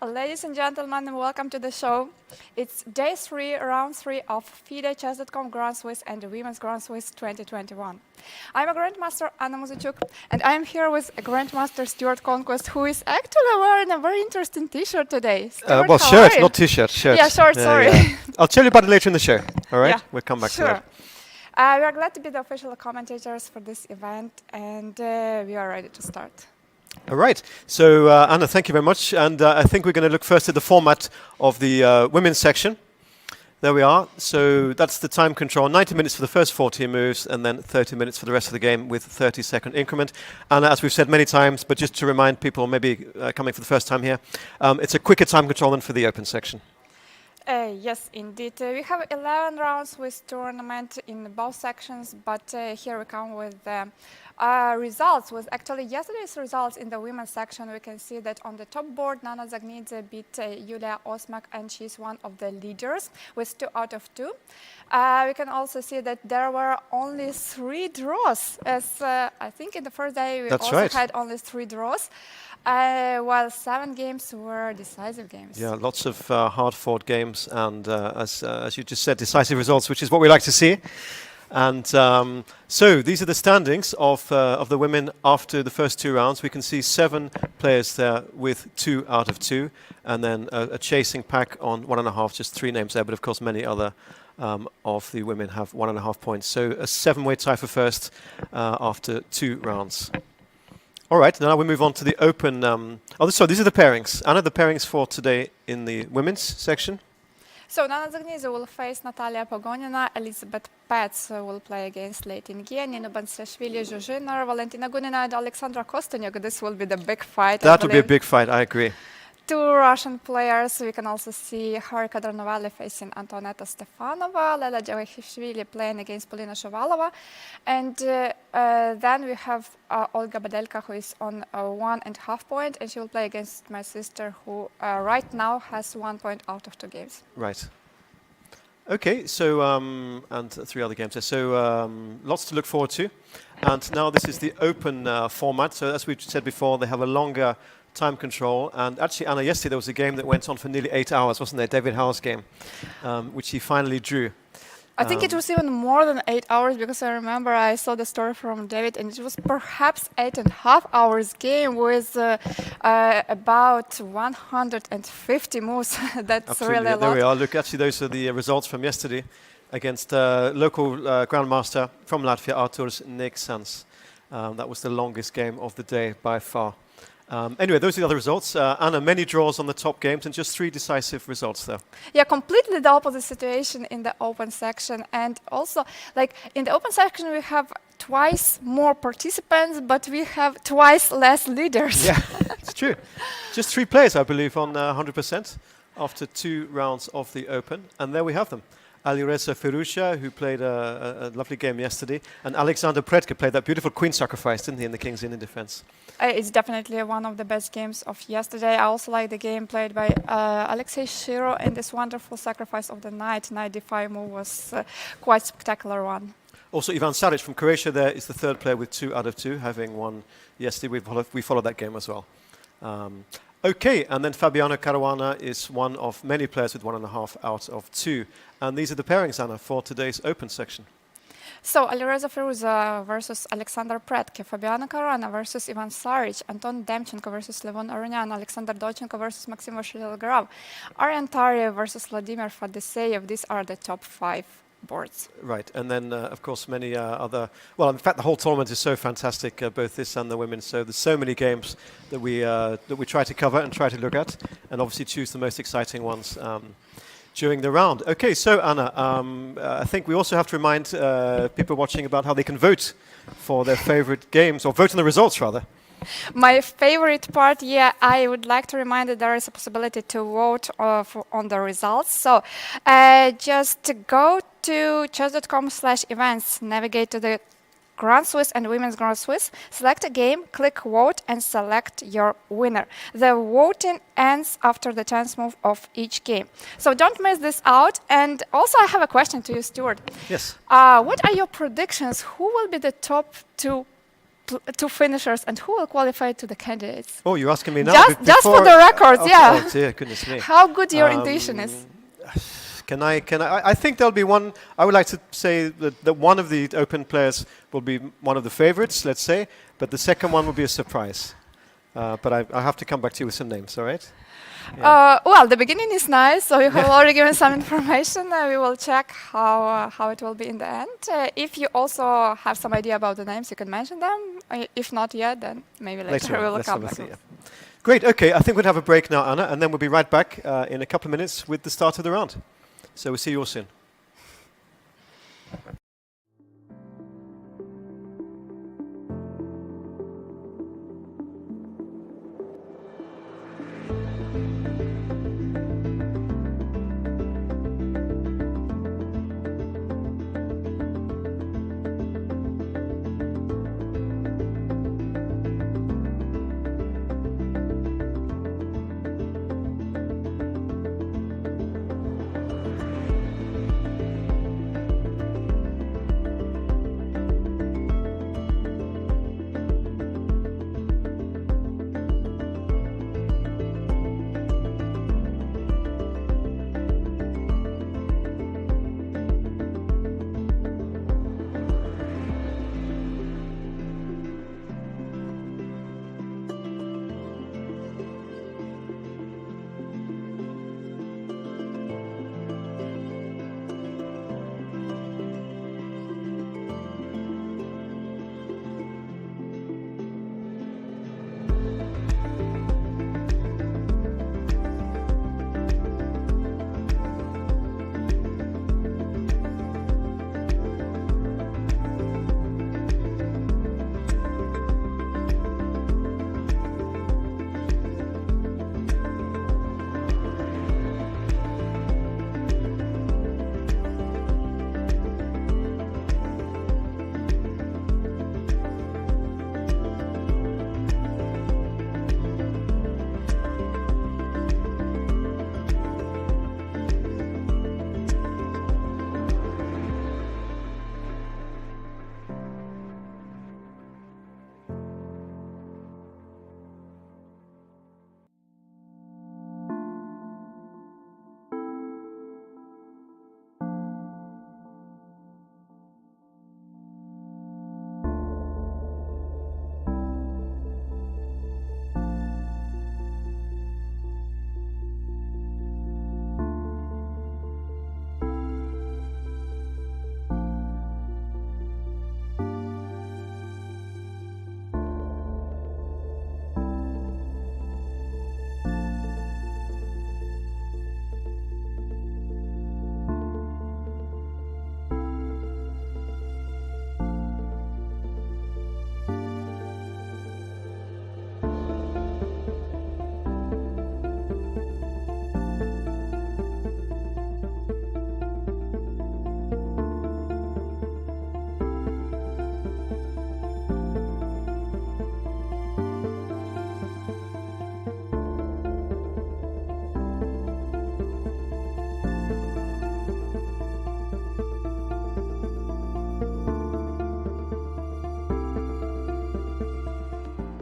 Ladies and gentlemen, welcome to the show. It's day 3, round 3 of FIDE Chess.com Grand Swiss and the Women's Grand Swiss 2021. I'm a Grandmaster Anna Muzyczuk, and I'm here with a Grandmaster Stuart Conquest, who is actually wearing a very interesting t-shirt today. Stuart, well, how shirt, are you? not t-shirt. Shirt. Yeah, short, sorry. Yeah. I'll tell you about it later in the show. All right? Yeah, We'll come back sure. to that. We are glad to be the official commentators for this event, and we are ready to start. All right. So, Anna, thank you very much. And I think we're going to look first at the format of the women's section. There we are. So that's the time control. 90 minutes for the first 14 moves, and then 30 minutes for the rest of the game with 30-second increment. And as we've said many times, but just to remind people maybe coming for the first time here, it's a quicker time control than for the open section. Yes, indeed. We have 11 rounds with tournament in both sections, but here we come with results. With actually yesterday's results in the women's section, we can see that on the top board, Nana Zagnidze beat Julia Osmak, and she's one of the leaders with 2 out of 2. We can also see that there were only 3 draws, as I think in the first day we had only 3 draws. While 7 games were decisive games. Yeah, lots of hard-fought games, and as you just said, decisive results, which is what we like to see. And so these are the standings of the women after the first 2 rounds. We can see 7 players there with 2 out of 2, and then a chasing pack on 1.5, just 3 names there. But of course, many other of the women have 1.5 points. So a 7-way tie for first after 2 rounds. All right, now we move on to the open. So these are the pairings. Anna, the pairings for today in the women's section. So Nana Zagnidze will face Natalia Pogonina, Elizabeth Pets will play against Leighton Gie, Nina Bansashvili, Zhuzhiner, Valentina Gunina, and Alexandra Kostonyuk. This will be the big fight. That will be a big fight, I agree. 2 Russian players. We can also see Harika Darnovali facing Antonetta Stefanova, Lela Javashvili playing against Polina Shovalova, and then we have Olga Badelka, who is on 1.5 point, and she will play against my sister, who right now has 1 point out of 2 games. Right. Okay, so and 3 other games there. So lots to look forward to. And now this is the open format. So as we said before, they have a longer time control. And actually, Anna, yesterday there was a game that went on for nearly 8 hours, wasn't there? David Howe's game, which he finally drew. I think it was even more than 8 hours, because I remember I saw the story from David, and it was perhaps 8.5 hours game with about 150 moves. That's Absolutely. really a lot. There we are. Look, actually, those are the results from yesterday against local grandmaster from Latvia, Arturs Neksans. That was the longest game of the day by far. Anyway, those are the other results. Anna, many draws on the top games and just 3 decisive results there. Yeah, completely the opposite situation in the open section. And also, like in the open section, we have twice more participants, but we have twice less leaders. Yeah, it's true. Just 3 players, I believe, on 100% after 2 rounds of the open. And there we have them. Alireza Ferusha, who played a lovely game yesterday, and Alexander Predke played that beautiful queen sacrifice, didn't he, in the King's Inn in defense? It's definitely one of the best games of yesterday. I also like the game played by Alexei Shiro, and this wonderful sacrifice of the knight. Knight d5 move was quite spectacular one. Also, Ivan Saric from Croatia there is the 3rd player with 2 out of 2, having won yesterday. We followed that game as well. Okay, and then Fabiano Caruana is one of many players with 1.5 out of 2. And these are the pairings, Anna, for today's open section. So, Alireza Feruza versus Alexander Predke, Fabiano Caruana versus Ivan Saric, Anton Demchenko versus Levon Arunyan, Alexander Dolchenko versus Maxim Vashilgrov, Aryan Tari versus Vladimir Fadeseyev. These are the top 5 boards. Right, and then of course many other, well, in fact the whole tournament is so fantastic, both this and the women, so there's so many games that we try to cover and try to look at, and obviously choose the most exciting ones during the round. Okay, so Anna, I think we also have to remind people watching about how they can vote for their favorite games, or vote on the results rather. My favorite part, yeah, I would like to remind that there is a possibility to vote on the results. So just go to chess.com/events, navigate to the Grand Swiss and Women's Grand Swiss, select a game, click vote, and select your winner. The voting ends after the 10th move of each game. So don't miss this out. And also I have a question to you, Stuart. Yes. What are your predictions? Who will be the top 2 two finishers, and who will qualify to the candidates? Oh, you're asking me now? Just for the record, yeah. Oh dear, goodness me. How good your intuition is. I think there'll be one. I would like to say that one of the open players will be one of the favorites, let's say, but the second one will be a surprise. But I have to come back to you with some names, all right? Yeah. Well, the beginning is nice, so you have already given some information. We will check how it will be in the end. If you also have some idea about the names, you can mention them. If not yet, then maybe later we will come back. Great, okay, I think we'll have a break now, Anna, and then we'll be right back in a couple of minutes with the start of the round. So we'll see you all soon.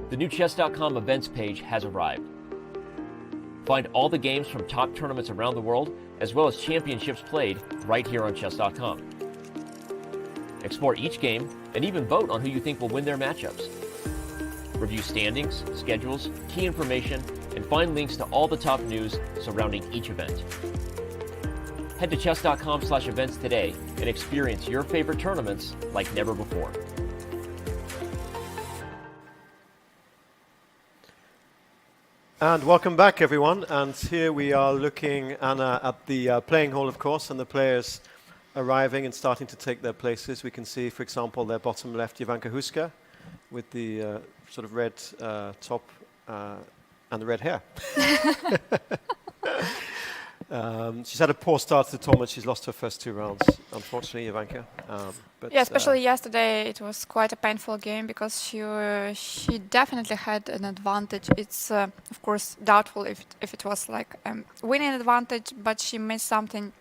The new Chess.com events page has arrived. Find all the games from top tournaments around the world, as well as championships played right here on Chess.com. Explore each game and even vote on who you think will win their matchups. Review standings, schedules, key information, and find links to all the top news surrounding each event. Head to chess.com/events today and experience your favorite tournaments like never before. And welcome back, everyone. And here we are looking, Anna, at the playing hall, of course, and the players arriving and starting to take their places. We can see, for example, their bottom left, Jovanka Huska, with the sort of red top and the red hair. She's had a poor start to the tournament. She's lost her first two rounds, unfortunately, Jovanka. But yeah, especially yesterday, it was quite a painful game because she definitely had an advantage. It's of course doubtful if it was like winning advantage, but she missed something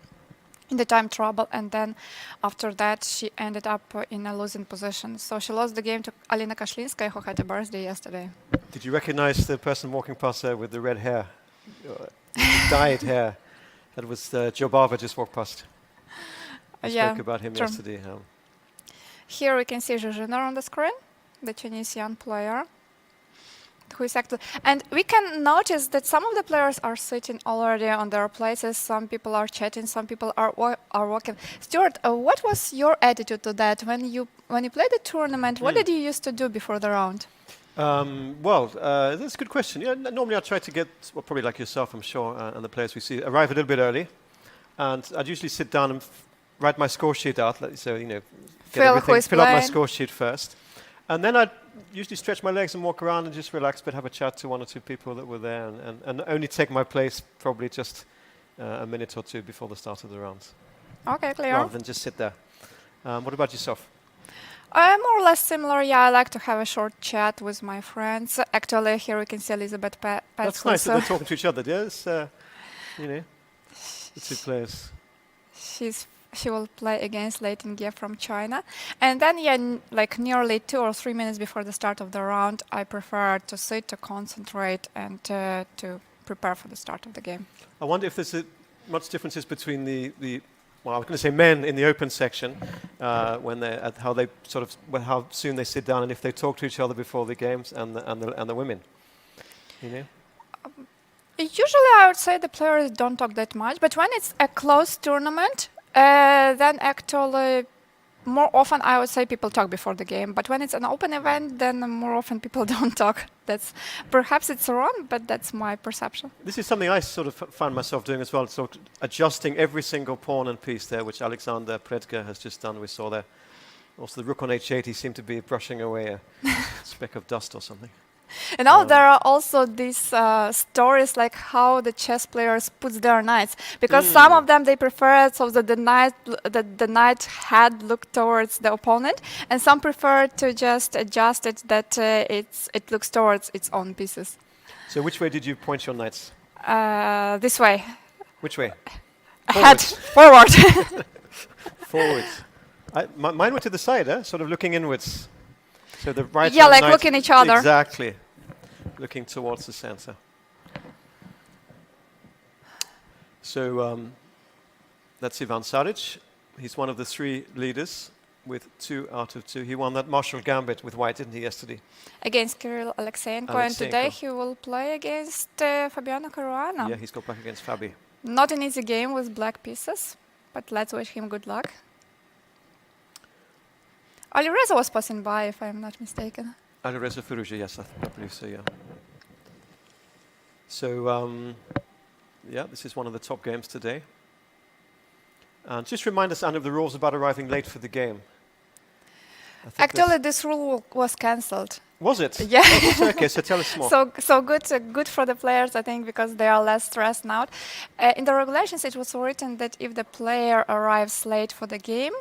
in the time trouble, and then after that she ended up in a losing position. So she lost the game to Alina Kashlinskaya, who had a birthday yesterday. Did you recognize the person walking past there with the red hair, dyed hair? That was Joe Barber just walked past. I spoke about him true. yesterday. Here we can see Zhizhiner on the screen, the Chinese young player, who is active. And we can notice that some of the players are sitting already on their places. Some people are chatting. Some people are walking. Stuart, what was your attitude to that when you played the tournament? What did you used to do before the round? That's a good question. Yeah, normally I try to get, well, probably like yourself, I'm sure, and the players we see, arrive a little bit early, and I'd usually sit down and write my score sheet out, so fill up my score sheet first, and then I'd usually stretch my legs and walk around and just relax, but have a chat to one or two people that were there, and only take my place probably just a minute or two before the start of the round. Okay, clear. Rather than just sit there. What about yourself? More or less similar. Yeah, I like to have a short chat with my friends. Actually, here we can see Elizabeth Pets. That's nice that they're talking to each other. Yes, the two players. She will play against Leighton Ge from China. And then, like nearly 2 or 3 minutes before the start of the round, I prefer to sit, to concentrate, and to prepare for the start of the game. I wonder if there's much differences between well, I was going to say men in the open section, when how soon they sit down and if they talk to each other before the games, and the women. Usually, I would say the players don't talk that much, but when it's a close tournament, then actually more often I would say people talk before the game. But when it's an open event, then more often people don't talk. Perhaps it's wrong, but that's my perception. This is something I sort of found myself doing as well, so adjusting every single pawn and piece there, which Alexander Predka has just done. We saw there. Also, the rook on h8, he seemed to be brushing away a speck of dust or something. And now there are also these stories like how the chess players put their knights, because some of them they prefer it so that the knight head look towards the opponent, and some prefer to just adjust it that it looks towards its own pieces. So which way did you point your knights? This way. Which way? Head forward. Forwards. Mine went to the side, sort of looking inwards. So the right like looking at each other. Exactly. Looking towards the center. So that's Ivan Saric. He's one of the 3 leaders with 2 out of 2. He won that Marshall Gambit with white, didn't he, yesterday? Against Kirill Alexeyenko. And today he will play against Fabiano Caruana. Yeah, he's got back against Fabi. Not an easy game with black pieces, but let's wish him good luck. Alireza was passing by, if I'm not mistaken. Alireza Firouzja, yes, I believe so, yeah. So, this is one of the top games today. And just remind us, Anna, of the rules about arriving late for the game. Actually, this rule was cancelled. Was it? Yeah. Oh, okay, so tell us more. So good for the players, I think, because they are less stressed out. In the regulations, it was written that if the player arrives late for the game,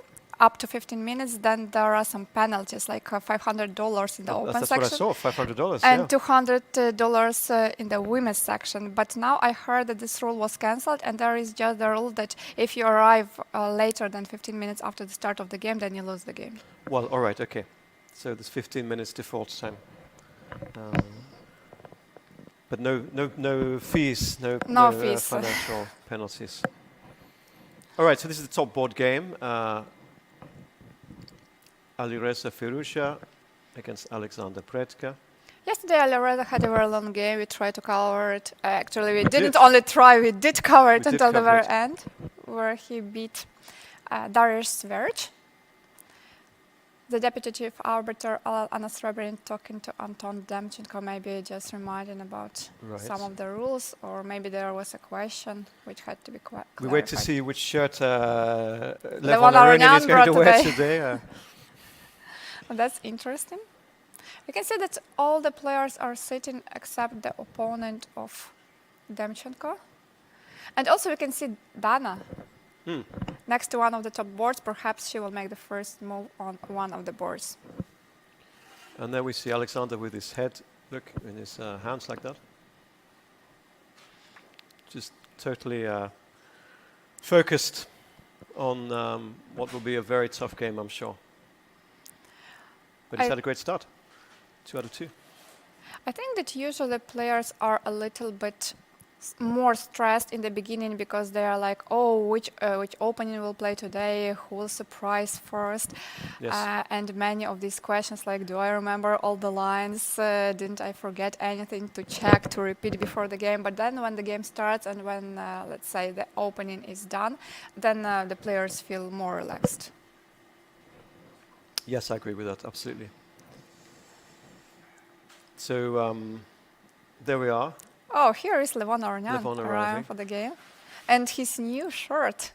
up to 15 minutes, then there are some penalties, like $500 in the open section. That's what I saw, $500. And $200 in the women's section. But now I heard that this rule was cancelled, and there is just the rule that if you arrive later than 15 minutes after the start of the game, then you lose the game. Well, all right, okay. So there's 15 minutes default time. But no fees, no fees. Financial penalties. All right, so this is the top board game. Alireza Firouzja against Alexander Predka. Yesterday, Alireza had a very long game. We tried to cover it. Actually, we didn't only try, we did cover it until the very end, where he beat Darius Sveric. The deputy chief arbiter, Anna Srebrin, talking to Anton Demchenko, maybe just reminding about some of the rules, or maybe there was a question which had to be clarified. We wait to see which shirt Levon Aronian is going to wear today. That's interesting. You can see that all the players are sitting except the opponent of Demchenko. And also you can see Dana next to one of the top boards. Perhaps she will make the first move on one of the boards. And then we see Alexander with his head, look, in his hands like that. Just totally focused on what will be a very tough game, I'm sure. But he's had a great start. 2 out of 2. I think that usually players are a little bit more stressed in the beginning because they are like, oh, which opening will play today, who will surprise first, Yes. and many of these questions like, do I remember all the lines, didn't I forget anything to check, to repeat before the game. But then when the game starts and when, let's say, the opening is done, then the players feel more relaxed. Yes, I agree with that, absolutely. So there we are. Oh, here is Levon Arnyan Levon arriving arriving for the game. And his new shirt.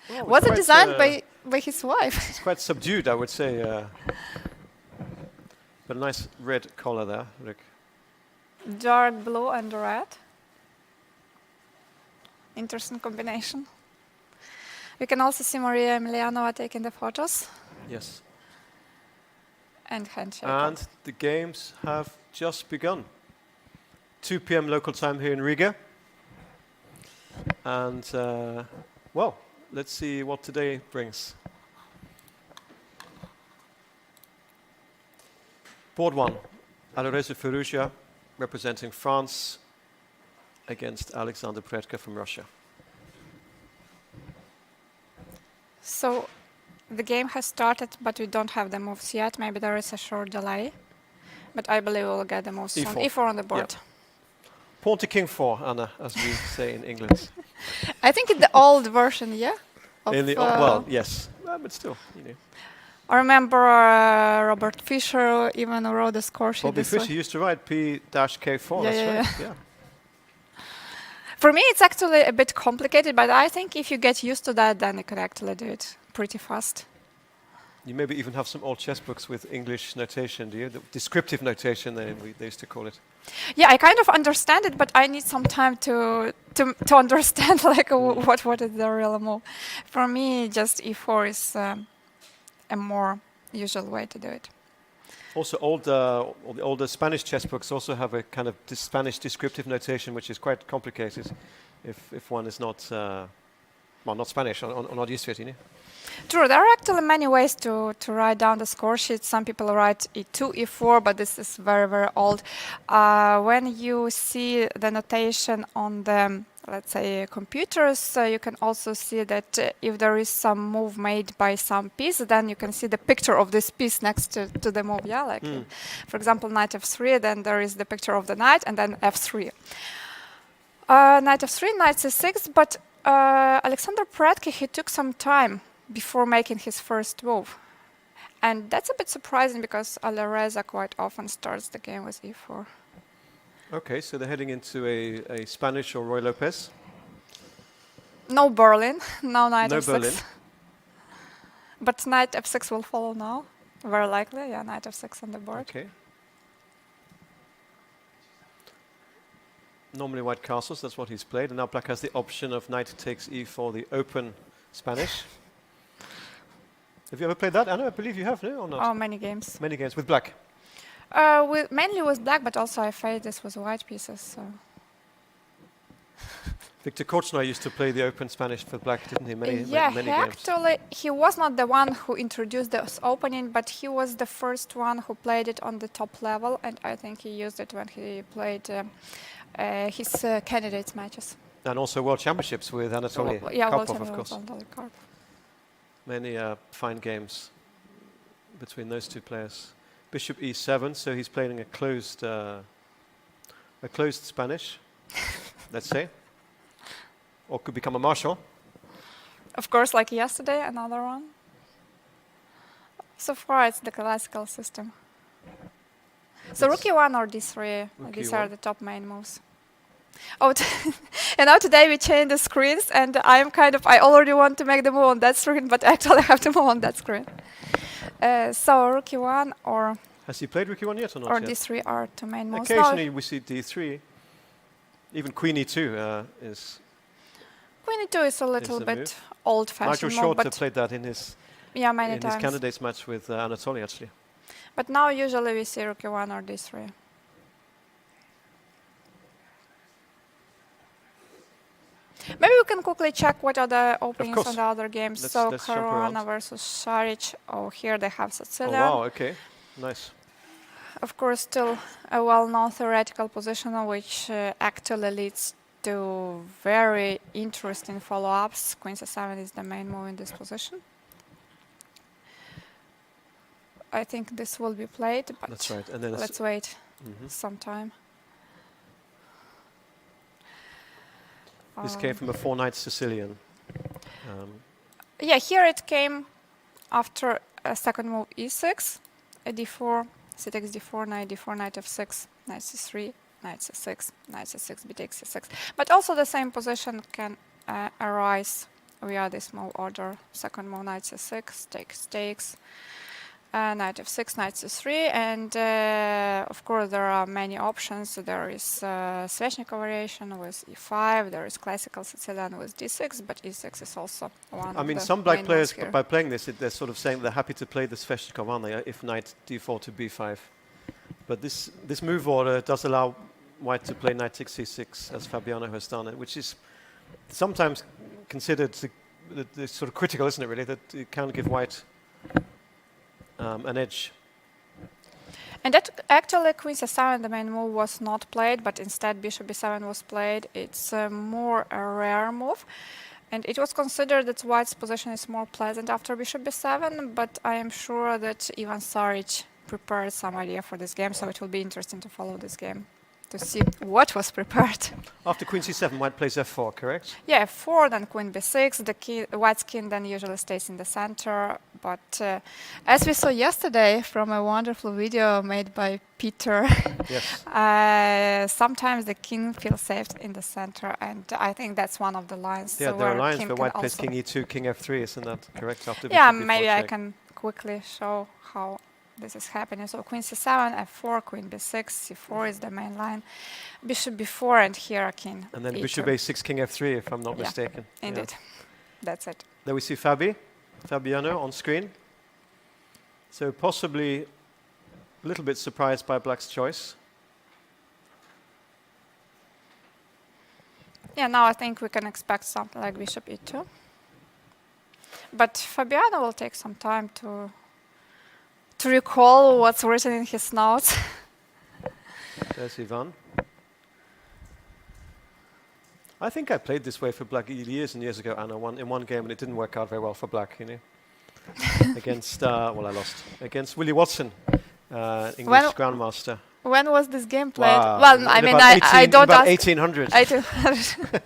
Oh, Was it's it designed by his wife? It's quite subdued, I would say. But a nice red collar there, Rick. Dark blue and red. Interesting combination. We can also see Maria Emelianova taking the photos. Yes. And handshake. And the games have just begun. 2 p.m. local time here in Riga. And, well, let's see what today brings. Board 1, Alireza Firouzja representing France against Alexander Predka from Russia. So the game has started, but we don't have the moves yet. Maybe there is a short delay. But I believe we'll get the moves soon. E4. E4 on the board. Yeah. Pawn to king 4, Anna, as we say in England. I think in the old version, yeah? In the well, yes, but still, you know. I remember Robert Fischer even wrote a score sheet. Bobby Fischer used to write P-K4, Yeah, that's yeah, right, yeah. For me, it's actually a bit complicated, but I think if you get used to that, then you can actually do it pretty fast. You maybe even have some old chess books with English notation, do you? The descriptive notation, they used to call it. Yeah, I kind of understand it, but I need some time to understand like what is the real move. For me, just E4 is a more usual way to do it. Also, all the older Spanish chess books also have a kind of Spanish descriptive notation, which is quite complicated if one is not, well, not Spanish or not used to it, you know. True, there are actually many ways to write down the score sheet. Some people write E2, E4, but this is very, very old. When you see the notation on the, let's say, computers, you can also see that if there is some move made by some piece, then you can see the picture of this piece next to the move. Yeah, like, for example, knight F3, then there is the picture of the knight, and then F3. Knight F3, knight C6, but Alexander Predka, he took some time before making his first move. And that's a bit surprising because Alireza quite often starts the game with E4. Okay, so they're heading into a Spanish or Roy Lopez. No Berlin, no knight No F6. Berlin. But knight F6 will follow now, very likely. Yeah, knight F6 on the board. Okay. Normally white castles, that's what he's played. And now black has the option of knight takes E4, the open Spanish. Have you ever played that, Anna? I believe you have, no, or not? Oh, many games. Many games with black. Mainly with black, but also I played this with white pieces. So. Victor Korchnoi used to play the open Spanish for black, didn't he? Many games. Actually, he was not the one who introduced this opening, but he was the first one who played it on the top level, and I think he used it when he played his candidates matches. And also World Championships with Anatoly Karpov, of course. Many fine games between those two players. Bishop E7, so he's playing a closed Spanish, let's say, or could become a marshal. Of course, like yesterday, another one. So far, it's the classical system. So Rook E1 or D3, these are the top main moves. Oh, and now today we changed the screens, and I already want to make the move on that screen, but actually I have to move on that screen. So Rook E1 or... Has he played Rook E1 yet or not or yet? D3 are two main moves. Occasionally we see D3. Even Queen E2 is... Queen E2 is a little bit old-fashioned Nigel move, Short but played that in his many times. His candidates match with Anatoly, actually. But now usually we see Rook E1 or D3. Maybe we can can quickly check what are the openings course. on the other games. Let's So jump around. Caruana versus Šarić. Oh, here they have Oh, Sicilian. wow, okay. Nice. Of course, still a well-known theoretical position, which actually leads to very interesting follow-ups. Queen c7 is the main move in this position. I think this will be played, but That's right. And then let's wait Mhm. some time. This came from a 4-knight Sicilian. Yeah, here it came after a second move e6, a d4, c takes d4, knight d4, knight f6, knight c3, knight c6, knight c6, b takes c6. But also the same position can arise via this move order. Second move, knight c6, takes, knight f6, knight c3, and of course there are many options. There is Sveshnikov variation with e5, there is classical Sicilian with d6, but e6 is also one I of mean, the some black main players, moves here. by playing this, they're sort of saying they're happy to play the Sveshnikov, aren't they, if knight d4 to b5. But this move order does allow white to play knight takes c6, as Fabiano has done it, which is sometimes considered the sort of critical, isn't it, really, that it can give white an edge. And that actually Queen c7, the main move, was not played, but instead Bishop b7 was played. It's more a rare move, and it was considered that White's position is more pleasant after Bishop b7. But I am sure that Ivan Šarić prepared some idea for this game, so it will be interesting to follow this game to see what was prepared. After Queen c7, White plays f4, correct? Yeah, f4, then Queen b6. The White's king then usually stays in the center. But as we saw yesterday from a wonderful video made by Peter, Yes. sometimes the king feels safe in the center, and I think that's one of the lines. Yeah, so there are where lines king where can White plays also- king e2, king f3, isn't that correct? After Yeah, bishop b4 maybe I check. can quickly show how this is happening. So Queen c7, f4, Queen b6, c4 is the main line, Bishop b4, and here king And then e2. bishop a6, king f3, if I'm not Yeah, mistaken. Indeed, that's it. There we see Fabiano on screen. So possibly a little bit surprised by Black's choice. Yeah, now I think we can expect something like Bishop e2. But Fabiano will take some time to recall what's written in his notes. There's Ivan. I think I played this way for Black years and years ago, Anna, in one game, and it didn't work out very well for Black, you know. Against, well, I lost. Against Willie Watson, English Grandmaster. When was this game played? Wow. Well, I mean, I don't about ask. 1800. 1800.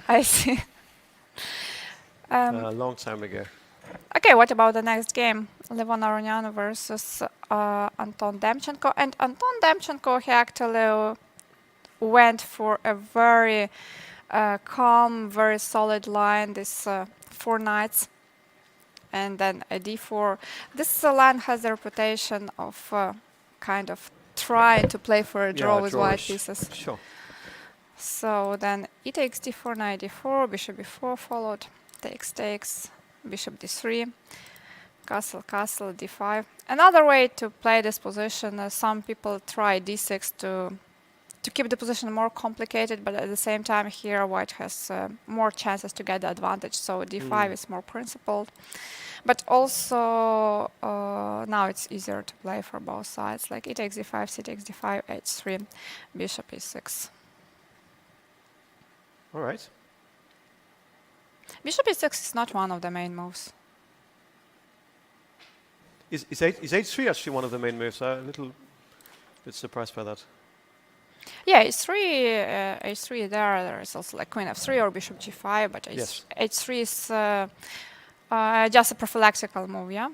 I see. A long time ago. Okay, what about the next game? Levon Aronian versus Anton Demchenko. And Anton Demchenko, he actually went for a very calm, very solid line, this 4 knights, and then a d4. This line has the reputation of kind of trying to play for a draw with white pieces. Sure. So then e takes d4, knight d4, bishop b4 followed, takes, bishop d3, castle, d5. Another way to play this position, some people try d6 to keep the position more complicated, but at the same time here white has more chances to get the advantage, so d5 is more principled. But also now it's easier to play for both sides, like e takes d5, c takes d5, h3, bishop e6. All right. Bishop e6 is not one of the main moves. Is h3 actually one of the main moves? I'm a little bit surprised by that. Yeah, h3 there is also like queen f3 or bishop g5, but h3 is just a prophylactical move, yeah?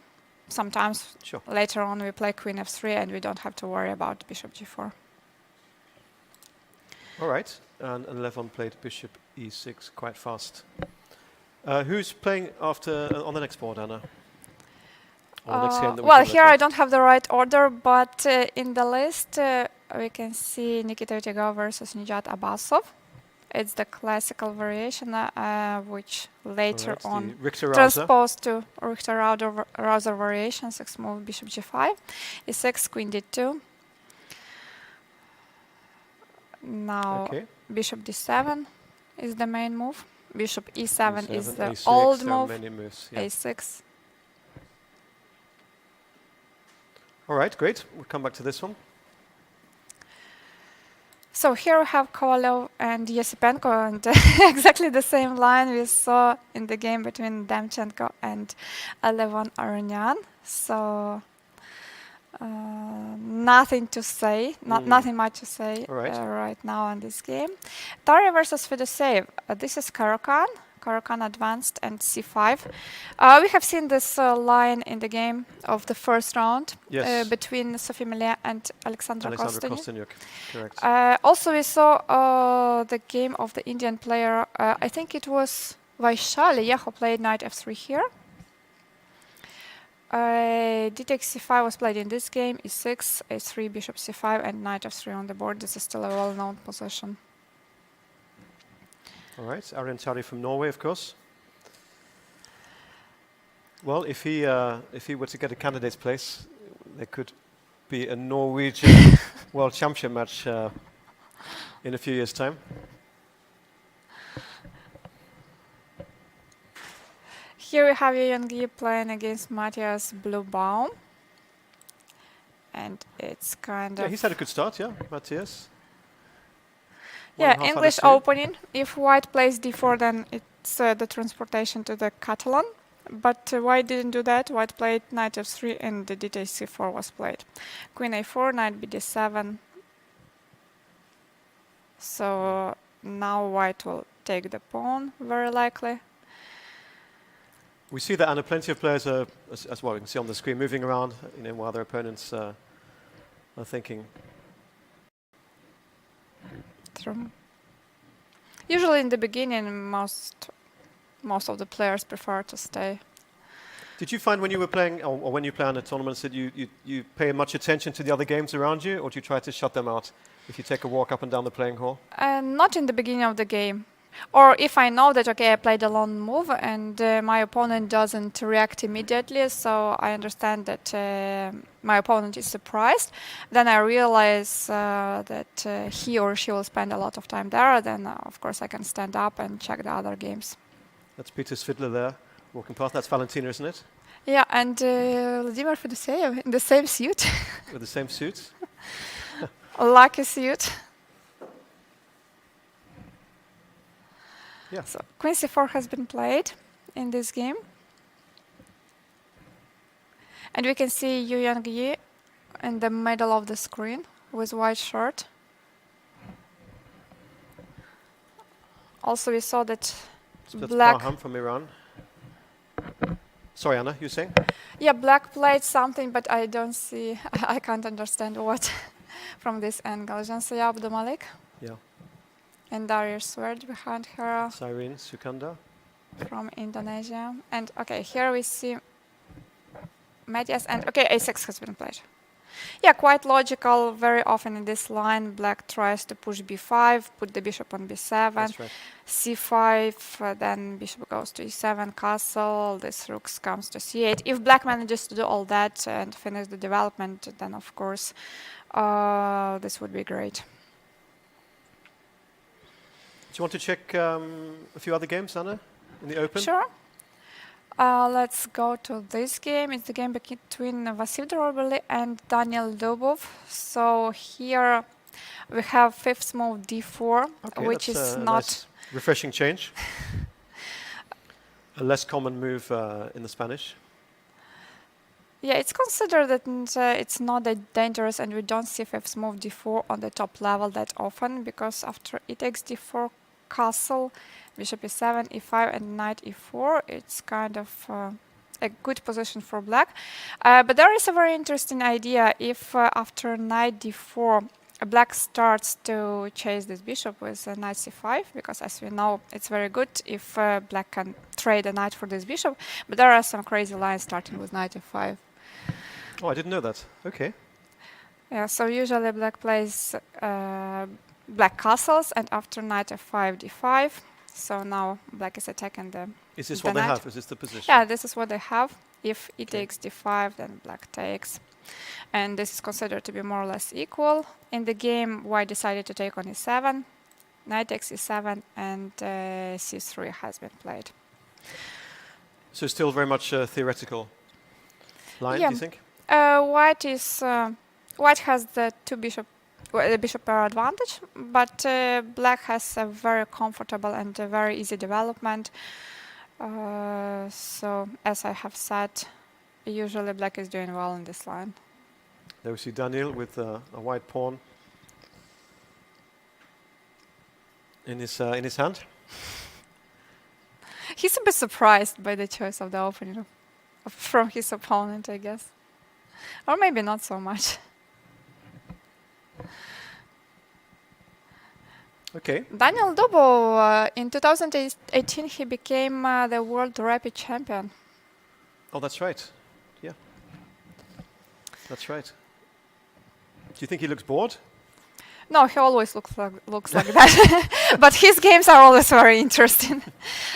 Sometimes later on we play queen f3 and we don't have to worry about bishop g4. All right, and Levon played bishop e6 quite fast. Who's playing after on the next board, Anna? Or the next game that we well, can here look I at? don't have the right order, but in the list we can see Nikita Utyagov versus Nijat Abbasov. It's the classical variation, which later on transposed to Richter-Rauser variation, 6 move bishop g5, e6, queen d2. Now bishop d7, is the main move. Bishop e7 is E7, the A6, old there are move. many moves. Yeah. A6. All right, great. We'll come back to this one. So here we have Kovalov and Yosipenko, and exactly the same line we saw in the game between Demchenko and Levon Aronian. So nothing to say, nothing much to say All right. right now on this game. Tari versus Fedosseev. This is Caro-Kann. Caro-Kann advanced and c5. We have seen this line in the game of the first round Yes. between Sophie Millier and Alexandra Alexander Kostyuk. Kostyuk, correct. Also, we saw the game of the Indian player. I think it was Vaishali, who played knight f3 here. D takes c5 was played in this game. e6, a3, bishop c5, and knight f3 on the board. This is still a well-known position. All right, Arjen Tari from Norway, of course. Well, if he were to get a candidate's place, there could be a Norwegian World Championship match in a few years' time. Here we have Young-Yi playing against Matthias Bluebaum. And it's kind Yeah, of... he's had a good start, yeah, Matthias. Yeah, 1.5 English out of 2. opening. If white plays d4, then it's the transportation to the Catalan. But white didn't do that. White played knight f3 and the d takes c4 was played. Queen a4, knight bd7. So now white will take the pawn, very likely. We see that, Anna, plenty of players are, as well, you can see on the screen, moving around, while their opponents are thinking. True. Usually in the beginning, most of the players prefer to stay. Did you find when you were playing, or when you play on the tournaments, that you pay much attention to the other games around you, or do you try to shut them out if you take a walk up and down the playing hall? Not in the beginning of the game. Or if I know that, okay, I played a long move and my opponent doesn't react immediately, so I understand that my opponent is surprised, then I realize that he or she will spend a lot of time there, then of course I can stand up and check the other games. That's Peter Svidler there, walking past. That's Valentina, isn't it? Yeah, and Vladimir Fedosseev in the same suit. With the same suit. Lucky suit. Yeah. So Queen c4 has been played in this game. And we can see Yu Yang-Yi in the middle of the screen with white shirt. Also, we saw that That's black... Parham from Iran. Sorry, Anna, you saying? Yeah, black played something, but I don't see... I can't understand what from this angle. Jansaya Abdumalik. Yeah. And Darius Swerd behind her. Cyrene Sukanda. From Indonesia. And okay, here we see Matthias, and okay, a6 has been played. Yeah, quite logical. Very often in this line, black tries to push b5, put the bishop on b7, That's right. c5, then bishop goes to e7, castle, this rook comes to c8. If black manages to do all that and finish the development, then of course this would be great. Do you want to check a few other games, Anna, in the Open? Sure. Let's go to this game. It's the game between Vasyl Dorobely and Daniel Dubov. So here we have fifth move d4, Okay, which that's is a not... nice refreshing change. A less common move in the Spanish. Yeah, it's considered that it's not that dangerous, and we don't see fifth move d4 on the top level that often, because after e takes d4 castle, bishop e7, e5, and knight e4, it's kind of a good position for black. But there is a very interesting idea. If after knight d4, black starts to chase this bishop with knight c5, because as we know, it's very good if black can trade a knight for this bishop. But there are some crazy lines starting with knight f5. Oh, I didn't know that. Okay. Yeah, so usually black plays black castles, and after knight f5, d5. So now black is attacking the Is this the what they knight. have? Is this the position? Yeah, this is what they have. If e Okay. takes d5, then black takes. And this is considered to be more or less equal. In the game, white decided to take on e7. knight takes e7, and c3 has been played. So still very much a theoretical line, Yeah. do you think? White has the the bishop pair advantage, but black has a very comfortable and a very easy development. So as I have said, usually black is doing well in this line. There we see Daniel with a white pawn in his hand. He's a bit surprised by the choice of the opening from his opponent, I guess. Or maybe not so much. Okay. Daniel Dubo, in 2018, he became the world rapid champion. Oh, that's right. Yeah. That's right. Do you think he looks bored? No, he always looks like that. But his games are always very interesting.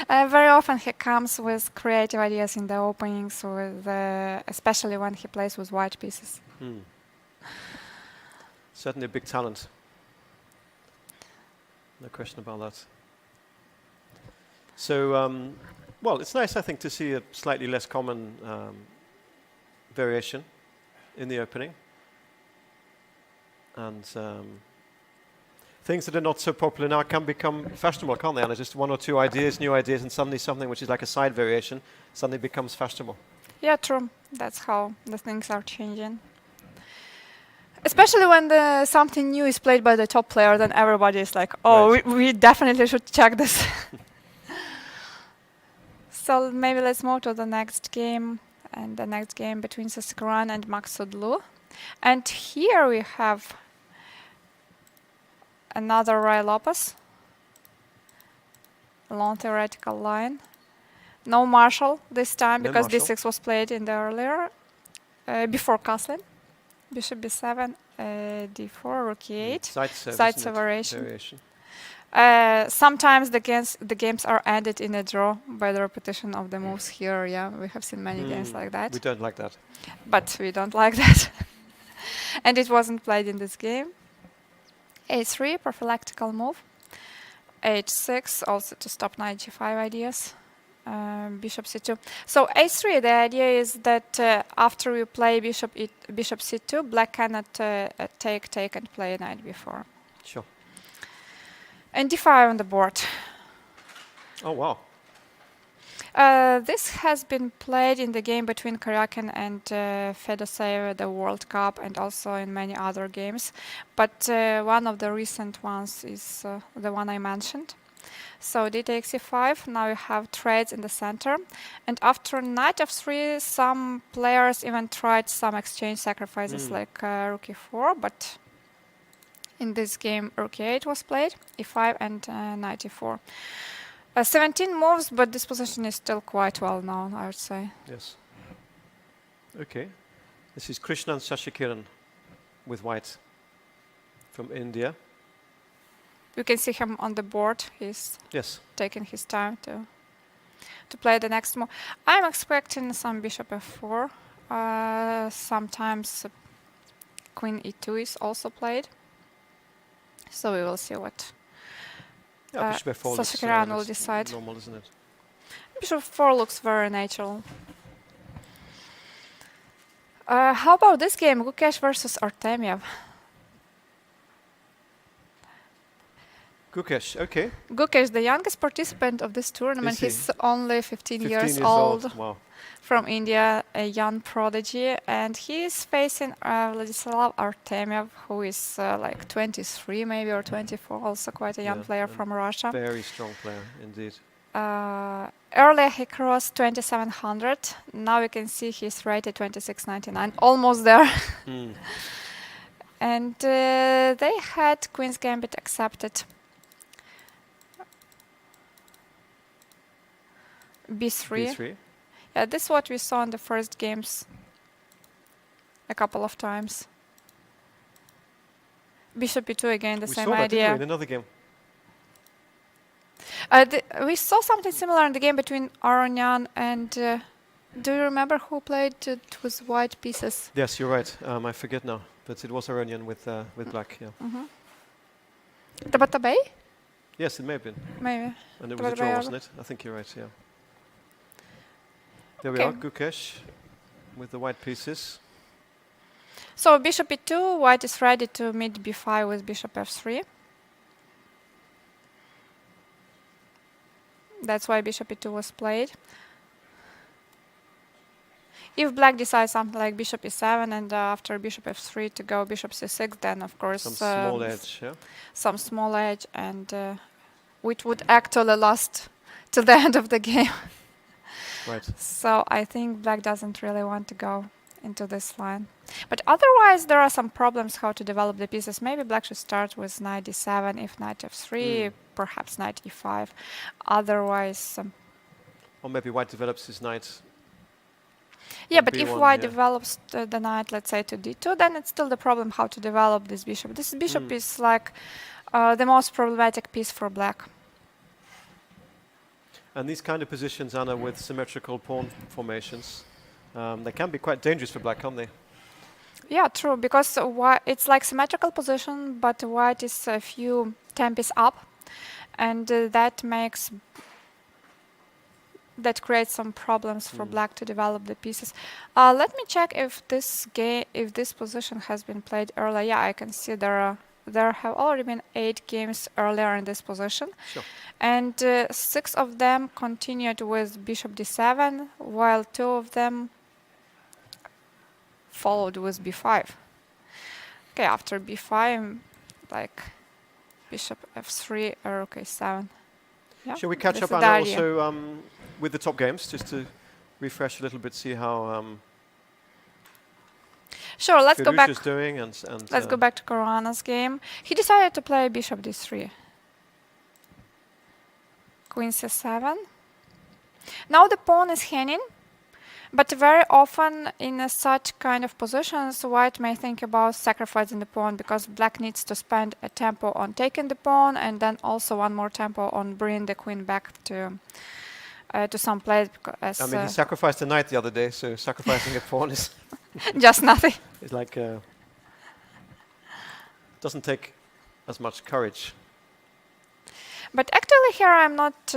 Very often he comes with creative ideas in the openings, with especially when he plays with white pieces. Certainly a big talent. No question about that. So, well, it's nice, I think, to see a slightly less common variation in the opening. And things that are not so popular now can become fashionable, can't they? And just one or two ideas, new ideas, and suddenly something which is like a side variation suddenly becomes fashionable. Yeah, true. That's how the things are changing. Especially when something new is played by the top player, then everybody is like, oh, Right. we definitely should check this. So maybe let's move to the next game. And the next game between Sasikaran and Max Sudlu. And here we have another Ray Lopez. Long theoretical line. No Marshall this time, No because Marshall. d6 was played in the earlier, before castling. Bishop b7, d4, rook e8. Side variation. Sometimes the games are ended in a draw by the repetition of the moves here. Yeah, we have seen many games like that. We don't like that. But we don't like that. And it wasn't played in this game. a3, prophylactical move. h6, also to stop knight g5 ideas. Bishop c2. So a3, the idea is that after you play bishop c2, black cannot take and play knight b4. Sure. And d5 on the board. Oh, wow. This has been played in the game between Karyakin and Fedoseev, the World Cup, and also in many other games. But one of the recent ones is the one I mentioned. So d takes e5. Now you have trades in the center. And after knight f3, some players even tried some exchange sacrifices like rook e4. But in this game, rook e8 was played, e5 and knight e4. 17 moves, but this position is still quite well known, I would say. Yes. Okay. This is Krishnan Sasikaran with white from India. You can see him on the board. He's taking his time to play the next move. I'm expecting some bishop f4. Sometimes queen e2 is also played. So we will see what Bishop f4 Sasikaran will decide. Normal, isn't it? Bishop 4 looks very natural. How about this game, Gukesh versus Artemiev? Gukesh, okay. Gukesh, the youngest participant of this tournament, he's only 15 years old. Wow. From India, a young prodigy, and he is facing Vladislav Artemiev, who is like 23 maybe or 24, also quite a young player from Russia. Very strong player, indeed. Earlier he crossed 2700. Now you can see he's rated 2699, almost there. And they had Queen's Gambit accepted. b3. Yeah, this is what we saw in the first games a couple of times. Bishop e2 again, the same idea. We saw that in another game. We saw something similar in the game between Aronian and... do you remember who played it with white pieces? Yes, you're right. I forget now, but it was Aronian with black. Yeah. Tabatabai? Yes, it may have been. Maybe. And it was a draw, wasn't it? I think you're right, yeah. There we are, Gukesh with the white pieces. So bishop e2, white is ready to meet b5 with bishop f3. That's why bishop e2 was played. If black decides something like bishop e7 and after bishop f3 to go bishop c6, then of course some small edge, yeah? Some small edge, and which would actually last to the end of the game. Right. So I think black doesn't really want to go into this line. But otherwise, there are some problems how to develop the pieces. Maybe black should start with knight d7, if knight f3, perhaps knight e5. Otherwise... or maybe white develops his knight. Yeah, but if white develops the knight, let's say, to d2, then it's still the problem how to develop this bishop. This bishop is like the most problematic piece for black. And these kind of positions, Anna, with symmetrical pawn formations, they can be quite dangerous for black, can't they? Yeah, true, because it's like symmetrical position, but white is a few tempos up, and that creates some problems for black to develop the pieces. Let me check if this position has been played earlier. Yeah, I can see there have already been 8 games earlier in this position. Sure. And 6 of them continued with bishop d7, while 2 of them followed with b5. Okay, after b5, like bishop f3, rook a7. Yeah, shall we catch up, Anna, also with the top games, just to refresh a little bit, see how sure, let's go back. Doing let's go back to Caruana's game. He decided to play bishop d3. Queen c7. Now the pawn is hanging, but very often in such kind of positions, white may think about sacrificing the pawn because black needs to spend a tempo on taking the pawn and then also one more tempo on bringing the queen back to some place. I mean, he sacrificed a knight the other day, so sacrificing a pawn is just nothing. It's like doesn't take as much courage. But actually here I'm not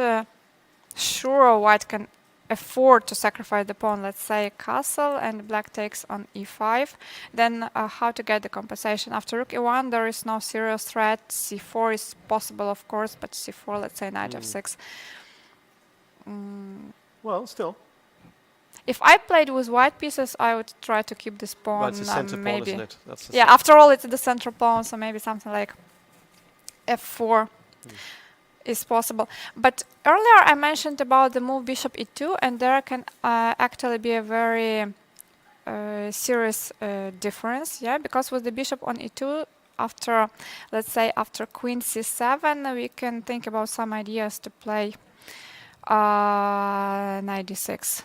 sure white can afford to sacrifice the pawn. Let's say castle and black takes on e5. Then how to get the compensation? After rook e1 there is no serious threat. c4 is possible, of course, but c4, let's say knight f6. Well, still. If I played with white pieces, I would try to keep this pawn. Well, it's a center maybe. pawn, isn't it? That's yeah, after all, it's the central pawn, so maybe something like f4 is possible. But earlier I mentioned about the move bishop e2, and there can actually be a very serious difference, yeah, because with the bishop on e2, after, let's say, after queen c7, we can think about some ideas to play knight d6.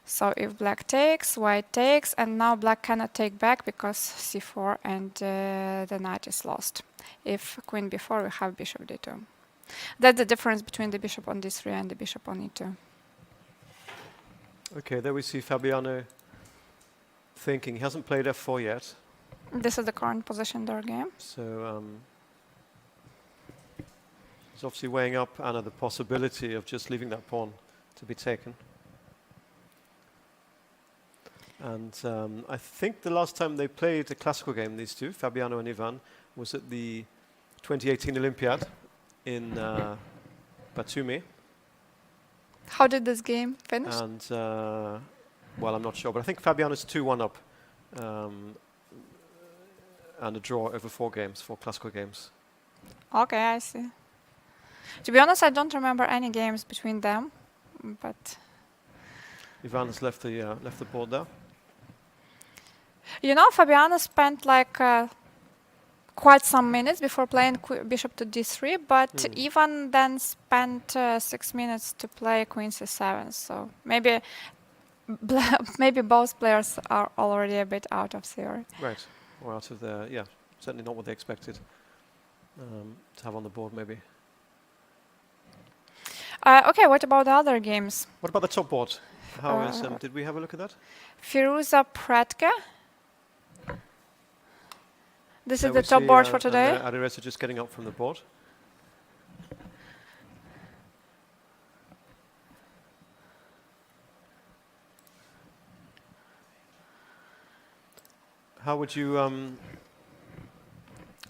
So if black takes, white takes, and now black cannot take back because c4 and the knight is lost. If queen b4, we have bishop d2. That's the difference between the bishop on d3 and the bishop on e2. Okay, there we see Fabiano thinking. He hasn't played f4 yet. This is the current position in their game. So he's obviously weighing up, Anna, the possibility of just leaving that pawn to be taken. And I think the last time they played a classical game, these two, Fabiano and Ivan, was at the 2018 Olympiad in Batumi. How did this game finish? And, well, I'm not sure, but I think Fabiano's 2-1 up and a draw over 4 games, 4 classical games. Okay, I see. To be honest, I don't remember any games between them, but... Ivan has left the board there. You know, Fabiano spent like quite some minutes before playing bishop to d3, but Ivan then spent 6 minutes to play queen c7. So maybe maybe both players are already a bit out of theory. Right, or out of the, yeah, certainly not what they expected to have on the board, maybe. Okay, what about the other games? What about the top board? How is, did we have a look at that? Firuza Pratka. This is the top board for today. Adireza just getting up from the board. How would you,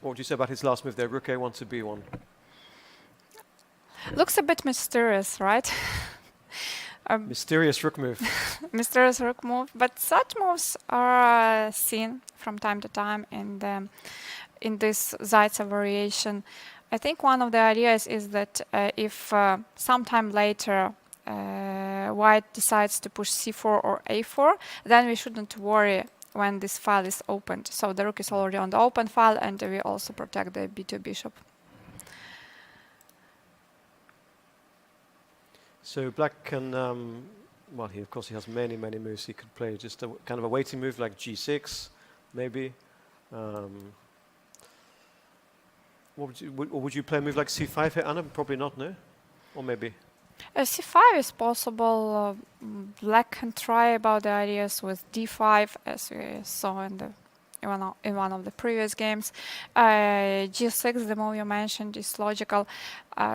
what would you say about his last move there? Rook A1 to B1. Looks a bit mysterious, right? Mysterious rook move. Mysterious rook move, but such moves are seen from time to time in this Zaitsev variation. I think one of the ideas is that if sometime later white decides to push c4 or a4, then we shouldn't worry when this file is opened. So the rook is already on the open file, and we also protect the b2 bishop. So black can, well, of course he has many moves he could play. Just a kind of a waiting move like g6, maybe. What would you play a move like c5 here, Anna? Probably not, no? Or maybe? c5 is possible. Black can try about the ideas with d5, as we saw in one of the previous games. g6, the move you mentioned, is logical.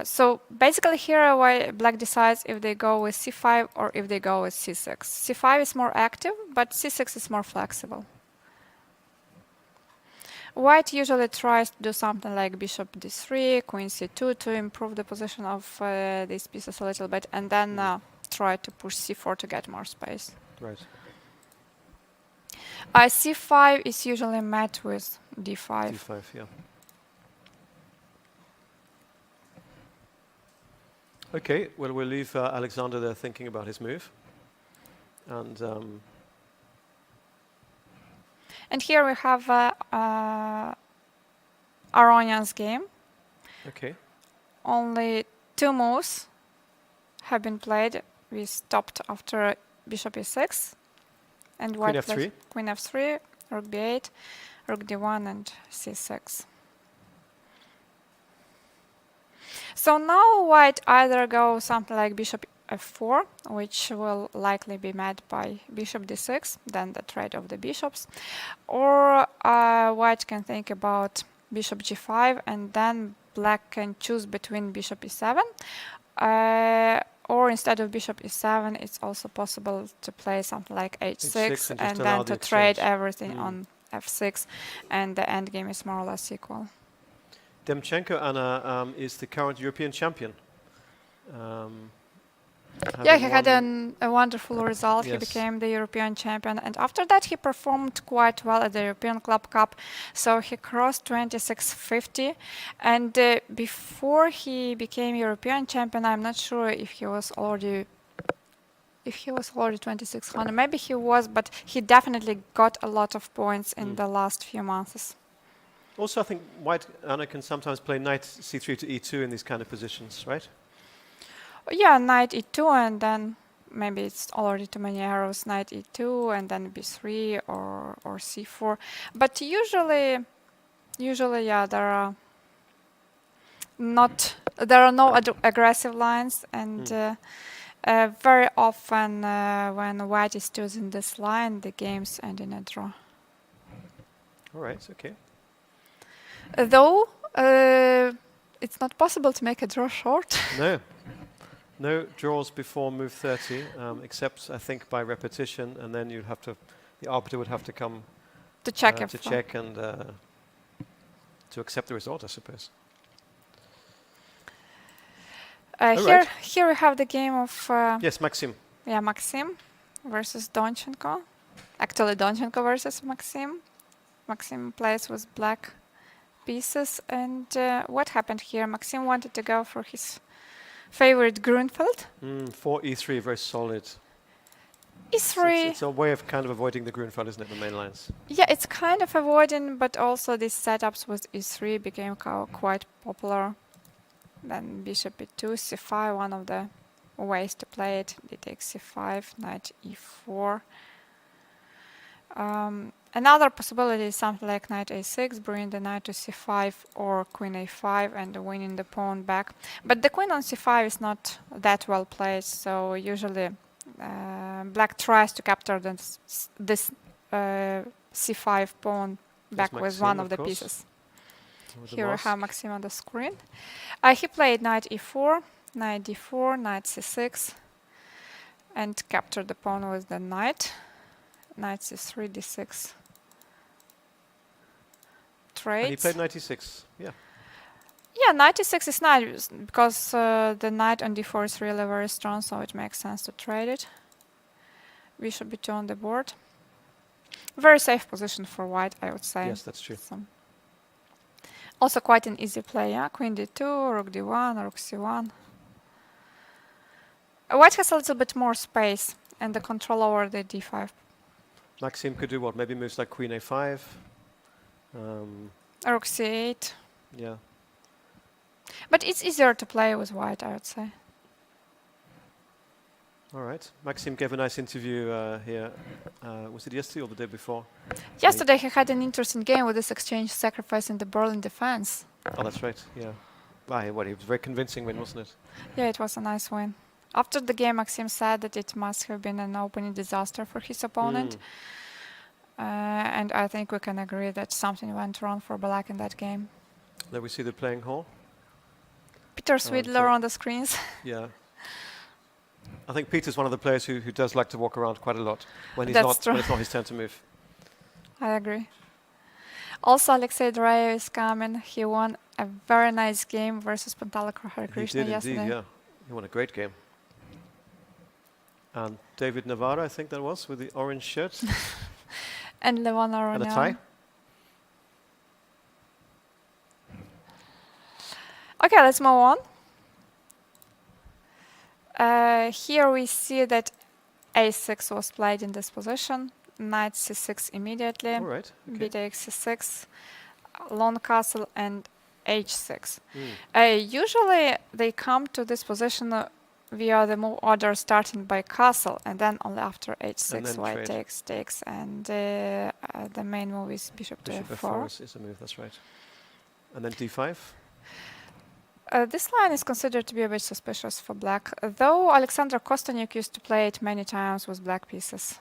So basically here why black decides if they go with c5 or if they go with c6. c5 is more active, but c6 is more flexible. White usually tries to do something like bishop d3, queen c2 to improve the position of these pieces a little bit, and then try to push c4 to get more space. Right. c5 is usually met with d5. d5, yeah. Okay, well, we'll leave Alexander there thinking about his move. And here we have Aronyan's game. Okay. Only 2 moves have been played. We stopped after bishop e6. And white Queen f3. Queen f3, rook b8, rook d1, and c6. So now white either go something like bishop f4, which will likely be met by bishop d6, then the trade of the bishops, or white can think about bishop g5, and then black can choose between bishop e7, or instead of bishop e7, it's also possible to play something like h6 and then to trade everything on f6, and the endgame is more or less equal. Demchenko, Anna, is the current European champion. Yeah, he had a wonderful result. Yes. He became the European champion. And after that, he performed quite well at the European Club Cup. So he crossed 2650. And before he became European champion, I'm not sure if he was already 2600. Maybe he was, but he definitely got a lot of points in the last few months. Also, I think white, Anna, can sometimes play knight c3 to e2 in these kind of positions, right? Yeah, knight e2, and then maybe it's already too many arrows, knight e2, and then b3 or c4. But usually, yeah, there are no aggressive lines, and very often when white is choosing this line, the games end in a draw. All right, okay. Though it's not possible to make a draw short. No draws before move 30, except I think by repetition, and then you'd have to, the arbiter would have to come to check and to accept the result, I suppose. Here we have the game of yes, Maxim. Yeah, Maxim versus Donchenko. Actually, Donchenko versus Maxim. Maxim plays with black pieces, and what happened here? Maxim wanted to go for his favorite Grunfeld. 4 e3, very solid. e3. It's a way of kind of avoiding the Grunfeld, isn't it, the main lines? Yeah, it's kind of avoiding, but also these setups with e3 became quite popular. Then bishop e2, c5, one of the ways to play it. They take c5, knight e4. Another possibility is something like knight a6, bring the knight to c5, or queen a5 and winning the pawn back. But the queen on c5 is not that well placed, so usually black tries to capture this c5 pawn back with one of the pieces. Here we have Maxim on the screen. He played knight e4, knight d4, knight c6, and captured the pawn with the knight. Knight c3, d6, trade. And he played 96. Yeah. Yeah, 96 is nice because the knight on d4 is really very strong, so it makes sense to trade it. Bishop b2 on the board. Very safe position for white, I would say. Yes, that's true. So also quite an easy play, yeah? Queen d2, rook d1, rook c1. White has a little bit more space and the control over the d5. Maxime could do what? Maybe moves like queen a5. Rook c8. Yeah. But it's easier to play with white, I would say. All right. Maxime gave a nice interview here. Was it yesterday or the day before? Yesterday he had an interesting game with this exchange sacrifice in the Berlin defense. Oh, that's right. Yeah. Wow, he was a very convincing win, wasn't it? Yeah, it was a nice win. After the game, Maxime said that it must have been an opening disaster for his opponent. And I think we can agree that something went wrong for Black in that game. There we see the playing hall. Peter Swidler on the screens. Yeah. I think Peter's one of the players who does like to walk around quite a lot when he's That's true. when it's not his turn to move. I agree. Also, Alexei Duraev is coming. He won a very nice game versus Pantala Harikrishna yesterday. Indeed, yeah. He won a great game. And David Navarro, I think that was, with the orange shirt. And Levon Aronian. And a tie. Okay, let's move on. Here we see that a6 was played in this position. Knight c6 immediately. All right. Okay. B takes c6, long castle, and h6. Usually they come to this position via the move order starting by castle, and then only after h6 white takes, and the main move is bishop to f4. Is a move, that's right. And then d5. This line is considered to be a bit suspicious for black, though Alexander Kosteniuk used to play it many times with black pieces.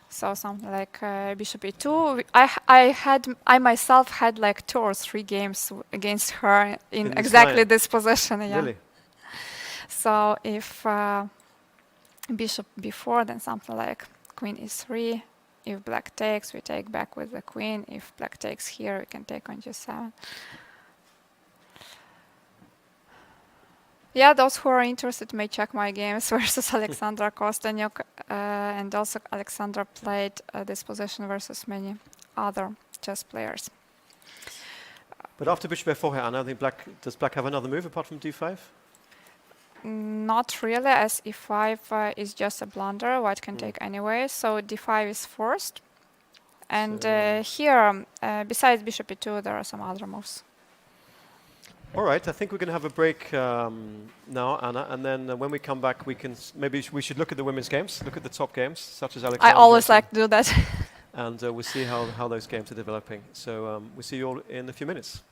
So something like bishop e2. I myself had like 2 or 3 games against her in exactly this position. Yeah. Really? So if bishop b4, then something like queen e3. If black takes, we take back with the queen. If black takes here, we can take on g7. Yeah, those who are interested may check my games versus Alexandra Kosteniuk, and also Alexandra played this position versus many other chess players. But after bishop f4 here, Anna, I think does black have another move apart from d5? Not really, as e5 is just a blunder. White can take anyway, so d5 is forced. And here, besides bishop e2, there are some other moves. All right, I think we're going to have a break now, Anna, and then when we come back, we can maybe we should look at the women's games, look at the top games, such as Alexandra. I always like to do that. And we'll see how those games are developing. So we'll see you all in a few minutes.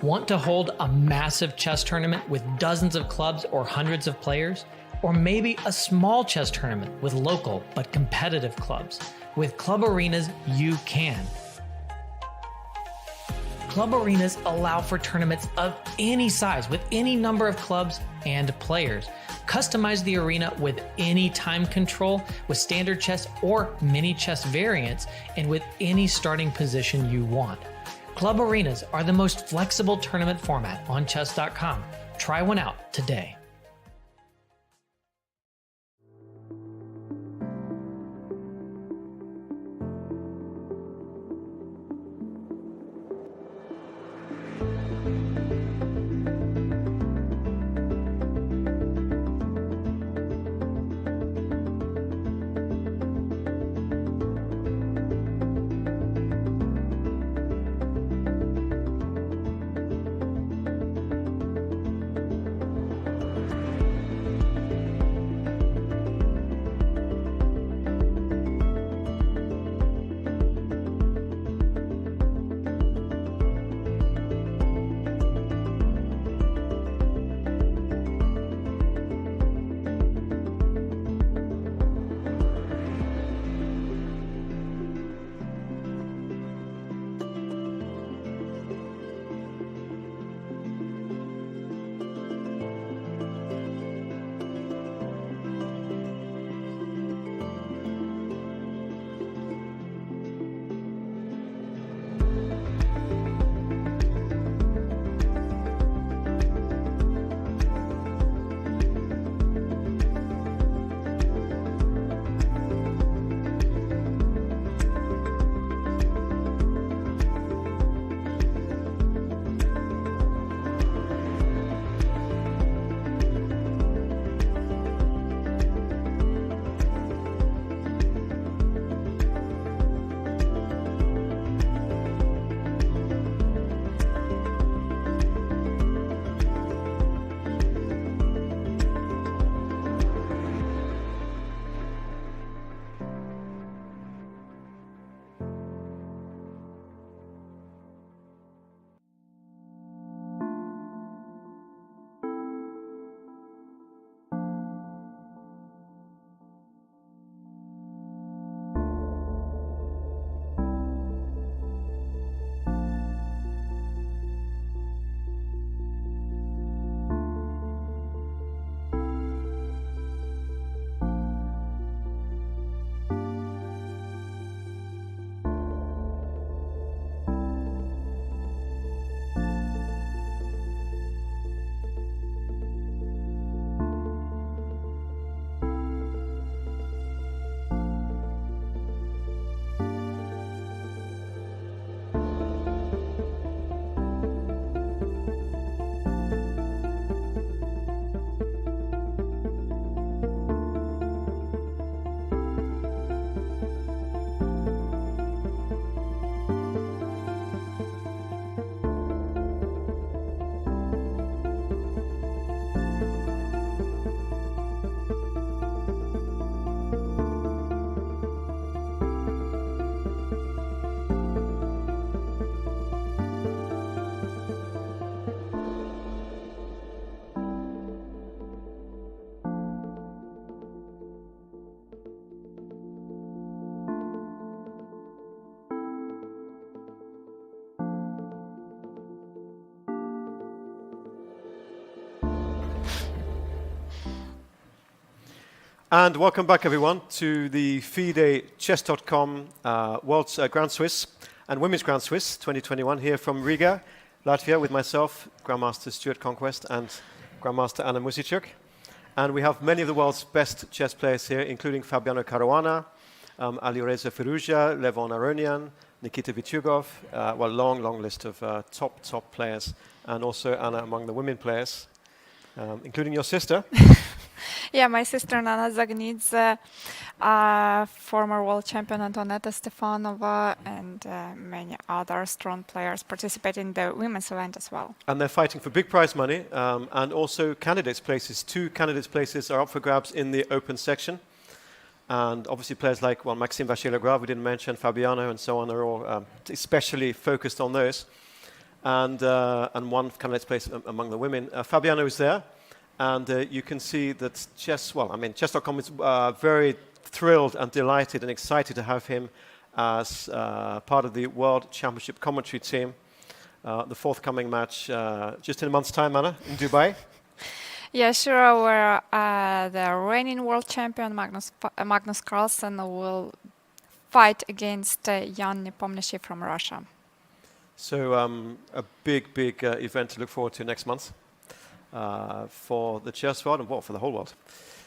Want to hold a massive chess tournament with dozens of clubs or hundreds of players? Or maybe a small chess tournament with local but competitive clubs? With Club Arenas, you can. Club Arenas allow for tournaments of any size with any number of clubs and players. Customize the arena with any time control, with standard chess or mini chess variants, and with any starting position you want. Club Arenas are the most flexible tournament format on Chess.com. Try one out today. And welcome back, everyone, to the FIDE Chess.com World's Grand Swiss and Women's Grand Swiss 2021 here from Riga, Latvia, with myself, Grandmaster Stuart Conquest, and Grandmaster Anna Musicek. And we have many of the world's best chess players here, including Fabiano Caruana, Alireza Firouzja, Levon Aronian, Nikita Vityugov, well, long list of top players, and also Anna among the women players, including your sister. Yeah, my sister Nana Zagnidze, former world champion Antonetta Stefanova, and many other strong players participate in the women's event as well. And they're fighting for big prize money and also candidates' places. 2 candidates' places are up for grabs in the open section. And obviously players like, well, Maxime Vachier-Lagrave, we didn't mention, Fabiano and so on, are all especially focused on those. And one candidate's place among the women. Fabiano is there. And you can see that Chess.com is very thrilled and delighted and excited to have him as part of the World Championship commentary team. The forthcoming match just in a month's time, Anna, in Dubai. Yeah, sure. Where the reigning world champion Magnus Carlsen will fight against Jan Nepomniachtchi from Russia. So a big event to look forward to next month. For the chess world and for the whole world.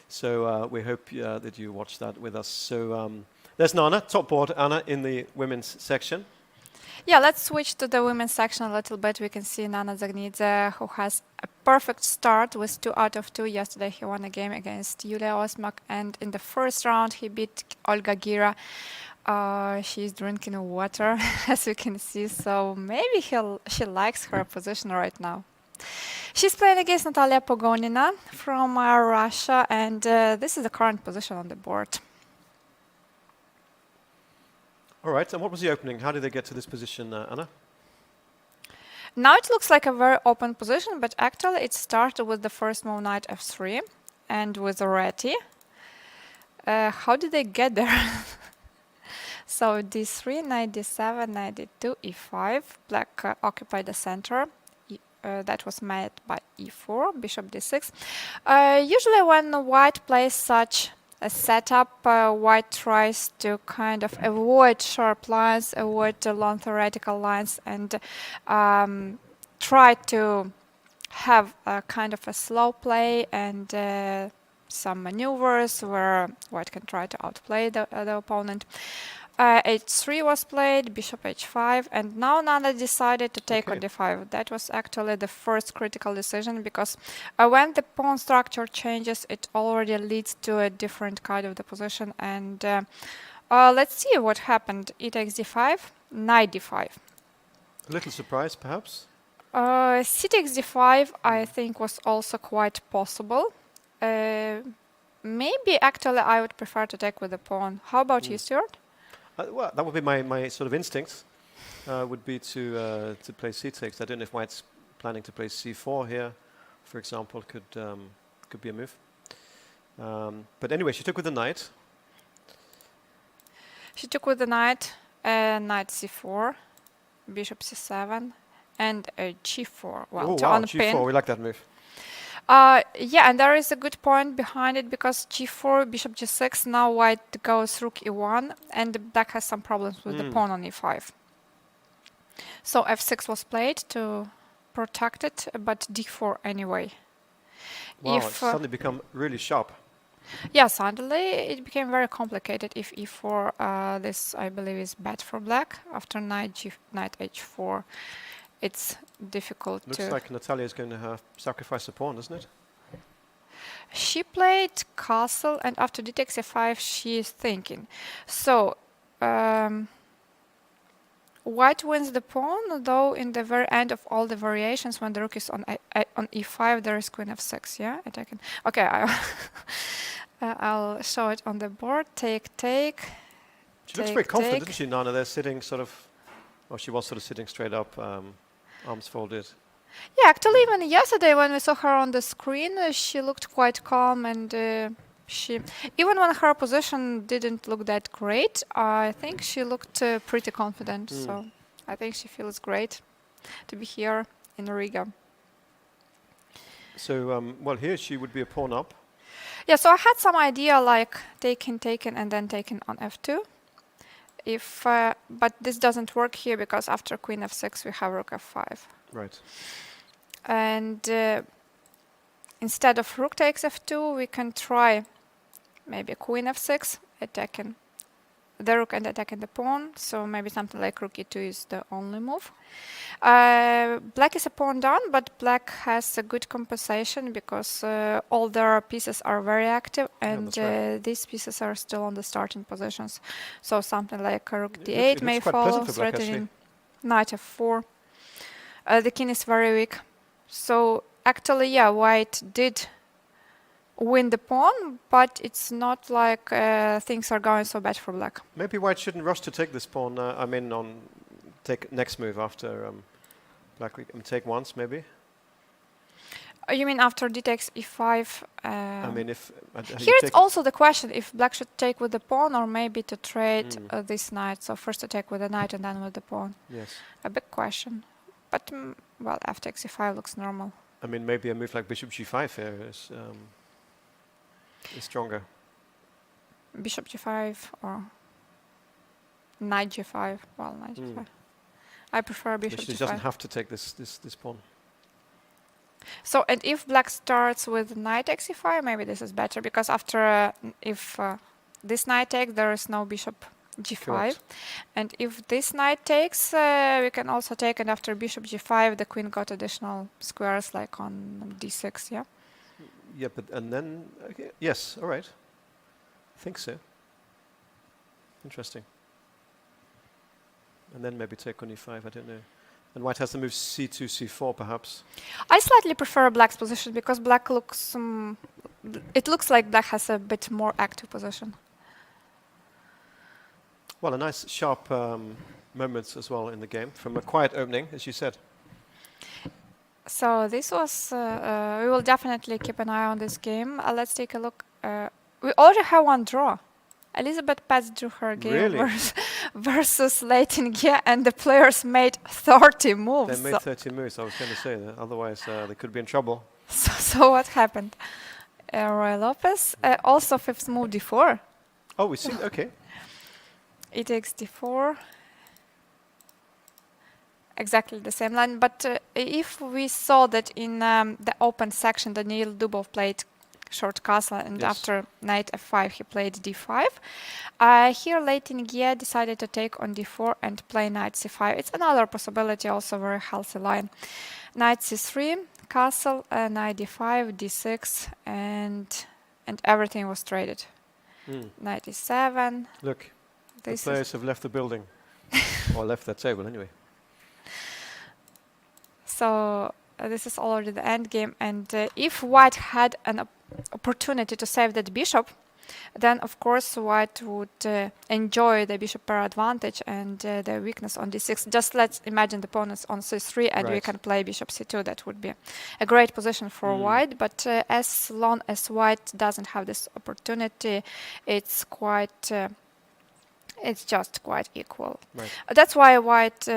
So we hope that you watch that with us. So there's Nana, top board, Anna, in the women's section. Yeah, let's switch to the women's section a little bit. We can see Nana Zagnidze, who has a perfect start with 2 out of 2. Yesterday he won a game against Yulia Osmak, and in the first round he beat Olga Gira. She's drinking water, as you can see, so maybe she likes her position right now. She's playing against Natalia Pogonina from Russia, and this is the current position on the board. All right, and what was the opening? How did they get to this position, Anna? Now it looks like a very open position, but actually it started with the first move, knight f3, and with Reti. How did they get there? So d3, knight d7, knight d2, e5. Black occupied the center. That was met by e4, bishop d6. Usually when white plays such a setup, white tries to kind of avoid sharp lines, avoid long theoretical lines, and try to have a kind of a slow play and some maneuvers where white can try to outplay the opponent. h3 was played, bishop h5, and now Nana decided to take on d5. That was actually the first critical decision, because when the pawn structure changes, it already leads to a different kind of the position. And let's see what happened. E takes d5, knight d5. A little surprise, perhaps? C takes d5, I think, was also quite possible. Maybe actually I would prefer to take with the pawn. How about you, Stuart? Well, that would be my sort of instinct, would be to play c6. I don't know if white's planning to play c4 here, for example, could be a move. But anyway, she took with the knight. She took with the knight, knight c4, bishop c7, and g4. Well, to unpin. g4, we like that move. Yeah, and there is a good point behind it, because g4, bishop g6, now white goes rook e1, and black has some problems with the pawn on e5. So f6 was played to protect it, but d4 anyway. Wow, it's suddenly become really sharp. Yeah, suddenly it became very complicated. If e4, this I believe is bad for black. After knight h4, it's difficult. Looks like Natalia is going to sacrifice a pawn, doesn't it? She played castle, and after d takes a5, she is thinking. So white wins the pawn, though in the very end of all the variations, when the rook is on e5, there is queen f6. Yeah, attacking. Okay, I'll show it on the board. Take. She looks very confident, doesn't she, Nana? They're sitting sort of. Well, she was sort of sitting straight up, arms folded. Yeah, actually, even yesterday when we saw her on the screen, she looked quite calm, and even when her position didn't look that great, I think she looked pretty confident. So I think she feels great to be here in Riga. So, well, here she would be a pawn up. Yeah, so I had some idea like taken, and then taken on f2. But this doesn't work here because after queen f6 we have rook f5. Right. And instead of rook takes f2, we can try maybe queen f6, attacking the rook and attacking the pawn. So maybe something like rook e2 is the only move. Black is a pawn down, but black has a good compensation because all their pieces are very active, and these pieces are still on the starting positions. So something like rook d8 may follow, threatening knight f4. The king is very weak. So actually, yeah, white did win the pawn, but it's not like things are going so bad for black. Maybe white shouldn't rush to take this pawn. Take next move after black. We can take once, maybe. You mean after d takes e5? I mean, if here it's also the question if black should take with the pawn or maybe to trade this knight. So first attack with the knight and then with the pawn. Yes. A big question, but well, f takes e5 looks normal. I mean, maybe a move like bishop g5 here is stronger. Bishop g5 or knight g5. Well, knight g5. I prefer bishop She g5. doesn't have to take this pawn. So, and if black starts with knight takes e5, maybe this is better because after if this knight takes, there is no bishop g5. Correct. And if this knight takes, we can also take, and after bishop g5, the queen got additional squares like on d6, yeah? Yeah, but and then, okay, yes, all right. I think so. Interesting. And then maybe take on e5, I don't know. And white has to move c2, c4 perhaps. I slightly prefer black's position because black looks, it looks like black has a bit more active position. Well, a nice sharp moments as well in the game from a quiet opening, as you said. So this was, we will definitely keep an eye on this game. Let's take a look. We already have one draw. Elizabeth Pets drew her game versus Leighton Gia, and the players made 30 moves. They made 30 moves, I was going to say that. Otherwise, they could be in trouble. So what happened? Roy Lopez, also fifth move d4. Oh, we see, okay. E takes d4. Exactly the same line. But if we saw that in the open section, Daniil Dubov played short castle, and after knight f5 he played d5. Here Leighton Gia decided to take on d4 and play knight c5. It's another possibility, also very healthy line. Knight c3, castle, knight d5, d6, and everything was traded. Knight e7. Look, the players have left the building, or left that table anyway. So this is already the end game, and if white had an opportunity to save that bishop, then of course white would enjoy the bishop pair advantage and the weakness on d6. Just let's imagine the pawn is on c3 and we can play bishop c2. That would be a great position for white, but as long as white doesn't have this opportunity, it's quite it's just quite equal. That's why white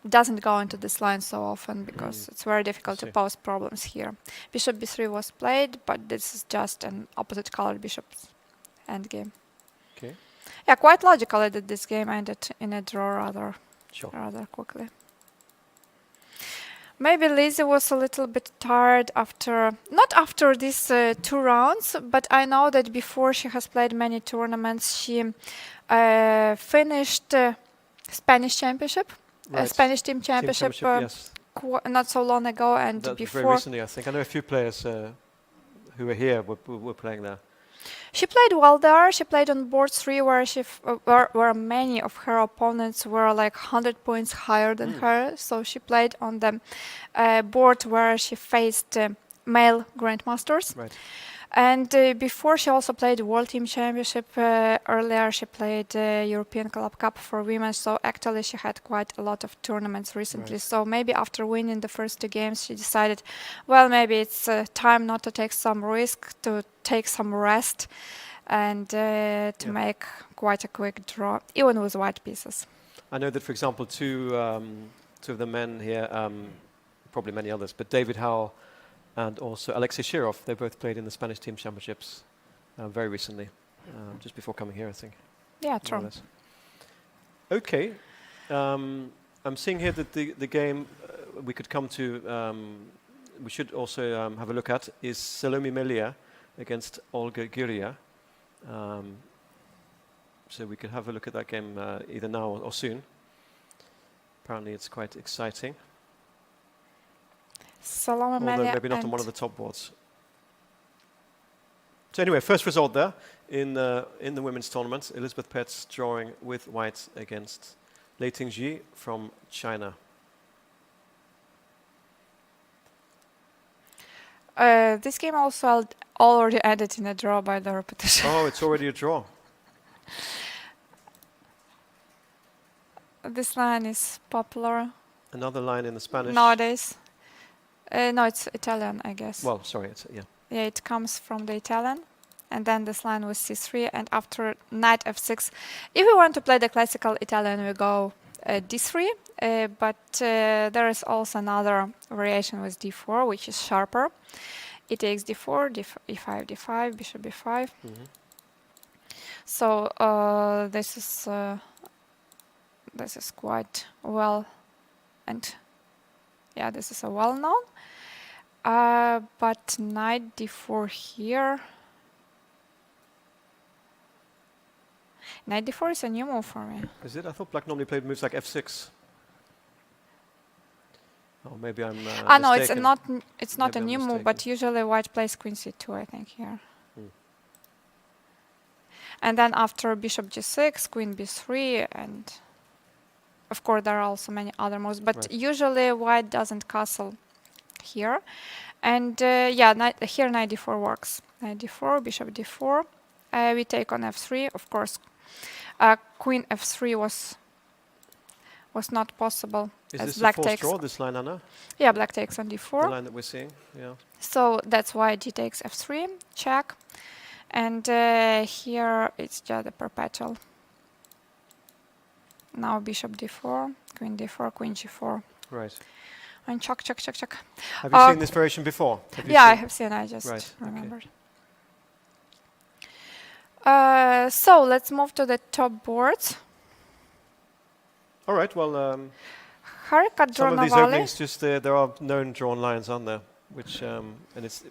doesn't go into this line so often, because it's very difficult to pose problems here. Bishop b3 was played, but this is just an opposite colored bishop's endgame. Okay. Yeah, quite logically that this game ended in a draw rather quickly. Maybe Lizzie was a little bit tired after, not after these 2 rounds, but I know that before she has played many tournaments, she finished Spanish championship. Spanish team championship not so long ago, and before very recently, I think. I know a few players who were here were playing there. She played well there. She played on board 3, where many of her opponents were like 100 points higher than her. So she played on the board where she faced male grandmasters. And before, she also played World Team Championship. Earlier, she played European Club Cup for women. So actually, she had quite a lot of tournaments recently. So maybe after winning the first 2 games, she decided, well, maybe it's time not to take some risk, to take some rest, and to make quite a quick draw, even with white pieces. I know that, for example, two of the men here, probably many others, but David Howell and also Alexei Shirov. They both played in the Spanish team championships very recently, just before coming here, I think. Yeah, more or true. less. Okay. I'm seeing here that the game we could come to, we should also have a look at, is Salome Melia against Olga Giria. So we could have a look at that game either now or soon. Apparently it's quite exciting. Salome Although Melia maybe not on and one of the top boards. So anyway, first result there in the women's tournament. Elizabeth Petz drawing with white against Lei Tingji from China. This game also already ended in a draw by the repetition. Oh, it's already a draw. This line is popular Another line in the Spanish. nowadays. No, it's Italian, I guess. Well, sorry, it's, yeah. Yeah, it comes from the Italian. And then this line was c3, and after knight f6. If we want to play the classical Italian, we go d3, but there is also another variation with d4, which is sharper. E takes d4, e5, d5, bishop b5. Mm-hmm. So this is quite well, and yeah, this is a well-known. But knight d4 here. Knight d4 is a new move for me. Is it? I thought black normally played moves like f6. Oh, maybe I'm No, it's mistaken. not. It's not Maybe a I'm new move, but usually white plays queen c2, I think here. And then after bishop g6, queen b3, and of course there are also many other moves. But Right. usually white doesn't castle here, and yeah, here knight d4 works. Knight d4, bishop d4. We take on f3, of course. Queen f3 was not possible. Is as this a black forced takes. draw, this line, Anna? Yeah, black takes on The d4. line that we're seeing? Yeah. So that's why d takes f3, check. And here it's just a perpetual. Now bishop d4, queen queen g4. Right. And check, check, check, check. Have you seen this variation before? Have you Yeah, I seen- have seen. I just Right, okay. remembered. So let's move to the top boards. All right, well, Harika some of these Dronavali. openings, just there are known drawn lines, aren't there? Which, and it's,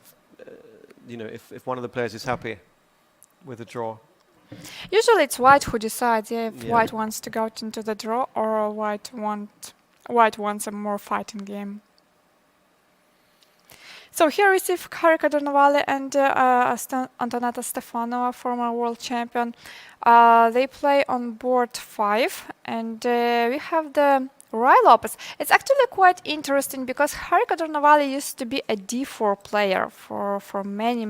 if one of the players is happy with a draw. Usually it's white who decides if Yeah. white wants to go into the draw or white wants a more fighting game. So here we see Harika Dronavali and Antonetta Stefanova, former world champion. They play on board 5, and we have the Rai Lopez. It's actually quite interesting because Harika Dronavali used to be a d4 player for many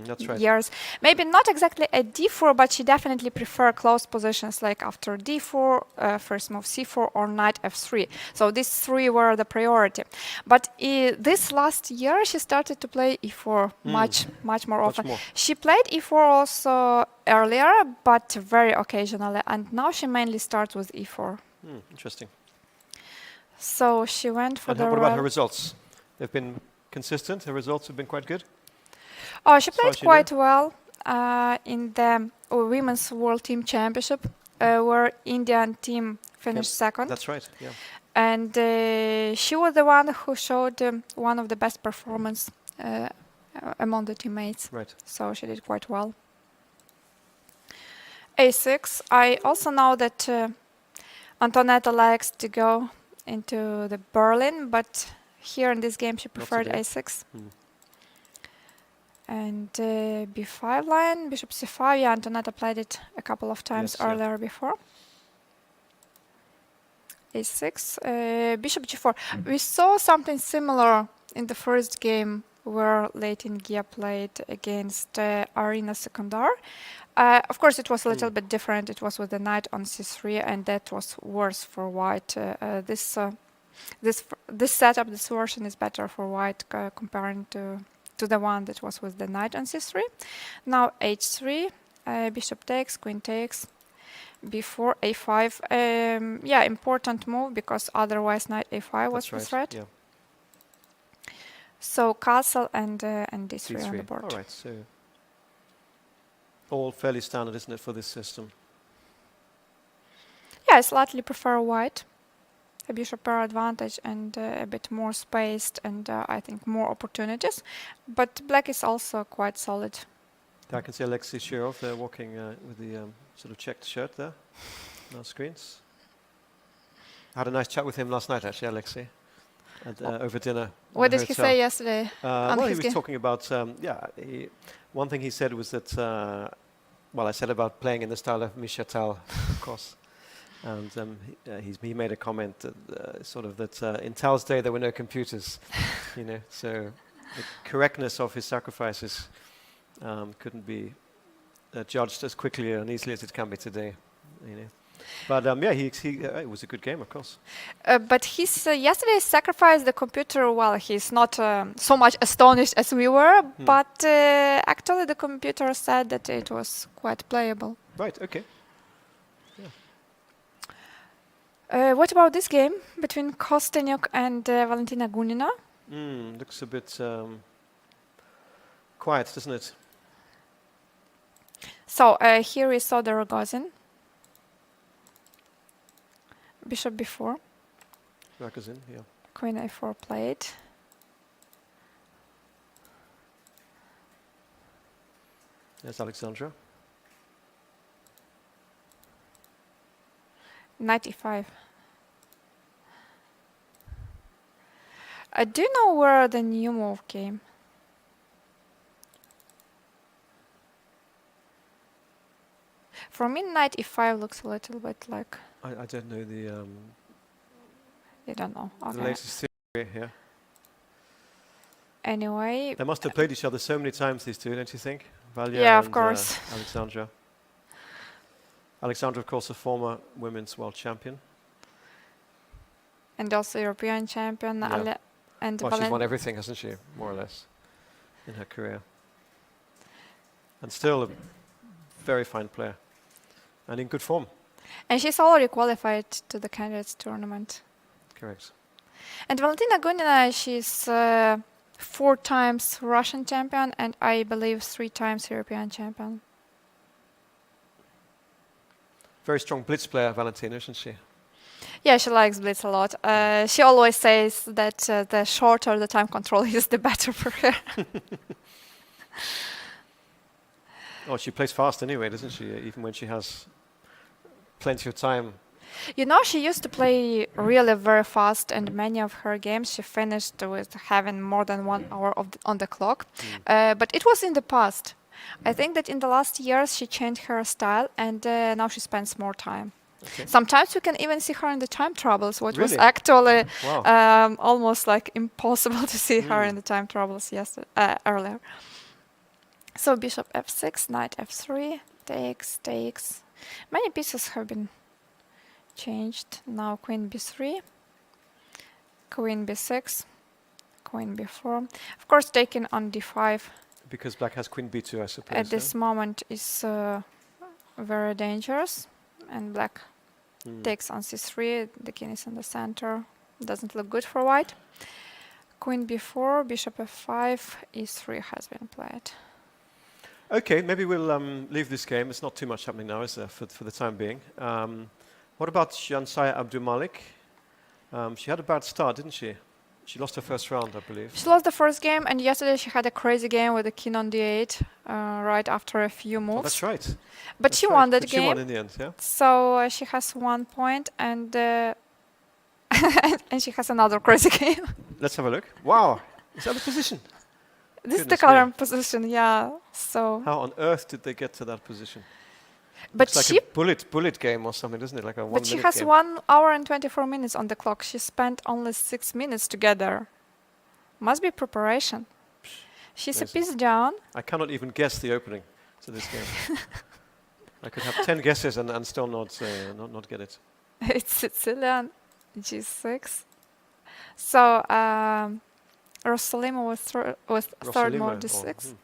That's right. years. Maybe not exactly a d4, but she definitely preferred close positions like after d4, first move c4, or knight f3. So these three were the priority. But this last year she started to play e4 much more often. more. She played e4 also earlier, but very occasionally, and now she mainly starts with e4. Interesting. So she went for And the what about her royal- results? They've been consistent. Her results have been quite good. Oh, she As far played as you quite well in the Women's World Team Championship, where Indian team finished second. That's right. Yeah. And she was the one who showed one of the best performance among the teammates. Right. So she did quite well. A6. I also know that Antonetta likes to go into the Berlin, but here in this game she preferred today. A6. And B5 line, bishop C5. Yeah, Antonetta played it a couple of times Yes, yeah. earlier before. A6, bishop G4. We saw something similar in the first game where Lei Tingji played against Arina Secundar. Of course, it was a little bit different. It was with the knight on c3, and that was worse for white. This setup, this version is better for white comparing to the one that was with the knight on c3. Now h3, bishop takes, queen takes, b4, a5. Yeah, important move because otherwise knight a5 was That's the right. threat. Yeah. So castle and d3 on the D3. board. All right, so all fairly standard, isn't it, for this system? Yeah, I slightly prefer white. A bishop pair advantage and a bit more spaced and I think more opportunities. But black is also quite solid. I can see Alexei Shirov there walking with the sort of checked shirt there on our screens. I had a nice chat with him last night, actually, Alexei, over dinner. in What the did he hotel. say yesterday? on Well, he his was game? talking about, one thing he said was that, well, I said about playing in the style of Mishatel, of course. And he made a comment that, sort of that in Tal's day there were no computers, you know, so the correctness of his sacrifices couldn't be judged as quickly and easily as it can be today, you know. But yeah, it was a good game, of course. But his yesterday's sacrifice, the computer, well, he's not so much astonished as we were, but actually the computer said that it was quite playable. Right, okay. What about this game between Kostenyuk and Valentina Gunina? Looks a bit quiet, doesn't it? So here we saw the Rogozin. Bishop b4, Ragozin, yeah. Queen a4 played. There's Alexandra. Knight e5. Do you know where the new move came? For me, knight e5 looks a little bit like... I don't know the You don't know. the Okay. latest theory here. Anyway, They must have played each other so many times, these two, don't you think? Valia Yeah, of and, course. Alexandra. Alexandra, of course, a former women's world champion. and also European champion. Yeah. And Well, she's Valen- won everything, hasn't she, more or less, in her career. And still a very fine player. And in good form, and she's already qualified to the candidates tournament. correct. And Valentina Gunina, she's 4 times Russian champion and I believe 3 times European champion. Very strong blitz player, Valentina, isn't she? Yeah, she likes blitz a lot. She always says that the shorter the time control is, the better for her. Oh, she plays fast anyway, doesn't she? Even when she has plenty of time. You know, she used to play really very fast, and many of her games she finished with having more than 1 hour on the clock. But it was in the past. I think that in the last years she changed her style, and now she spends more time. Okay. Sometimes you can even see her in the time troubles, which was Really? actually Wow. almost like impossible to see her in the time troubles earlier. So bishop f6, knight f3, takes. Many pieces have been changed. Now queen b3, queen b6, queen b4. Of course, taking on d5 Because black has queen b2, I suppose. at this moment is very dangerous. And black takes on c3. The king is in the center. Doesn't look good for white. Queen b4, bishop f5, e3 has been played. Okay, maybe we'll leave this game. It's not too much happening now, is there, for the time being. What about Jansaya Abdulmalik? She had a bad start, didn't she? She lost her first round, I believe. She lost the first game, and yesterday she had a crazy game with the king on d8 right after a few moves. Oh, that's right. But That's she right. won that But game. She won in the end, yeah? So she has 1 point, and and she has another crazy game. Let's have a look. Wow, is that the position? This is the Goodness me. current position, yeah. So, How on earth did they get to that position? but It's like she, a bullet game or something, doesn't it? Like a 1 but she minute has game. 1 hour and 24 minutes on the clock. She spent only 6 minutes together. Must be preparation. She's a Amazing. piece down. I cannot even guess the opening to this game. I could have 10 guesses and still not get it. It's Sicilian g6. So Rosalima was third Rosalima, move or- d6.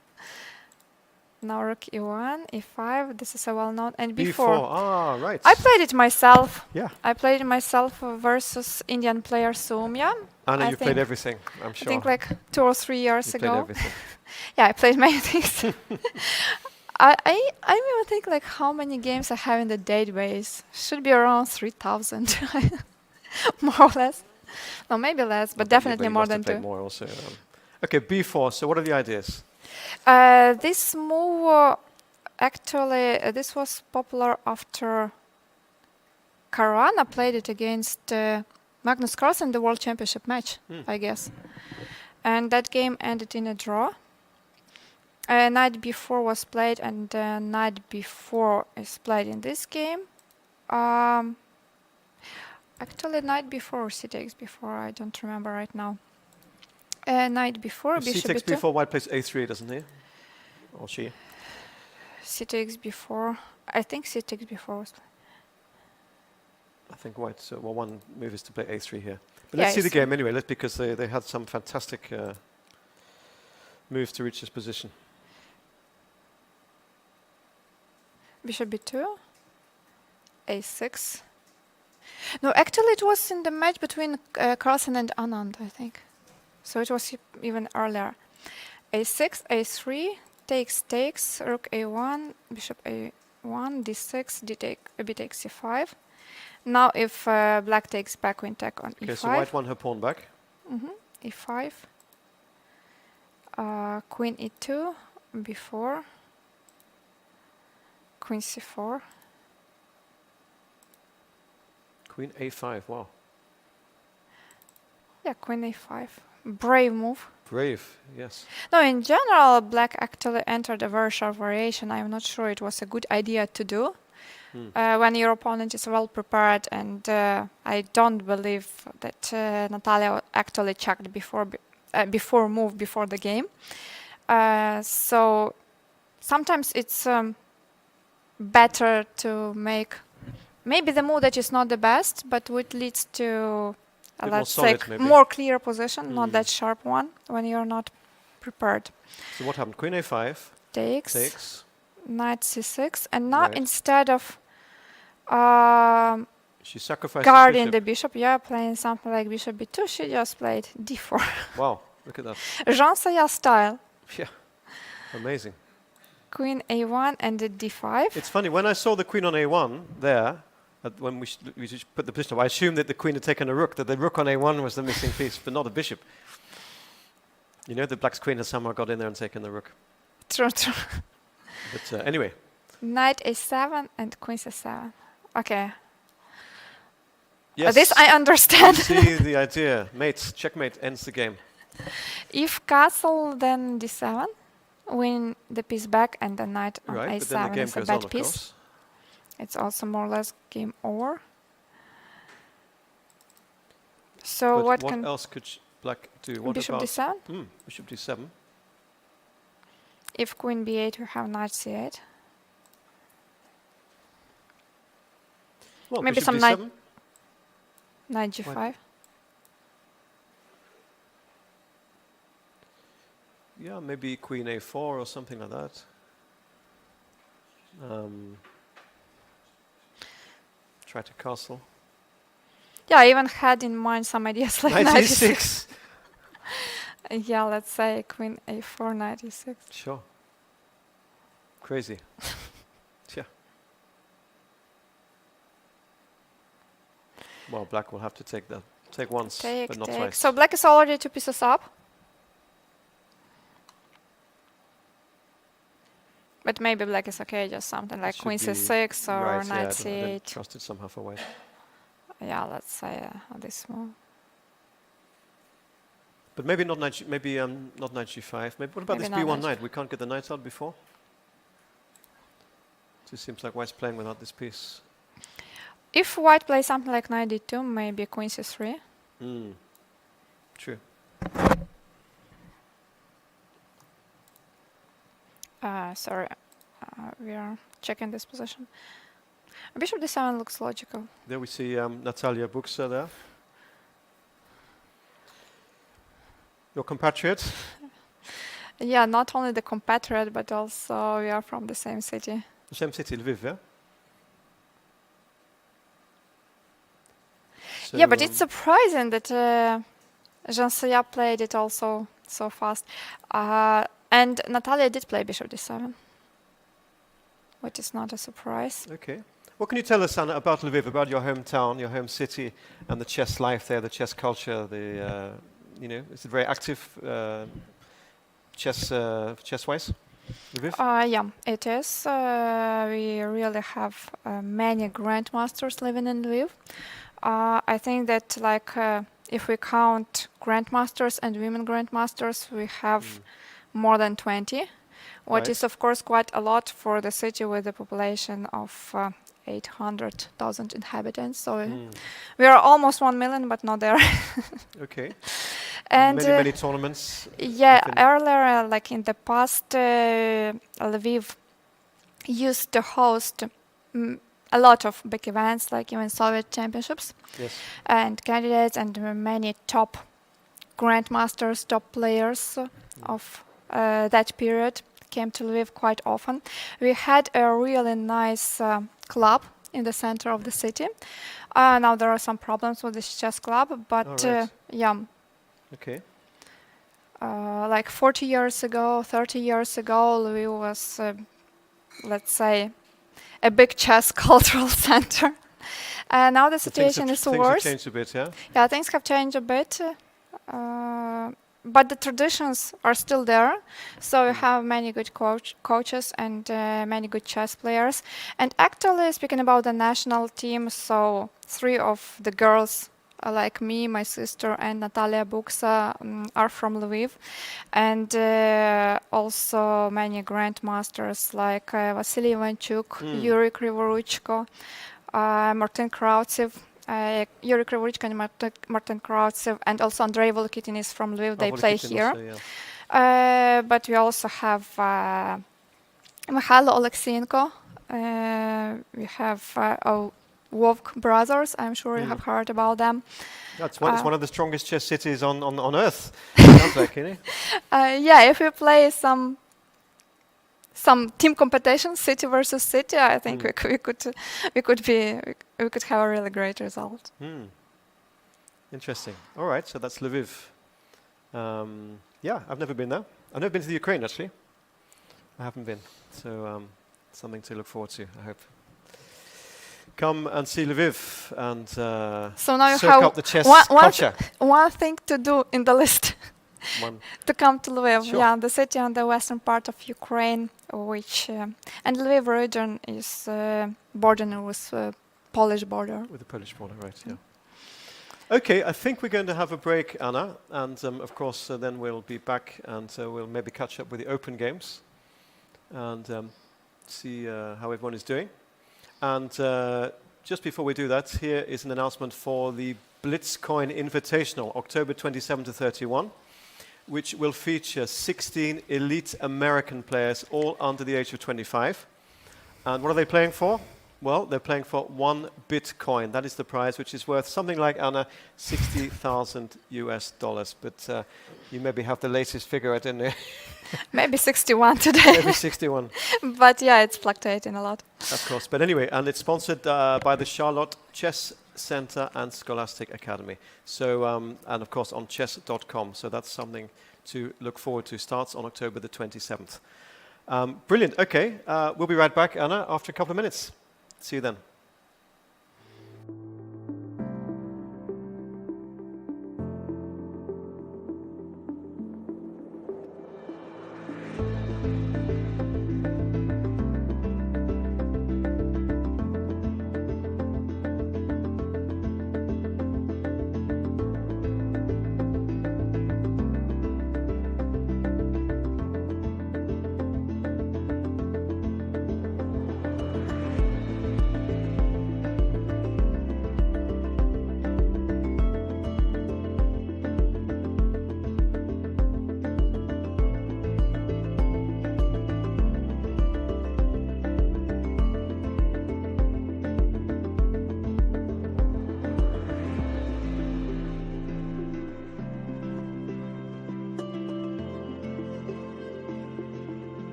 Now rook e1, e5. This is a well-known. And B4. before. Ah, right. I played it myself. Yeah. I played it myself versus Indian player Soumya. Anna, I you played everything, I'm sure. I think like 2 or 3 years you ago. played everything. Yeah, I played many things. I even think like how many games I have in the database. Should be around 3,000, more or less. No, maybe less, but definitely you more must have than played 2. more also. Okay, B4. So what are the ideas? This move, actually, this was popular after Caruana played it against Magnus Carlsen in the World Championship match, I guess. And that game ended in a draw. Knight b4 was played, and knight b4 is played in this game. Actually, knight b4 or c takes b4, I don't remember right now. Knight b4, If bishop C takes b2. B4, white plays A3, doesn't he? Or she? C takes b4. I think c takes b4 was played. I think white, well, one move is to play A3 here. But Yeah, let's see the it's- game anyway, because they had some fantastic moves to reach this position. Bishop b2. a6. No, actually it was in the match between Carlsen and Anand, I think. So it was even earlier. a6, a3, takes, rook a1, bishop a1, d6, b takes c5. Now if black takes back, queen take on Okay, e5. so white won her pawn back. e5. Queen e2, b4. Queen c4. Queen A5, wow. Yeah, queen a5. Brave move. Brave, yes. No, in general, black actually entered a very sharp variation. I'm not sure it was a good idea to do when your opponent is well prepared, and I don't believe that Natalia actually checked before the game. So sometimes it's better to make maybe the move that is not the best, but which leads to let's say solid, maybe. more clear position, not that sharp one when you're not prepared. So what happened? Queen A5 Takes. Knight c6, and now Right. instead of she sacrificed guarding the the bishop, yeah, playing something like bishop b2, she just played d4. Wow, look at that. Jean Saya style. Yeah, amazing. Queen a1 and the d5. It's funny, when I saw the queen on A1 there, when we put the position up, I assumed that the queen had taken a rook, that the rook on A1 was the missing piece, but not a bishop. You know, the black's queen has somehow got in there and taken the rook. True. But anyway. Knight a7 and queen c7. Okay. Yes, This I understand. see the idea. Mate, checkmate ends the game. If castle, then d7. Win the piece back, and the knight on Right, but then the a7 game is a goes on, bad of piece. course. It's also more or less game over. So But what what can else could black do? What bishop about d7? bishop d7? If queen b8, we have knight c8. Well, Maybe bishop some d7? Knight g5. Yeah, maybe queen a4 or something like that. Try to castle. Yeah, I even had in mind some ideas like knight e6. 96. Yeah, let's say queen a4, knight e6. Sure. Crazy. Yeah. Well, black will have to take that. Take once, but not Take. twice. So black is already 2 pieces up. But maybe black is okay, just something like Should queen be c6 or right, knight I didn't c8. trust it somehow for white. Yeah, let's say this move. But maybe not knight. Maybe not knight g5. Maybe what about Maybe this not b1 knight knight? We can't get the knights out before. It seems like white's playing without this piece. If white plays something like knight d2, maybe queen c3. True. Sorry, we are checking this position. Bishop d7 looks logical. There we see Natalia Buxa there. Your compatriot. Yeah, not only the compatriot, but also we are from the same city. The same city, Lviv, yeah? So, Yeah, but it's surprising that Jean-Soya played it also so fast. And Natalia did play bishop d7, which is not a surprise. okay. What can you tell us, Anna, about Lviv, about your hometown, your home city, and the chess life there, the chess culture? Is it very active chess-wise, Lviv? Yeah, it is. We really have many grandmasters living in Lviv. I think that if we count grandmasters and women grandmasters, we have more than 20, which is of course quite a lot for the city with a population of 800,000 inhabitants. So we are almost 1 million, but not there. Okay. And many tournaments. yeah, earlier, like in the past, Lviv used to host a lot of big events, like even Soviet championships, and candidates, and many top grandmasters, top players of that period came to Lviv quite often. We had a really nice club in the center of the city. Now there are some problems with this chess club, but yeah. Okay. Like 40 years ago, 30 years ago, Lviv was, let's say, a big chess cultural center. Now the situation is worse. Things have changed a bit, yeah? Yeah, things have changed a bit. But the traditions are still there. So we have many good coaches and many good chess players. And actually, speaking about the national team, so 3 of the girls, like me, my sister, and Natalia Buksa, are from Lviv. And also many grandmasters like Vasily Ivanchuk, Yuri Krivoruchko, Martin Krautsev, Yuri Krivoruchko and Martin Krautsev, and also Andrei Volokitin is from Lviv. They play here. Also, yeah. But we also have Mikhailo Oleksienko. We have Wovk brothers. I'm sure you have heard about them. It's one of the strongest chess cities on earth. Sounds like, you know? Yeah, if we play some team competition, city versus city, I think we could have a really great result. Interesting. All right, so that's Lviv. Yeah, I've never been there. I've never been to the Ukraine, actually. I haven't been. So something to look forward to, I hope. Come and see Lviv and so now you soak have up the chess culture. One thing to do in the list. To come to Lviv. Sure. Yeah, the city on the western part of Ukraine, which and Lviv region is bordering with Polish border. With the Polish border, right? Yeah. Okay, I think we're going to have a break, Anna, and of course then we'll be back and we'll maybe catch up with the open games and see how everyone is doing. And just before we do that, here is an announcement for the Blitzcoin Invitational, October 27 to 31, which will feature 16 elite American players, all under the age of 25. And what are they playing for? Well, they're playing for 1 Bitcoin. That is the prize, which is worth something like, Anna, $60,000 US. But you maybe have the latest figure, I don't know. Maybe 61 today. Maybe 61. But yeah, it's fluctuating a lot. Of course. But anyway, and it's sponsored by the Charlotte Chess Center and Scholastic Academy. So, and of course on Chess.com. So that's something to look forward to. Starts on October the 27th. Brilliant. Okay. We'll be right back, Anna, after a couple of minutes. See you then.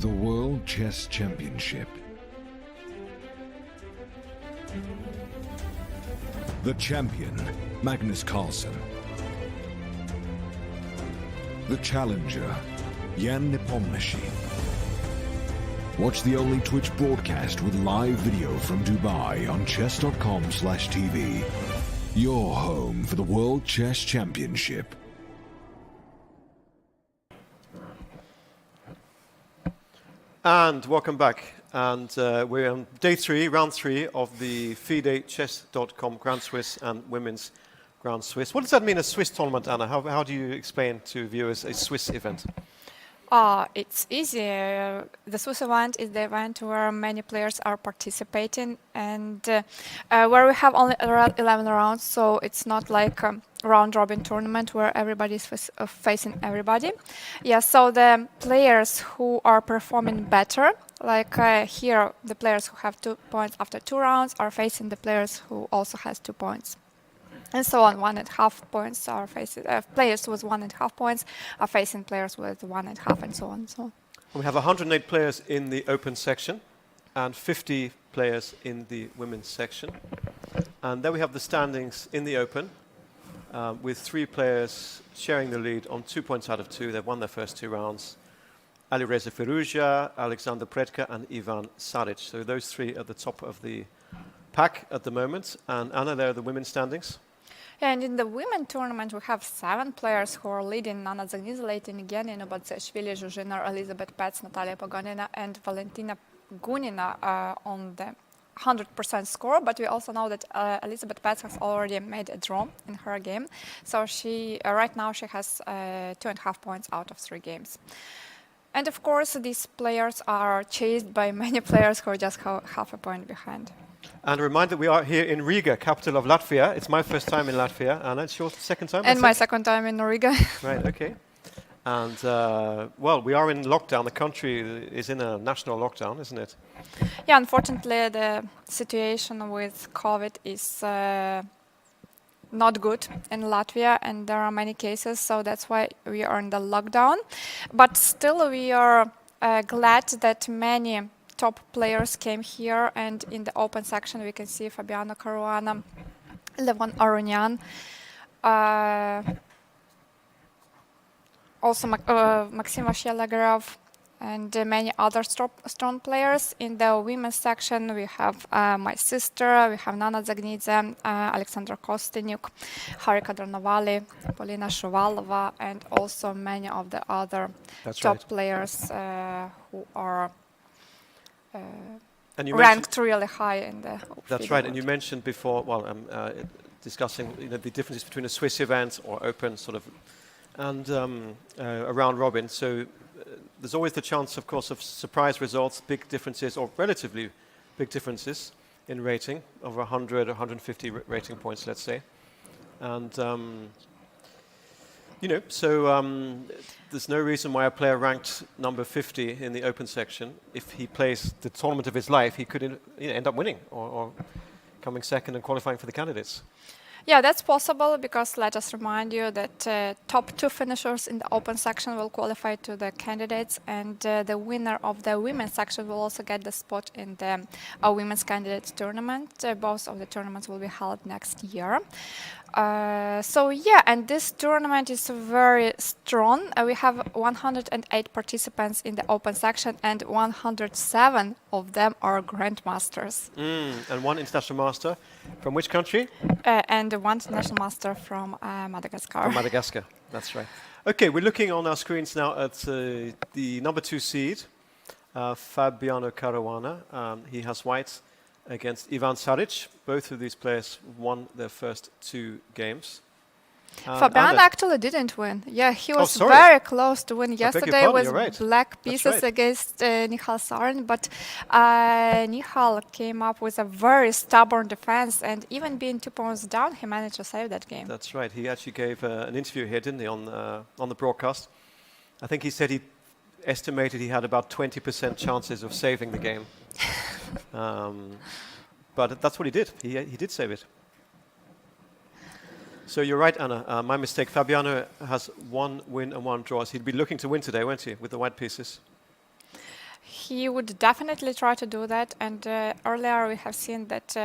the World Chess Championship. The champion, Magnus Carlsen. The challenger, Jan Nepomniachtchi. Watch the only Twitch broadcast with live video from Dubai on Chess.com/TV. Your home for the World Chess Championship. And welcome back. And we're on day 3, round 3 of the FIDE Chess.com Grand Swiss and Women's Grand Swiss. What does that mean, a Swiss tournament, Anna? How do you explain to viewers a Swiss event? It's easy. The Swiss event is the event where many players are participating and where we have only 11 rounds, so it's not like a round-robin tournament where everybody is facing everybody. Yeah, so the players who are performing better, like here, the players who have 2 points after 2 rounds are facing the players who also has 2 points. And so on, 1.5 points are facing players with 1.5 points are facing players with 1.5, and so on and so on. We have 108 players in the open section and 50 players in the women's section. And then we have the standings in the open with 3 players sharing the lead on 2 points out of 2. They've won their first 2 rounds. Alireza Firouzja, Alexander Predka, and Ivan Saric. So those 3 at the top of the pack at the moment. And Anna, there are the women's standings. And in the women tournament, we have 7 players who are leading: Nana Zagnidze, Leighton Genin, Batsashvili, Zhuzhina, Elizabeth Petz, Natalia Paganina, and Valentina Gunina on the 100% score. But we also know that Elizabeth Petz has already made a draw in her game. So she right now she has 2.5 points out of 3 games. And of course, these players are chased by many players who are just half a point behind. And a reminder, we are here in Riga, capital of Latvia. It's my first time in Latvia, and it's your second time? And my second time in Riga. Right, okay. And, well, we are in lockdown. The country is in a national lockdown, isn't it? Yeah, unfortunately, the situation with COVID is not good in Latvia, and there are many cases, so that's why we are in the lockdown. But still, we are glad that many top players came here, and in the open section we can see Fabiano Caruana, Levon Aronian, also Maxim Vashelagarov, and many other strong players. In the women's section we have my sister, we have Nana Zagnidze, Alexandra Kostyniuk, Harika Dranovali, Polina Shuvalova, and also many of the other top players who are and you ranked really high in the That's right, and you mentioned before, well, discussing the differences between a Swiss event or open sort of and a round robin. So there's always the chance, of course, of surprise results, big differences or relatively big differences in rating, over 100 or 150 rating points, let's say. And there's no reason why a player ranked number 50 in the open section, if he plays the tournament of his life, he could end up winning or coming second and qualifying for the candidates. Yeah, that's possible, because let us remind you that top 2 finishers in the open section will qualify to the candidates, and the winner of the women's section will also get the spot in the women's candidates tournament. Both of the tournaments will be held next year. So yeah, and this tournament is very strong. We have 108 participants in the open section, and 107 of them are grandmasters. And 1 international master from which country? And 1 international master from Madagascar. From Madagascar, that's right. Okay, we're looking on our screens now at the number 2 seed, Fabiano Caruana. He has white against Ivan Saric. Both of these players won their first 2 games. Fabiano actually didn't win. Yeah, he was very close to win yesterday with black pieces against Nihal Sarin, but Nihal came up with a very stubborn defense, and even being 2 points down, he managed to save that game. That's right. He actually gave an interview here, didn't he, on the broadcast. I think he said he estimated he had about 20% chances of saving the game. But that's what he did. He did save it. So you're right, Anna. My mistake. Fabiano has 1 win and 1 draw. So he'd be looking to win today, won't he, with the white pieces? he would definitely try to do that. And earlier we have seen that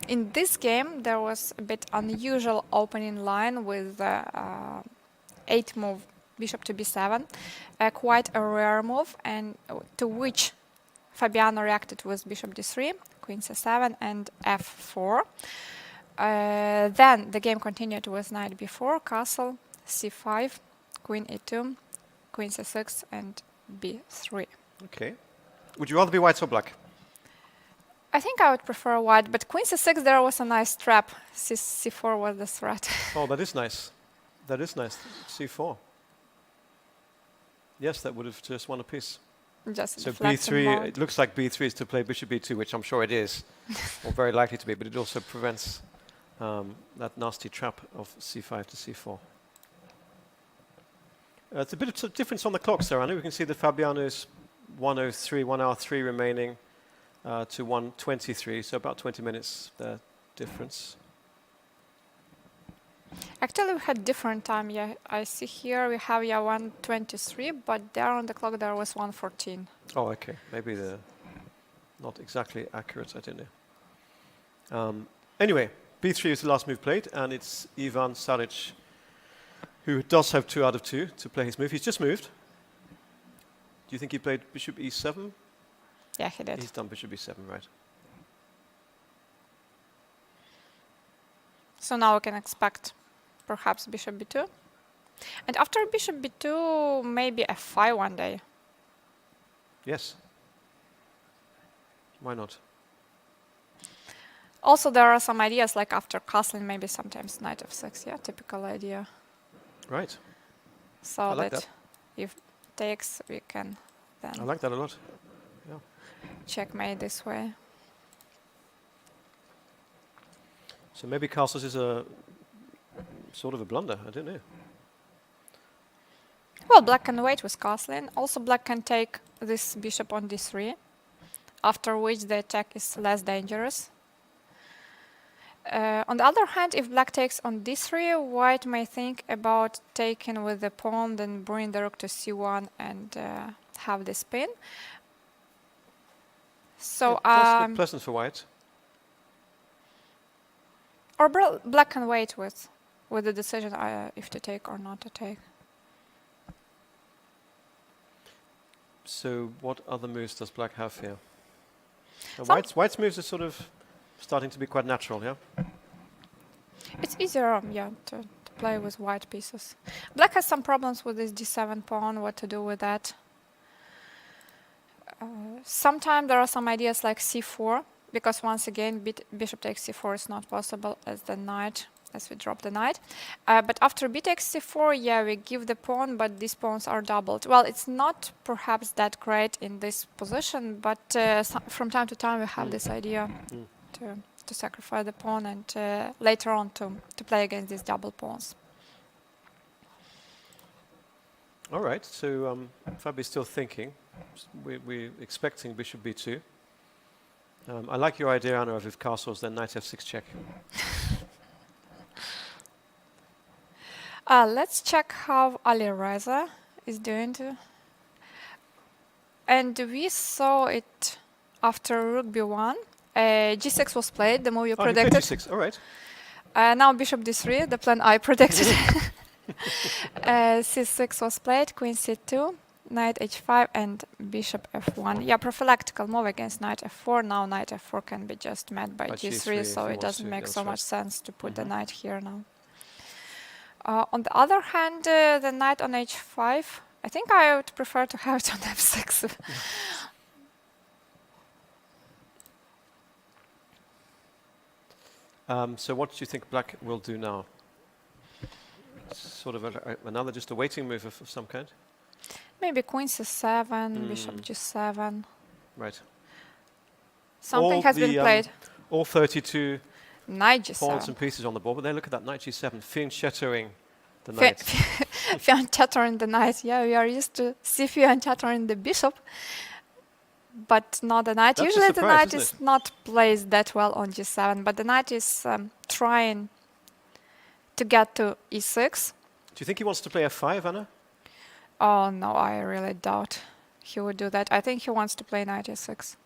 in this game there was a bit unusual opening line with 8 move bishop to b7, quite a rare move, and to which Fabiano reacted with bishop d3, queen c7, and f4. Then the game continued with knight b4, castle, c5, queen e2, queen c6, and b3. Okay. Would you rather be white or black? I think I would prefer white, but queen c6 there was a nice trap. c4 was the threat. Oh, that is nice. That is nice. c4. Yes, that would have just won a piece. Just So deflecting b3, mode. it looks like b3 is to play bishop b2, which I'm sure it is, or very likely to be, but it also prevents that nasty trap of c5 to c4. It's a bit of difference on the clocks there, Anna. We can see that Fabiano is 1:03, 1 hour 3 remaining to 1:23, so about 20 minutes difference. Actually, we had different time. Yeah, I see here we have 1:23, but there on the clock there was 1:14. Oh, okay. Maybe they're not exactly accurate. I don't know. Anyway, b3 is the last move played, and it's Ivan Saric, who does have 2 out of 2 to play his move. He's just moved. Do you think he played bishop e7? Yeah, he did. He's done bishop e7, right? So now we can expect perhaps bishop b2. And after bishop b2, maybe f5 one day. Yes. Why not? Also, there are some ideas like after castling, maybe sometimes knight f6. Yeah, typical idea. Right. So I like that that. if takes, we can I then like that a lot. Yeah. checkmate this way. So maybe castles is a sort of a blunder. I don't know. Well, black can wait with castling. Also, black can take this bishop on d3, after which the attack is less dangerous. On the other hand, if black takes on d3, white may think about taking with the pawn, then bring the rook to c1 and have the spin. So, That's look pleasant for white. or black can wait with the decision if to take or not to take. So what other moves does black have here? Some- White's moves are sort of starting to be quite natural, yeah? It's easier, yeah, to play with white pieces. Black has some problems with this d7 pawn, what to do with that. Sometimes there are some ideas like c4, because once again, bishop takes c4 is not possible as we drop the knight. But after b takes c4, yeah, we give the pawn, but these pawns are doubled. Well, it's not perhaps that great in this position, but from time to time we have this idea to sacrifice the pawn and later on to play against these double pawns. All right, so Fabi's still thinking. We're expecting bishop b2. I like your idea, Anna, of if castles, then knight f6 check. Let's check how Ali Reza is doing. And we saw it after rook b1. g6 was played, the move you Oh, he predicted. played g6, all right. Now bishop d3, the plan I predicted. c6 was played, queen c2, knight h5, and bishop f1. Yeah, prophylactical move against knight f4. Now knight f4 can be just met by By g3, g3 so if he it wants doesn't to, make yeah, so that's much right. sense to put the knight here now. On the other hand, the knight on h5, I think I would prefer to have it on f6. So what do you think black will do now? Sort of another just a waiting move of some kind? Maybe queen c7, bishop g7. Right. Something All has the, been played. All 32 Knight g7. pawns and pieces on the board, but then look at that knight g7, fianchettoing the knight. Fianchettoing the knight. Yeah, we are used to see fianchettoing the bishop, but not the knight. That's a Usually the surprise, knight isn't is not placed that well on g7, but the knight is trying to get to e6. Do you think he wants to play f5, Anna? Oh no, I really doubt he would do that. I think he wants to play knight e6.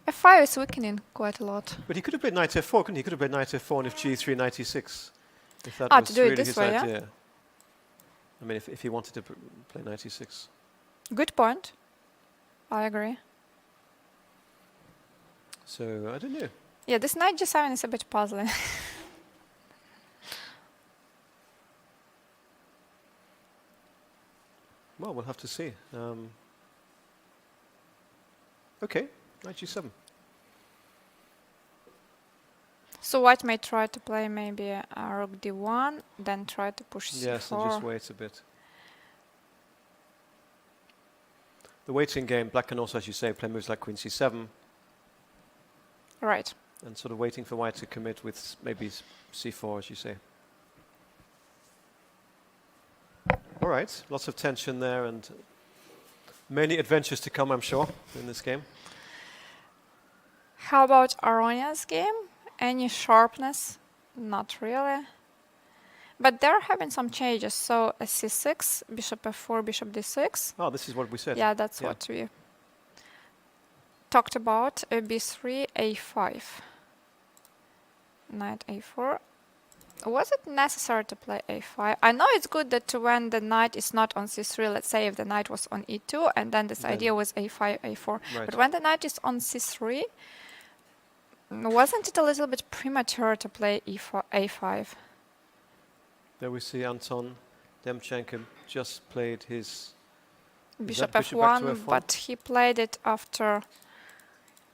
f5 is weakening quite a lot. But he could have played knight f4, couldn't he? He could have played knight f4 and if g3, knight e6. If that was To do it really this his way, yeah? idea. I mean, if he wanted to play knight e6. Good point. I agree. So, I don't know. Yeah, this knight g7 is a bit puzzling. Well, we'll have to see. Okay, knight g7. So white may try to play maybe a rook d1, then try to push c4. Yes, and just wait a bit. The waiting game, black can also, as you say, play moves like queen c7, Right. and sort of waiting for white to commit with maybe c4, as you say. All right, lots of tension there and many adventures to come, I'm sure, in this game. How about Aronia's game? Any sharpness? Not really. But there have been some changes. So a c6, bishop f4, bishop d6. Oh, this is what we said. Yeah, that's what we talked about. A b3, a5. Knight a4. Was it necessary to play a5? I know it's good that when the knight is not on c3, let's say if the knight was on e2, and then this idea was a5, a4. Right. But when the knight is on c3, wasn't it a little bit premature to play e4, a5? There we see Anton Demchenko just played his Bishop bishop back to f1, f1? but he played it after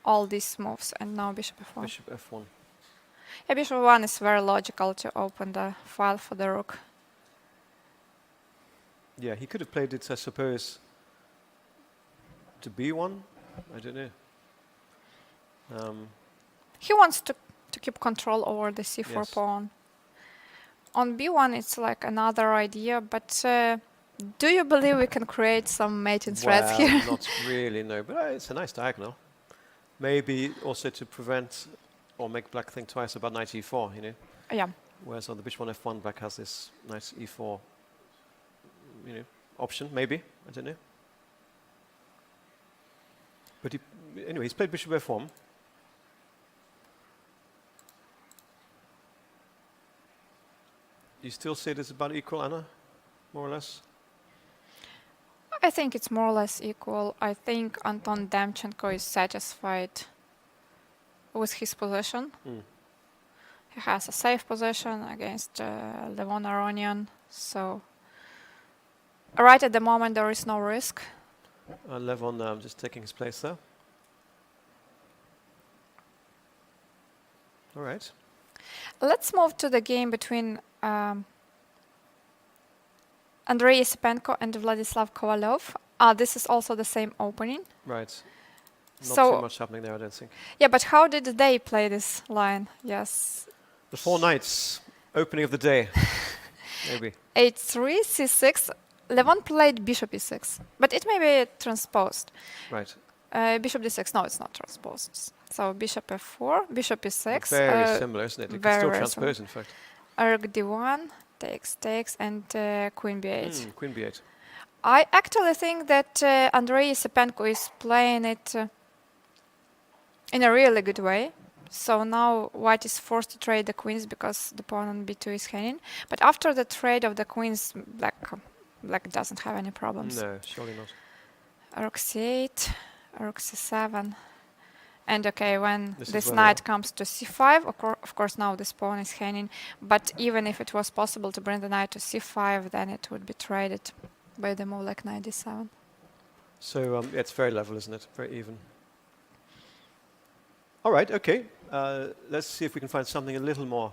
all these moves, and now bishop f1. Bishop f1. Yeah, bishop f1 is very logical to open the file for the rook. Yeah, he could have played it, I suppose, to b1. I don't know. He wants to keep control over the c4 Yes. pawn. On b1, it's like another idea, but do you believe we can create some mating threads Well, here? not really, no. But it's a nice diagonal. Maybe also to prevent or make black think twice about knight e4, you know. Yeah. Whereas on the bishop on f1, black has this nice e4, you know, option. Maybe, I don't know. But anyway, he's played bishop f1. You still say this about equal, Anna, more or less? I think it's more or less equal. I think Anton Demchenko is satisfied with his position. He has a safe position against Levon Aronian, so right at the moment there is no risk. Levon just taking his place there. All right. Let's move to the game between Andrei Yesipenko and Vladislav Kovalov. This is also the same opening. Right. Not So- too much happening there, I don't think. Yeah, but how did they play this line? Yes. The four knights, opening of the day, maybe. H3, c6. Levon played bishop e6, but it may be transposed. Right. Bishop d6, no, it's not transposed. So bishop f4, bishop e6. Very similar, isn't it? It can very, still very transpose, in fact. Rook d1, takes, and queen b8. Queen b8. I actually think that Andrei Yesipenko is playing it in a really good way. So now white is forced to trade the queens because the pawn on b2 is hanging. But after the trade of the queens, black doesn't have any problems. No, surely not. Rook c8, rook c7. And okay, when This is this where knight comes to c5, of course now this pawn is hanging. But even if it was possible to bring the knight to c5, then it would be traded by the move like knight d7. So it's very level, isn't it? Very even. All right, okay. Let's see if we can find something a little more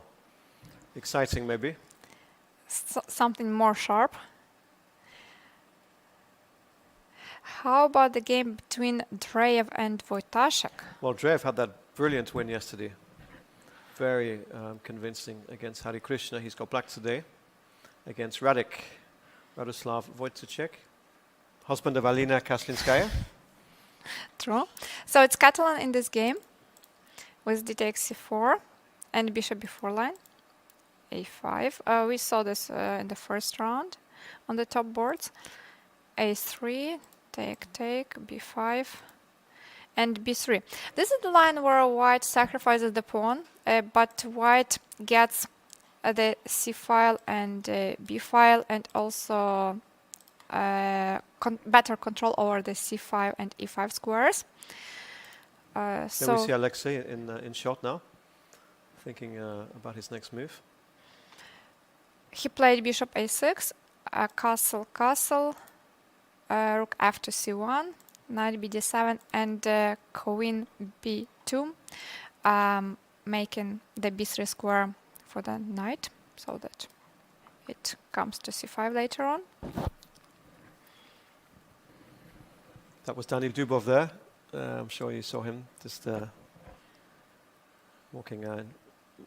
exciting, maybe. Something more sharp. How about the game between Dreyev and Wojtaszek? Well, Dreyev had that brilliant win yesterday. Very convincing against Hare Krishna. He's got black today against Radoslav Wojtaszek, husband of Alina Kaslinskaya. True. So it's Catalan in this game with d takes c4 and bishop b4 line, a5. We saw this in the first round on the top boards. a3, take, b5, and b3. This is the line where white sacrifices the pawn, but white gets the c file and b file, and also better control over the c5 and e5 squares. Then we see Alexei in shot now, thinking about his next move. He played bishop a6, castle, rook f to c1, knight bd7, and queen b2, making the b3 square for the knight, so that it comes to c5 later on. That was Daniel Dubov there. I'm sure you saw him just walking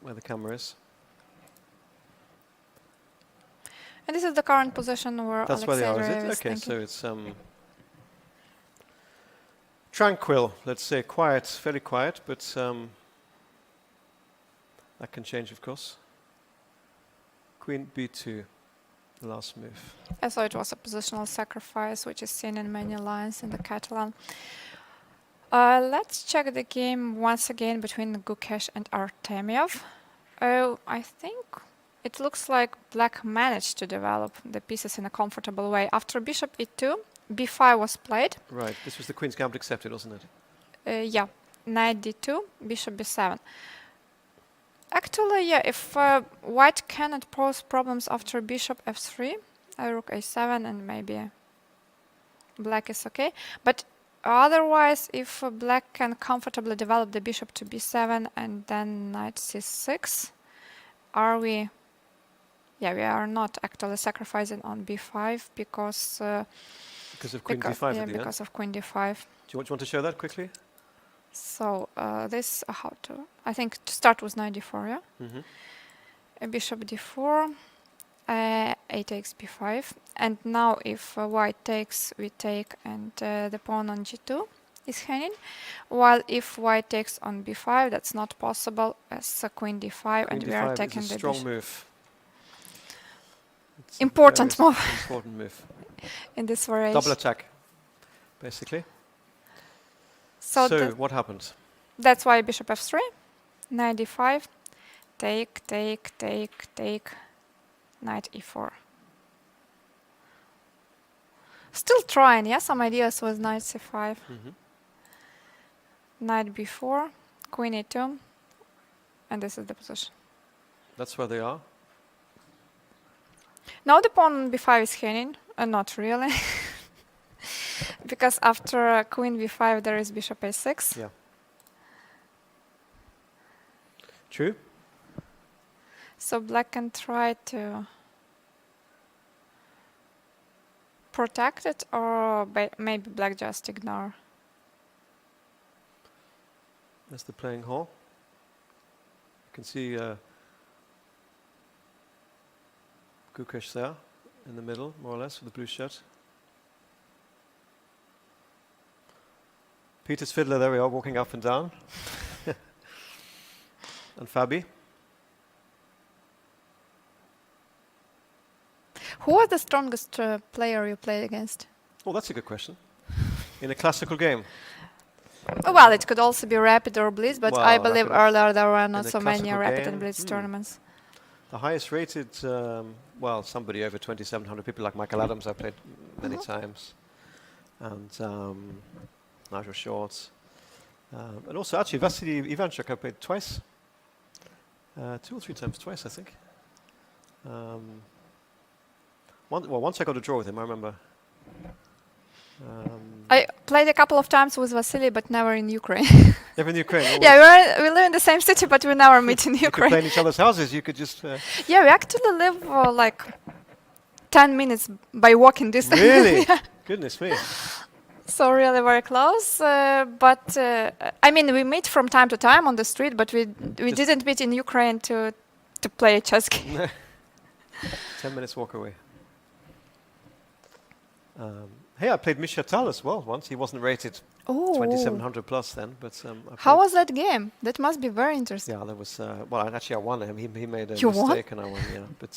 where the camera is. And this is the current position where That's where they are, Alexei is it? Okay, thinking. so it's tranquil, let's say, quiet, very quiet, but that can change, of course. Queen b2, the last move. So it was a positional sacrifice, which is seen in many lines in the Catalan. Let's check the game once again between Gukesh and Artemiev. I think it looks like black managed to develop the pieces in a comfortable way. After bishop e2, b5 was played. Right, this was the Queen's Gambit accepted, wasn't it? Yeah, knight d2, bishop b7. Actually, yeah, if white cannot pose problems after bishop f3, rook a7, and maybe black is okay. But otherwise, if black can comfortably develop the bishop to b7 and then knight c6, are we? Yeah, we are not actually sacrificing on b5 because of Queen d5 yeah, at the because end. of Queen d5. Do you want to show that quickly? So this how to? I think to start with knight d4, yeah. Bishop d4, a takes b5, and now if white takes, we take, and the pawn on g2 is hanging. While if white takes on b5, that's not possible as Queen d5, and we are taking is a the strong bishop. move. It's Important a very move. important move. In this variation. Double attack, basically. So what happened? that's why bishop f3, knight d5, take, knight e4. Still trying, yeah, some ideas with knight c5. Knight b4, queen e2, and this is the position. That's where they are. Now the pawn on b5 is hanging, not really. Because after queen b5 there is bishop a6. Yeah. True. So black can try to protect it, or maybe black just ignore. That's the playing hall. You can see Gukesh there in the middle, more or less, with the blue shirt. Peter's fiddler, there we are, walking up and down. And Fabi. Who was the strongest player you played against? Oh, that's a good question. In a classical game. Well, it could also be Rapid or Blitz, but Well, I believe Rapid earlier there were not in a so many classical Rapid game, and Blitz tournaments. The highest rated, well, somebody over 2,700 people like Michael Adams I played many times. And Nigel Shorts. And also, actually, Vasily Ivanchuk I played twice. 2 or 3 times, twice, I think. Once I got a draw with him, I remember. I played a couple of times with Vasily, but never in Ukraine. Never in Ukraine. Yeah, we live in the same city, but we never meet in You could Ukraine. play in each other's houses. You could just. Yeah, we actually live like 10 minutes by walking distance. Really? Yeah. Goodness me. So really very close. But I mean, we meet from time to time on the street, but we didn't meet in Ukraine to play a chess game. 10 minutes walk away. Hey, I played Misha Tal as well once. He wasn't rated 2,700 plus then, but How was that game? That must be very interesting. Yeah, that was well. Actually, I won him. He made a You won? mistake, and I won. Yeah, but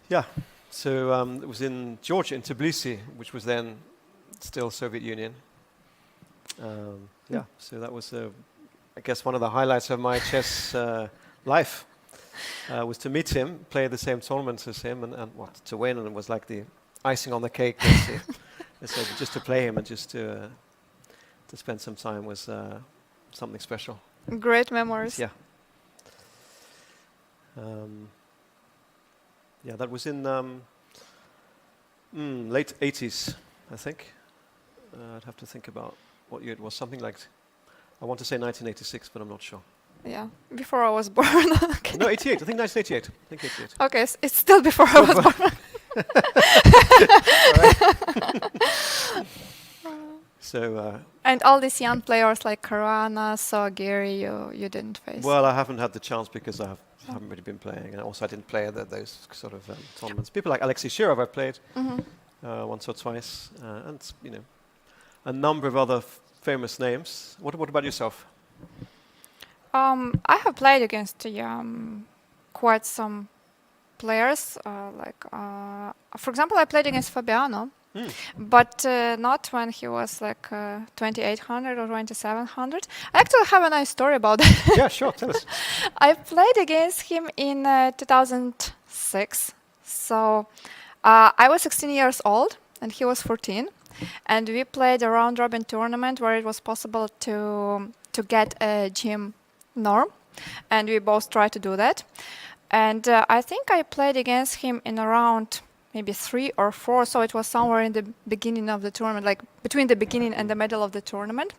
yeah, So it was in Georgia, in Tbilisi, which was then still Soviet Union. Yeah, so that was, I guess, one of the highlights of my chess life. Was to meet him, play the same tournaments as him, and what, to win, and it was like the icing on the cake. So just to play him and just to spend some time was something special. Great memories. Yeah. Yeah, that was in late 80s, I think. I'd have to think about what year it was. Something like, I want to say 1986, but I'm not sure. Yeah, before I was born. Okay. No, 88. I think 1988. I think 88. Okay, it's still before I was born. So. And all these young players like Caruana, Gary, you didn't face. Well, I haven't had the chance because I haven't really been playing, and also I didn't play those sort of tournaments. People like Alexei Shirov I've played once or twice, and a number of other famous names. What about yourself? I have played against quite some players. For example, I played against Fabiano, but not when he was like 2800 or 2700. I actually have a nice story about that. Yeah, sure, tell us. I played against him in 2006. So I was 16 years old and he was 14. And we played a round-robin tournament where it was possible to get a gym norm, and we both tried to do that. And I think I played against him in around maybe 3 or 4, so it was somewhere in the beginning of the tournament, like between the beginning and the middle of the tournament.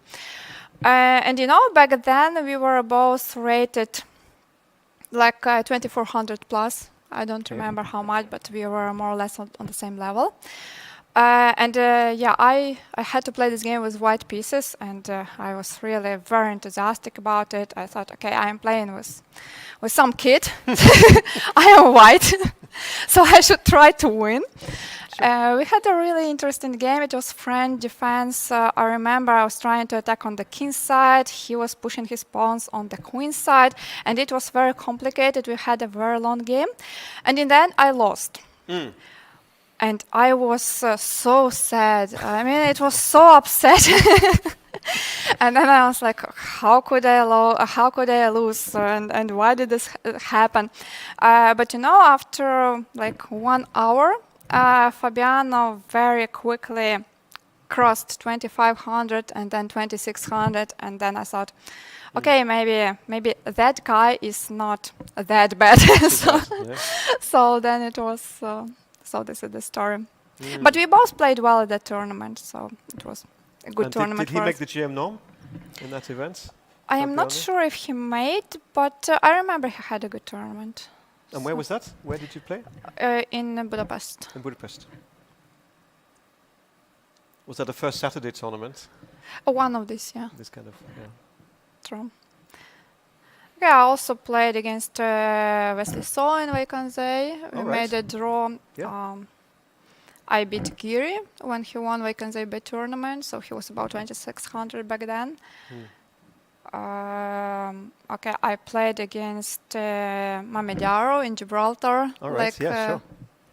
And back then we were both rated like 2400 plus. I don't remember how much, but we were more or less on the same level. I had to play this game with white pieces, and I was really very enthusiastic about it. I thought, okay, I am playing with some kid. I am white, so I should try to win. Sure. We had a really interesting game. It was French defense. I remember I was trying to attack on the king side. He was pushing his pawns on the queen side, and it was very complicated. We had a very long game, and in the end, I lost. And I was so sad. I mean, it was so upsetting. And then I was like, how could I lose? And why did this happen? But after like 1 hour, Fabiano very quickly crossed 2500 and then 2600. And then I thought, okay, maybe that guy is not that bad. So then it was... So this is the story. But we both played well at that tournament, so it was a good tournament. Did he make the GM norm in that event? I am not sure if he made, but I remember he had a good tournament. And where was that? Where did you play? In Budapest. In Budapest. Was that the first Saturday tournament? One of these, yeah. This kind of, yeah. True. Yeah, I also played against Wesley So in Vaikanzai. We made a draw. Yeah. I beat Giri when he won Vaikanzai Bay tournament, so he was about 2600 back then. Okay, I played against Mamediaro in Gibraltar, sure.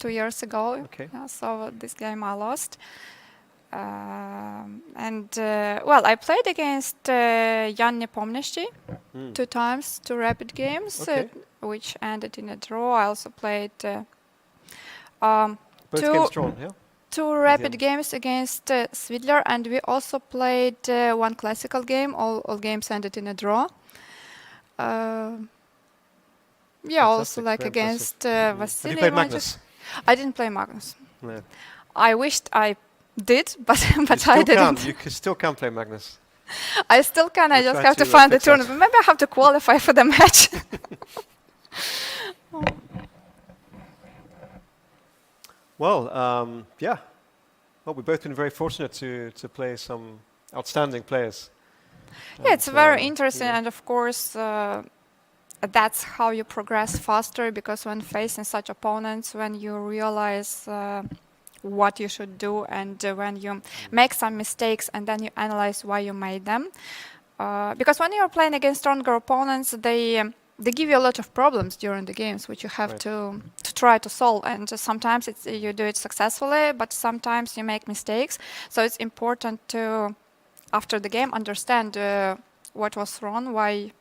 2 years ago. Okay. Yeah, so this game I lost. I played against Jan Nepomniachtchi 2 times, 2 rapid games, which ended in a draw. I also played both games drawn, yeah? 2 rapid games against Svidler, and we also played 1 classical game. All games ended in a draw. Also like against Vasily. Have you played Magnus? I didn't play Magnus. No. I wished I did, but I didn't. You still can play Magnus. I still can. I just have to find the tournament. Maybe I have to qualify for the match. Well, yeah. Well, we've both been very fortunate to play some outstanding players. Yeah, it's very interesting, and of course, that's how you progress faster. Because when facing such opponents, when you realize what you should do, and when you make some mistakes and then you analyze why you made them. Because when you're playing against stronger opponents, they they give you a lot of problems during the games, which you have Right. to try to solve. And sometimes you do it successfully, but sometimes you make mistakes. So it's important to, after the game, understand what was wrong, why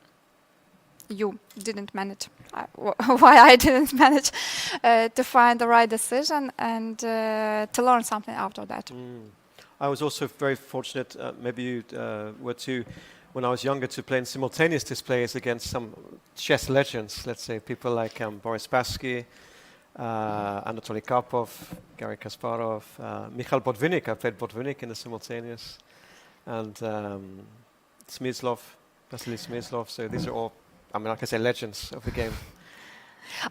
you didn't manage, why I didn't manage to find the right decision, and to learn something after that. I was also very fortunate, maybe you were too, when I was younger, to play in simultaneous displays against some chess legends, let's say people like Boris Spassky, Anatoly Karpov, Garry Kasparov, Mikhail Botvinnik. I played Botvinnik in the simultaneous, and Smyslov, Vasily Smyslov. So these are all, I mean, like I say, legends of the game.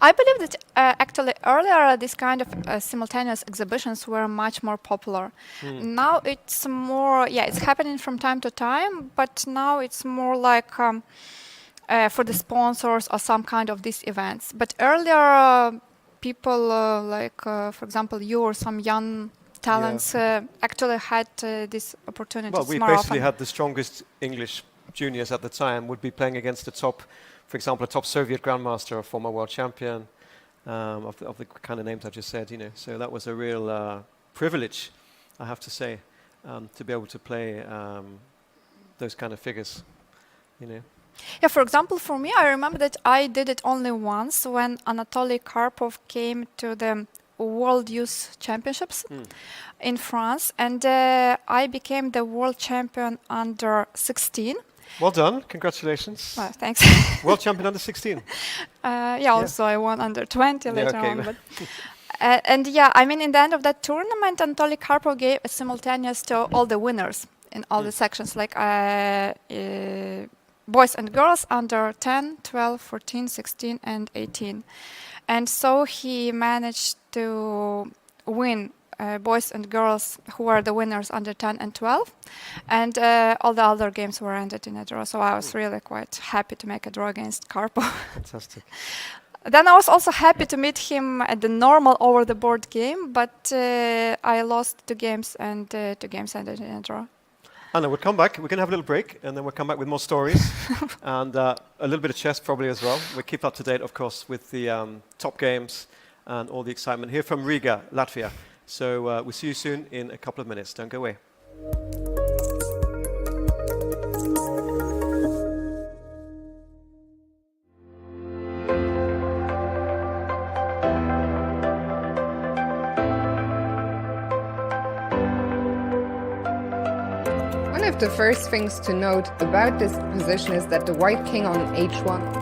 I believe that actually earlier these kind of simultaneous exhibitions were much more popular. Now it's more, it's happening from time to time, but now it's more like for the sponsors or some kind of these events. But earlier people like, for example, you or some young talents actually had this opportunity. Well, we basically had the strongest English juniors at the time would be playing against the top, for example, a top Soviet grandmaster, a former world champion, of the kind of names I just said, So that was a real privilege, I have to say, to be able to play those kind of figures, Yeah, for example, for me, I remember that I did it only once when Anatoly Karpov came to the World Youth Championships in France, and I became the world champion under 16. Well done, congratulations. Well, thanks. World champion under 16. Also I won under 20 later okay. on. But, and I mean, in the end of that tournament, Anatoly Karpov gave a simultaneous to all the winners in all the sections, like boys and girls under 10, 12, 14, 16, and 18. And so he managed to win boys and girls who were the winners under 10 and 12. And all the other games were ended in a draw. So I was really quite happy to make a draw against Karpov. Fantastic. Then I was also happy to meet him at the normal over-the-board game, but I lost 2 games, and 2 games ended in a draw. Anna, we'll come back. We're going to have a little break, and then we'll come back with more stories and a little bit of chess probably as well. We'll keep up to date, of course, with the top games and all the excitement here from Riga, Latvia. So we'll see you soon in a couple of minutes. Don't go away. One of the first things to note about this position is that the white king on h1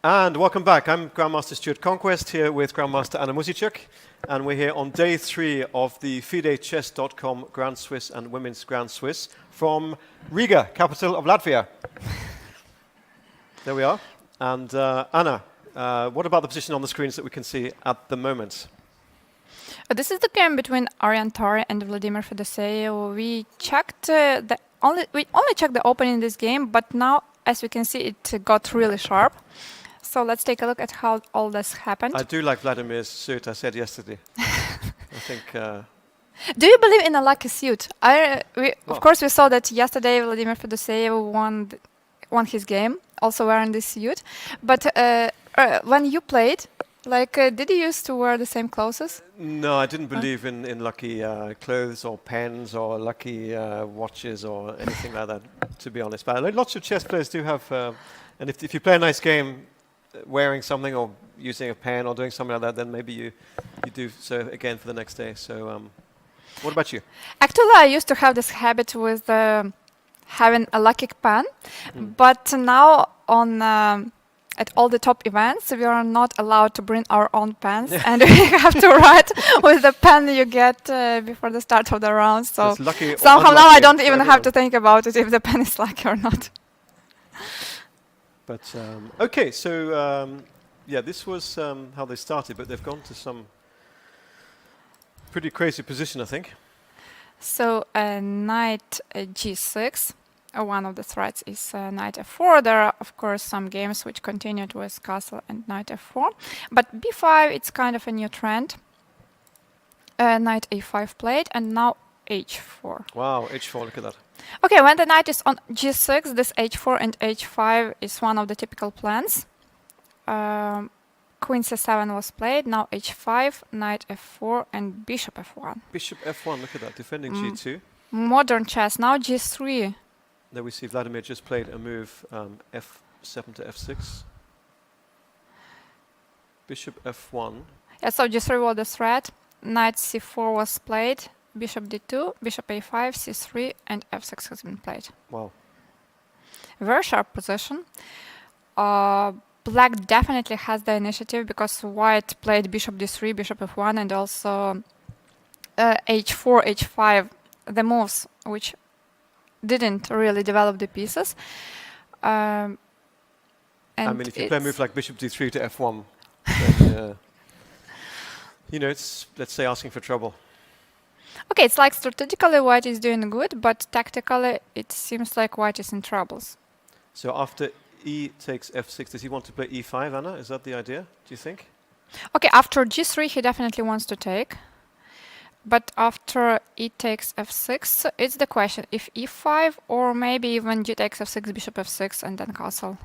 And welcome back. I'm Grandmaster Stuart Conquest here with Grandmaster Anna Musicek, and we're here on day 3 of the FIDE Chess.com Grand Swiss and Women's Grand Swiss from Riga, capital of Latvia. There we are. And Anna, what about the position on the screens that we can see at the moment? This is the game between Ariane Tari and Vladimir Fedoseev. We only checked the opening in this game, but now, as we can see, it got really sharp. So let's take a look at how all this happened. I do like Vladimir's suit, I said yesterday. I think... Do you believe in a lucky suit? Of course, we saw that yesterday Vladimir Fedoseev won his game, also wearing this suit. But when you played, did you used to wear the same clothes? No, I didn't believe in lucky clothes or pens or lucky watches or anything like that, to be honest. But lots of chess players do have... and if you play a nice game, wearing something or using a pen or doing something like that, then maybe you do so again for the next day. So what about you? Actually, I used to have this habit with having a lucky pen, but now at all the top events, we are not allowed to bring our own pens, and we have to write with the pen you get before the start of the round. So somehow now I don't even have to think about it if the pen is lucky or not. But okay, so yeah, this was how they started, but they've gone to some pretty crazy position, I think. So knight g6, one of the threats is knight f4. There are, of course, some games which continued with castle and knight f4. But b5, it's kind of a new trend. Knight a5 played, and now h4. Wow, h4, look at that. Okay, when the knight is on g6, this h4 and h5 is one of the typical plans. Queen c7 was played, now h5, knight f4, and bishop f1. Bishop f1, look at that, defending g2. Modern chess, now g3. There we see Vladimir just played a move f7 to f6. Bishop f1. Yeah, so g3 was the threat. Knight c4 was played. Bishop d2, bishop a5, c3, and f6 has been played. Wow. Very sharp position. Black definitely has the initiative because white played bishop d3, bishop f1, and also h4, h5, the moves which didn't really develop the pieces. And I mean, if you play a move like bishop d3 to f1, then, you know, it's, let's say, asking for trouble. Okay, it's like strategically white is doing good, but tactically it seems like white is in troubles. So after e takes f6, does he want to play e5, Anna? Is that the idea, do you think? Okay, after g3 he definitely wants to take. But after e takes f6, it's the question if e5 or maybe even g takes f6, bishop f6, and then castle.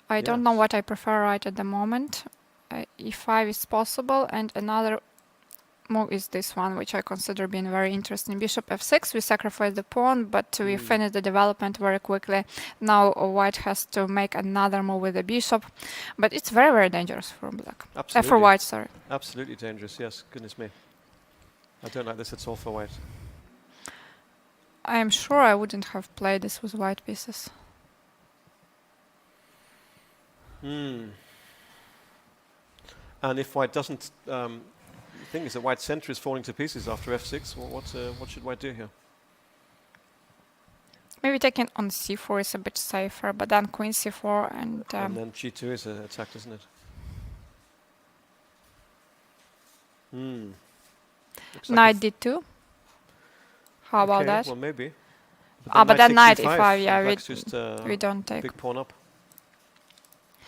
I don't know what I prefer right at the moment. E5 is possible, and another move is this one, which I consider being very interesting. Bishop f6, we sacrifice the pawn, but we finish the development very quickly. Now white has to make another move with the bishop, but it's very, very dangerous for black. For white, sorry. Absolutely dangerous, yes, goodness me. I don't like this at all for white. I am sure I wouldn't have played this with white pieces. And if white doesn't... the thing is that white's center is falling to pieces after f6. Well, what should white do here? Maybe taking on c4 is a bit safer, but then queen c4 and then g2 is attacked, isn't it? Knight d2. How about that? Well, maybe. But then knight e5, yeah, we don't take. Big pawn up.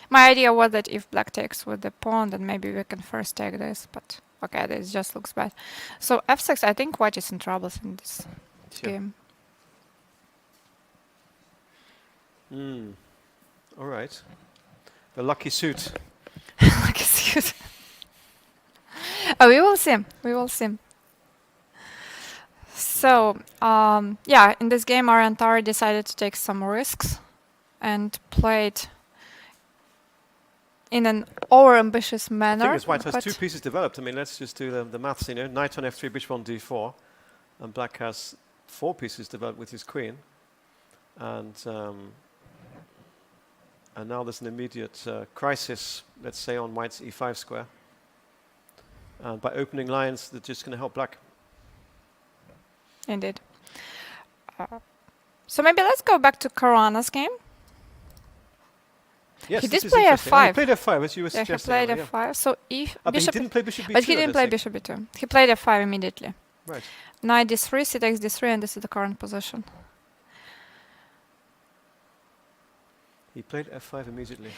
My idea was that if black takes with the pawn, then maybe we can first take this, but okay, this just looks bad. So f6, I think white is in troubles in this game. All right. The lucky suit. Lucky suit. We will see. We will see. So, yeah, in this game, Ariane Tari decided to take some risks and played in an over-ambitious manner. The thing is, white has 2 pieces developed. I mean, let's just do the maths, you know. Knight on f3, bishop on d4. And black has 4 pieces developed with his queen. And And now there's an immediate crisis, let's say, on white's e5 square. And by opening lines, they're just going to help black. Indeed. So maybe let's go back to Caruana's game. Yes, He this did is play interesting. Oh, he F5. played F5, as you were Yeah, he suggesting. played earlier, yeah. F5. So if But he bishop, didn't play bishop b2. but he I didn't don't play think. bishop b2. He played F5 immediately. Right. Knight d3, c takes d3, and this is the current position. He played F5 immediately.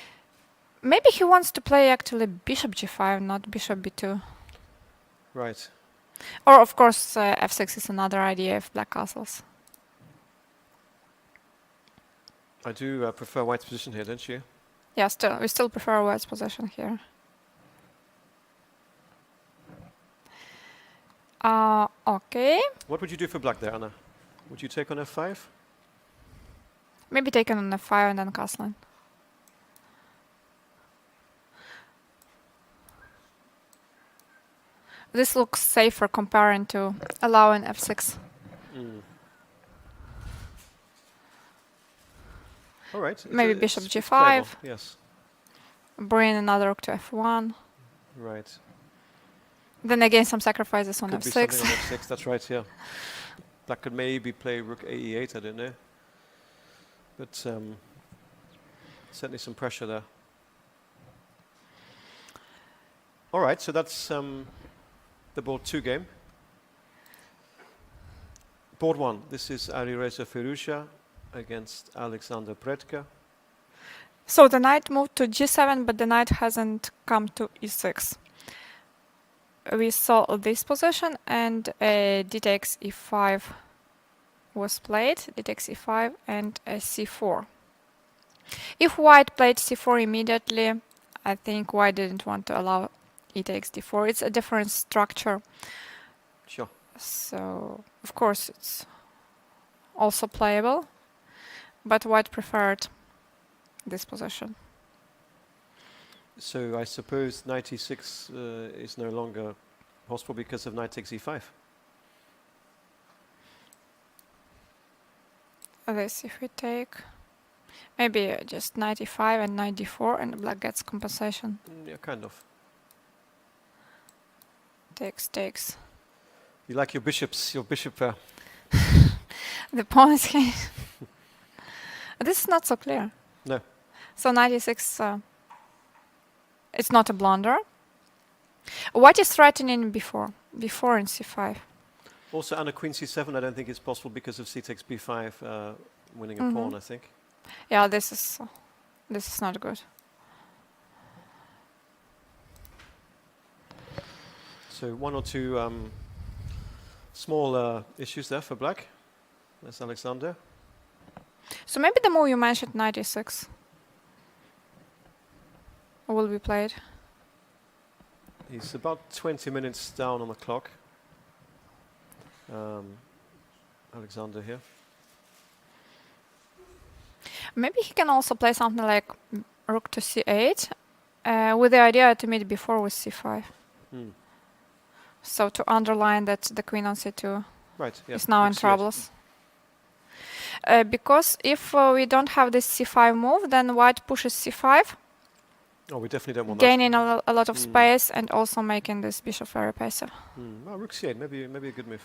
Maybe he wants to play actually bishop g5, not bishop b2. Right. Or of course f6 is another idea if black castles. I do prefer white's position here, don't you? Yeah, we still prefer white's position here. Okay. What would you do for black there, Anna? Would you take on F5? Maybe taken on f5 and then castling. This looks safer comparing to allowing f6. All right. Maybe it's bishop it's g5. playable, yes. Bring another rook to f1. Right. Then again, some sacrifices on Could be f6. something on F6, that's right, yeah. Black could maybe play rook ae8, I don't know. But certainly some pressure there. All right, so that's the board 2 game. Board 1, this is Alireza Firouzja against Alexander Predka. So the knight moved to g7, but the knight hasn't come to e6. We saw this position, and d takes e5 was played, d takes e5 and c4. If white played c4 immediately, I think white didn't want to allow e takes d4. It's a different structure. Sure. So, of course, it's also playable, but white preferred this position. So I suppose knight e6 is no longer possible because of knight takes e5. This if we take maybe just knight e5 and knight d4, and black gets compensation. Yeah, kind of. Takes. You like your bishops, your bishop The pawn is here. This is not so clear. No. So knight e6, it's not a blunder. White is threatening before in c5. Also, Anna queen c7, I don't think it's possible because of c takes b5, winning a pawn, I think. Yeah, this is not good. So 1 or 2 small issues there for black. That's Alexander. So maybe the move you mentioned, knight e6, will be played. He's about 20 minutes down on the clock. Alexander here. Maybe he can also play something like rook to c8, with the idea to meet before with c5. So to underline that the queen on c2 Right, yeah. is now in C8. troubles. Because if we don't have this c5 move, then white pushes c5, Oh, we definitely don't want gaining a lot of space and also making this bishop very passive. that. Well, rook c8, maybe a good move.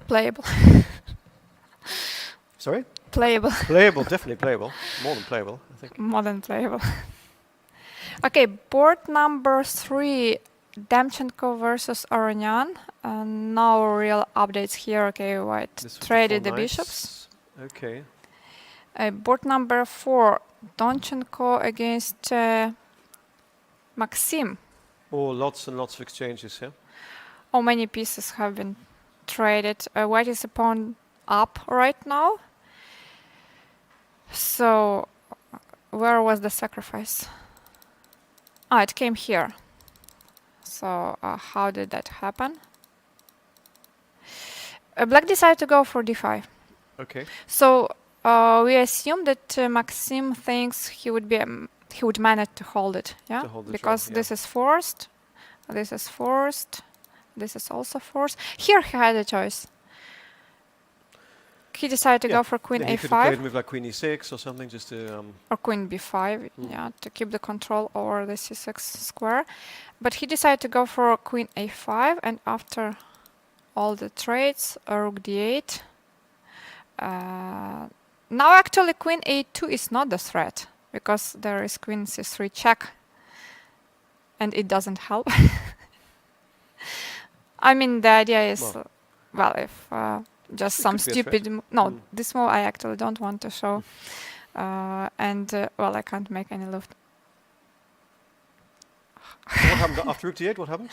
Playable. Sorry? Playable. Playable, definitely playable. More than playable, I think. More than playable. Okay, board number 3, Demchenko versus Aronian. No real updates here. Okay, white This was traded the before bishops. knights. Okay. Board number 4, Donchenko against Maxim. Oh, lots and lots of exchanges here. How many pieces have been traded? White is a pawn up right now. So, where was the sacrifice? It came here. So, how did that happen? Black decided to go for d5. Okay. So, we assume that Maxim thinks he would manage to hold it, yeah? To hold the Because draw, yeah. this is forced, this is forced, this is also forced. Here he had a choice. he decided to Yeah. go for queen Yeah, he could have played a a5 move like queen e6 or something just to... or queen b5, yeah, to keep the control over the c6 square. But he decided to go for queen a5, and after all the trades, rook d8. Now actually queen a2 is not the threat, because there is queen c3 check, and it doesn't help. I mean, the idea is, well, if just It some could be a stupid... threat. No, this move I actually don't want to show. Well, I can't make any luft. What happened after rook d8? What happened?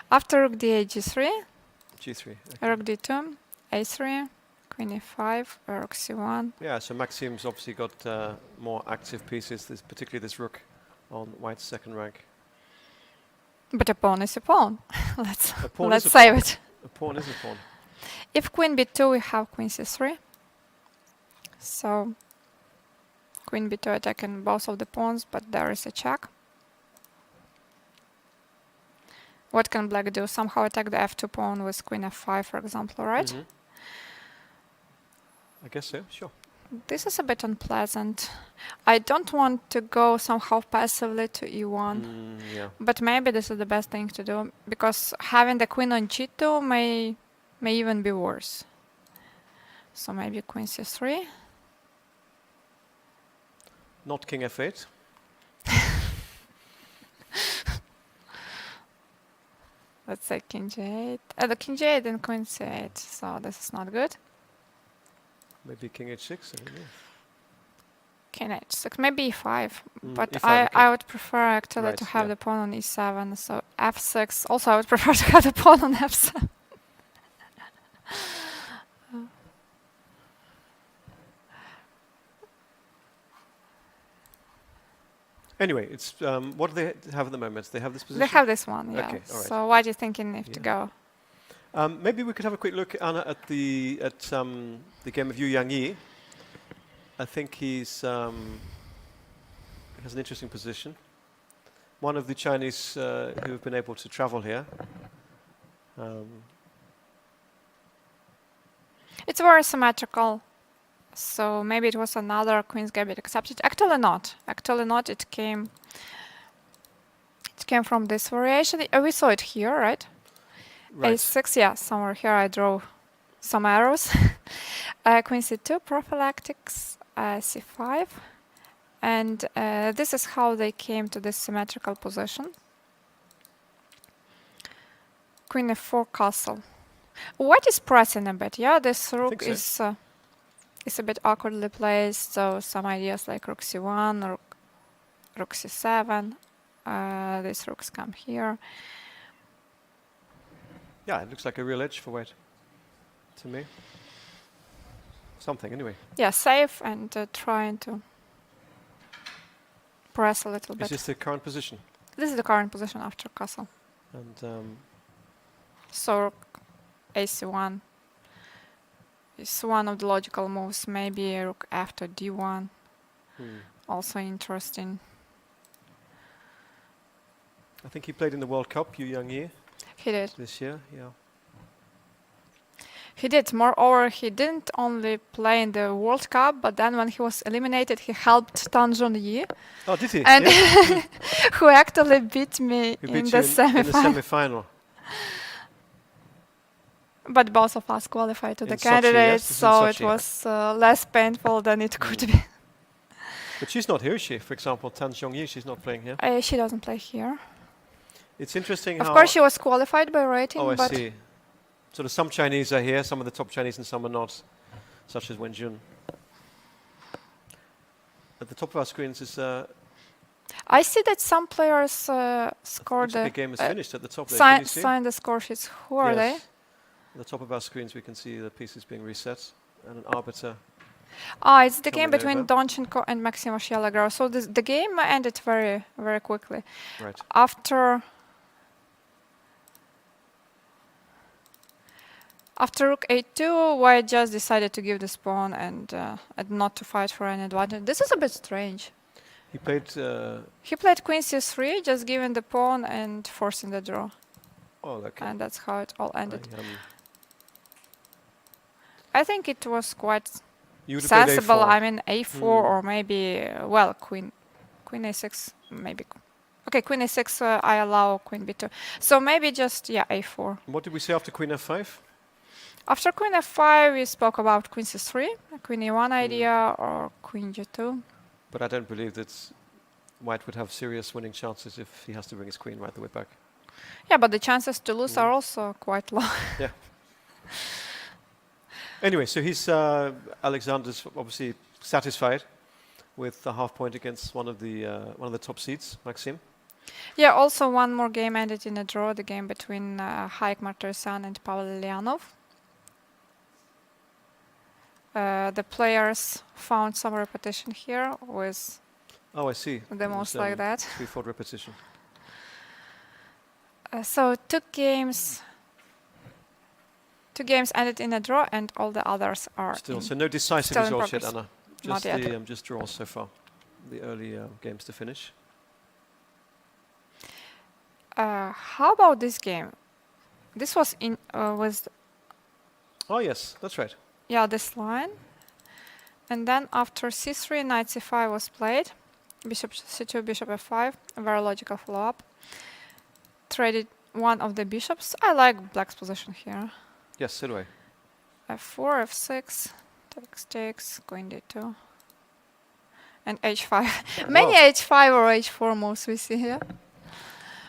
After rook d8, g3, g3. Okay. rook d2, a3, queen a5, rook c1. Yeah, so Maxim's obviously got more active pieces, particularly this rook on white's second rank. But a pawn is a pawn. A pawn let's is a save pawn. it. A pawn is a pawn. If queen b2, we have queen c3. So queen b2 attacking both of the pawns, but there is a check. What can black do? Somehow attack the f2 pawn with queen f5, for example, right? I guess so, sure. This is a bit unpleasant. I don't want to go somehow passively to e1, Yeah. but maybe this is the best thing to do, because having the queen on g2 may even be worse. So maybe queen c3. Not king f8. Let's say king g8. The king g8 and queen c8, so this is not good. Maybe king h6, I don't know. King h6, maybe e5, but e5, okay. I would prefer actually Right, to have yeah. the pawn on e7, so f6. Also, I would prefer to have the pawn on f7. Anyway, it's what do they have at the moment? They have this position? They have this one, yeah. Okay, all right. So why do you thinking if to go? Maybe we could have a quick look, Anna, at the game of Yu Yangyi. I think he's has an interesting position. One of the Chinese who have been able to travel here. It's very symmetrical. So maybe it was another queen's gambit accepted. Actually not. Actually not. It came from this variation. We saw it here, right? Right. A6, yeah, somewhere here I draw some arrows. Queen c2, prophylactics, c5. And this is how they came to this symmetrical position. Queen f4 castle. White is pressing a bit, yeah? This rook so. is a bit awkwardly placed, so some ideas like rook c1, rook c7. These rooks come here. Yeah, it looks like a real edge for white, to me. Something, anyway. Yeah, safe and trying to press a little bit. Is this the current position? This is the current position after castle. And so rook ac1 is one of the logical moves. Maybe rook after d1. Also interesting. I think he played in the World Cup, Yu Yangyi, He did. this year. Yeah. He did. Moreover, he didn't only play in the World Cup, but then when he was eliminated, he helped Tan Zhongyi. Oh, did he? And Yeah. who actually beat me He in beat the you in the semifinal. semi-final. But both of us qualified to the In Sochi, candidates, yes, it's in so it Sochi. was less painful than it could be. But she's not here, is she? For example, Tan Zhongyi, she's not playing here. She doesn't play here. It's interesting Of how... course, she was qualified by rating, Oh, I but see. Sort of some Chinese are here, some of the top Chinese and some are not, such as Wen Jun. At the top of our screens is... I see that some players scored the game is finished at the top there. sign, Can you see? sign the score sheets. Who are they? Yes. At the top of our screens we can see the pieces being reset and an arbiter. Ah, it's the game Coming between over. Donchenko and Maximo Shelagro. So the game ended very, very quickly. Right. After rook a2, White just decided to give this pawn and not to fight for any advantage. This is a bit strange. He played... He played queen c3, just giving the pawn and forcing the draw. oh, okay. And that's how it all ended. I think it was quite You would have played sensible. A4. I mean, a4 or maybe, well, queen a6, maybe. Okay, queen a6, I allow queen b2. So maybe just, yeah, a4. What did we say after queen f5? After queen f5, we spoke about queen c3, queen e1 idea, or queen g2. But I don't believe that white would have serious winning chances if he has to bring his queen right the way back. Yeah, but the chances to lose are also quite low. Yeah. Anyway, so he's Alexander's obviously satisfied with the half point against one of the top seeds, Maxim. Yeah, also one more game ended in a draw, the game between Haik Martirosyan and Pavel Lyanov. The players found some repetition here with Oh, I see. the most like that. 3-4 repetition. So two games ended in a draw, and all the others are Still, so no decisive still in results yet, progress. Anna. Not yet. Just draws so far. The early games to finish. How about this game? This was in was Oh yes, that's right. yeah, this line, and then after c3, knight c5 was played, bishop c2, bishop f5, a very logical follow-up. Traded one of the bishops. I like black's position here. Yes, so do I. f4, f6, takes, queen d2, and h5. Many h5 or h4 moves we see here.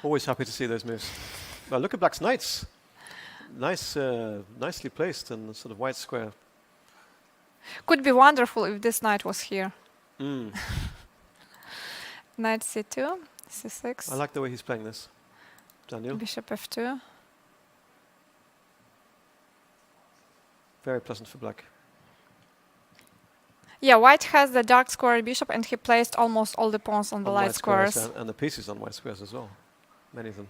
Always happy to see those moves. Well, look at black's knights. Nicely placed in the sort of white square. Could be wonderful if this knight was here. Mm. Knight c2, c6. I like the way he's playing this, Daniel. Bishop f2. Very pleasant for black. Yeah, white has the dark square bishop, and he placed almost all the pawns on the On light white squares. and the pieces on white squares as well. Many of them.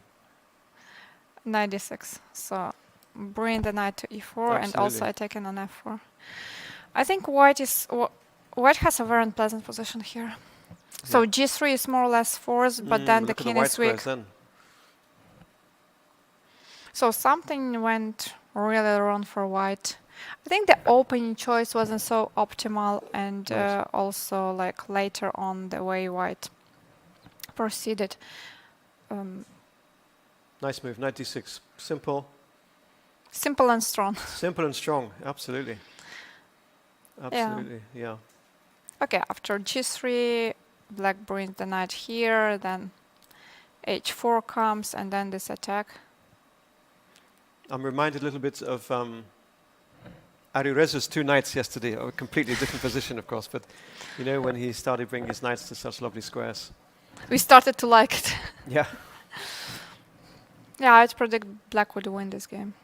Knight d6. So bring the knight to e4, and also Absolutely. attacking on f4. I think white has a very unpleasant position here. So g3 is more or less forced, but then the Look at king white is weak. squares then. So something went really wrong for white. I think the opening choice wasn't so optimal, and Right. also like later on the way white proceeded. Nice move, knight d6. Simple. Simple and strong. Simple and strong, absolutely. Absolutely, yeah. Okay, after g3, black brings the knight here, then h4 comes, and then this attack. I'm reminded a little bit of Arireza's two knights yesterday, a completely different position, of course, but you know, when he started bringing his knights to such lovely squares. We started to like it. Yeah. Yeah, I'd predict black would win this game,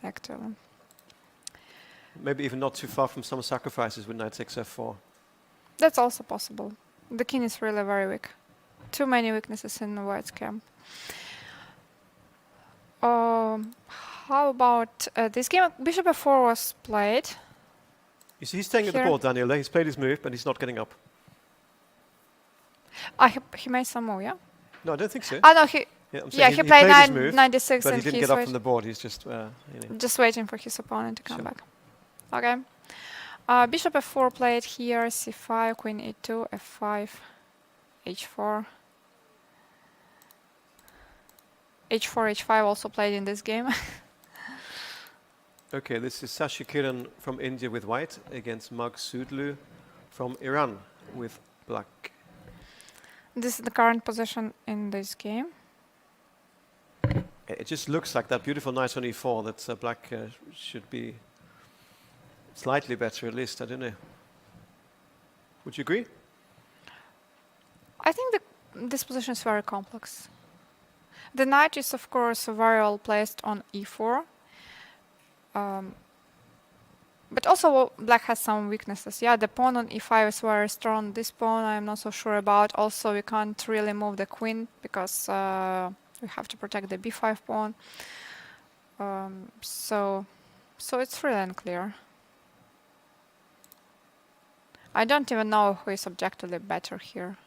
actually. Maybe even not too far from some sacrifices with knight takes f4. That's also possible. The king is really very weak. Too many weaknesses in the white's camp. How about this game? Bishop f4 was played. You see, he's staying at the Here. board, Daniel. He's played his move, but he's not getting up. He made some move, yeah? No, I don't think so. Oh, no, he I'm saying he played his move, 96 but and he didn't he's get up from the board. He's just, just waiting for his opponent to come Sure. back. Okay. Bishop f4 played here, c5, queen e2, f5, h4. h4, h5 also played in this game. Okay, this is Sashi Kiran from India with white against Mag Sudlu from Iran with black. This is the current position in this game. It just looks like that beautiful knight on e4 that black should be slightly better, at least. I don't know. Would you agree? I think this position is very complex. The knight is, of course, very well placed on e4. But also black has some weaknesses. Yeah, the pawn on e5 is very strong. This pawn I'm not so sure about. Also, we can't really move the queen because we have to protect the b5 pawn. So it's really unclear. I don't even know who is objectively better here.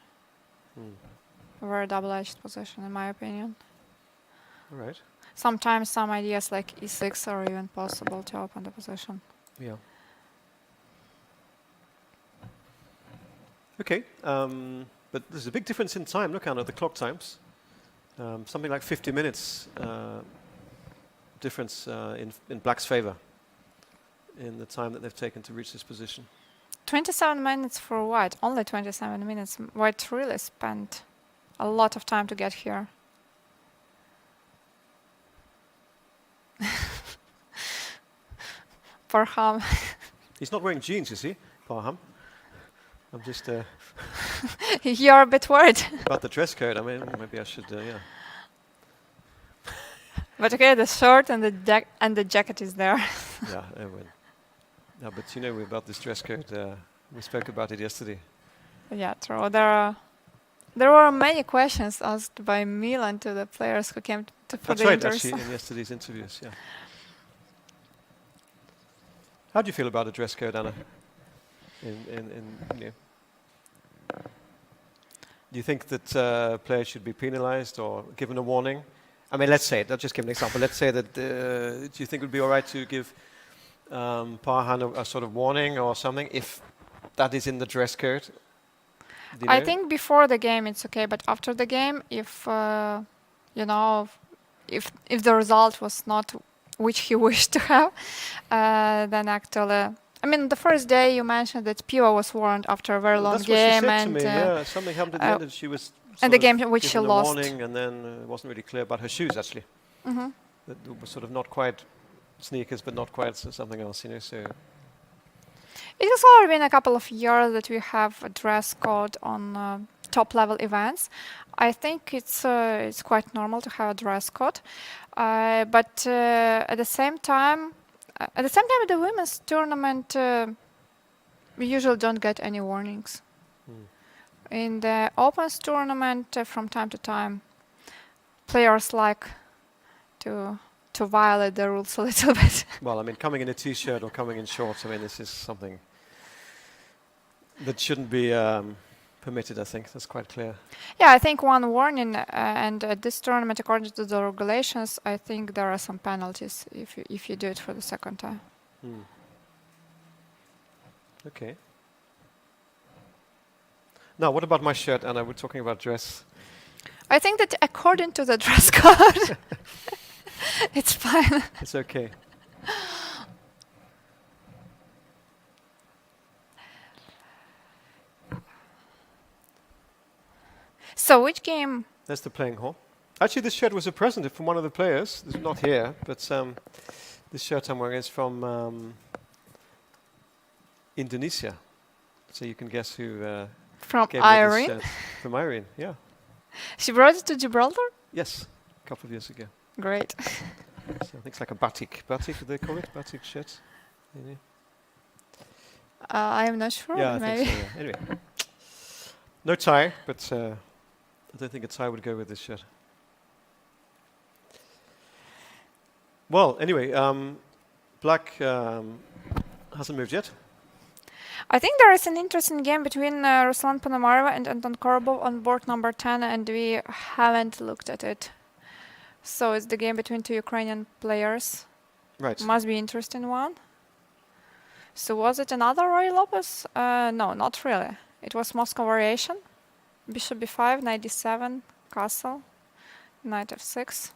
Very double-edged position, in my opinion. All right. Sometimes some ideas like e6 are even possible to open the position. Yeah. Okay, but there's a big difference in time. Look, Anna, the clock times. Something like 50 minutes difference in Black's favor in the time that they've taken to reach this position. 27 minutes for White. Only 27 minutes. White really spent a lot of time to get here. Parham. He's not wearing jeans, you see, Parham. I'm just You're a bit worried. about the dress code. I mean, maybe I should, yeah. But okay, the shirt and the jacket is there. Yeah, no, but you know about this dress code. We spoke about it yesterday. Yeah, true. There were many questions asked by Milan to the players who came for That's the right, interviews. actually, in yesterday's interviews, yeah. How do you feel about the dress code, Anna? Do you think that players should be penalized or given a warning? I mean, let's say, I'll just give an example. Let's say that, do you think it would be all right to give Parhan a sort of warning or something if that is in the dress code? Do you I know? think before the game it's okay, but after the game, if if the result was not which he wished to have, then actually, I mean, the first day you mentioned that Piva was warned after a very long That's game, what she said to and me. Yeah, something happened at the end, and she was and the sort of game which she given a lost. warning, and then it wasn't really clear about her shoes actually. That was sort of not quite sneakers, but not quite something else, you know. So It has already been a couple of years that we have a dress code on top level events. I think it's quite normal to have a dress code, but at the same time, the women's tournament we usually don't get any warnings. In the Opens tournament, from time to time, players like to violate the rules a little bit. well, I mean, coming in a t-shirt or coming in shorts, I mean, this is something that shouldn't be permitted. I think that's quite clear. Yeah, I think one warning, and at this tournament, according to the regulations, I think there are some penalties if you do it for the second time. Okay. Now, what about my shirt, Anna? We're talking about dress. I think that according to the dress code, it's fine. It's okay. So which game? That's the playing hall. Actually, this shirt was a present from one of the players. It's not here, but this shirt I'm wearing is from Indonesia. So you can guess who From gave me this Irene? shirt. From Irene, yeah. She brought it to Gibraltar? Yes, a couple of years ago. Great. So I think it's like a batik. Batik, do they call it? Batik shirt? Maybe. I am not sure. Yeah, I maybe. think so, yeah. Anyway. No tie, but I don't think a tie would go with this shirt. Well, anyway, Black hasn't moved yet. I think there is an interesting game between Ruslan Ponomareva and Anton Korobov on board number 10, and we haven't looked at it. So it's the game between two Ukrainian players. Right. Must be interesting one. So was it another Roy Lopez? No, not really. It was Moscow variation. Bishop b5, knight d7, castle, knight f6.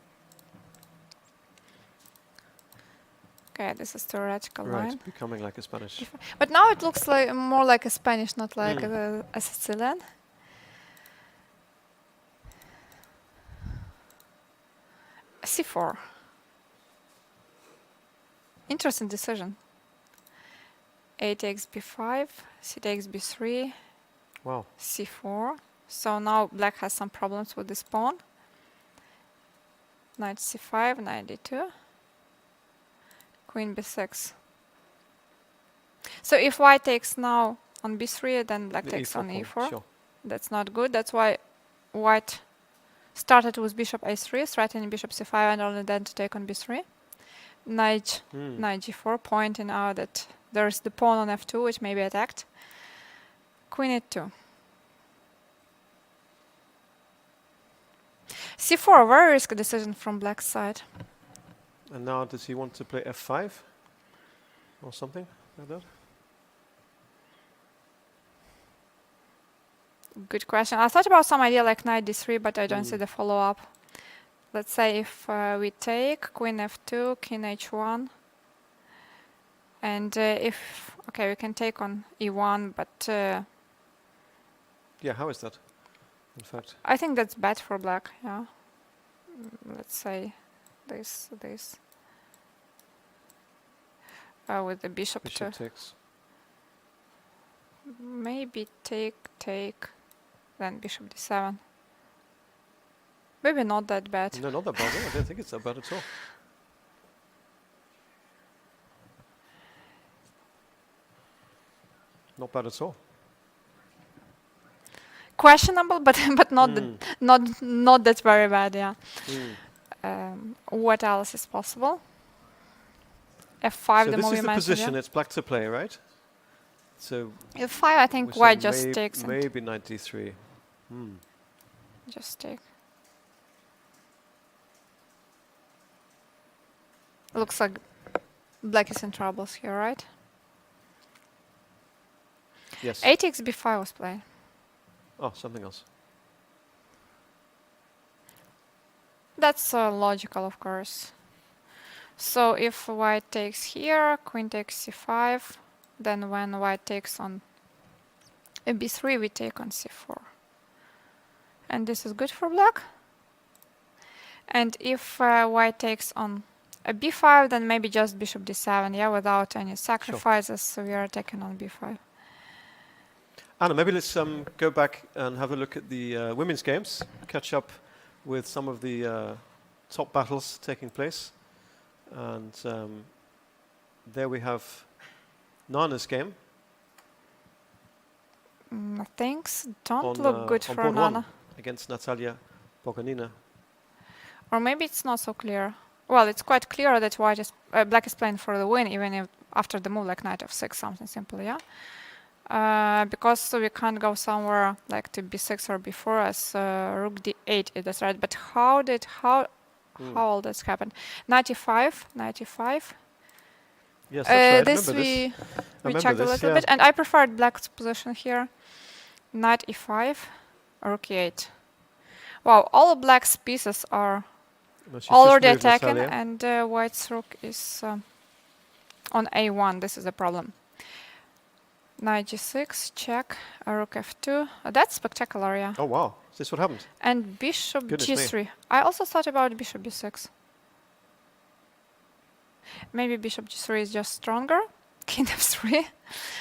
Okay, this is theoretical Right, line. becoming like a Spanish. But now it looks like more like a Spanish, not like a Sicilian. c4. Interesting decision. A takes b5, c takes b3, Wow. c4. So now black has some problems with this pawn. Knight c5, knight d2. Queen b6. So if white takes now on b3, then black The takes on pawn, e4. Sure. That's not good. That's why white started with bishop a3, threatening bishop c5, and only then to take on b3. Knight, knight g4, pointing out that there's the pawn on f2, which may be attacked. Queen e2. c4, very risky decision from black's side. And now does he want to play f5 or something like that? Good question. I thought about some idea like knight d3, but I don't see the follow-up. Let's say if we take queen f2, king h1, and if okay, we can take on e1, but Yeah, how is that? In fact, I think that's bad for black. Yeah. Let's say this with the bishop bishop to takes. maybe take, then bishop d7. Maybe not that bad. No, not that bad. I don't think it's that bad at all. Not bad at all. Questionable, but not not that very bad. Yeah. What else is possible? F5, So the this movie is the mentioned. position Yeah. it's black to play, right? So F5, I think we white say just takes and maybe knight d3. just take. Looks like black is in troubles here, right? Yes. 8 takes b5 was played. Oh, something else. That's logical, of course. So if white takes here, queen takes c5, then when white takes on a b3, we take on c4. And this is good for black. And if white takes on a b5, then maybe just bishop d7, yeah, without any sacrifices, so we are taking on b5. Anna, maybe let's go back and have a look at the women's games, catch up with some of the top battles taking place. And there we have Nana's game. Things don't on, look good on for board Nana. one against Natalia Boganina. Or maybe it's not so clear. Well, it's quite clear that white is black is playing for the win, even if after the move like knight f6, something simple, yeah. Because we can't go somewhere like to b6 or b4 as rook d8 is that's right. But how all this happened? 95. Yes, that's right. This Remember we Remember checked a this, little yeah. bit, and I preferred black's position here. Knight e5, rook e8. Wow, all of black's pieces are No, she's just already moved attacking, Natalia. and white's rook is on a1. This is the problem. Knight g6, check, rook f2. That's spectacular, yeah. Oh wow, is this what happened? And bishop Goodness me. g3. I also thought about bishop b6. Maybe bishop g3 is just stronger. King f3.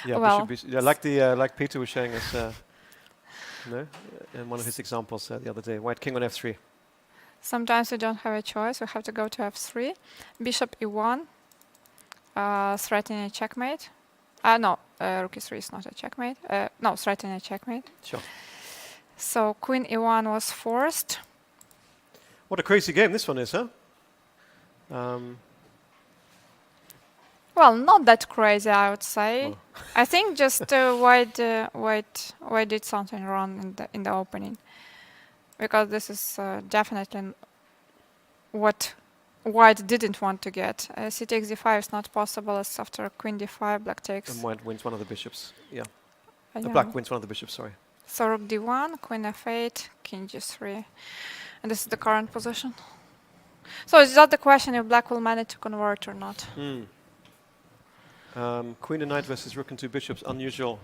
Yeah, Well, bishop yeah, like Peter was showing us, in one of his examples the other day. White king on f3. sometimes we don't have a choice. We have to go to f3. Bishop e1, threatening a checkmate. No, rook e3 is not a checkmate. No, threatening a checkmate. Sure. So queen e1 was forced. What a crazy game this one is, huh? Well, not that crazy, I would say. Well. I think just white did something wrong in the opening, because this is definitely what white didn't want to get. C takes d5 is not possible, as after queen d5, black takes. And white wins one of the bishops. Yeah. Yeah. Black wins one of the bishops, sorry. So rook d1, queen f8, king g3, and this is the current position. So it's not the question if black will manage to convert or not. Queen and knight versus rook and two bishops, unusual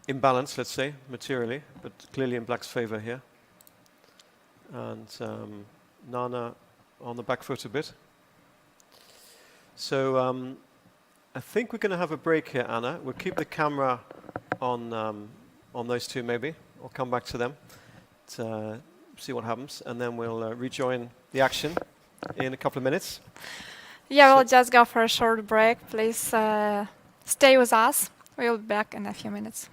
imbalance, let's say, materially, but clearly in black's favor here. And Nana on the back foot a bit. So I think we're going to have a break here, Anna. We'll keep the camera on those two maybe, or come back to them to see what happens, and then we'll rejoin the action in a couple of minutes. Yeah, we'll just go for a short break. Please stay with us. We'll be back in a few minutes.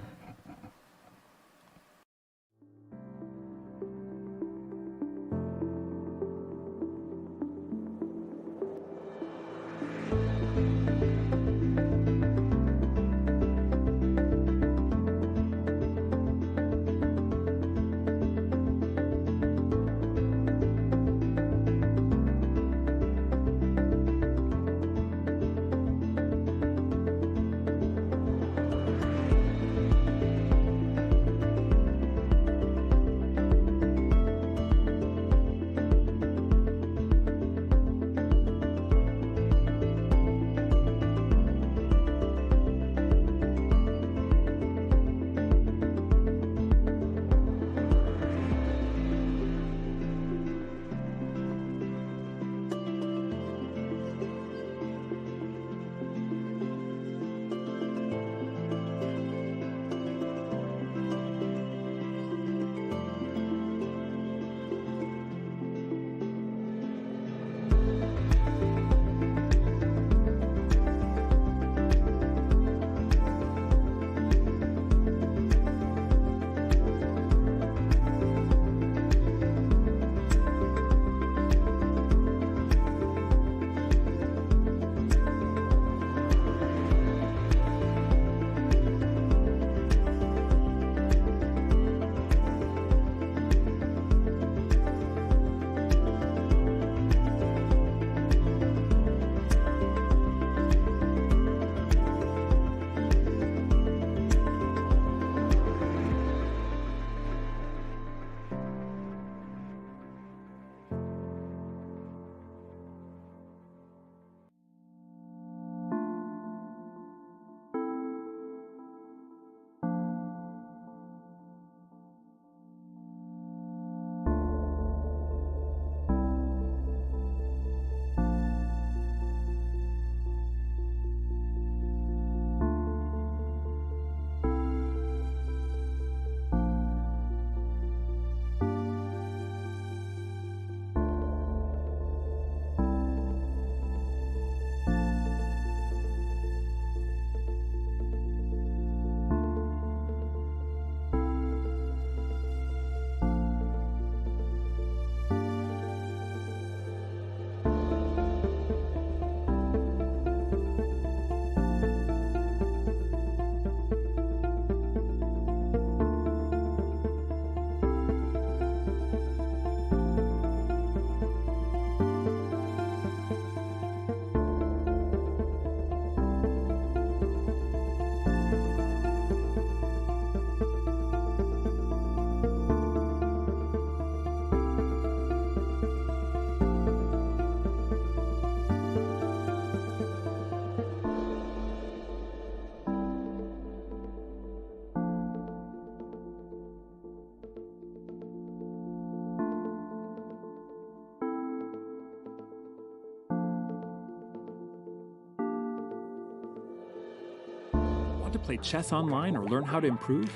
Want to play chess online or learn how to improve?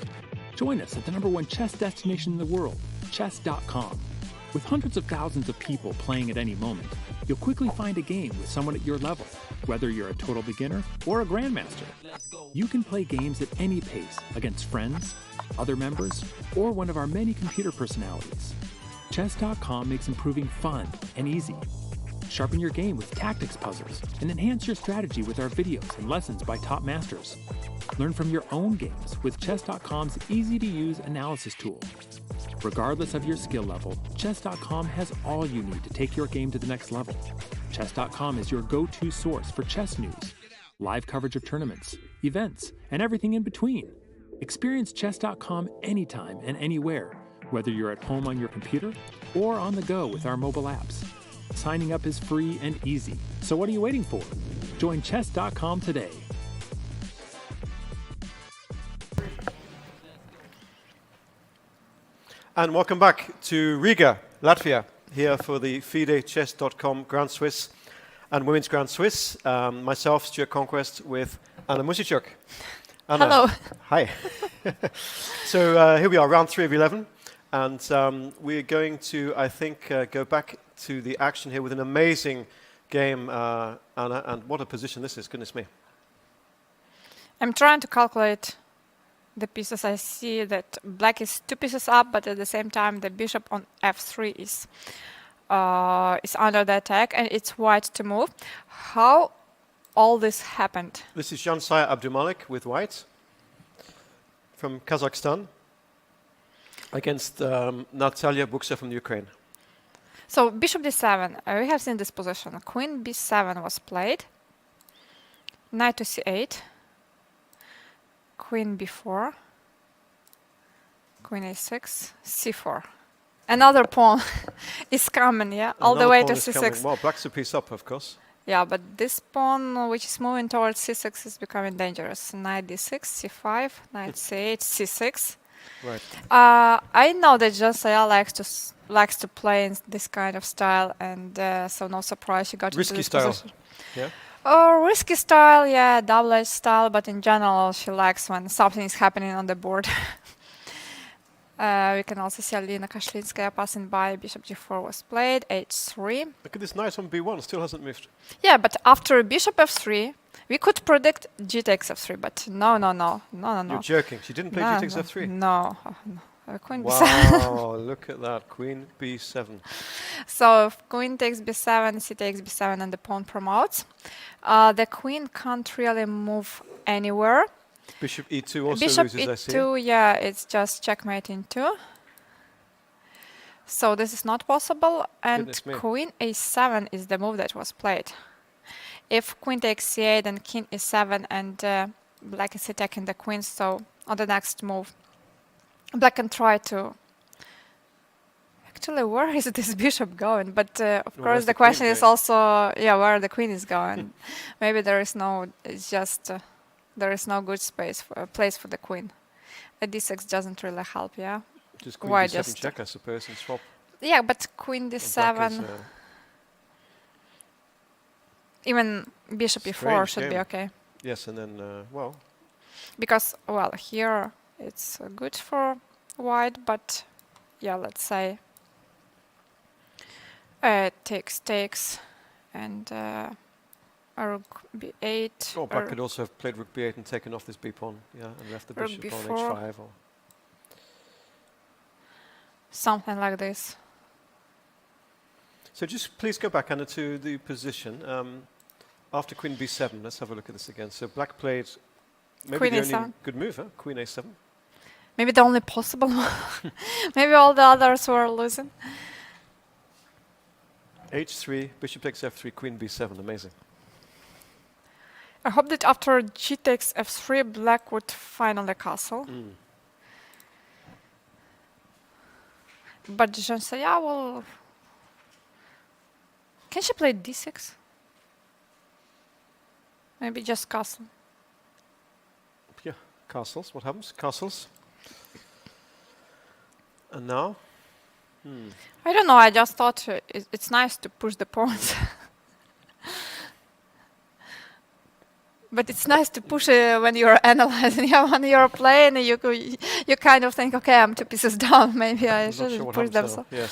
Join us at the #1 chess destination in the world, Chess.com. With hundreds of thousands of people playing at any moment, you'll quickly find a game with someone at your level, whether you're a total beginner or a grandmaster. You can play games at any pace against friends, other members, or one of our many computer personalities. Chess.com makes improving fun and easy. Sharpen your game with tactics puzzles and enhance your strategy with our videos and lessons by top masters. Learn from your own games with Chess.com's easy-to-use analysis tool. Regardless of your skill level, Chess.com has all you need to take your game to the next level. Chess.com is your go-to source for chess news, live coverage of tournaments, events, and everything in between. Experience Chess.com anytime and anywhere, whether you're at home on your computer or on the go with our mobile apps. Signing up is free and easy, so what are you waiting for? Join Chess.com today. And welcome back to Riga, Latvia, here for the FIDE Chess.com Grand Swiss and Women's Grand Swiss. Myself, Stuart Conquest, with Anna Musichuk. Anna, Hello. Hi. So here we are, round 3 of 11. And we're going to, I think, go back to the action here with an amazing game, Anna. And what a position this is, goodness me. I'm trying to calculate the pieces. I see that black is 2 pieces up, but at the same time the bishop on f3 is under the attack, and it's white to move. How all this happened? This is Jansaya Abdumalik with white from Kazakhstan against Natalia Buksa from Ukraine. So bishop d7, we have seen this position. Queen b7 was played. Knight to c8. Queen b4. Queen a6. c4. Another pawn is coming, yeah? All the way to c6. Well, black's a piece up, of course. Yeah, but this pawn, which is moving towards c6, is becoming dangerous. Knight d6, c5, knight c8, c6. Right. I know that Jansaya likes to play in this kind of style, and so no surprise she got Risky into this style. position. Yeah. Risky style, yeah, double-edged style, but in general she likes when something is happening on the board. We can also see Alina Kashlinskaya passing by. Bishop g4 was played, h3. Look at this knight on b1, still hasn't moved. Yeah, but after bishop f3, we could predict g takes f3, but no. You're joking. She didn't play g takes f3? No. Queen b7. Wow, look at that. Queen b7. So if queen takes b7, c takes b7, and the pawn promotes. The queen can't really move anywhere. Bishop e2 also Bishop loses, I see. e2, yeah, it's just checkmate in 2. So this is not possible. And queen a7 is the move that was played. If queen takes c8, then king e7, and black is attacking the queen. So on the next move, black can try to... Actually, where is this bishop going? But of course, the question is also, yeah, where the queen is going. Maybe there is no, it's just, there is no good space for place for the queen. A d6 doesn't really help, yeah. Just queen d7 check, I suppose, and swap. Yeah, but queen d7, even bishop e4 should be okay. Yes, and then, well... Because, well, here it's good for white, but yeah, let's say takes, and rook b8. Oh, black could also have played rook b8 and taken off this b pawn, yeah, and left the bishop on h5. Or something like this. So just please go back, Anna, to the position. After queen b7, let's have a look at this again. So black played maybe Queen the only a7. good move, huh? Queen a7. Maybe the only possible one. Maybe all the others were losing. h3, bishop takes f3, queen b7, amazing. I hope that after g takes f3, black would finally castle. But Jansaya will... Can she play d6? Maybe just castle. Yeah, castles. What happens? Castles. And now? I don't know. I just thought it's nice to push the pawns. But it's nice to push when you're analyzing. Yeah, when you're playing, you kind of think, okay, I'm 2 pieces down. Maybe I I'm not sure shouldn't what push them happens now. Yes.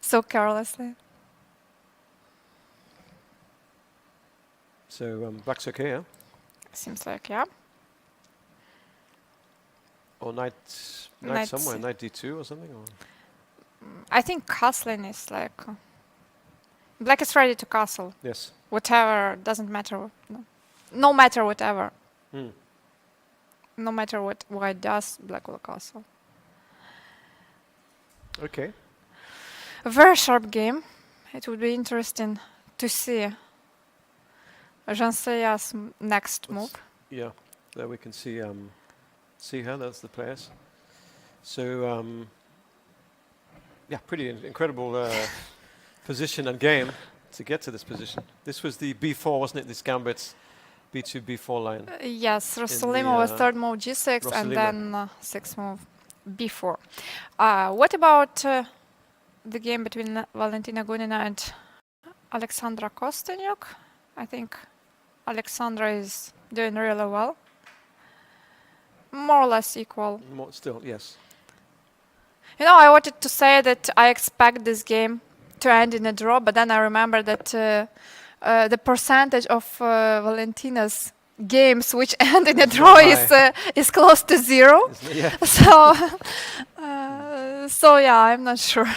so carelessly. So black's okay, yeah? Seems like, yeah. Or knight Knight somewhere, C- knight d2 or something? Or I think castling is like... black is ready to castle. yes. Whatever, doesn't matter. No matter whatever. Hmm. No matter what white does, black will castle. Okay. A very sharp game. It would be interesting to see Janseya's next move. Yeah, there we can see her. That's the players. So yeah, pretty incredible position and game to get to this position. This was the b4, wasn't it? This gambit, b2, b4 line. Yes, Rossolimo was third move g6 and then sixth move b4. What about the game between Valentina Gunina and Alexandra Kostyniuk? I think Alexandra is doing really well. More or less equal. More still, yes. You know, I wanted to say that I expect this game to end in a draw, but then I remember that the percentage of Valentina's games which end in a draw is close to 0. Yeah. So yeah, I'm not sure.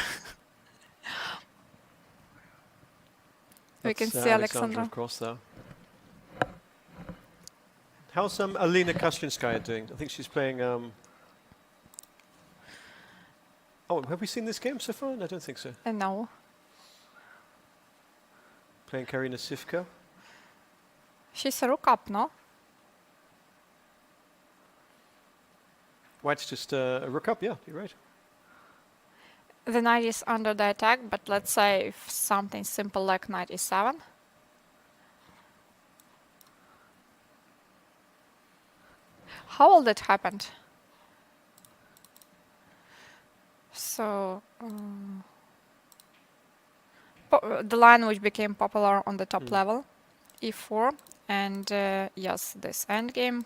We can see Alexandra. of course, though. How's Alina Kashlinskaya doing? I think she's playing... Oh, have we seen this game so far? I don't think so. No. Playing Karina Sivka. She's a rook up, no? White's just a rook up, yeah, you're right. The knight is under the attack, but let's say if something simple like knight e7. How will that happen? So the line which became popular on the top level, e4, and yes, this endgame.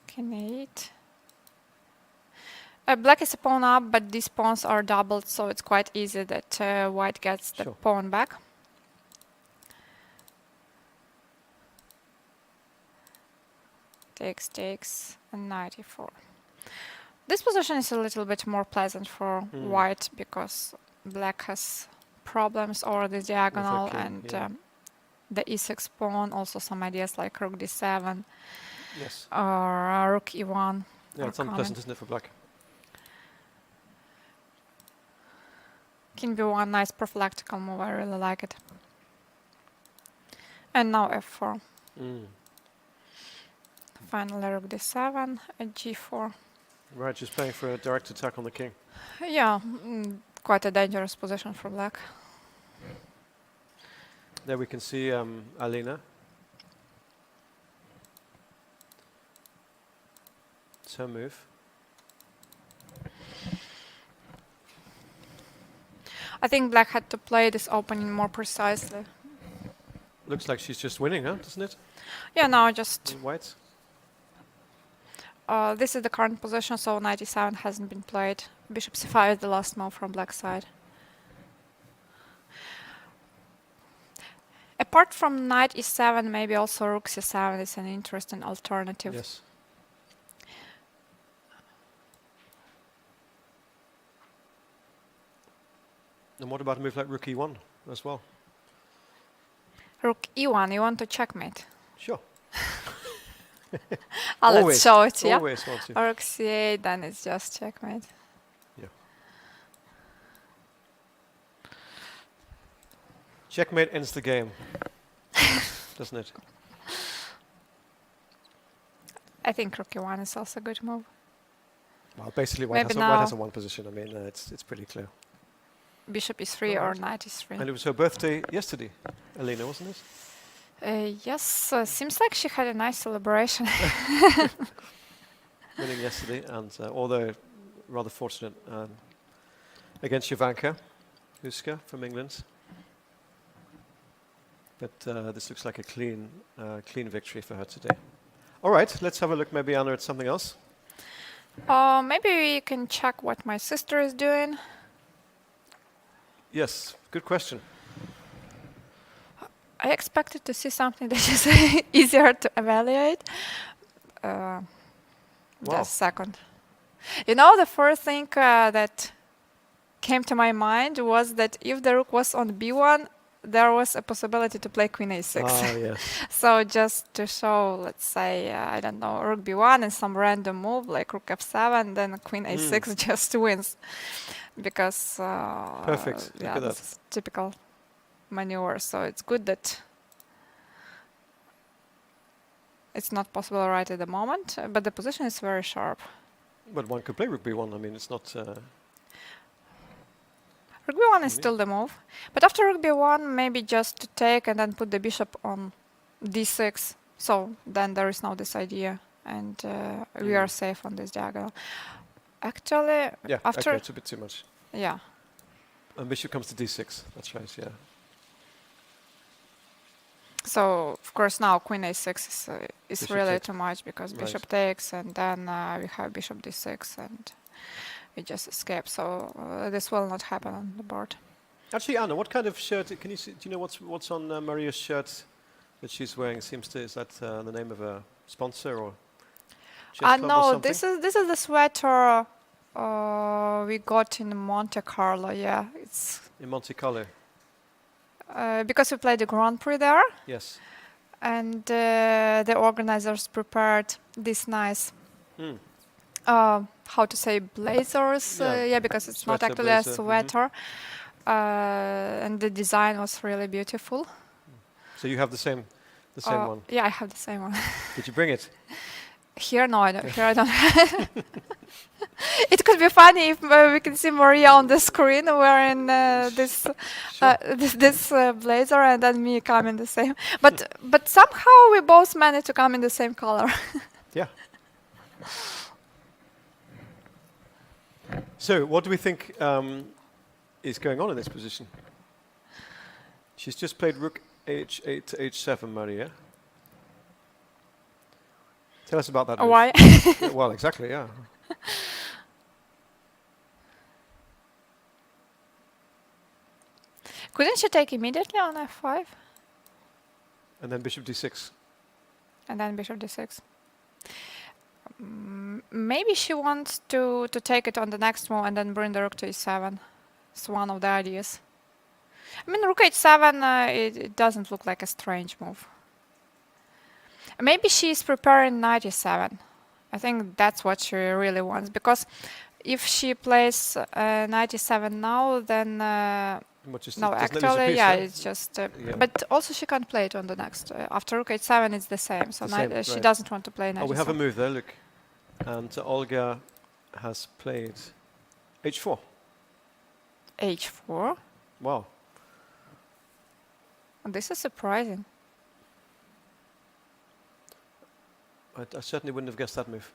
King 8. Black is a pawn up, but these pawns are doubled, so it's quite easy that white gets the pawn back. Takes, and knight e4. This position is a little bit more pleasant for white because black has problems over the diagonal and the e6 pawn, also some ideas like rook d7 or rook e1. Yeah, it's unpleasant, isn't it, for black? King b1, nice prophylactical move, I really like it. And now f4. Finally rook d7 and g4. Right, just playing for a direct attack on the king. Yeah, quite a dangerous position for black. There we can see Alina. It's her move. I think black had to play this opening more precisely. Looks like she's just winning, huh? Doesn't it? Yeah, now just... White. This is the current position, so knight e7 hasn't been played. Bishop c5 is the last move from black side. Apart from knight e7, maybe also rook c7 is an interesting alternative. Yes. And what about a move like rook e1 as well? Rook e1, you want to checkmate? Sure. Let's show it, yeah? Always want to. Rook c8, then it's just checkmate. Yeah. Checkmate ends the game, doesn't it? I think rook e1 is also a good move. Well, basically white has a one position. I mean, it's pretty clear. Bishop e3 or knight e3. And it was her birthday yesterday, Alina, wasn't it? Yes, seems like she had a nice celebration. Winning yesterday, and although rather fortunate against Jovanka Huska from England. But this looks like a clean victory for her today. All right, let's have a look maybe, Anna, at something else. Maybe we can check what my sister is doing. Yes, good question. I expected to see something that is easier to evaluate. Wow. Just a second. You know, the first thing that came to my mind was that if the rook was on b1, there was a possibility to play queen a6. Ah, yes. So just to show, let's say, I don't know, rook b1 and some random move like rook f7, then queen a6 just wins. Because Perfect. Look yeah, at this that. is typical maneuver. So it's good that it's not possible right at the moment, but the position is very sharp. But one could play rook b1. I mean, it's not... Rook b1 is still the move. But after rook b1, maybe just to take and then put the bishop on d6. So then there is no this idea. And we are safe on this diagonal. Actually, yeah, after... okay, it's a bit too much. Yeah. And bishop comes to d6. That's right, yeah. So, of course, now queen a6 is Bishop really takes. too much because Right. bishop takes, and then we have bishop d6, and we just escape. So this will not happen on the board. Actually, Anna, what kind of shirt can you see? Do you know what's on Maria's shirt that she's wearing? Is that the name of a sponsor or chess club or No, something? this is the sweater we got in Monte Carlo. Yeah, it's In Monte Carlo. because we played the Grand Prix there, Yes. and the organizers prepared this nice. How to say, blazers? Yeah. Yeah, because it's not Sweater, actually blazer, a sweater. And the design was really beautiful. So you have the same one. Yeah, I have the same one. Did you bring it? Here, no, I don't. Here, I don't. It could be funny if we can see Maria on the screen wearing this blazer, and then me come in the same. But somehow we both managed to come in the same color. Yeah. So, what do we think is going on in this position? She's just played rook h8 to h7, Maria. Tell us about that move. Why? Yeah, well, exactly, yeah. Couldn't she take immediately on f5? And then bishop d6. And then bishop d6. Maybe she wants to take it on the next move and then bring the rook to e7. It's one of the ideas. I mean, rook h7, it doesn't look like a strange move. Maybe she's preparing knight e7. I think that's what she really wants, because if she plays knight e7 now, then no, actually, yeah, it's just. But also, she can't play it on the next. After rook h7, it's the same. So she right. doesn't want to play knight. Oh, we have a move there. Look, and Olga has played h4. h4. Wow. This is surprising. I certainly wouldn't have guessed that move.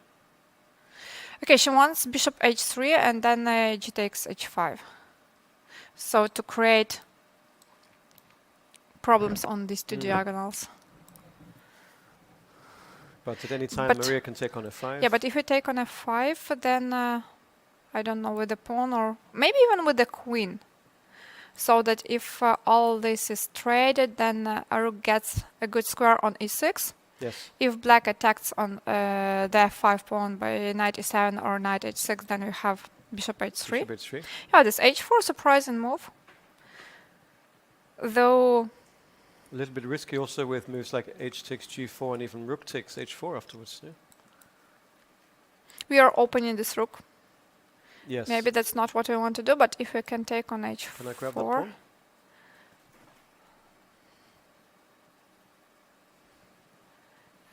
Okay, she wants bishop h3 and then g takes h5. So to create problems on these two diagonals. But at any time, Maria can take on f5. Yeah, but if you take on f5, then I don't know, with the pawn or maybe even with the queen. So that if all this is traded, then a rook gets a good square on e6. Yes. If black attacks on the f5 pawn by knight e7 or knight h6, then we have bishop h3. Bishop h3. Yeah, this h4 surprising move. Though... A little bit risky also with moves like h takes g4 and even rook takes h4 afterwards. Yeah? We are opening this rook. Yes. Maybe that's not what we want to do, but if we can take on h4... Can I grab that pawn?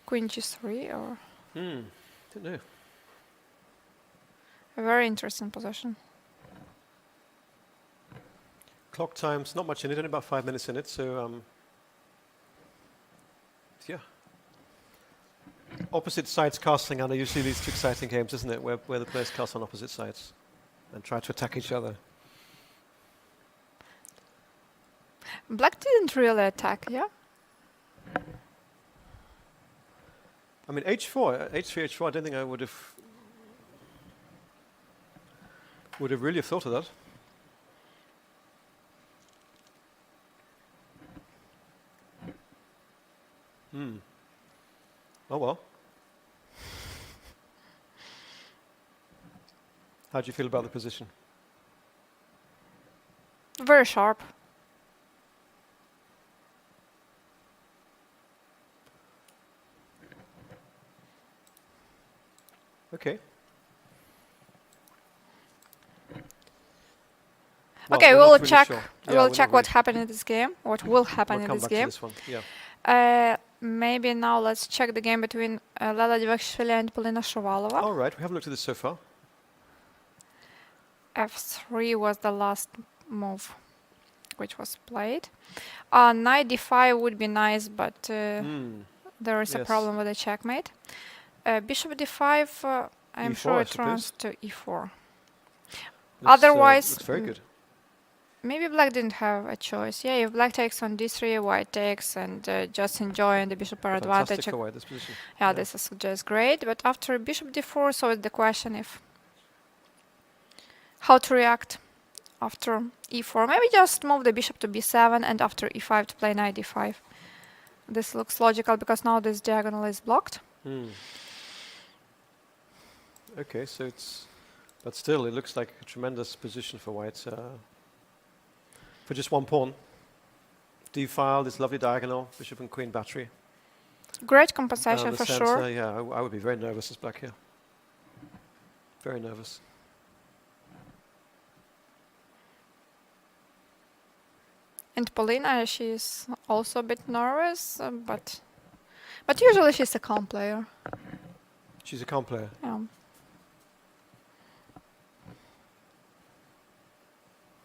Queen g3 or... Don't know. A very interesting position. Clock time's not much in it, only about 5 minutes in it, so yeah. Opposite sides casting, Anna, usually leads to exciting games, isn't it? Where the players cast on opposite sides and try to attack each other. Black didn't really attack, yeah? I mean, h4, h3, h4. I don't think I would have really have thought of that. Oh well. How do you feel about the position? Very sharp. Okay. Okay, we're we'll not really check. sure. Yeah, We'll we're check not what really- happened in this game. What will happen We'll in come this back to game? this one. Yeah. Maybe now let's check the game between Lela Divakishvili and Polina Shuvalova. All right. We haven't looked at this so far. F3 was the last move which was played. Knight d5 would be nice, but there is a Yes. problem with the checkmate. Bishop d5, I'm E4, sure I it runs suppose. to e4. Looks, Otherwise, looks very good. Maybe black didn't have a choice. Yeah, if black takes on d3, white takes and just enjoying the bishop pair Fantastic advantage. for white, this position. Yeah, this is just great. But after bishop d4, so it's the question if how to react after e4. Maybe just move the bishop to b7 and after e5 to play knight d5. This looks logical because now this diagonal is blocked. Okay, so it's, but still, it looks like a tremendous position for white. For just one pawn. D-file, this lovely diagonal, bishop and queen battery. Great Down compensation the for center, sure. yeah, I would be very nervous as black here. Very nervous. And Polina, she's also a bit nervous, but usually she's a calm player. She's a calm player. Yeah.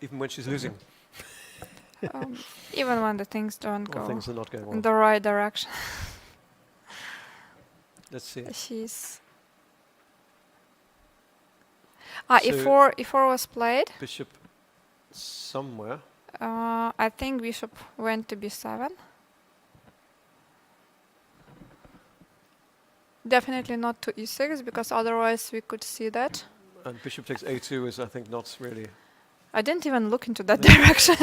Even when she's losing. Even when the things don't Or go things are not going in well. the right direction. Let's see. She's So- e4 was played. Bishop somewhere. I think bishop went to b7. Definitely not to e6 because otherwise we could see that. And bishop takes a2 is, I think, not really. I didn't even look into that direction.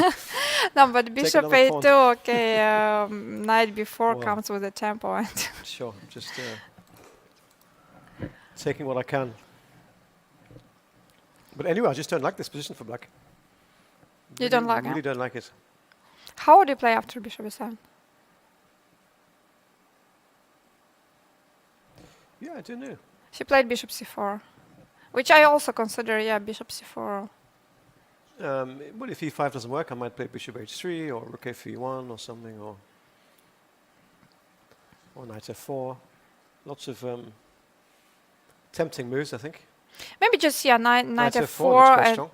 No, but bishop another pawn. a2, okay, knight b4 Wow. comes with a tempo. And Sure, just taking what I can. But anyway, I just don't like this position for black. You don't like it? Really don't like it. How would you play after bishop e7? Yeah, I don't know. She played bishop c4, which I also consider, yeah, bishop c4. Well, if e5 doesn't work, I might play bishop h3 or rook f1 or something, or knight f4. Lots of tempting moves, I think. Maybe just, yeah, knight Knight f4 looks f4 quite strong.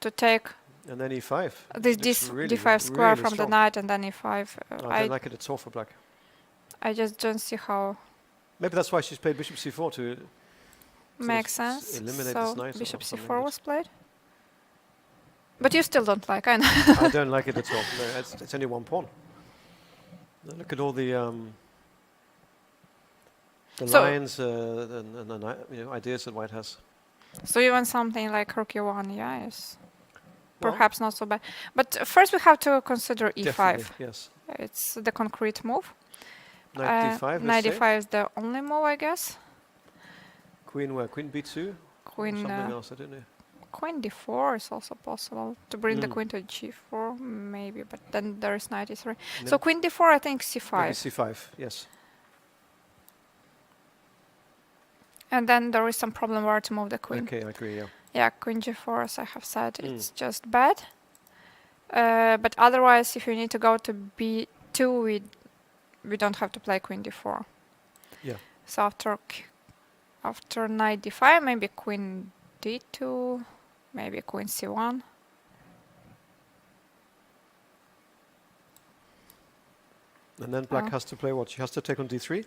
to take And then e5. this Looks really, d5 square really from the strong. knight and then e5. No, I don't like it at all for black. I just don't see how Maybe that's why she's played bishop c4 to makes sort of sense. eliminate So this knight or bishop something, c4 but- was played. But you still don't like, I know. I don't like it at all. No, it's only one pawn. Now look at all the So- lines and ideas that white has. So even something like rook e1, yeah, is Well- perhaps not so bad. But first we have to consider e5. Definitely, yes. It's the concrete move. Knight d5, Knight let's say. d5 is the only move, I guess. Queen where? Queen b2? Queen, Something else, I don't know. queen d4 is also possible. To bring the Mm. queen to g4, maybe, but then there is knight e3. And So then queen d4, I think maybe c5. c5, yes. And then there is some problem where to move the queen. Okay, I agree, yeah. Yeah, queen g4, as I have said, Mm. it's just bad. But otherwise, if you need to go to b2, we don't have to play queen d4. Yeah. So after knight d5, maybe queen d2, maybe queen c1. And then black Oh. has to play what? She has to take on d3?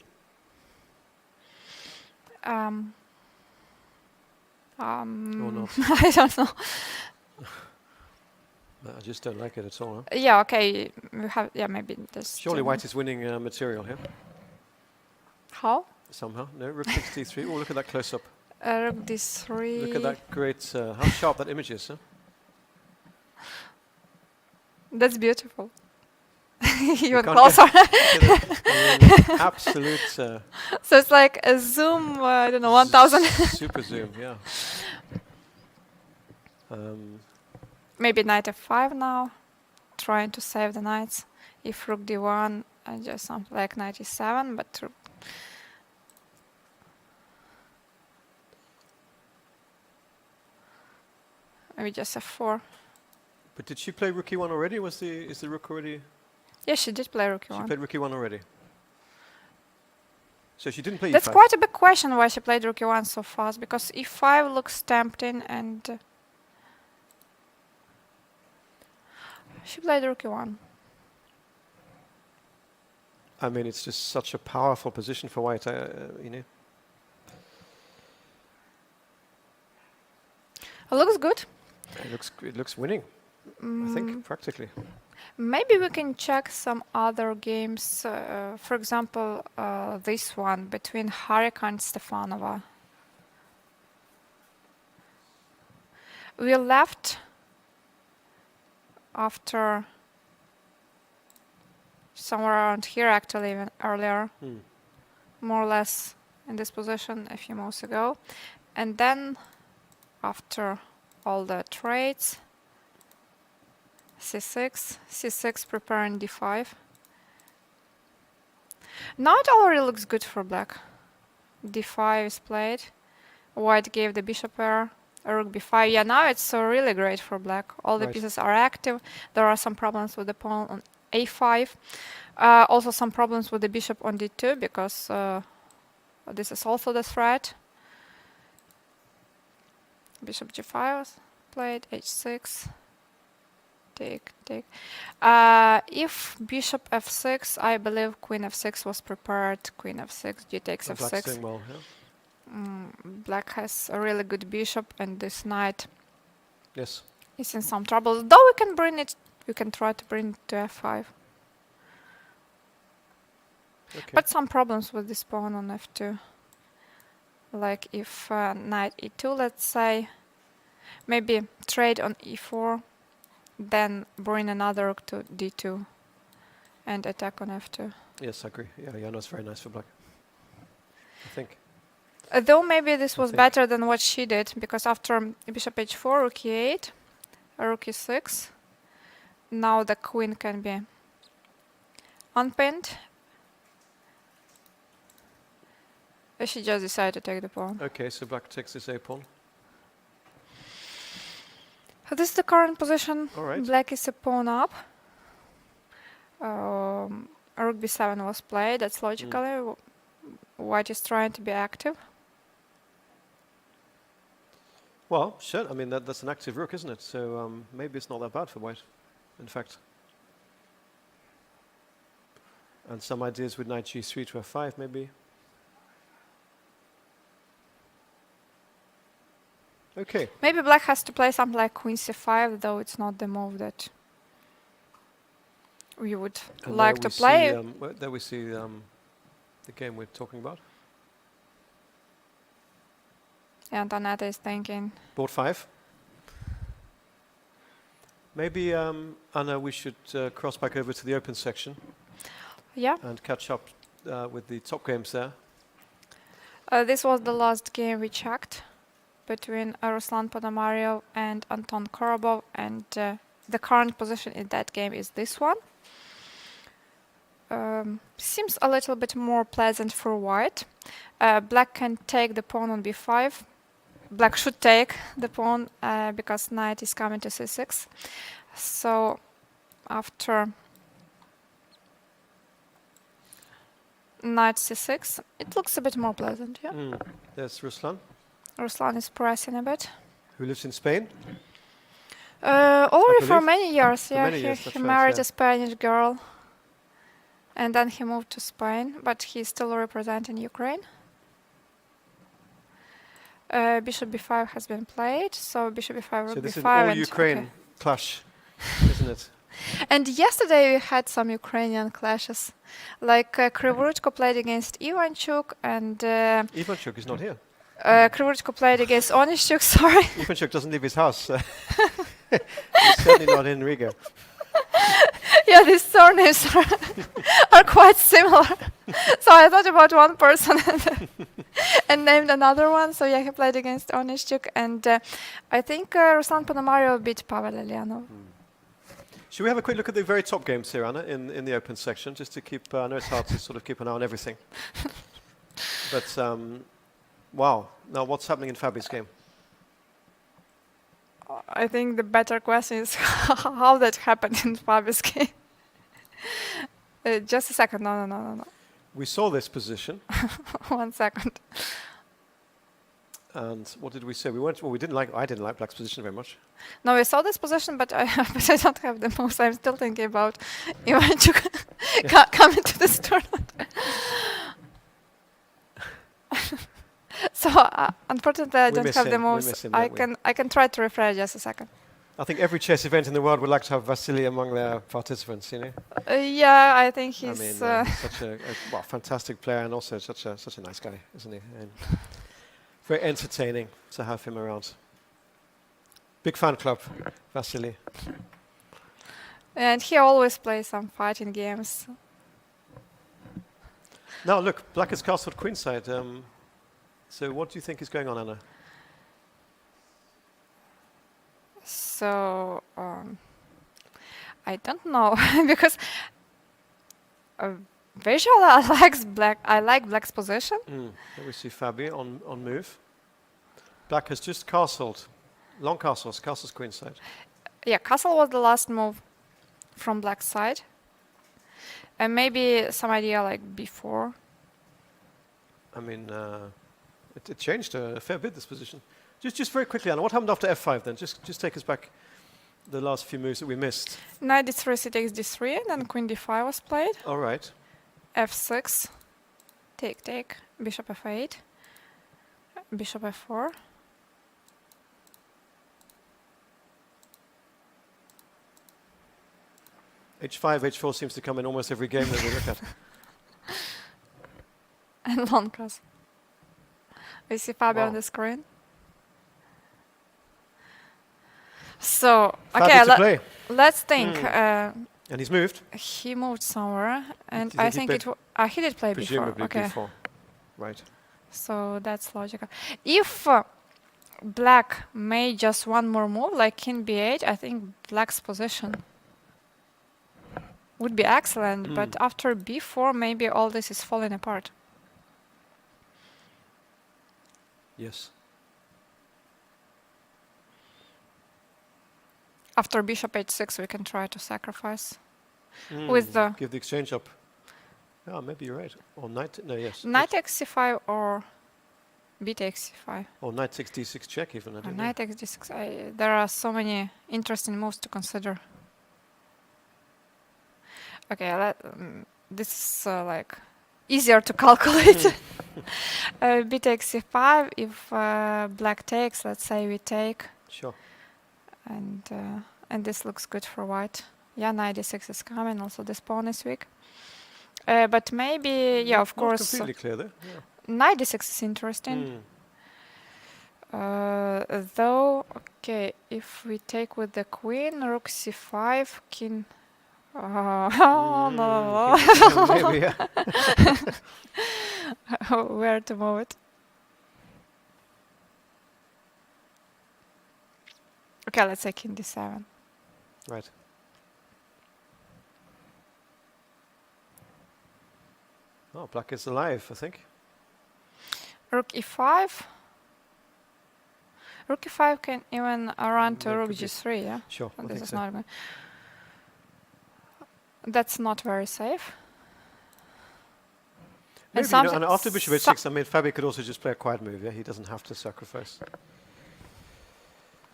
Or not? I don't know. I just don't like it at all. Huh? Yeah, okay. We have, yeah, maybe this. Surely white is winning material here. How? somehow. No, rook 63. Oh, look at that close-up. Rook d3. Look at that great, how sharp that image is, huh? That's beautiful. You Even can't closer. I mean, absolute So it's like a zoom, I don't know, 1000. super zoom, yeah. Maybe knight f5 now, trying to save the knights. If rook d1, just something like knight e7, but maybe just f4. But did she play rook e1 already? Is the rook already? Yeah, she did play rook She e1. played rook e1 already. So she didn't play That's e5. quite a big question why she played rook e1 so fast, because e5 looks tempting and she played rook e1. I mean, it's just such a powerful position for white, you know. It looks good. It looks winning, I think, practically. Maybe we can check some other games. For example, this one between Harika and Stefanova. We left after somewhere around here, actually, even earlier, more or less in this position a few moves ago. And then after all the trades, c6 preparing d5. Now it already looks good for black. d5 is played. White gave the bishop pair. Rook b5. Yeah, now it's really great for black. All the Right. pieces are active. There are some problems with the pawn on a5. Also some problems with the bishop on d2 because this is also the threat. Bishop g5 was played. h6. Take. If bishop f6, I believe queen f6 was prepared. Queen f6, g takes So black's f6. doing well, yeah. Black has a really good bishop, and this knight Yes. is in some trouble. Though we can try to bring it to f5. Okay. But some problems with this pawn on f2. Like if knight e2, let's say, maybe trade on e4, then bring another rook to d2 and attack on f2. Yes, I agree. Yeah, no, it's very nice for black, I think. Though maybe this was think. better than what she did, because after bishop h4, rook e8, rook e6, now the queen can be unpinned. She just decided to take the pawn. Okay, so black takes this a pawn. So this is the current position. All right. Black is a pawn up. Rook b7 was played. That's logically. White is trying to be active. Well, sure. I mean, that's an active rook, isn't it? So maybe it's not that bad for white, in fact. And some ideas with knight g3 to f5, maybe. Okay. Maybe black has to play something like queen c5, though it's not the move that we would And like there to we play. see, there we see the game we're talking about. Antonetta is thinking. Board 5. Maybe, Anna, we should cross back over to the open section Yeah. and catch up with the top games there. This was the last game we checked between Ruslan Ponomarev and Anton Korobov, and the current position in that game is this one. Seems a little bit more pleasant for white. Black can take the pawn on b5. Black should take the pawn because knight is coming to c6. So after knight c6, it looks a bit more pleasant, yeah? There's Ruslan, Ruslan is pressing a bit. who lives in Spain. Already for believe. many years, For yeah. many years, that's He right, married yeah. a Spanish girl, and then he moved to Spain, but he's still representing Ukraine. Bishop b5 has been played, so bishop b5, rook So this b5. is an and all-Ukraine clash, isn't it? And yesterday we had some Ukrainian clashes. Like Krivoruchko played against Ivanchuk and Ivanchuk is not here. Krivoruchko played against Onishchuk, sorry. Ivanchuk doesn't leave his house. He's certainly not in Riga. Yeah, these surnames are quite similar. So I thought about one person and named another one. So yeah, he played against Onishchuk, and I think Ruslan Ponomarev beat Pavel Elyanov. Should we have a quick look at the very top games here, Anna, in the open section, just to keep, I know it's hard to sort of keep an eye on everything. But, wow. Now, what's happening in Fabi's game? I think the better question is how that happened in Fabi's game. Just a second. No. We saw this position. 1 second. And what did we say? We went, well, I didn't like Black's position very much. No, we saw this position, but I don't have the moves. I'm still thinking about Ivanchuk coming to this tournament. So unfortunately, I don't have the moves. I can try to refresh just a second. I think every chess event in the world would like to have Vasily among their participants, you know? Yeah, I think he's... he's such a fantastic player and also such a nice guy, isn't he? And very entertaining to have him around. Big fan club, Vasily. And he always plays some fighting games. Now look, Black has castled queenside. So what do you think is going on, Anna? So I don't know because visually I like Black's position. Here we see Fabi on move. Black has just castled, long castles queenside. Yeah, castle was the last move from Black's side, and maybe some idea like before. I mean, it changed a fair bit, this position. Just very quickly, Anna, what happened after f5 then? Just take us back the last few moves that we missed. Knight d3, c takes d3, and then queen d5 was played. All right. f6, take, bishop f8, bishop f4. h5, h4 seems to come in almost every game that we look at. And long castle. We see Fabi on the screen. So, okay, let's think. And he's moved. He moved somewhere, and I think he did play before. Okay. Before. Right. So that's logical. If Black made just one more move, like king b8, I think Black's position would be excellent. But after b4, maybe all this is falling apart. Yes. After bishop h6, we can try to sacrifice with the... Give the exchange up. Yeah, maybe you're right. Or knight... No, yes. Knight takes c5 or b takes c5. Or knight takes d6 check even. I don't know. Knight takes d6. There are so many interesting moves to consider. Okay, this is like easier to calculate. B takes c5. If Black takes, let's say we take. Sure. And this looks good for white. Yeah, knight d6 is coming. Also, this pawn is weak. But maybe, yeah, of course. Completely clear there. Yeah. Knight d6 is interesting. Though, okay, if we take with the queen, rook c5, king. No. Maybe, yeah. Where to move it? Okay, let's say king d7. Right. Oh, Black is alive, I think. Rook e5. Rook e5 can even run to rook g3, yeah? Sure, I this think is so. not good. That's not very safe. Maybe, and after bishop h6, I mean, Fabi could also just play a quiet move, yeah? He doesn't have to sacrifice.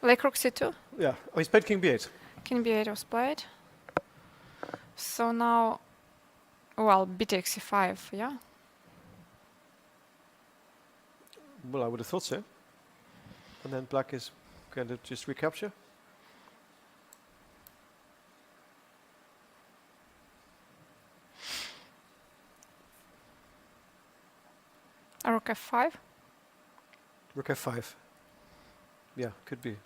Like rook c2? Yeah. Oh, he's played king b8. King b8 was played. So now, well, b takes c5, yeah? Well, I would have thought so. And then Black is going to just recapture. Rook f5. Rook f5. Yeah, could be.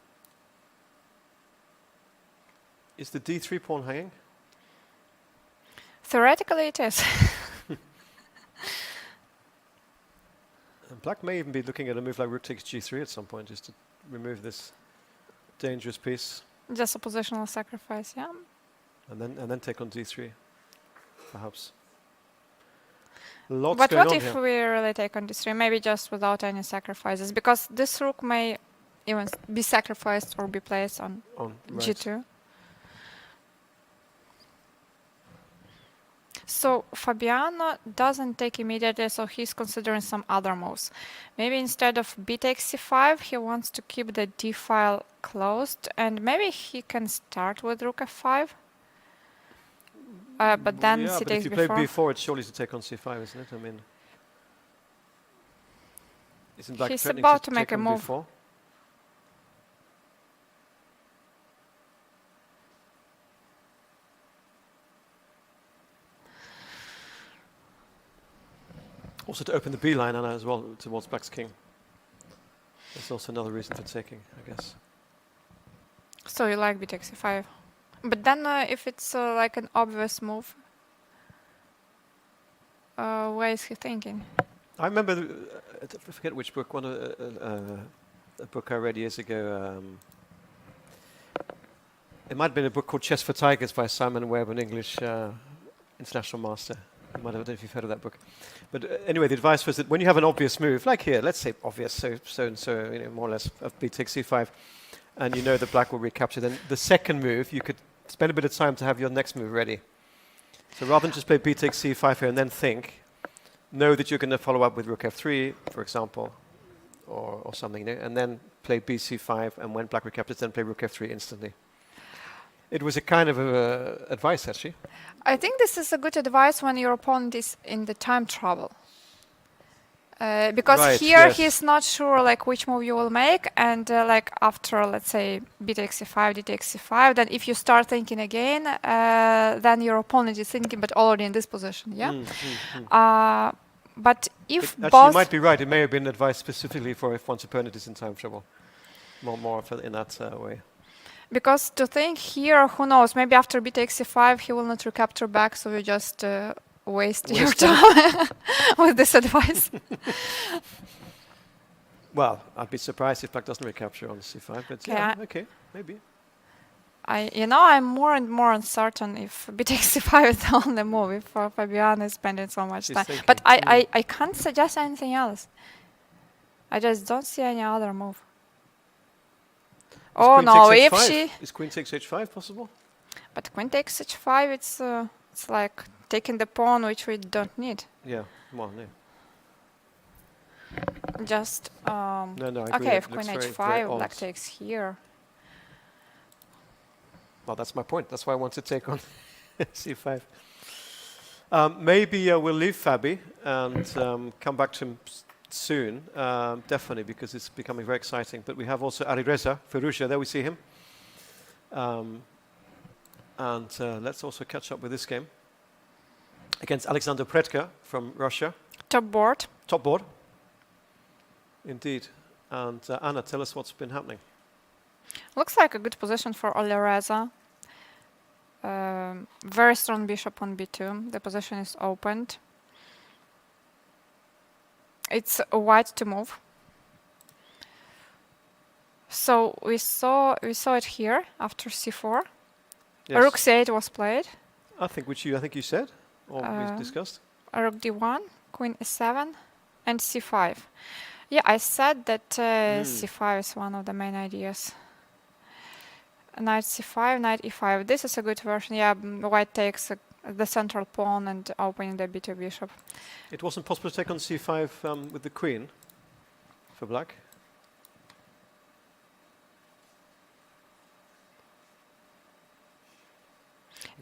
Is the d3 pawn hanging? Theoretically, it is. And black may even be looking at a move like rook takes g3 at some point, just to remove this dangerous piece, Just a positional sacrifice, yeah. and then take on d3, perhaps. Lots But going what on if here. we really take on d3? Maybe just without any sacrifices, because this rook may even be sacrificed or be placed on On right. g2. So Fabiano doesn't take immediately, so he's considering some other moves. Maybe instead of b takes c5, he wants to keep the d file closed, and maybe he can start with rook f5. But then yeah, c but if takes you play before. b4, it's surely to take on c5, isn't it? I mean, isn't black He's threatening about to take make a on move. b4? Also to open the b line, Anna, as well, towards black's king. That's also another reason for taking, I guess. So you like b takes c5. But then if it's like an obvious move, where is he thinking? I remember, I forget which book, a book I read years ago. It might have been a book called Chess for Tigers by Simon Webb, an English international master. You might have, I don't know if you've heard of that book. But anyway, the advice was that when you have an obvious move, like here, let's say obvious, so and so, you know, more or less, of b takes c5, and you know that black will recapture, then the second move, you could spend a bit of time to have your next move ready. So rather than just play b takes c5 here and then think, know that you're going to follow up with rook f3, for example, or something, you know, and then play b c5, and when black recaptures, then play rook f3 instantly. It was a kind of advice, actually. I think this is a good advice when your opponent is in the time trouble. Because Right, here yes. he's not sure like which move you will make, and like after, let's say, b takes c5, d takes c5, then if you start thinking again, then your opponent is thinking, but already in this position, yeah? But if Actually, both... you might be right. It may have been advice specifically for if one's opponent is in time trouble. More in that way. Because to think here, who knows, maybe after b takes c5, he will not recapture back, so you just waste your time with this advice. Well, I'd be surprised if black doesn't recapture on c5, but yeah, okay, maybe. I'm more and more uncertain if b takes c5 is the only move, if Fabiano is spending so much She's time. thinking. But I can't suggest anything else. I just don't see any other move. Oh no, if she... Is queen takes h5 possible? But queen takes h5, it's like taking the pawn, which we don't need. Yeah, well, no. Just, No, I agree. okay, It if queen looks very, h5, very black odd. takes here. Well, that's my point. That's why I want to take on c5. Maybe we'll leave Fabi and come back to him soon, definitely, because it's becoming very exciting. But we have also Alireza Firouzja, there we see him. And let's also catch up with this game against Alexander Predka from Russia. Top board. Top board. Indeed. And Anna, tell us what's been happening. Looks like a good position for Alireza. Very strong bishop on b2. The position is opened. It's a white to move. So we saw it here after c4. Yes. Rook c8 was played. I think you said, or we discussed. Rook d1, queen e7, and c5. Yeah, I said that c5 is one of the main ideas. Knight c5, knight e5. This is a good version. Yeah, white takes the central pawn and opening the b2 bishop. It wasn't possible to take on c5 with the queen for black.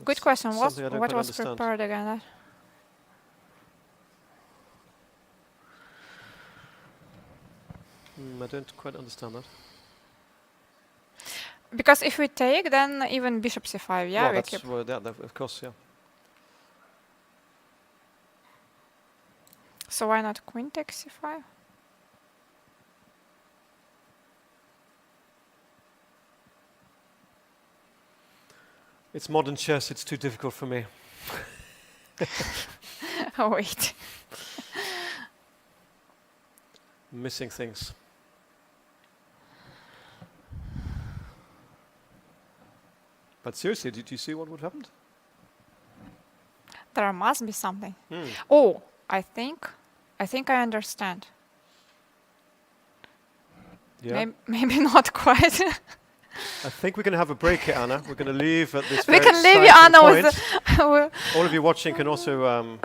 Good question. Something I don't What quite was understand. prepared again? I don't quite understand that. Because if we take, then even bishop c5, yeah, well, we that's keep. well, that, of course, yeah. So why not queen takes c5? It's modern chess. It's too difficult for me. Oh, wait. Missing things. But seriously, did you see what would happen? There must be something. Oh, I think I understand. Yeah. Maybe not quite. I think we're going to have a break here, Anna. We're going to leave at this We very can leave you, exciting Anna, point. with All of you watching can also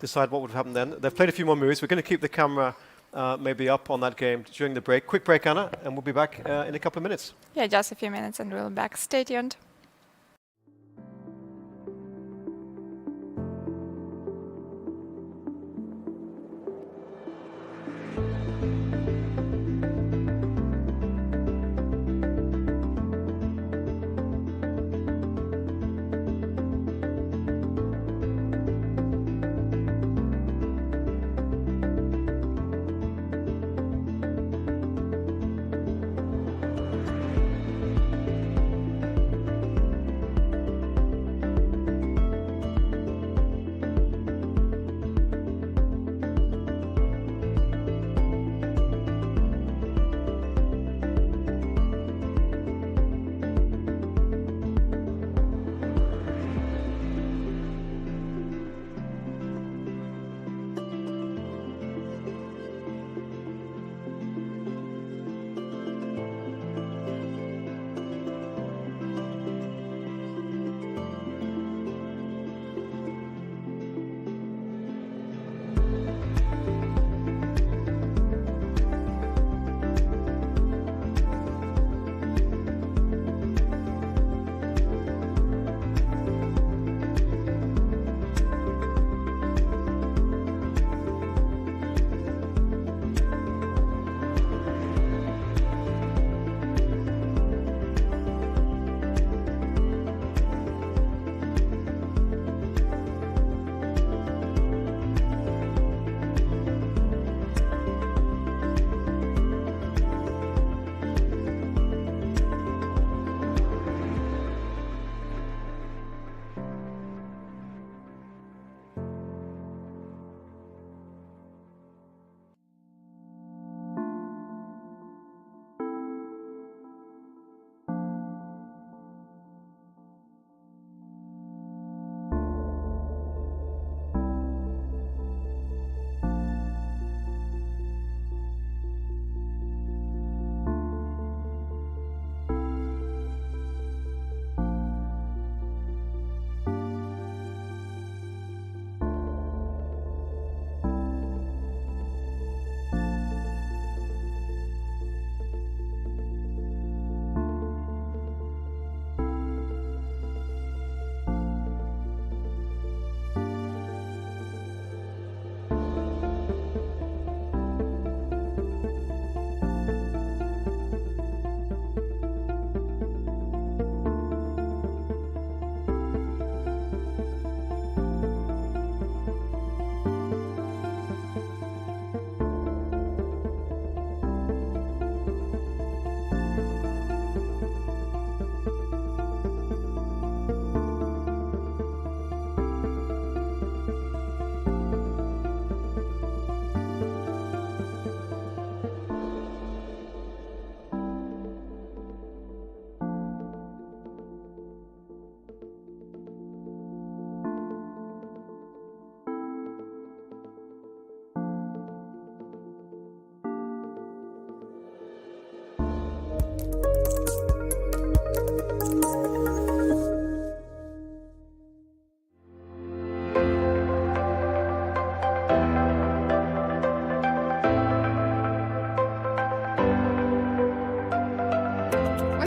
decide what would happen then. They've played a few more moves. We're going to keep the camera maybe up on that game during the break. Quick break, Anna, and we'll be back in a couple of minutes. yeah, just a few minutes and we'll be back. Stay tuned.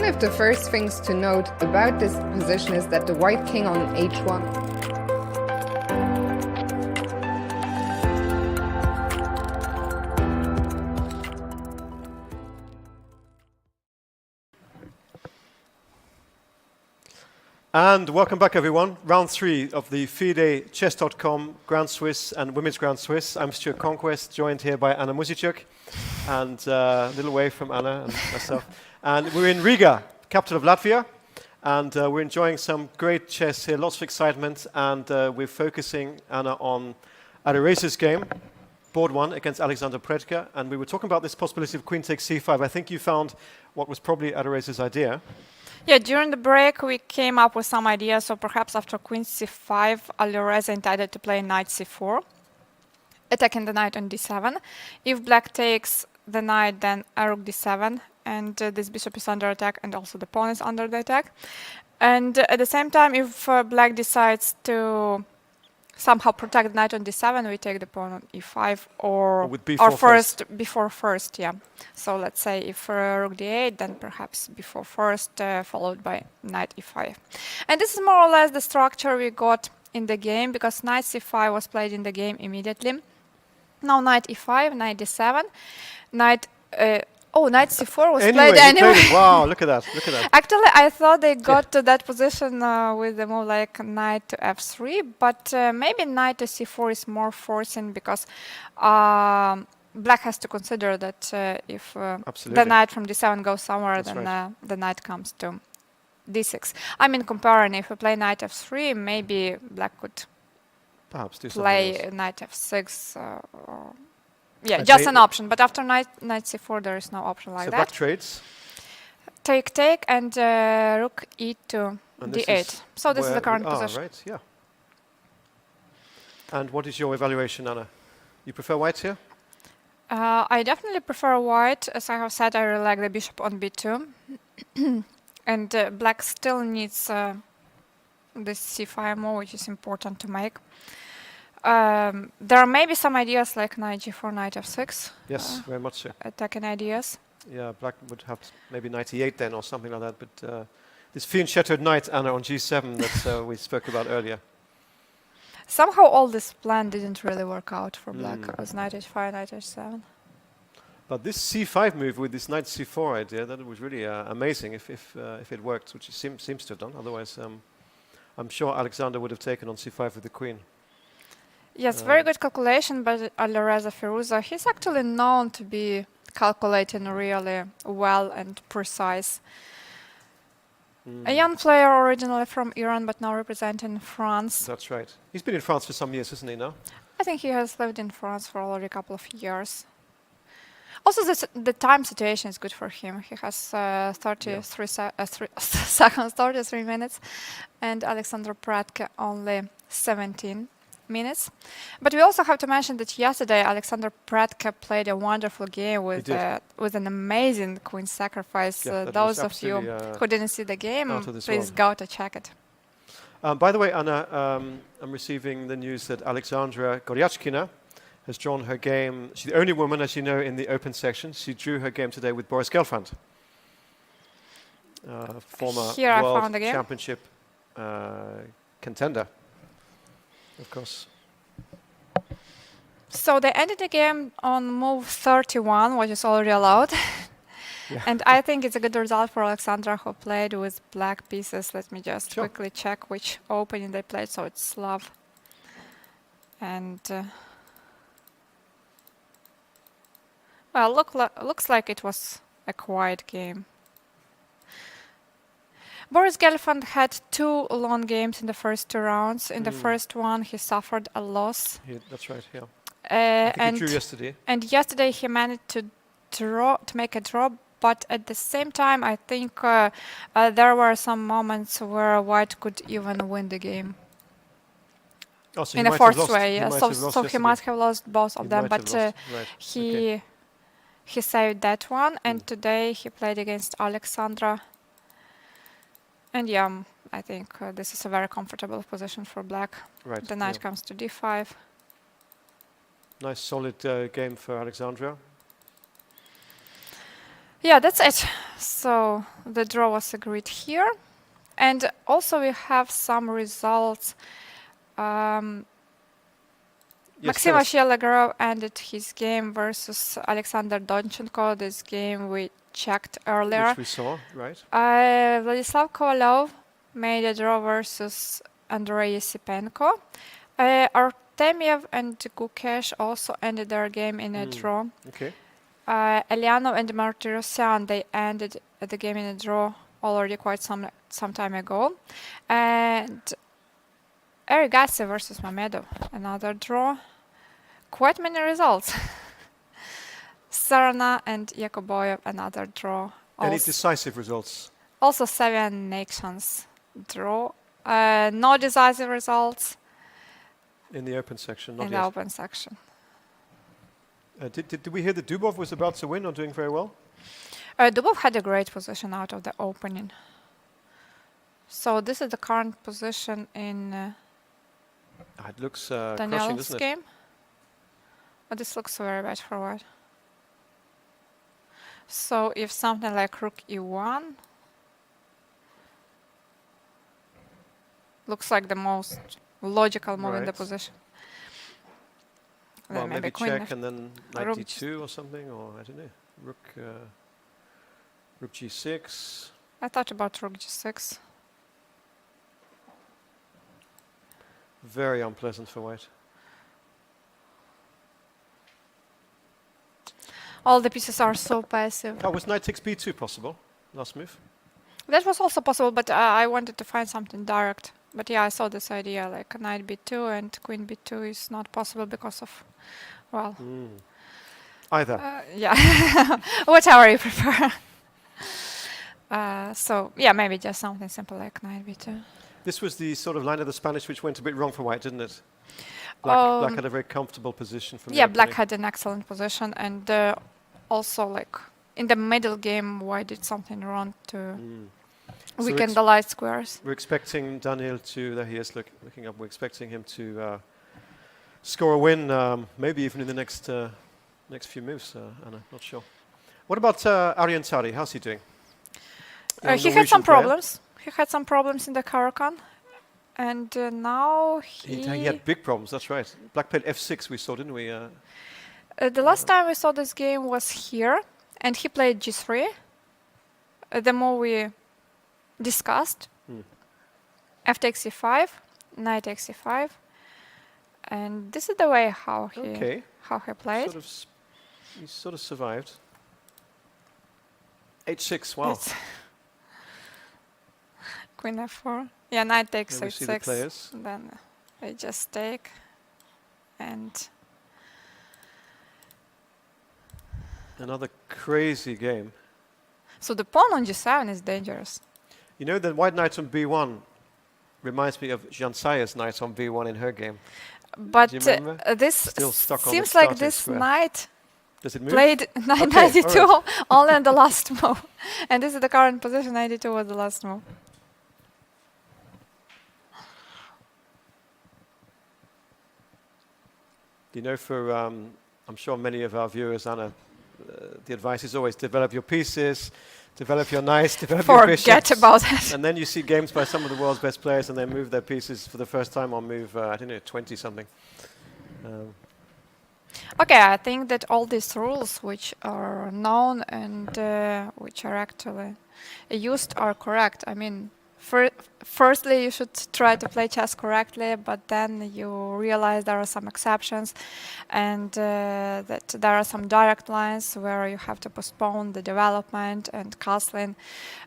One of the first things to note about this position is that the white king on h1 And welcome back, everyone. Round 3 of the FIDE Chess.com Grand Swiss and Women's Grand Swiss. I'm Stuart Conquest, joined here by Anna Muzichuk, and a little way from Anna and myself. And we're in Riga, capital of Latvia, and we're enjoying some great chess here, lots of excitement, and we're focusing, Anna, on Adoresa's game, board 1 against Alexander Predke, and we were talking about this possibility of queen takes c5. I think you found what was probably Adoresa's idea. Yeah, during the break we came up with some ideas. So perhaps after queen c5, Alireza intended to play knight c4, attacking the knight on d7. If black takes the knight, then rook d7, and this bishop is under attack, and also the pawn is under the attack. And at the same time, if black decides to somehow protect the knight on d7, we take the pawn on e5, or with b4 first, before first, yeah. So let's say if rook d8, then perhaps before first, followed by knight e5. And this is more or less the structure we got in the game, because knight c5 was played in the game immediately. Now knight e5, knight d7, knight... knight c4 was played anyway. Wow, look at that, look at that. Actually, I thought they got to that position with the move like knight to f3, but maybe knight to c4 is more forcing, because black has to consider that if the knight from d7 goes somewhere, That's then right. the knight comes to d6. I mean, comparing, if we play knight f3, maybe black could Perhaps do something play else. knight f6, or yeah, And just an option. But after knight c4, there is no option like So that. black trades. Take, and rook e2, And this d8. So this is the current position. Right, yeah. And what is your evaluation, Anna? You prefer white here? I definitely prefer white. As I have said, I really like the bishop on b2. And black still needs this c5 move, which is important to make. There are maybe some ideas like knight g4, knight f6. Yes, very much so. Attacking ideas. Yeah, black would have maybe knight e8 then or something like that. But this fiend-shattered knight, Anna, on g7 that we spoke about earlier. Somehow all this plan didn't really work out for black. It was knight h5, knight h7. But this c5 move with this knight c4 idea, that was really amazing if it worked, which it seems to have done. Otherwise, I'm sure Alexander would have taken on c5 with the queen. Yes, very good calculation by Alireza Firuza. He's actually known to be calculating really well and precise. A young player originally from Iran, but now representing France. That's right. He's been in France for some years, hasn't he, now? I think he has lived in France for already a couple of years. Also, the time situation is good for him. He has 33 seconds, 33 minutes, and Alexander Predke only 17 minutes. But we also have to mention that yesterday Alexander Predke played a wonderful game with an amazing queen sacrifice. Yeah, those of you who didn't see the game, please go to check it. By the way, Anna, I'm receiving the news that Alexandra Goryachkina has drawn her game. She's the only woman, as you know, in the open section. She drew her game today with Boris Gelfand, former World Championship contender, of course. So they ended the game on move 31, which is already allowed. Yeah. And I think it's a good result for Alexandra, who played with black pieces. Let me just quickly check which opening they played. So it's Slav. And well, looks like it was a quiet game. Boris Gelfand had 2 long games in the first 2 rounds. In the first one, he suffered a loss. That's right, yeah. I think he drew yesterday. And yesterday he managed to make a draw. But at the same time, I think there were some moments where white could even win the game. Oh, so in a forced way, yeah. So he might have lost both of them, but he saved that one. And today he played against Alexandra. And yeah, I think this is a very comfortable position for black. Right. The knight comes to d5. Nice solid game for Alexandra. Yeah, that's it. So the draw was agreed here. And also we have some results. Maxim Ashelegrov ended his game versus Alexander Donchenko. This game we checked earlier. Which we saw, right? Vladislav Kovalov made a draw versus Andrei Yasipenko. Artemiev and Gukesh also ended their game in a draw. Okay. Elianov and Martirosyan, they ended the game in a draw already quite some time ago. And Erigassi versus Mamedov, another draw. Quite many results. Sarana and Yakoboyev, another draw. Any decisive results? Also 7 nations draw. No decisive results. In the open section, not in yet. the open section. Did we hear that Dubov was about to win or doing very well? Dubov had a great position out of the opening. So this is the current position in It looks crushing, Daniel's doesn't it? game. But this looks very bad for white. So if something like rook e1 looks like the most logical move in the Right. position. Well, Then maybe queen check F- and then knight rook d2 or something, or I don't know. Rook g6. I thought about rook g6. Very unpleasant for white. All the pieces are so passive. Oh, was knight takes b2 possible? Last move. That was also possible, but I wanted to find something direct. But yeah, I saw this idea, like knight b2 and queen b2 is not possible because of, well, Either. yeah, whatever you prefer. So yeah, maybe just something simple like knight b2. This was the sort of line of the Spanish which went a bit wrong for white, didn't it? Black had a very comfortable position from the Yeah, black opening. had an excellent position, and also like in the middle game, white did something wrong to So weaken the light squares. we're expecting Daniel to, there he is looking up, we're expecting him to score a win, maybe even in the next few moves, Anna, not sure. What about Aryan Tari, how's he doing? He had Norwegian some player. problems. He had some problems in the Caracan, and now He had big problems, that's right. Black played f6 we saw, didn't we? the last time we saw this game was here, and he played g3. The move we discussed. F takes e5, knight takes e5, and this is the way how he played. He sort of survived. h6, wow. It's queen f4. Yeah, knight takes There we see the h6. players. Then I just take, and Another crazy game. so the pawn on g7 is dangerous. You know that white knight on b1 reminds me of Jansaya's knight on b1 in her game. But Do you remember? this Still stuck on the seems like starting this square. knight Does it move? played Okay, 92 all only on the last move. And this is the current position, 92 was the last move. You know, for I'm sure many of our viewers, Anna, the advice is always develop your pieces, develop your knights, develop your bishops. Forget about it. And then you see games by some of the world's best players and they move their pieces for the first time on move, I don't know, 20 something. Okay, I think that all these rules which are known and which are actually used are correct. I mean, firstly, you should try to play chess correctly, but then you realize there are some exceptions and that there are some direct lines where you have to postpone the development and castling.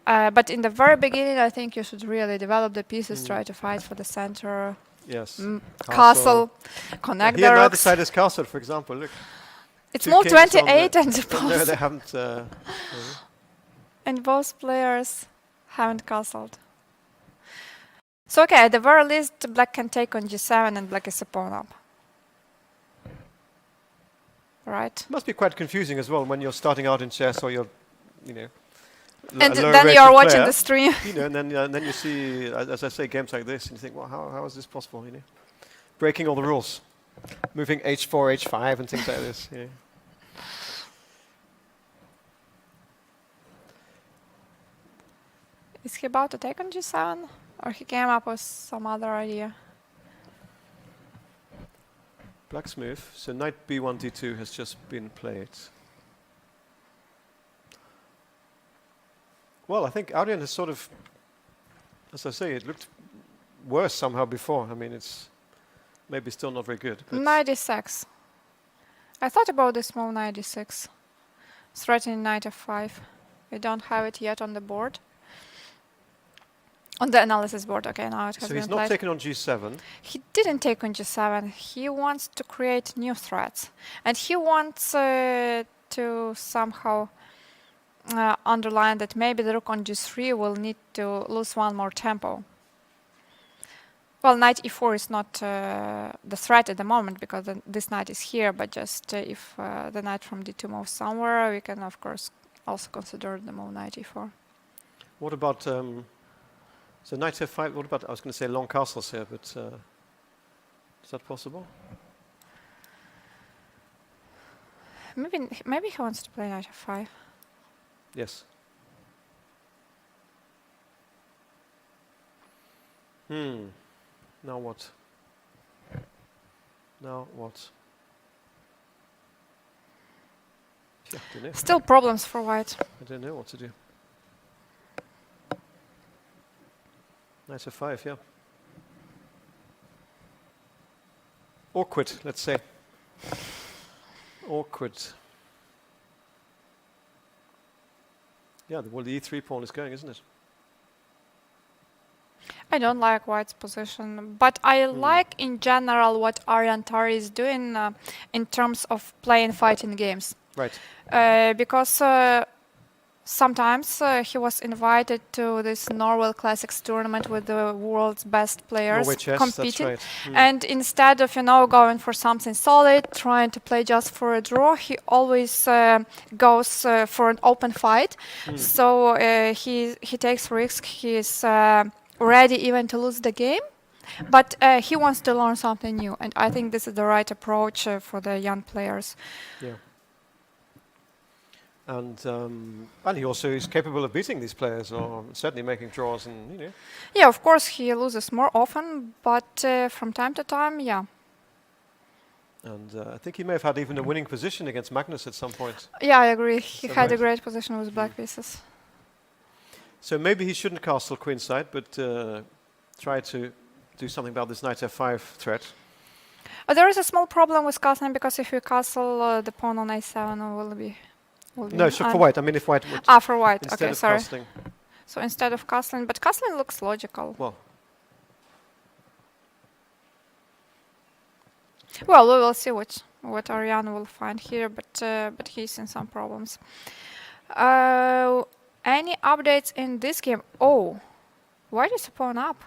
But in the very beginning, I think you should really develop the pieces, try to fight for the center, Yes. castle, connect the Here neither rocks. side is castled, for example. Look. It's two move kings on 28 the- and No, they both, haven't. and both players haven't castled. So okay, at the very least, black can take on g7 and black is a pawn up. Right? Must be quite confusing as well when you're starting out in chess or you're, you know, And a low then rated you're watching player, the stream. you know, and then you see, as I say, games like this, and you think, well, how is this possible? You know, breaking all the rules, moving h4, h5, and things like this. You know. Is he about to take on g7? Or he came up with some other idea? Black's move. So knight b1, d2 has just been played. Well, I think Aryan has sort of As I say, it looked worse somehow before. I mean, it's maybe still not very good. But 96. I thought about this move 96. Threatening knight f5. We don't have it yet on the board. On the analysis board, okay, now it has so been he's not played. taken on g7. He didn't take on g7. He wants to create new threats. And he wants to somehow underline that maybe the rook on g3 will need to lose one more tempo. Well, knight e4 is not the threat at the moment because this knight is here, but just if the knight from d2 moves somewhere, we can, of course, also consider the move knight e4. What about so knight f5? What about, I was going to say long castles here, but is that possible? Maybe he wants to play knight f5. Yes. Now what? Now what? Yeah, I don't know. Still problems for white. I don't know what to do. Knight f5, yeah. Awkward, let's say. Awkward. Yeah, well, the e3 pawn is going, isn't it? I don't like white's position, but I like in general what Ariantari is doing in terms of playing fighting games. Right. Because sometimes he was invited to this Norway Classics tournament with the world's best players Norway chess, competing. that's right. And instead of, going for something solid, trying to play just for a draw, he always goes for an open fight. So he takes risks. He's ready even to lose the game. But he wants to learn something new. And I think this is the right approach for the young players. Yeah. And he also is capable of beating these players, or certainly making draws, and Yeah, of course he loses more often, but from time to time, yeah. And I think he may have had even a winning position against Magnus at some point. Yeah, I agree. He that had a right? great position with black pieces. So maybe he shouldn't castle queenside, but try to do something about this knight f5 threat. There is a small problem with castling because if you castle the pawn on a7 will be No, so for white. I mean, if white would for white. instead Okay, of sorry. castling. So instead of castling, but castling looks logical. Well, we will see what Ariane will find here, but he's in some problems. Any updates in this game? Oh, white is a pawn up.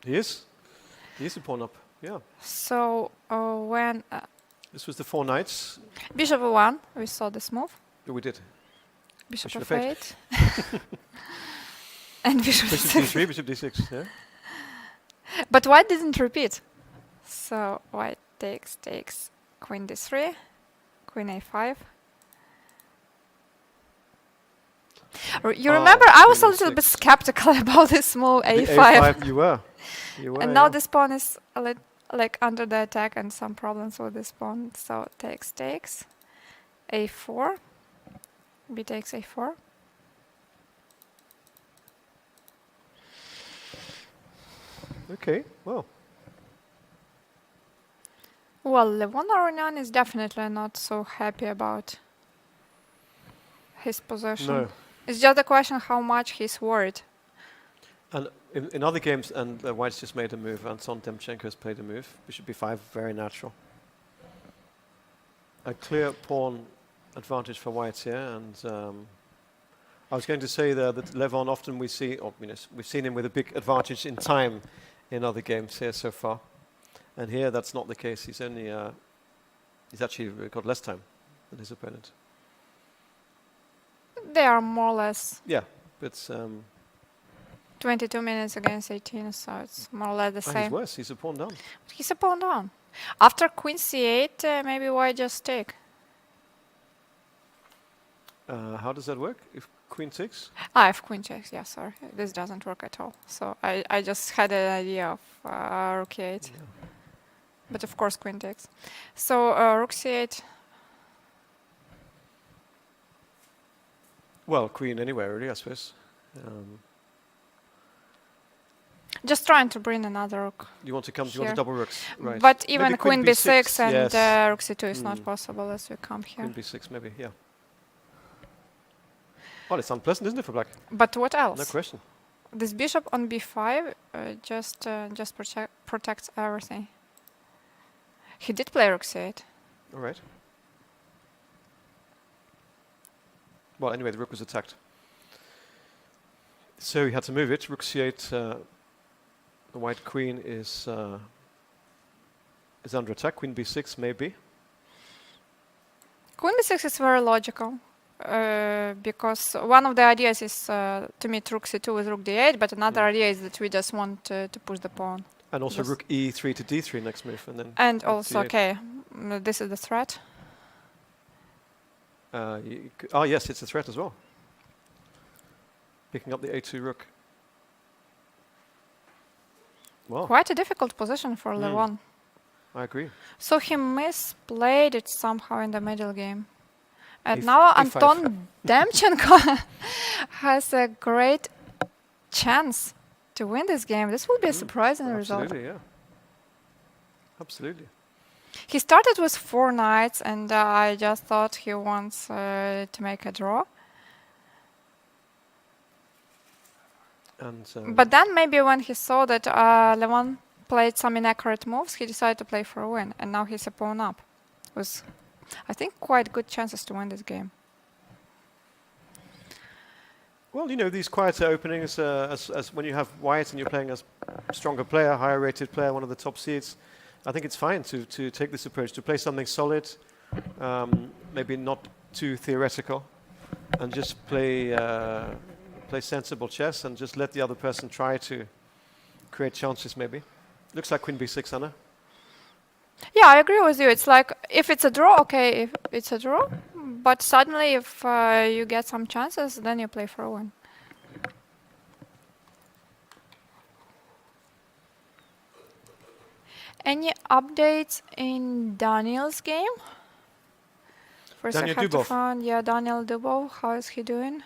he is. He is a pawn up. Yeah. So when This was the 4 knights. bishop e1, we saw this move. We did. Bishop Bishop f8. And bishop Bishop c6. d3, bishop d6. Yeah. But white didn't repeat. So white takes queen d3, queen a5. You remember, I was a queen little a6. bit skeptical about this move The a5. a5, you were. And now yeah. this pawn is like under the attack and some problems with this pawn. So takes a4. B takes a4. Okay, well. Well, Levon Aronian is definitely not so happy about his position. No. It's just a question how much he's worried. And in other games, and White's just made a move, Anton Demchenko has played a move. Bishop b5, very natural. A clear pawn advantage for White here, and I was going to say there that Levon often we see, we've seen him with a big advantage in time in other games here so far, and here that's not the case. He's only he's actually got less time than his opponent. They are more or less Yeah, but 22 minutes against 18, so it's more or less the he's same. worse. He's a pawn down. He's a pawn down. After queen c8, maybe white just take. How does that work? If queen takes? If queen checks, yeah, sorry. This doesn't work at all. So I just had an idea of rook e8. Yeah. But of course queen takes. So rook c8. Well, queen anywhere, really, I suppose. Just trying to bring another rook. You want to come? Do you Here. want the double rooks? Right. But Maybe even queen b6 and yes. rook c2 is not possible as we come here. Queen b6, maybe. Yeah. Well, it's unpleasant, isn't it, for black? But what else? No question. This bishop on b5 just protects everything. He did play rook c8. All right. Well, anyway, the rook was attacked. So he had to move it. Rook c8. The white queen is under attack. Queen b6, maybe. Queen b6 is very logical. Because one of the ideas is to meet rook c2 with rook d8, but another idea is that we just want to push the pawn. And also rook e3 to d3 next move, and then. And also, d8. okay, this is the threat. Oh yes, it's a threat as well. Picking up the a2 rook. Wow. Quite a difficult position for Levon. I agree. So he misplayed it somehow in the middle game. And If- now if Anton Demchenko has a great chance to win this game. This will be a surprising result. Absolutely, yeah. Absolutely. He started with 4 knights, and I just thought he wants to make a draw. And But then maybe when he saw that Levon played some inaccurate moves, he decided to play for a win, and now he's a pawn up. With, I think, quite good chances to win this game. well, you know, these quieter openings, as when you have white and you're playing a stronger player, higher rated player, one of the top seeds, I think it's fine to take this approach, to play something solid, maybe not too theoretical, and just play sensible chess and just let the other person try to create chances, maybe. Looks like queen b6, Anna. Yeah, I agree with you. It's like, if it's a draw, okay, if it's a draw. But suddenly, if you get some chances, then you play for a win. Any updates in Daniel's game? First, Daniel I have to Dubov. find, yeah, Daniel Dubov. How is he doing?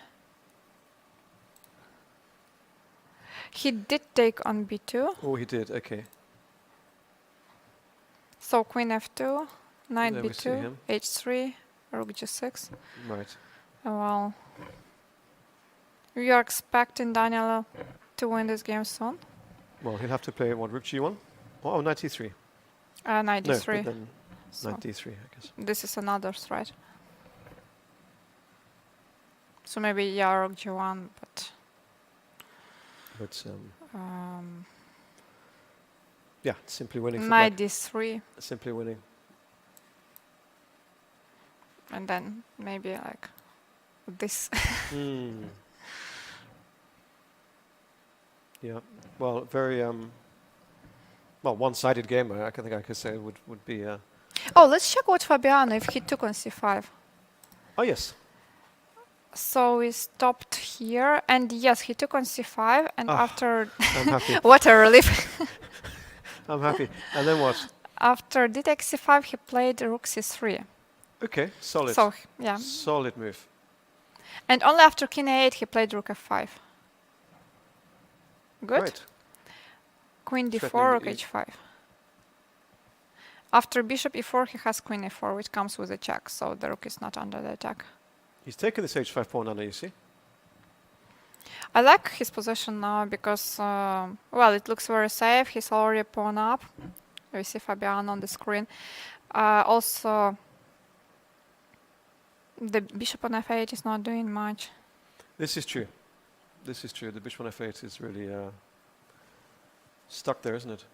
He did take on b2. Oh, he did, okay. So queen f2, knight There we see b2, him. h3, rook g6. Right. Well, we are expecting Daniel to win this game soon. Well, he'll have to play, what, rook g1? Oh, knight e3. Knight No, d3. but then So knight d3, I guess. this is another threat. So maybe yeah, rook g1, but But yeah, simply winning. For knight black. d3, Simply winning. and then maybe like this. Yeah. Well, very well, one-sided game. I think I could say would be. Oh, let's check what Fabiano if he took on c5. Oh yes. So we stopped here, and yes, he took on c5, and after I'm happy. what a relief. I'm happy. And then what? After d takes c5, he played rook c3. Okay, solid. So yeah, Solid move. and only after king a8 he played rook f5. Good. Right. Queen d4, Threatening rook the h5. After bishop e4, he has queen a4, which comes with a check, so the rook is not under the attack. He's taken this h5 pawn, Anna, you see? I like his position now because, well, it looks very safe. He's already pawn up. We see Fabiano on the screen. Also, the bishop on f8 is not doing much. This is true. This is true. The bishop on f8 is really stuck there, isn't it?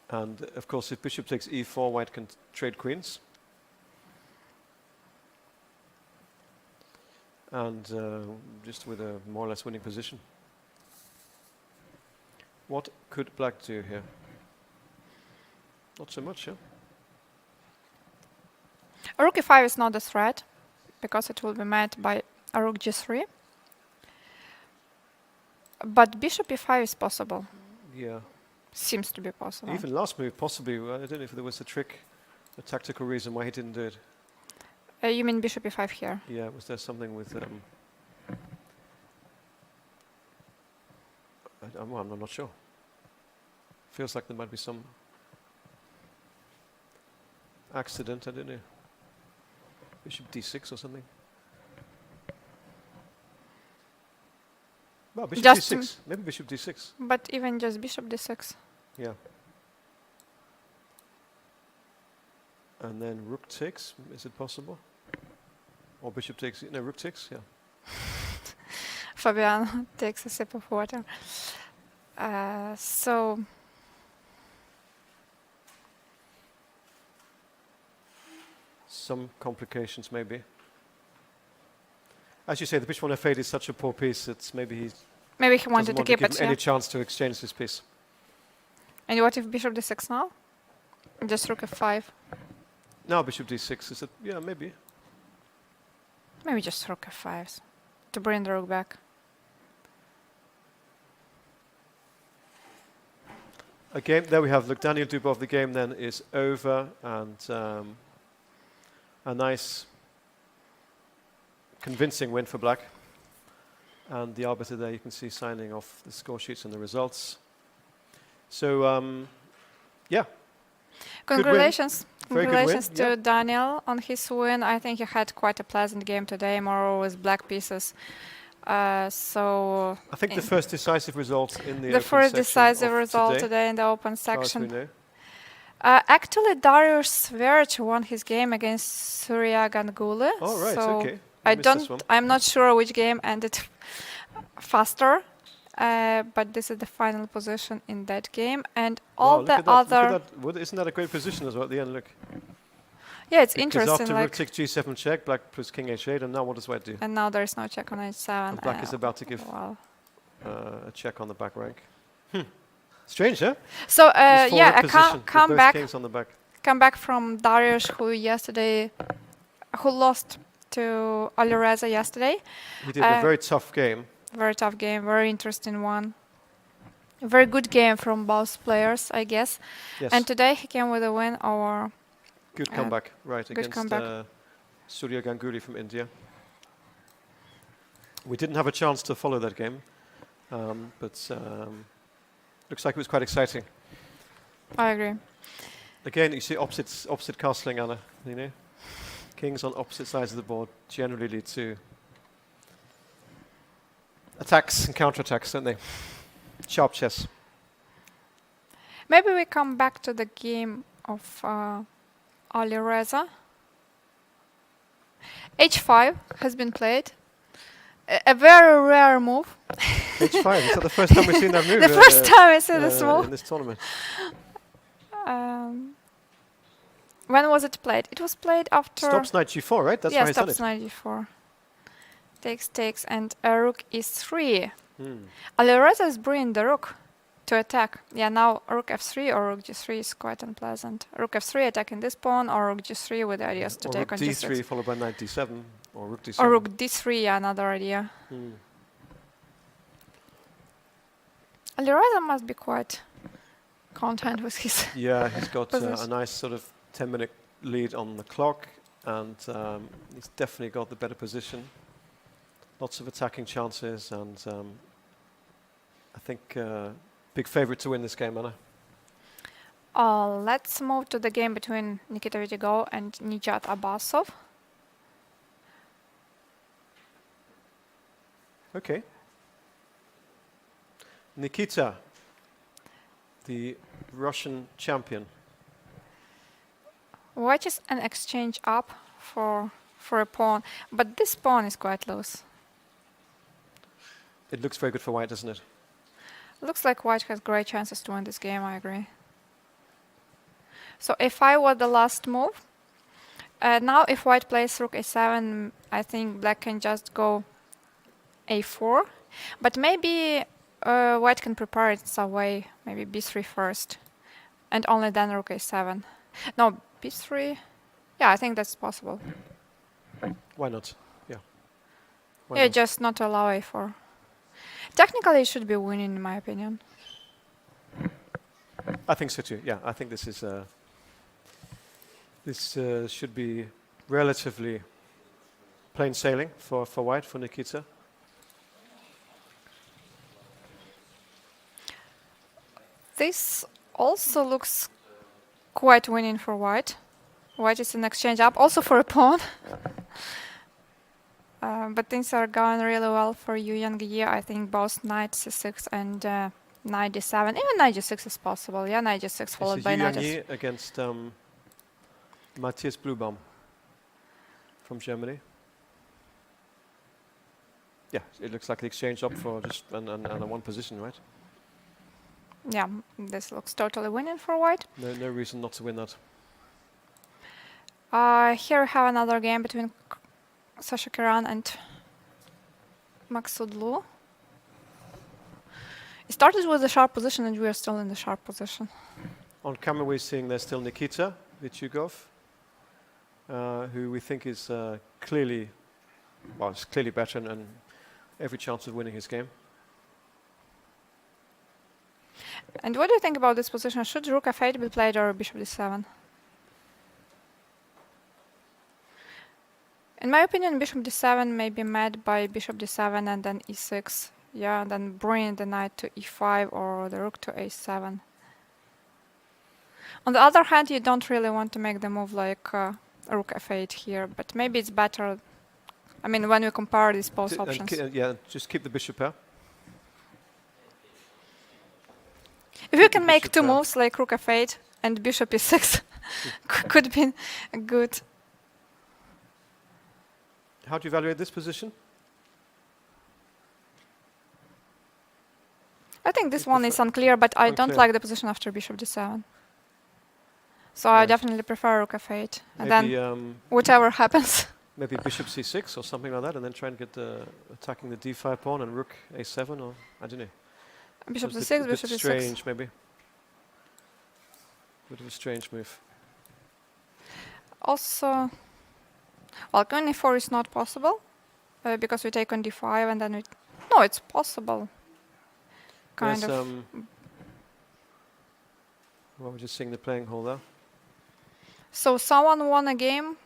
And of course, if bishop takes e4, white can trade queens. And just with a more or less winning position. What could black do here? Not so much, yeah? A rook e5 is not a threat because it will be met by a rook g3. But bishop e5 is possible. Yeah. Seems to be possible. Even last move, possibly. I don't know if there was a trick, a tactical reason why he didn't do it. You mean bishop e5 here? Yeah, was there something with Well, I'm not sure. Feels like there might be some accident, I don't know. Bishop d6 or something. Well, bishop Just d6. Maybe bishop d6. But even just bishop d6. Yeah. And then rook takes. Is it possible? Or bishop takes. No, rook takes. Yeah. Fabian takes a sip of water. So Some complications, maybe. As you say, the bishop on f8 is such a poor piece. It's maybe he maybe he wanted doesn't to want keep give it. him Yeah. any chance to exchange this piece. And what if bishop d6 now? Just rook f5. Now bishop d6 is it? Yeah, maybe. Maybe just rook f5 to bring the rook back. A game, there we have, look, Daniel Dubov, the game then is over, and a nice, convincing win for black. And the arbiter there, you can see signing off the score sheets and the results. So, yeah. Congratulations. Very good win, Congratulations to yeah. Daniel on his win. I think he had quite a pleasant game today, more with black pieces. So I think the first decisive result in the the open first section decisive of result today, today in the open as far as we section. know. Actually, Darius Sverch won his game against Surya Ganguly. Oh, right, so okay. I Missed this don't. one. I'm not sure which game ended faster, but this is the final position in that game, and all Wow, look the at that, other. look at that. What, isn't that a great position as well at the end? Look. Yeah, it's Because interesting. after Like, rook takes g7 check, black plus king h8, and now what does white do? and now there's no check on h7. And black is about to give Well. a check on the back rank. Strange, huh? So This yeah, forward I position can't with come both back. kings on the back. Come back from Darius, who lost to Alireza yesterday. He did a very tough game. Very tough game, very interesting one. A very good game from both players, I guess. Yes, And today he came with a win over. good comeback, right, good against comeback. Surya Ganguly from India. We didn't have a chance to follow that game, but looks like it was quite exciting. I agree. Again, you see opposite castling, Anna, you know? Kings on opposite sides of the board generally lead to attacks and counterattacks, don't they? Sharp chess. Maybe we come back to the game of Alireza. H5 has been played. A very rare move. H5, is that the first time we've seen that move? The first time I see this in move. this tournament. When was it played? It was played after. Stops knight g4, right? That's yeah, why he's done stops it. knight g4. Takes, and rook e3. Hmm. Alireza is bringing the rook to attack. Yeah, now rook f3 or rook g3 is quite unpleasant. Rook f3 attacking this pawn, or rook g3 with the ideas to Or take rook on d3 g6. followed by knight d7, or rook d7. Or rook d3, yeah, another idea. Hmm. Alireza must be quite content with his. Yeah, he's got a Position. nice sort of 10-minute lead on the clock, and he's definitely got the better position. Lots of attacking chances, and I think big favorite to win this game, Anna. Let's move to the game between Nikita Vidigal and Nijat Abbasov. Okay. Nikita, the Russian champion. White is an exchange up for a pawn, but this pawn is quite loose. It looks very good for white, doesn't it? Looks like white has great chances to win this game, I agree. So if I were the last move, now if white plays rook a7, I think black can just go a4. But maybe white can prepare it some way, maybe b3 first, and only then rook a7. No, b3. Yeah, I think that's possible. Why not? Yeah. Why Yeah, not? just not allow a4. Technically, it should be winning, in my opinion. I think so too. Yeah, I think this is should be relatively plain sailing for white, for Nikita. This also looks quite winning for white. White is an exchange up, also for a pawn. But things are going really well for Yu Yang. I think both knight c6 and knight d7. Even knight g6 is possible. Yeah, knight g6 followed by knight Yu against Matthias Blubaum from Germany. Yeah, it looks like the exchange up for just and a one position, right? Yeah, this looks totally winning for white. No reason not to win that. Here we have another game between Sasha Kiran and Maksud Lu. It started with a sharp position and we are still in the sharp position. On camera we're seeing there's still Nikita Vichugov, who we think is clearly better and every chance of winning his game. And what do you think about this position? Should rook f8 be played or bishop d7? In my opinion, bishop d7 may be met by bishop d7 and then e6. Yeah, and then bring the knight to e5 or the rook to a7. On the other hand, you don't really want to make the move like rook f8 here, but maybe it's better. I mean, when we compare these both options. Yeah, just keep the bishop here. If you can make two moves like rook f8 and bishop e6, could be good. How do you evaluate this position? I think this one is unclear, but I don't like the position after bishop d7. So I definitely prefer rook f8. And then whichever happens. Maybe bishop c6 or something like that, and then try and get attacking the d5 pawn and rook a7, or I don't know. Bishop c6, bishop e6. Strange, maybe. Bit of a strange move. Also, well, queen e4 is not possible because we take on d5 and then we. No, it's possible. Kind of. Well, we're just seeing the playing hall there. So someone won a game.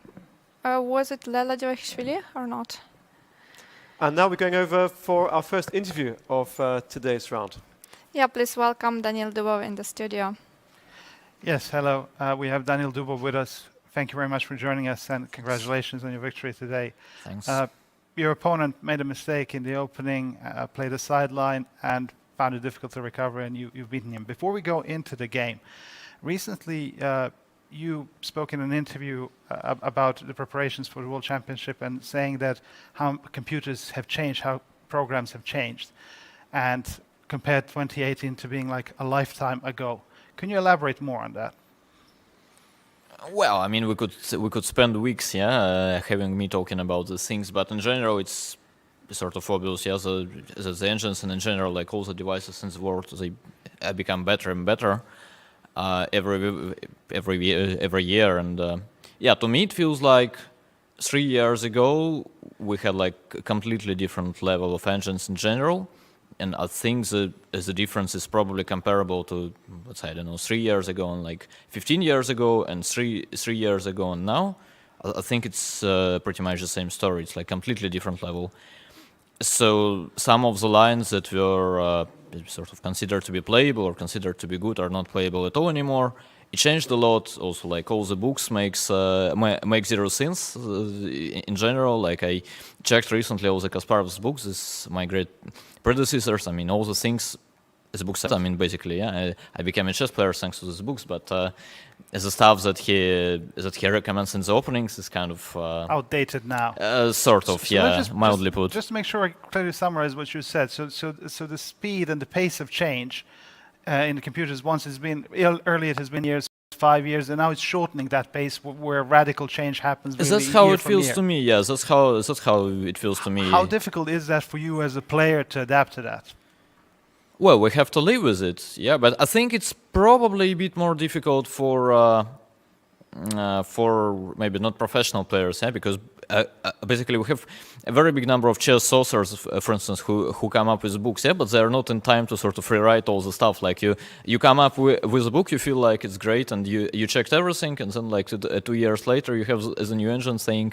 Was it Lela Devashvili or not? And now we're going over for our first interview of today's round. Yeah, please welcome Daniil Dubov in the studio. Yes, hello. We have Daniil Dubov with us. Thank you very much for joining us and congratulations on your victory today. Thanks. Your opponent made a mistake in the opening, played a sideline and found it difficult to recover, and you've beaten him. Before we go into the game, recently you spoke in an interview about the preparations for the World Championship and saying that how computers have changed, how programs have changed, and compared 2018 to being like a lifetime ago. Can you elaborate more on that? Well, I mean, we could spend weeks, having me talking about these things, but in general, it's sort of obvious, the engines and in general, like all the devices in the world, they become better and better every year, and to me it feels like 3 years ago we had like a completely different level of engines in general, and I think the difference is probably comparable to, let's say, I don't know, 3 years ago and like 15 years ago and three years ago and now. I think it's pretty much the same story. It's like completely different level. So some of the lines that were sort of considered to be playable or considered to be good are not playable at all anymore. It changed a lot. Also, like all the books make zero sense in general. Like I checked recently all the Kasparov's books. This my great predecessors. I mean, all the things as books. I mean, basically, I became a chess player thanks to these books. But the stuff that he recommends in the openings is kind of outdated now. Sort of, mildly put. Just to make sure I clearly summarize what you said. So the speed and the pace of change in the computers, once it's been early, it has been years, 5 years, and now it's shortening that pace where radical change happens. That's how it feels to me. Yes, that's how it feels to me. How difficult is that for you as a player to adapt to that? Well, we have to live with it, but I think it's probably a bit more difficult for maybe not professional players, because basically we have a very big number of chess authors, for instance, who come up with books, but they're not in time to sort of rewrite all the stuff. Like you come up with a book, you feel like it's great, and you checked everything, and then like 2 years later, you have as a new engine saying,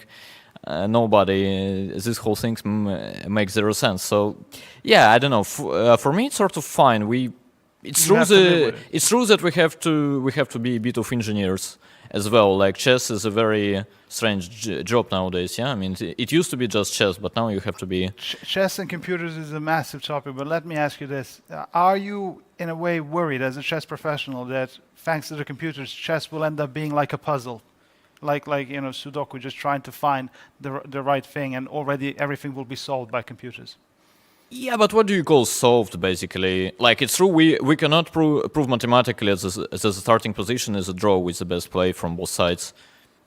nobody, this whole thing makes zero sense. So, I don't know. For me, it's sort of fine. it's You true have to live with it. it's true that we have to be a bit of engineers as well. Like chess is a very strange job nowadays. Yeah, I mean it used to be just chess, but now you have to be. Chess and computers is a massive topic, but let me ask you this. Are you, in a way, worried as a chess professional that thanks to the computers, chess will end up being like a puzzle? Like Sudoku, just trying to find the right thing, and already everything will be solved by computers. Yeah, but what do you call solved, basically? Like, it's true, we cannot prove mathematically as the starting position is a draw with the best play from both sides.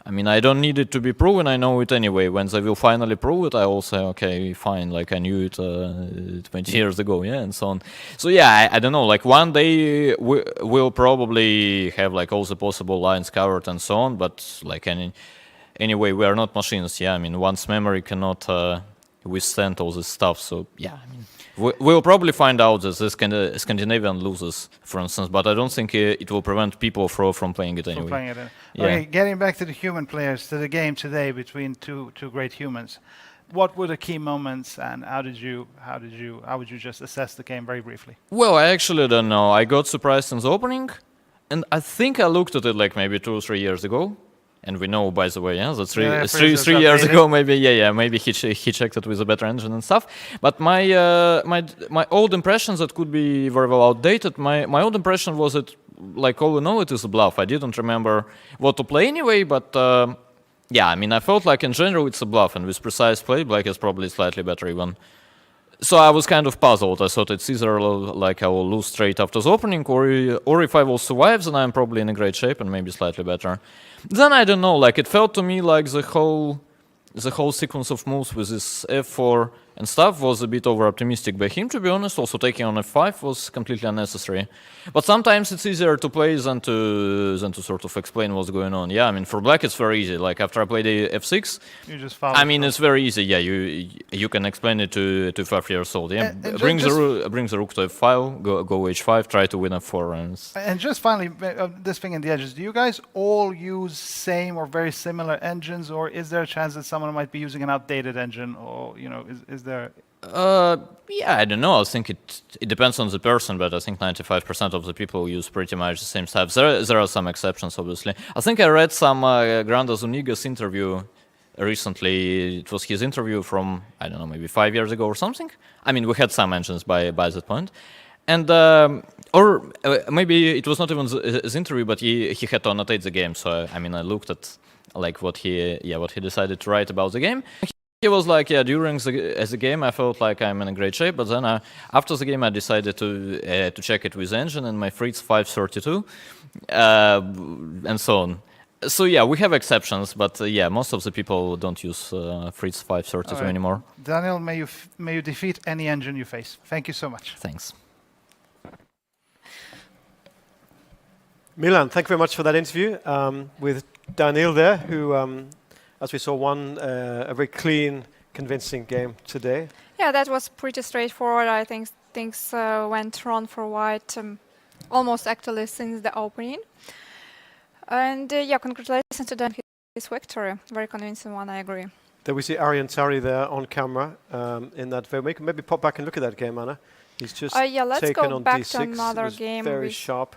I mean, I don't need it to be proven, I know it anyway. When they will finally prove it, I will say, okay, fine, like I knew it 20 years ago, yeah, and so on. So yeah, I don't know, like one day we'll probably have like all the possible lines covered and so on, but like anyway, we are not machines, yeah, I mean, one's memory cannot withstand all this stuff, so yeah, I mean, we'll probably find out that this Scandinavian loses, for instance, but I don't think it will prevent people from playing it anyway. Yeah. Okay, getting back to the human players, to the game today between two great humans. What were the key moments, and how would you just assess the game very briefly? Well, I actually don't know. I got surprised in the opening, and I think I looked at it like maybe 2 or 3 years ago. And we know, by the way, yeah, that's three years ago, maybe, maybe he checked it with a better engine and stuff. But my old impressions that could be very well outdated. My old impression was that, like all in all, it is a bluff. I didn't remember what to play anyway, but yeah, I mean, I felt like in general it's a bluff, and with precise play, black is probably slightly better even. So I was kind of puzzled. I thought it's either like I will lose straight after the opening, or if I will survive, then I'm probably in a great shape and maybe slightly better. Then I don't know. Like it felt to me like the whole sequence of moves with this f4 and stuff was a bit over-optimistic by him, to be honest. Also taking on f5 was completely unnecessary. But sometimes it's easier to play than to sort of explain what's going on. Yeah, I mean, for black it's very easy. Like after I played the f6, you just follow. I mean, it's very easy. Yeah, you can explain it to 5 years old. Yeah, bring the rook to f5, go h5, try to win f4. And just finally, this thing in the edges. Do you guys all use same or very similar engines, or is there a chance that someone might be using an outdated engine, or is there? Yeah, I don't know. I think it depends on the person, but I think 95% of the people use pretty much the same stuff. There are some exceptions, obviously. I think I read some Granda Zuniga's interview recently. It was his interview from, I don't know, maybe 5 years ago or something. I mean, we had some engines by that point. And or maybe it was not even his interview, but he had to annotate the game. So I mean, I looked at like what he decided to write about the game. He was like, yeah, during the game I felt like I'm in a great shape, but then after the game I decided to check it with engine and my Fritz 532 and so on. So yeah, we have exceptions, but yeah, most of the people don't use Fritz 532 anymore. Daniel, may you defeat any engine you face. Thank you so much. Thanks. Milan, thank you very much for that interview with Daniel there, who, as we saw, won a very clean, convincing game today. Yeah, that was pretty straightforward. I think things went wrong for white almost actually since the opening. And yeah, congratulations to Dan, his victory. Very convincing one, I agree. There we see Aryan Tari there on camera in that very. Maybe pop back and look at that game, Anna. He's just yeah, let's taken go on back d6. to another it was game. Very sharp.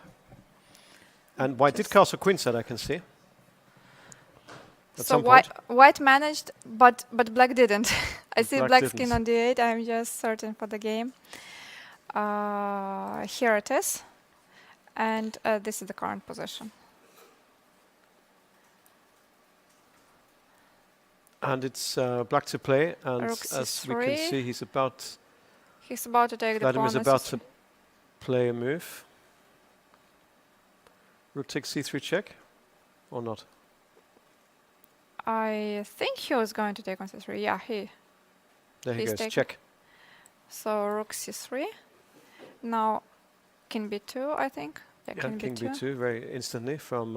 And white did castle queenside, I can see. So white managed, but black didn't. I see black's king on d8. I'm just searching for the game. Here it is. And this is the current position. And it's black to play. And as we can see, he's about to take the pawn. Vladimir is about to play a move. Rook takes c3 check, or not? I think he was going to take on c3. Yeah, there he goes, check. So rook c3. Now king b2, I think. Yeah, king b2, very instantly from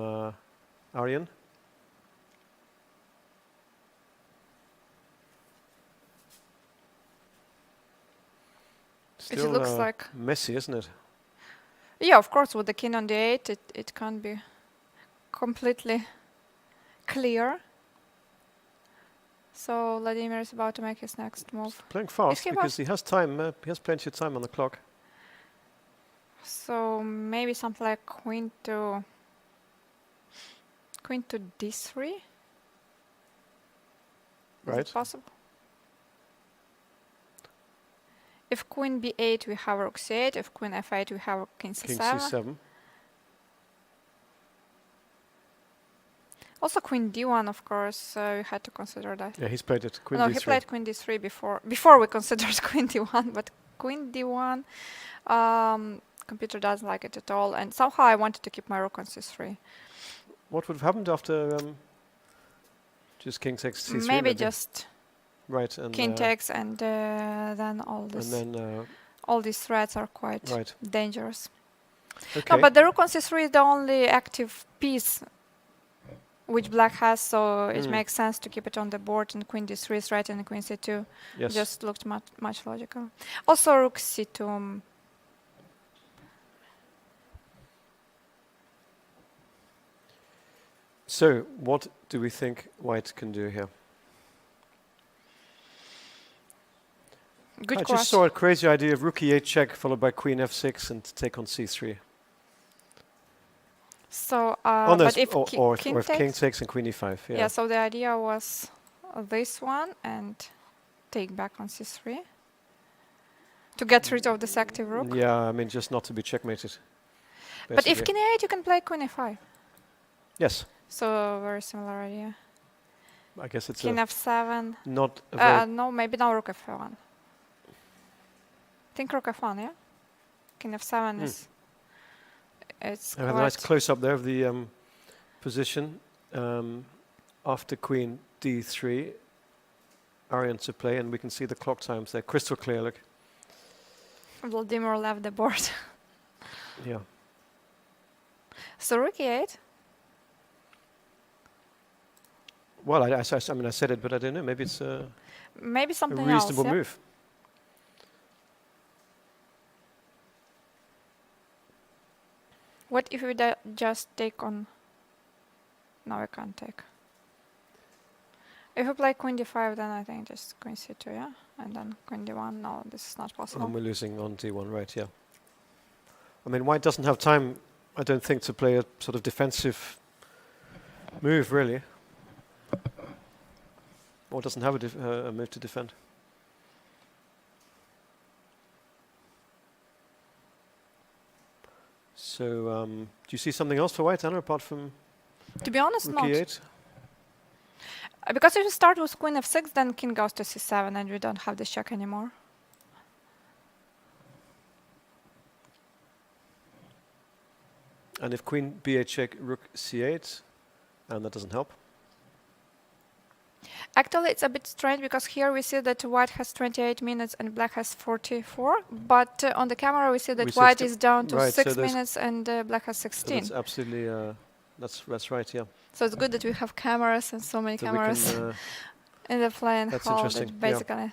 Aryan. Still it looks like messy, isn't it? Yeah, of course, with the king on d8, it can't be completely clear. So Vladimir is about to make his next move. He's playing fast because he has time. He has plenty of time on the clock. So maybe something like queen to d3. Is Right. it possible? If queen b8, we have rook c8. If queen f8, we have king c7. King c7. Also queen d1, of course, we had to consider that. Yeah, he's played it. Queen No, d3. he played queen d3 before we considered queen d1, but queen d1, computer doesn't like it at all, and somehow I wanted to keep my rook on c3. What would have happened after just king takes c3? Maybe just right, and king takes, and then all this, and then all these threats are quite right. dangerous. Okay. No, but the rook on c3 is the only active piece which black has, so it makes sense to keep it on the board, and queen d3 is right, and queen c2 Yes. just looked much logical. Also rook c2. So, what do we think white can do here? Good I question. just saw a crazy idea of rook e8 check followed by queen f6 and take on c3. So, Oh, no, but if or king if takes, king takes and queen e5. Yeah. yeah, so the idea was this one and take back on c3 to get rid of this active rook. Yeah, I mean, just not to be checkmated. But if basically. king a8, you can play queen a5. Yes, So very similar idea. I guess it's King f7. not a very No, maybe now rook f1. Think rook f1, yeah? King f7 is... It's I have a nice quite... close-up there of the position after queen d3. Arian to play, and we can see the clock times there. Crystal clear, look. Vladimir left the board. Yeah. So rook e8. Well, I mean, I said it, but I don't know. Maybe it's a Maybe something else, reasonable yeah? move. What if we just take on... No, we can't take. If we play queen d5, then I think just queen c2, yeah? And then queen d1. No, this is not possible. And we're losing on d1, right, yeah. I mean, white doesn't have time, I don't think, to play a sort of defensive move, really. Or doesn't have a move to defend. So, do you see something else for white, Anna, apart from To be honest, rook not. e8? Because if you start with queen f6, then king goes to c7, and we don't have this check anymore. And if queen b8 check, rook c8, and that doesn't help. Actually, it's a bit strange because here we see that white has 28 minutes and black has 44. But on the camera, we see that We see white sti- is down to right, so 6 there's- minutes and black has So 16. that's absolutely, that's right, yeah. So it's good that we have cameras and so many So we cameras can, in the playing that's hall. interesting, That basically,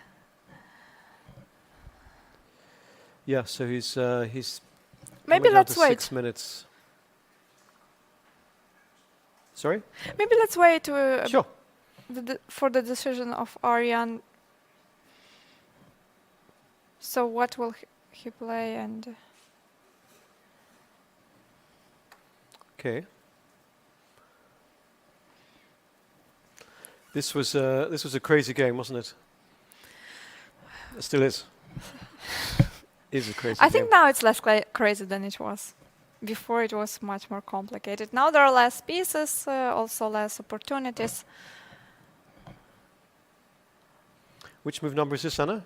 yeah, so he's maybe coming down let's to wait. 6 minutes. Sorry? Maybe let's wait Sure. for the decision of Aryan. So what will he play and... Okay. This was a crazy game, wasn't it? It still is. Is a crazy I game. think now it's less crazy than it was. Before it was much more complicated. Now there are less pieces, also less opportunities. Which move number is this, Anna?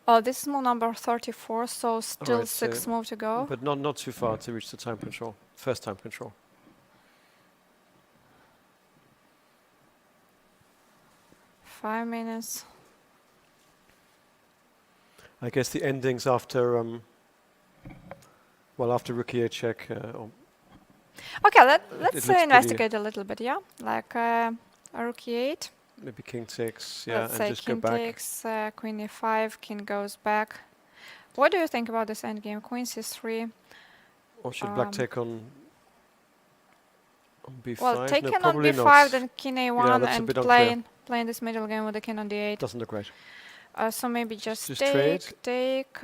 Oh, this is move number 34, so still Alright, 6 so- moves to go. But not too far to reach the time control. First time control. Five minutes. I guess the endings after after rook e8 check. Okay, it let's looks pretty- investigate a little bit, yeah? Like rook e8. Maybe king takes, yeah, Let's and say just go king back. takes, queen e5, king goes back. What do you think about this endgame? Queen c3. Or should black take on b5? Well, No, taking on probably b5, not. then king a1, that's a and bit unclear. playing this middle game with the king on d8. Doesn't look right. So maybe just Just take, trade. take.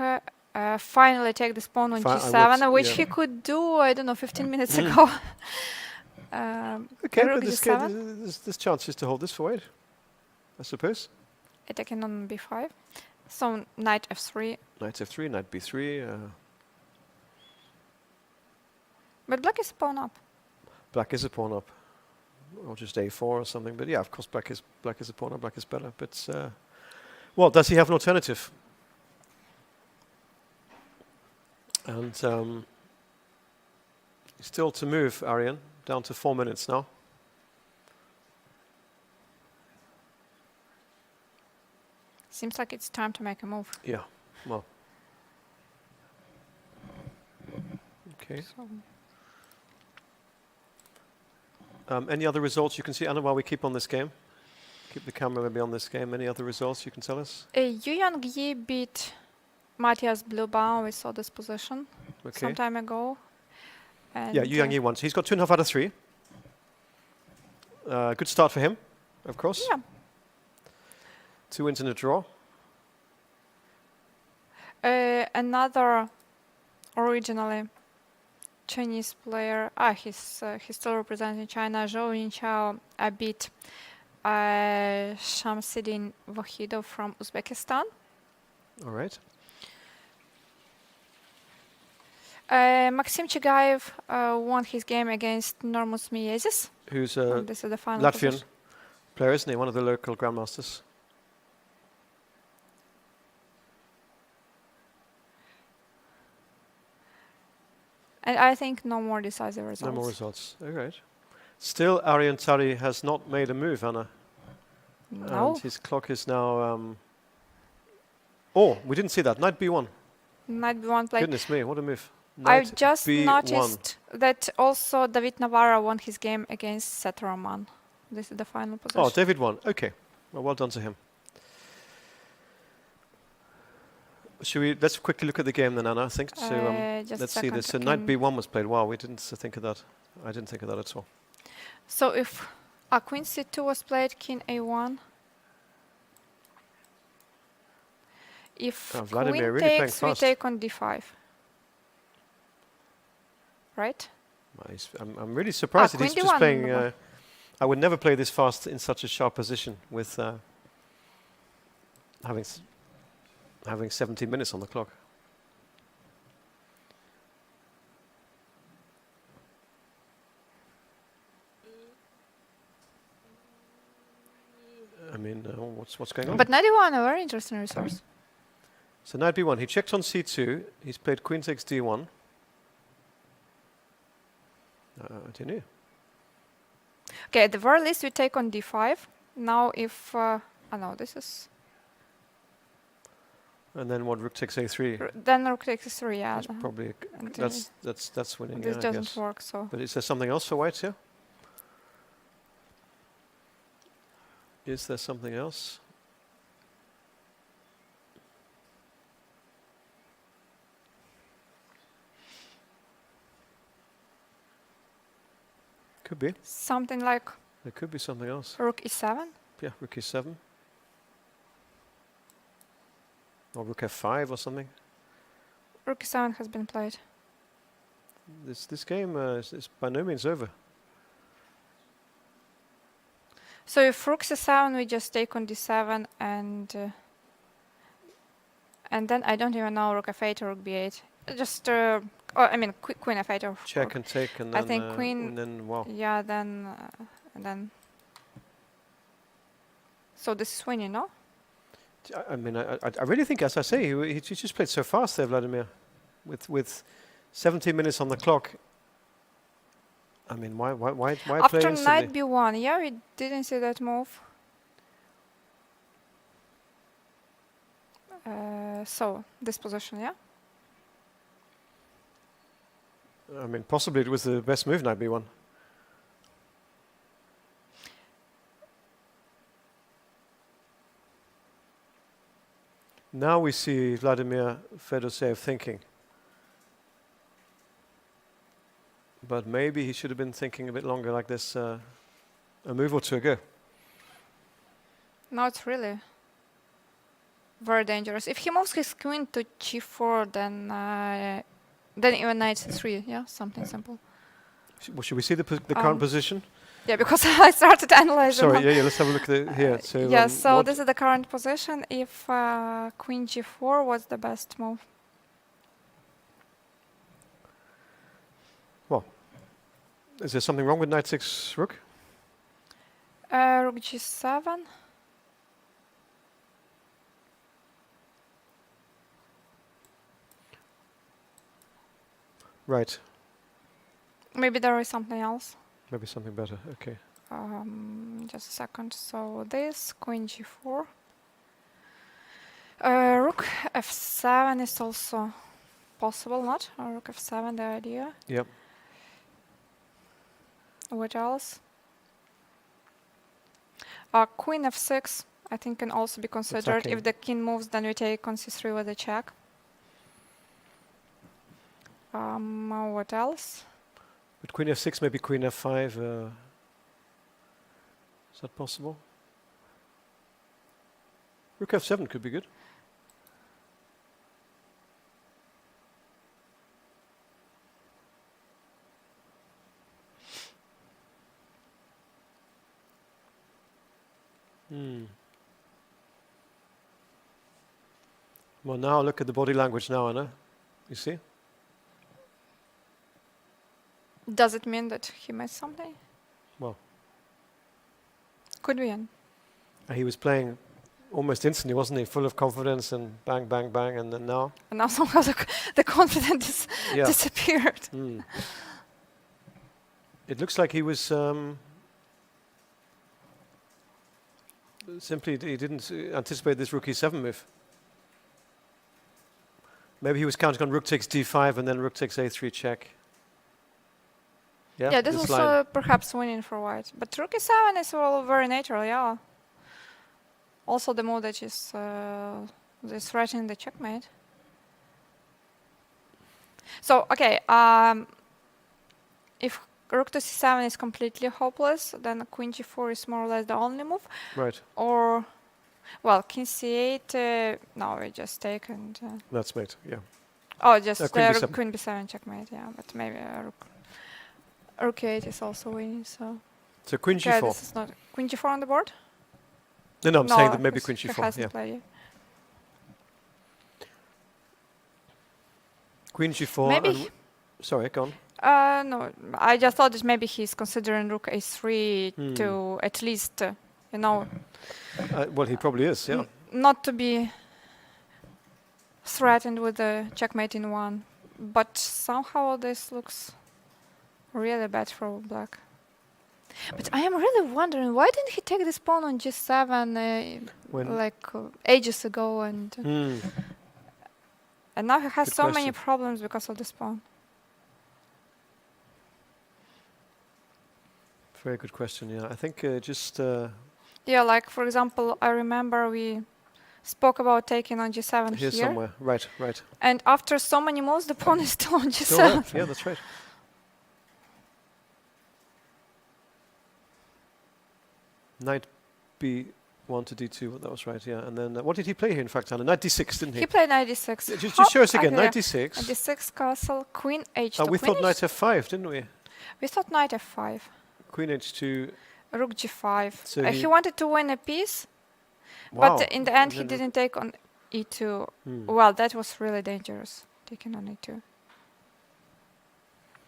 finally take this pawn on I g7, would, which yeah. he could do, I don't know, 15 minutes ago. Okay, rook but g7. there's chances to hold this for white, I suppose. Attacking on b5. So knight f3. Knight f3, knight b3. But black is pawn up. Black is a pawn up, or just a4 or something. But yeah, of course, black is a pawn up. Black is better. But well, does he have an alternative? And still to move, Aryan, down to 4 minutes now. Seems like it's time to make a move. Yeah. Well. Okay. So any other results you can see, Anna, while we keep on this game? Keep the camera maybe on this game. Any other results you can tell us? Yu Yang-yi beat Matthias Blubaum. We saw this position some time ago. And Yeah, Yu Yang-yi won. So he's got 2.5 out of 3. Good start for him, of course. Yeah. 2 wins in a draw. Another originally Chinese player, he's still representing China, Zhou Yinchao, beat Shamsidin Wahidov from Uzbekistan. All right. Maxim Chigayev won his game against Normus Miezis. Who's This is the final Latvian position. player, isn't he? One of the local grandmasters. And I think no more decisive results. No more results. All right. Still, Aryan Tari has not made a move, Anna. No. And his clock is now... oh, we didn't see that. Knight b1. Knight b1 play. Goodness me, what a move. I've Knight just b1. noticed that also David Navarro won his game against Seth Roman. This is the final position. Oh, David won. Okay. Well done to him. Let's quickly look at the game then, Anna, I think. So just let's a see second, this. So Knight b1 was played. Wow, we didn't think of that. I didn't think of that at all. So if Queen c2 was played, King a1. If Vladimir, Queen really playing takes, we fast. take on d5. Right? Nice. I'm really surprised that he's Queen just d1 playing... number. I would never play this fast in such a sharp position with having 17 minutes on the clock. I mean, what's going on? But knight e1, a very interesting resource. So knight b1, he checked on c2. He's played queen takes d1. I don't know. Okay, at the very least we take on d5. Now if... no, this is... And then what? Rook takes a3. Then rook takes 3, yeah. That's probably Until that's winning. this yeah, I doesn't guess. work, so... But is there something else for white here? Is there something else? Could be. Something like There could be something else. rook e7. Yeah, rook e7. Or rook f5 or something. Rook e7 has been played. This game is by no means over. So if rook c7, we just take on d7 and then I don't even know rook f8 or rook b8. Just I mean queen f8 or Check rook. and take, and I then think queen. and then wow. Yeah, then and then. So this is winning, no? I mean, I really think, as I say, he just played so fast there, Vladimir, with 17 minutes on the clock. I mean, why play After instantly? knight b1, yeah, we didn't see that move. So this position, yeah. I mean, possibly it was the best move, knight b1. Now we see Vladimir Fedoseev thinking. But maybe he should have been thinking a bit longer like this a move or two ago. Now it's really very dangerous. If he moves his queen to g4, then even knight c3, yeah, something simple. Should we see the current position? Yeah, because I started analyzing. Sorry, yeah, let's have a look at here. So, yeah, so this is the current position. If queen g4 was the best move. Well, is there something wrong with knight 6 rook? Rook g7. Right. Maybe there is something else. Maybe something better. Okay. Just a second. So this queen g4. Rook f7 is also possible, not? Or rook f7, the idea. Yep. What else? Queen f6, I think, can also be considered. Attacking. If the king moves, then we take on c3 with a check. What else? But queen f6, maybe queen f5. Is that possible? Rook f7 could be good. Well, now look at the body language now, Anna. You see? Does it mean that he missed something? Well, could be. He was playing almost instantly, wasn't he? Full of confidence and bang, bang, bang, and then now? And now somehow the confidence disappeared. It looks like he was simply he didn't anticipate this rook e7 move. Maybe he was counting on rook takes d5 and then rook takes a3 check. Yeah, this was perhaps winning for white. But rook e7 is all very natural, yeah. Also the move that is threatening the checkmate. So, okay, if rook to c7 is completely hopeless, then queen g4 is more or less the only move. Right. Or, well, king c8, no, we just take and... That's mate, yeah. Oh, just queen b7 checkmate, yeah, but maybe rook e8 is also winning, so... So queen g4. This is not... Queen g4 on the board? No, I'm saying that maybe queen g4, yeah. Played. Queen g4 Maybe... sorry, go on. No, I just thought that maybe he's considering rook a3 to at least, you know... well, he probably is, yeah. Not to be threatened with the checkmate in one. But somehow this looks really bad for black. But I am really wondering, why didn't he take this pawn on g7 ages ago? And now he has so many problems because of this pawn. Very good question, yeah. I think just... yeah, like, for example, I remember we spoke about taking on g7 here. Somewhere, right, right. And after so many moves, the pawn is still on g7. Still yeah, that's right. Knight b1 to d2, that was right, yeah. And then, what did he play here, in fact, Anna? Knight d6, didn't he? He played knight d6. Just show us again, knight d6. Knight d6, castle, queen h2. We thought knight f5, didn't we? We thought knight f5. Queen h2. Rook g5. So he wanted to win a piece, wow. But in the end he didn't take on e2. Well, that was really dangerous, taking on e2.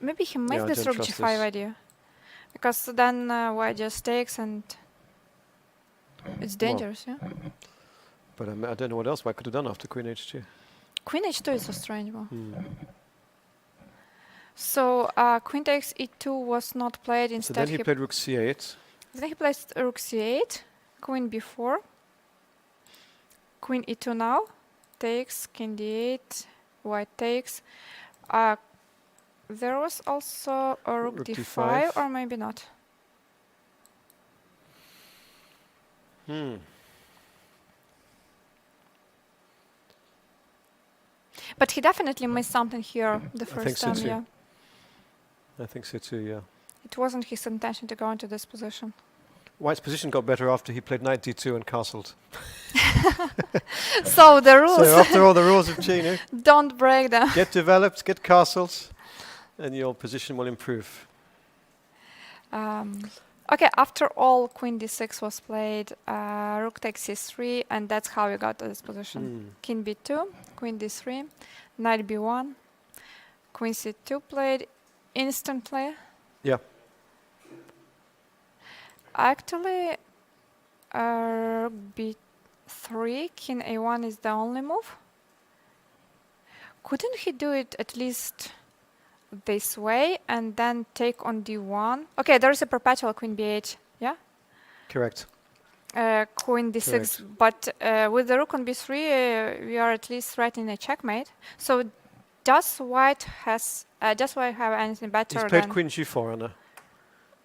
Maybe he missed this rook g5 idea. Because then white just takes and it's dangerous, yeah? But I don't know what else white could have done after queen h2. Queen h2 is a strange one. So queen takes e2 was not played. Instead, so then he played rook c8. Then he plays rook c8, queen b4, queen e2 now, takes, king d8, white takes. There was also a rook d5, or maybe not. But he definitely missed something here the first time, too. yeah. I think so too, yeah. It wasn't his intention to go into this position. White's position got better after he played knight d2 and castled. So the rules, So after all, the rules of Chino, don't break them. get developed, get castles, and your position will improve. Okay, after all, queen d6 was played, rook takes c3, and that's how we got to this position. King b2, queen d3, knight b1, queen c2 played instantly. Yeah. Actually, rook b3, king a1 is the only move. Couldn't he do it at least this way and then take on d1? Okay, there is a perpetual queen b8, yeah? Correct. Queen d6, Correct. but with the rook on b3, we are at least threatening a checkmate. So does white have anything better He's played than... queen g4, Anna,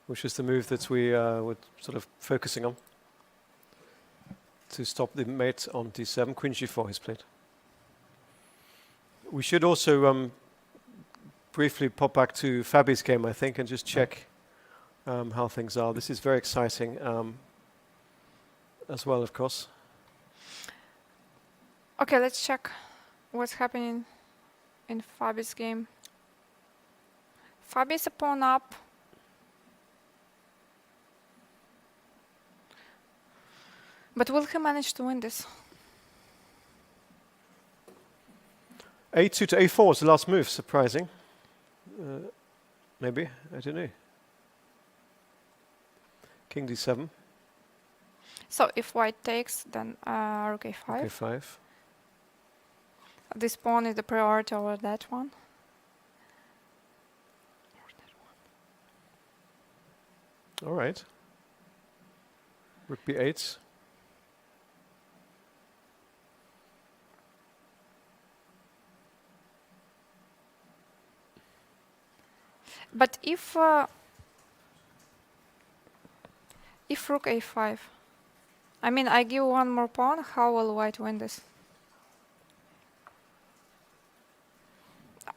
which is the move that we were sort of focusing on to stop the mate on d7. Queen g4 he's played. We should also briefly pop back to Fabi's game, I think, and just check how things are. This is very exciting as well, of course. Okay, let's check what's happening in Fabi's game. Fabi's a pawn up. But will he manage to win this? a2 to a4 was the last move, surprising. Maybe, I don't know. King d7. So if white takes, then rook a5. a5. This pawn is the priority over that one. All right. Rook b8. But if rook a5, I mean, I give one more pawn, how will white win this?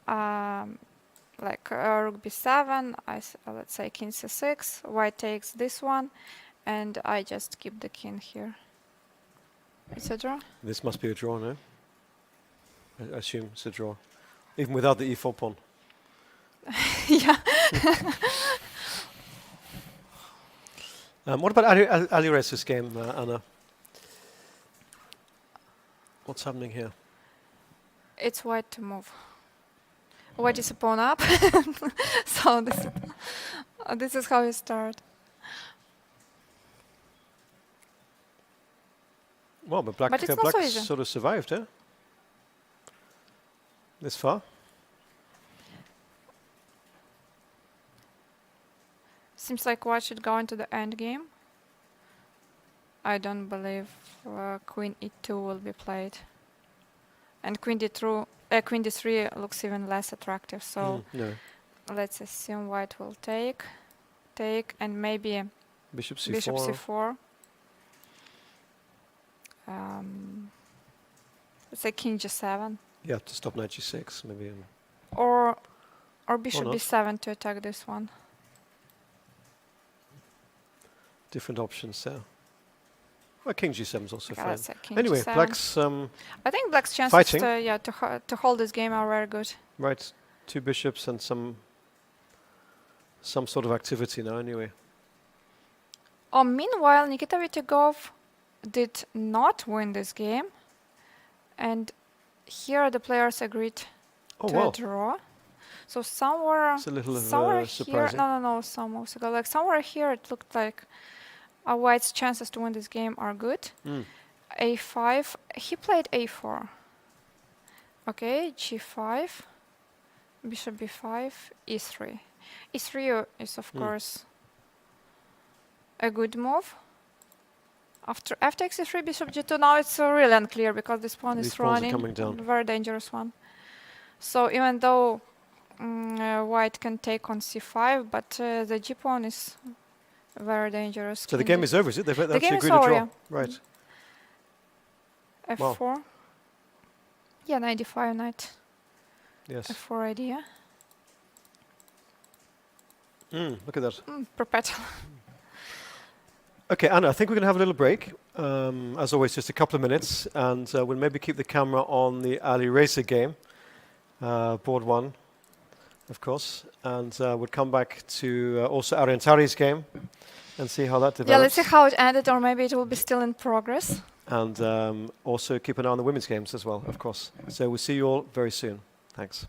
Like rook b7, let's say king c6, white takes this one, and I just keep the king here. It's a draw? This must be a draw, no? I assume it's a draw. Even without the e4 pawn. Yeah. What about Alirez's game, Anna? What's happening here? It's white to move. White is a pawn up. So this is how you start. Well, but black But it's not so easy. sort of survived, eh? This far. Seems like white should go into the end game. I don't believe queen e2 will be played. And queen d3 looks even less attractive. So No. let's assume white will take, and maybe Bishop c4. bishop c4. Let's say king g7. Yeah, to stop knight g6, maybe. Or bishop not. b7 to attack this one. Different options there. Well, king g7 is also Okay, fine. let's say king Anyway, g7. black's I think black's chances fighting. to hold this game are very good. right. 2 bishops and some sort of activity now. Anyway, Meanwhile, Nikita Vitigov did not win this game, and here the players agreed to a draw. So somewhere, it's a little here, surprising. no, some moves ago, like somewhere here, it looked like white's chances to win this game are good. A5, he played a4. Okay, g5, bishop b5, e3. e3 is of course a good move. After f takes e3, bishop g2, now it's really unclear because this pawn These is pawns are running, coming down. very dangerous one. So even though white can take on c5, but the g pawn is very dangerous. So the game is over, is it? They've actually game is agreed to over, draw. yeah. Right. f4. Wow. Yeah, knight d5, knight Yes. f4 idea. Look at that. Perpetual. Okay, Anna, I think we're going to have a little break. As always, just a couple of minutes, and we'll maybe keep the camera on the Ali Racer game, board 1, of course, and we'll come back to also Ariantari's game and see how that develops. Yeah, let's see how it ended, or maybe it will be still in progress. And also keep an eye on the women's games as well, of course. So we'll see you all very soon. Thanks.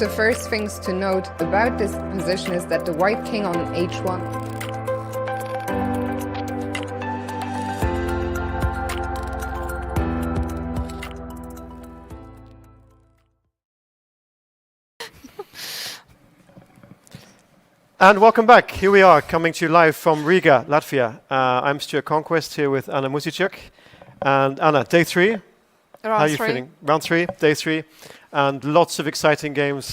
the first things to note about this position is that the white king on h1. And welcome back. Here we are, coming to you live from Riga, Latvia. I'm Stuart Conquest here with Anna Musicek. And Anna, day 3. How are you feeling? Round 3, day 3. And lots of exciting games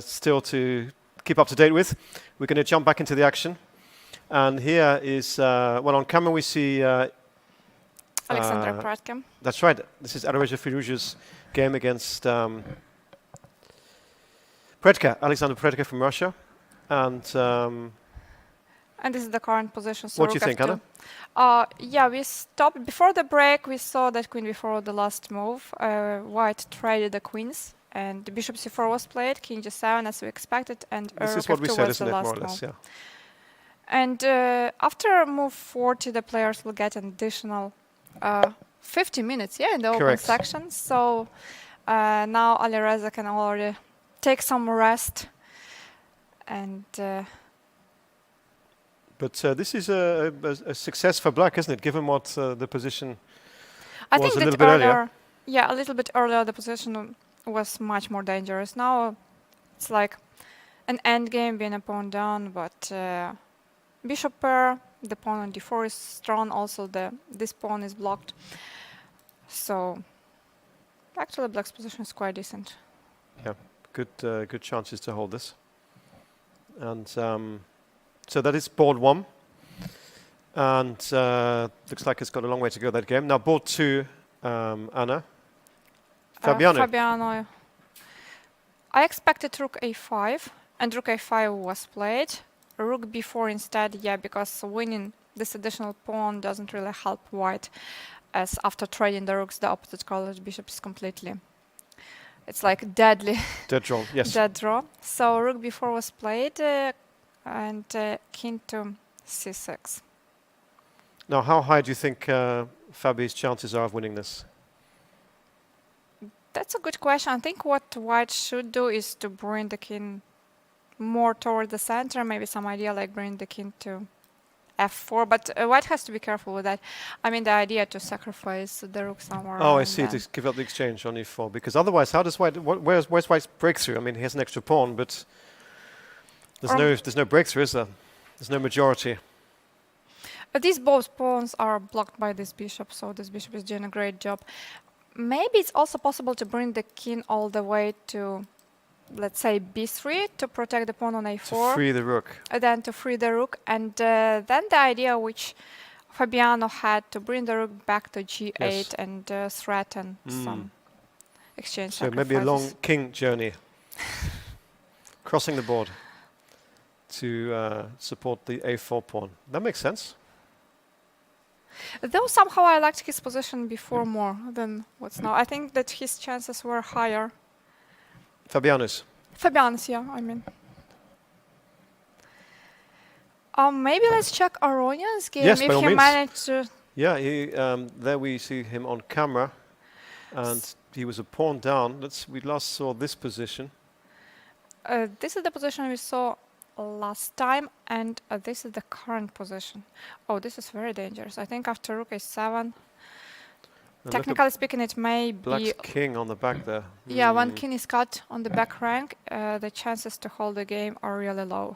still to keep up to date with. We're going to jump back into the action. And here is, well, on camera we see... Alexander Pratkem. That's right. This is Alireza Firouzja's game against Alexander Predka from Russia. And this is the current position. So what do you think, Anna? Yeah, we stopped before the break. We saw that queen before the last move. White traded the queens, and the bishop c4 was played, king g7 as we expected, and this is what we said, isn't it, more or less? Yeah. And after move 40, the players will get an additional 50 minutes, in the open section. So now Alireza can already take some rest. And but this is a success for black, isn't it? Given what the position was a little bit earlier. Yeah, a little bit earlier the position was much more dangerous. Now it's like an end game, being a pawn down, but bishop pair, the pawn on d4 is strong. Also, this pawn is blocked. So actually, black's position is quite decent. Yeah, good chances to hold this. And so that is board 1. And looks like it's got a long way to go, that game. Now board 2, Anna. Fabiano. Fabiano. I expected rook a5, and rook a5 was played. Rook b4 instead, because winning this additional pawn doesn't really help white, as after trading the rooks, the opposite colored bishop is completely... It's like deadly. Dead draw, yes. Dead draw. So rook b4 was played, and king to c6. Now, how high do you think Fabi's chances are of winning this? That's a good question. I think what white should do is to bring the king more toward the center. Maybe some idea like bring the king to f4. But white has to be careful with that. I mean, the idea to sacrifice the rook somewhere. Oh, I see. To give up the exchange on e4. Because otherwise, how does white? Where's white's breakthrough? I mean, he has an extra pawn, but there's no breakthrough, is there? There's no majority. These both pawns are blocked by this bishop, so this bishop is doing a great job. Maybe it's also possible to bring the king all the way to, let's say, b3 to protect the pawn on a4. To free the rook. Then to free the rook. And then the idea which Fabiano had to bring the rook back to g8 and threaten some exchange so sacrifices. Maybe a long king journey. Crossing the board to support the a4 pawn. That makes sense. Though somehow I liked his position before more than what's now. I think that his chances were higher. Fabiano's, yeah, I mean. Maybe let's check Aronian's game, yes, if he managed to... Yeah, there we see him on camera, and he was a pawn down. We last saw this position. This is the position we saw last time, and this is the current position. Oh, this is very dangerous. I think after rook a7, technically speaking, it may Black's be... king on the back there. Yeah, when king is cut on the back rank, the chances to hold the game are really low.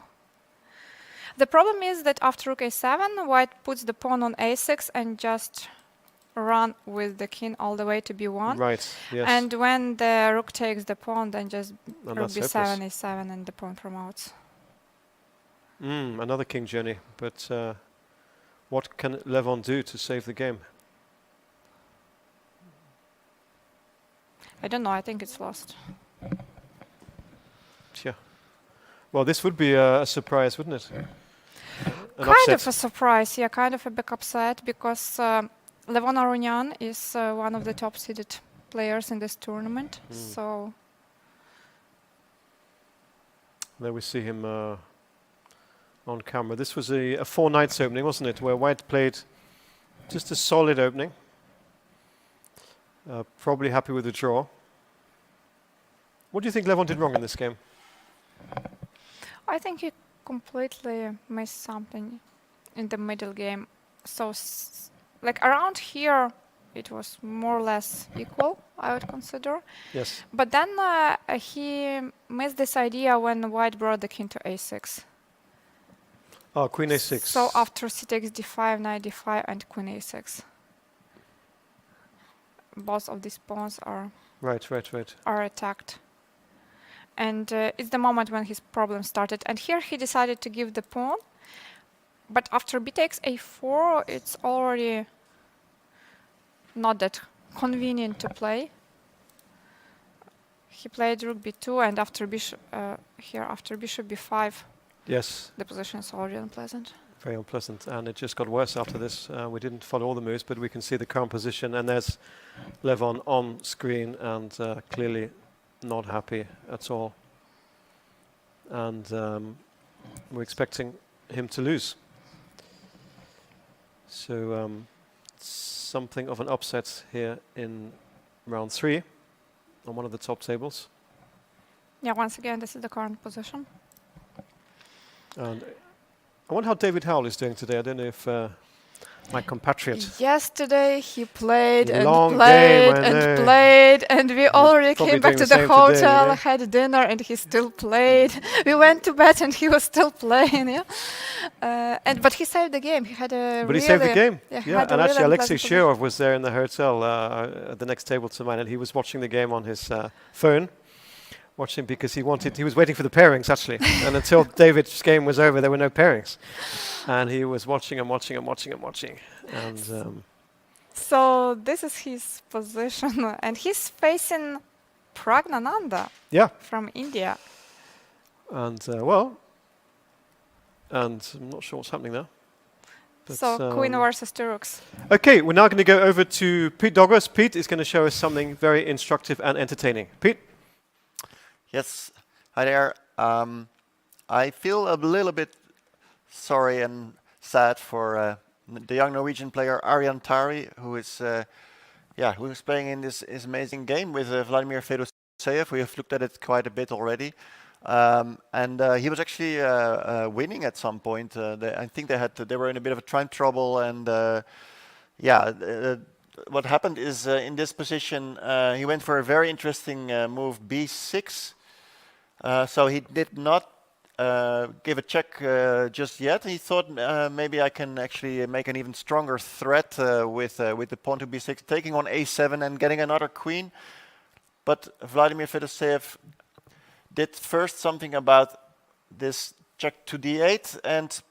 The problem is that after rook a7, white puts the pawn on a6 and just run with the king all the way to b1. Right, yes. And when the rook takes the pawn, then just And rook that's b7, a7, and the pawn promotes. Another king journey, but what can Levon do to save the game? I don't know, I think it's lost. Yeah. Well, this would be a surprise, wouldn't it? Kind of a surprise, yeah, kind of a big upset, because Levon Aronian is one of the top-seeded players in this tournament. So there we see him on camera. This was a 4 knights opening, wasn't it? Where white played just a solid opening. Probably happy with the draw. What do you think Levon did wrong in this game? I think he completely missed something in the middle game. So, like around here, it was more or less equal, I would consider. Yes. But then he missed this idea when White brought the king to a6. Oh, queen a6. So after c takes d5, knight d5, and queen a6. Both of these pawns are Right. attacked. And it's the moment when his problem started. And here he decided to give the pawn. But after b takes a4, it's already not that convenient to play. He played rook b2, and after bishop after bishop b5, Yes. the position is already unpleasant. Very unpleasant, and it just got worse after this. We didn't follow all the moves, but we can see the current position, and there's Levon on screen, and clearly not happy at all. And we're expecting him to lose. So something of an upset here in round 3 on one of the top tables. Yeah, once again, this is the current position. And I wonder how David Howell is doing today. I don't know if my compatriot. Yesterday he played and Long played game, I and know. played, and we already probably came back doing to the the same today, you hotel, know? had dinner, and he still played. We went to bed, and he was still playing. Yeah, but he saved the game. He had a. But he saved the game. Yeah, Yeah, and actually Alexei Shirov was there in the hotel at the next table to mine, and he was watching the game on his phone. Watching because he was waiting for the pairings actually, and until David's game was over, there were no pairings, and he was watching and watching and watching and watching, and so this is his position, and he's facing Pragnananda. Yeah. From India. And and I'm not sure what's happening there. But so queen versus two rooks. Okay, we're now going to go over to Pete Douglas. Pete is going to show us something very instructive and entertaining. Pete. Yes, hi there. I feel a little bit sorry and sad for the young Norwegian player Arjan Tari, who is playing in this amazing game with Vladimir Fedoseev. We have looked at it quite a bit already, and he was actually winning at some point. I think they were in a bit of a time trouble, and what happened is in this position he went for a very interesting move, b6. So he did not give a check just yet. He thought maybe I can actually make an even stronger threat with the pawn to b6, taking on a7 and getting another queen. But Vladimir Fedoseev did first something about this check to d8, and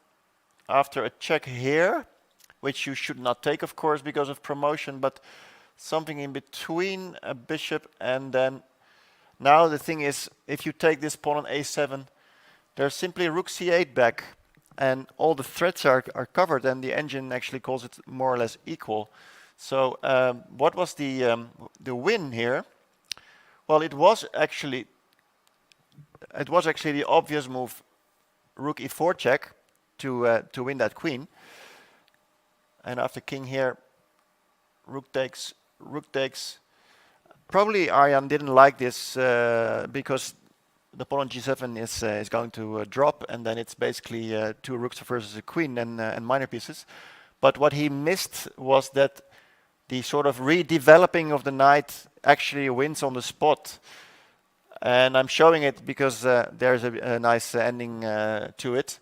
after a check here, which you should not take, of course, because of promotion, but something in between a bishop, and then now the thing is, if you take this pawn on a7, there's simply rook c8 back, and all the threats are covered, and the engine actually calls it more or less equal. So what was the win here? Well, it was actually the obvious move, rook e4 check, to win that queen. And after king here, rook takes. Probably Arjan didn't like this because the pawn on g7 is going to drop, and then it's basically two rooks versus a queen and minor pieces. But what he missed was that the sort of redeveloping of the knight actually wins on the spot. And I'm showing it because there's a nice ending to it.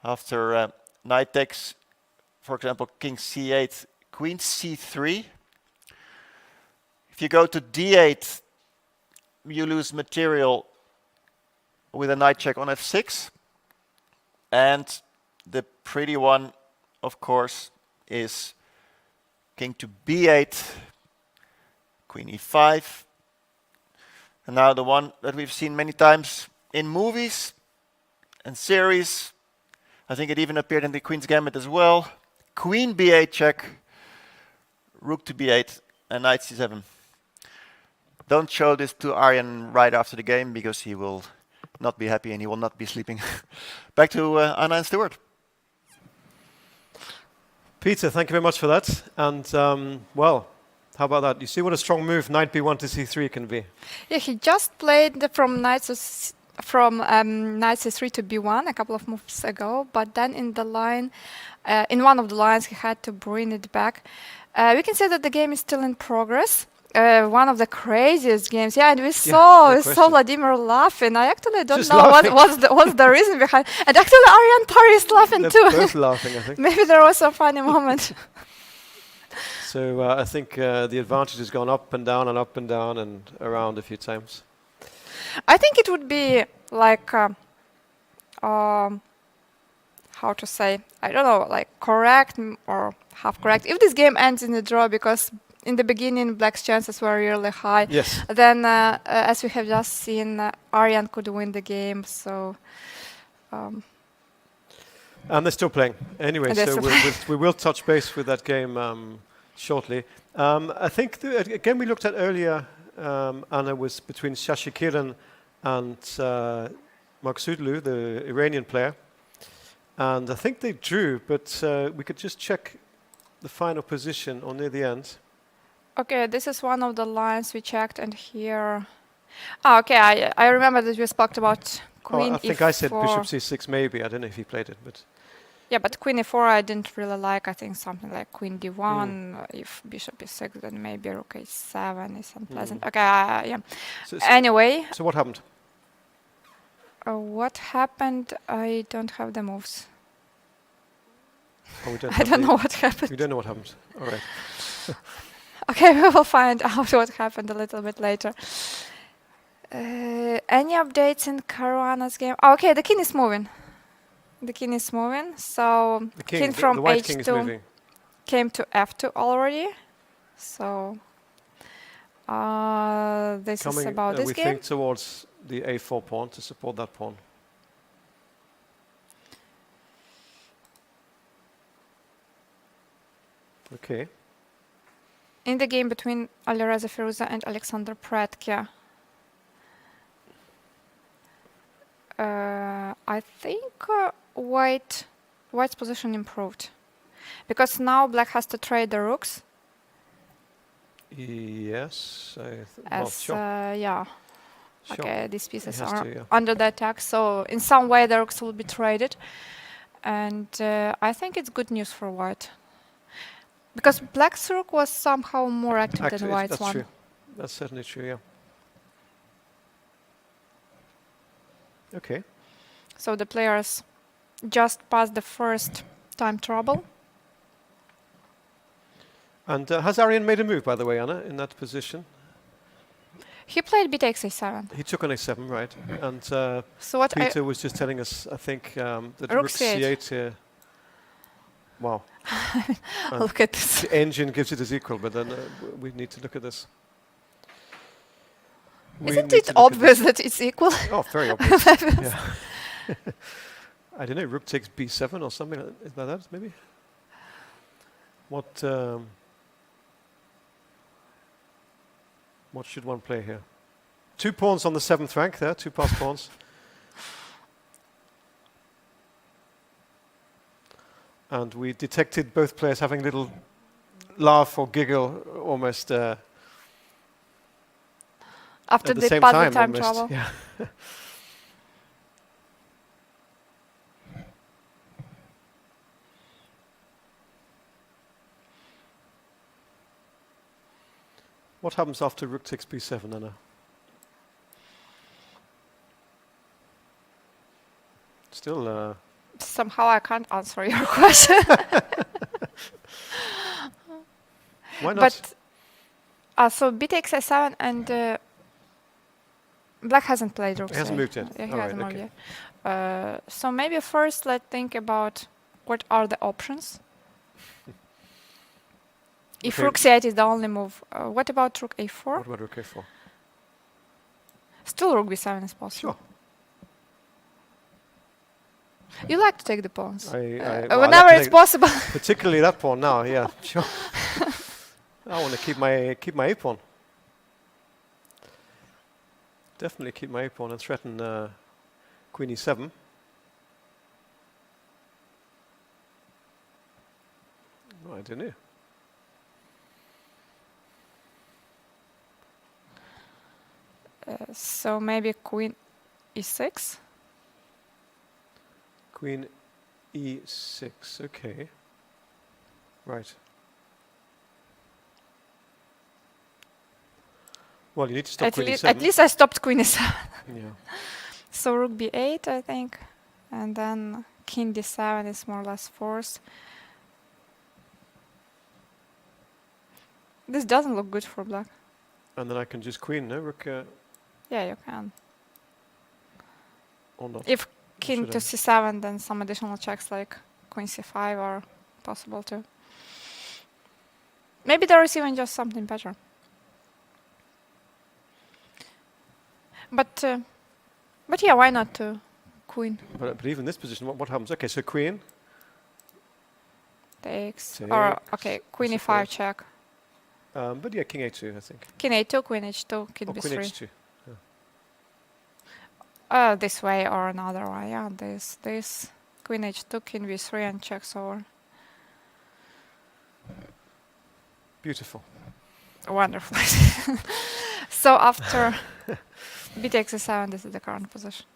After knight takes, for example, king c8, queen c3. If you go to d8, you lose material with a knight check on f6. And the pretty one, of course, is king to b8, queen e5. And now the one that we've seen many times in movies and series. I think it even appeared in the Queen's Gambit as well. Queen b8 check, rook to b8, and knight c7. Don't show this to Arjan right after the game because he will not be happy and he will not be sleeping. Back to Anna and Stuart. Peter, thank you very much for that. And How about that? You see what a strong move knight b1 to c3 can be. Yeah, he just played from knight c3 to b1 a couple of moves ago, but then in the line, in one of the lines, he had to bring it back. We can say that the game is still in progress. One of the craziest games, yeah, and we saw Vladimir laughing. I actually don't know what's the reason behind. And actually, Aryan Pari is laughing too. They're both laughing, I think. Maybe there was a funny moment. So I think the advantage has gone up and down and up and down and around a few times. I think it would be like, how to say, I don't know, like correct or half correct. If this game ends in a draw, because in the beginning Black's chances were really high. Yes. Then, as we have just seen, Aryan could win the game. So. And they're still playing. Anyway, so we will touch base with that game shortly. I think, again, we looked at earlier, Anna, was between Shashi Kiran and Maksudlu, the Iranian player. And I think they drew, but we could just check the final position or near the end. Okay, this is one of the lines we checked, and here... Oh, okay, I remember that we spoke about queen I think e4. I said bishop c6 maybe. I don't know if he played it, but... Yeah, but queen e4 I didn't really like. I think something like queen d1. If bishop e6, then maybe rook a7 is unpleasant. Okay, yeah. So anyway. So what happened? What happened? I don't have the moves. Oh, we don't I don't know what happened. We don't know what happened. All right. Okay, we will find out what happened a little bit later. Any updates in Caruana's game? Oh, okay, the king is moving. The king is moving, so The king the from white king is h2 moving. came to f2 already. So this is about this we game. think towards the a4 pawn to support that pawn. Okay. In the game between Alireza Firuza and Alexander Predke, I think white's position improved, because now black has to trade the rooks. Yes, yeah. Sure. Okay, these pieces are to, under the attack, so in some way the rooks will be traded, and I think it's good news for white, because black's rook was somehow more active than white's that's one. true. That's certainly true. Yeah. Okay. So the players just passed the first time trouble. And has Aryan made a move, by the way, Anna, in that position? He played b takes a7. He took on a7, right? And So what Peter was just telling us, I think, that Rook rook c8 here. Wow. look at this. The engine gives it as equal, but then we need to look at this. Isn't it obvious that it's equal? Oh, very obvious. Yeah. I don't know, rook takes b7 or something like that, maybe? What should one play here? 2 pawns on the 7th rank there, 2 passed pawns. And we detected both players having a little laugh or giggle almost After at the they same passed time. the time Almost. trouble. Yeah. What happens after rook takes b7, Anna? Still... Somehow I can't answer your question. Why not? But so b takes a7 and black hasn't played rook. He hasn't moved yet. Yeah, he All hasn't right, moved okay. yet. So maybe first let's think about what are the options. If Okay. rook c8 is the only move, what about rook a4? What about rook a4? Still rook b7 is possible. Sure. You like to take the pawns. Well, I whenever like to it's take possible. Particularly that pawn now, yeah, sure. I want to keep my a pawn. Definitely keep my a pawn and threaten queen e7. I don't know. So maybe queen e6. Queen e6. Okay. Right. Well, you need to stop queen e7. At least I stopped queen e7. Yeah. So rook b8, I think, and then king d7 is more or less forced. This doesn't look good for black. And then I can just queen, no? Rook Yeah, you can. or not. If king should to I? c7, then some additional checks like queen c5 are possible too. Maybe there is even just something better. But yeah, why not to queen But even this position, what happens? Okay, so queen. takes, or okay, queen That's e5 okay. check. But yeah, king a2, I think. King a2, queen h2, king Or queen b3. h2. This way or another way, yeah. This queen h2, king b3, and checks over. Beautiful. Wonderful. So after b takes e7, this is the current position.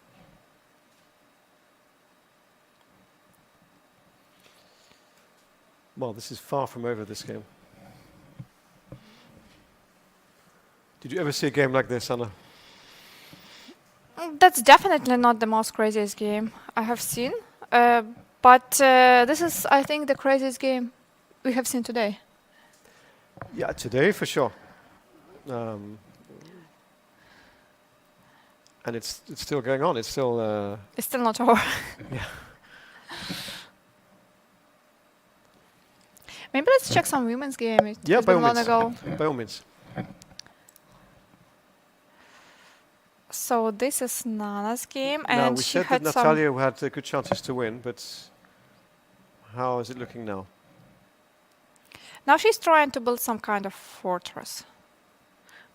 Well, this is far from over, this game. Did you ever see a game like this, Anna? That's definitely not the most craziest game I have seen, but this is, I think, the craziest game we have seen today. Yeah, today for sure. And it's still going on. It's still. It's still not over. Yeah. Maybe let's check some women's game. It Yeah, has by been all long means. ago. By all means. So this is Nana's game, Now, and we she said that had some. Natalia had good chances to win, but how is it looking now? Now she's trying to build some kind of fortress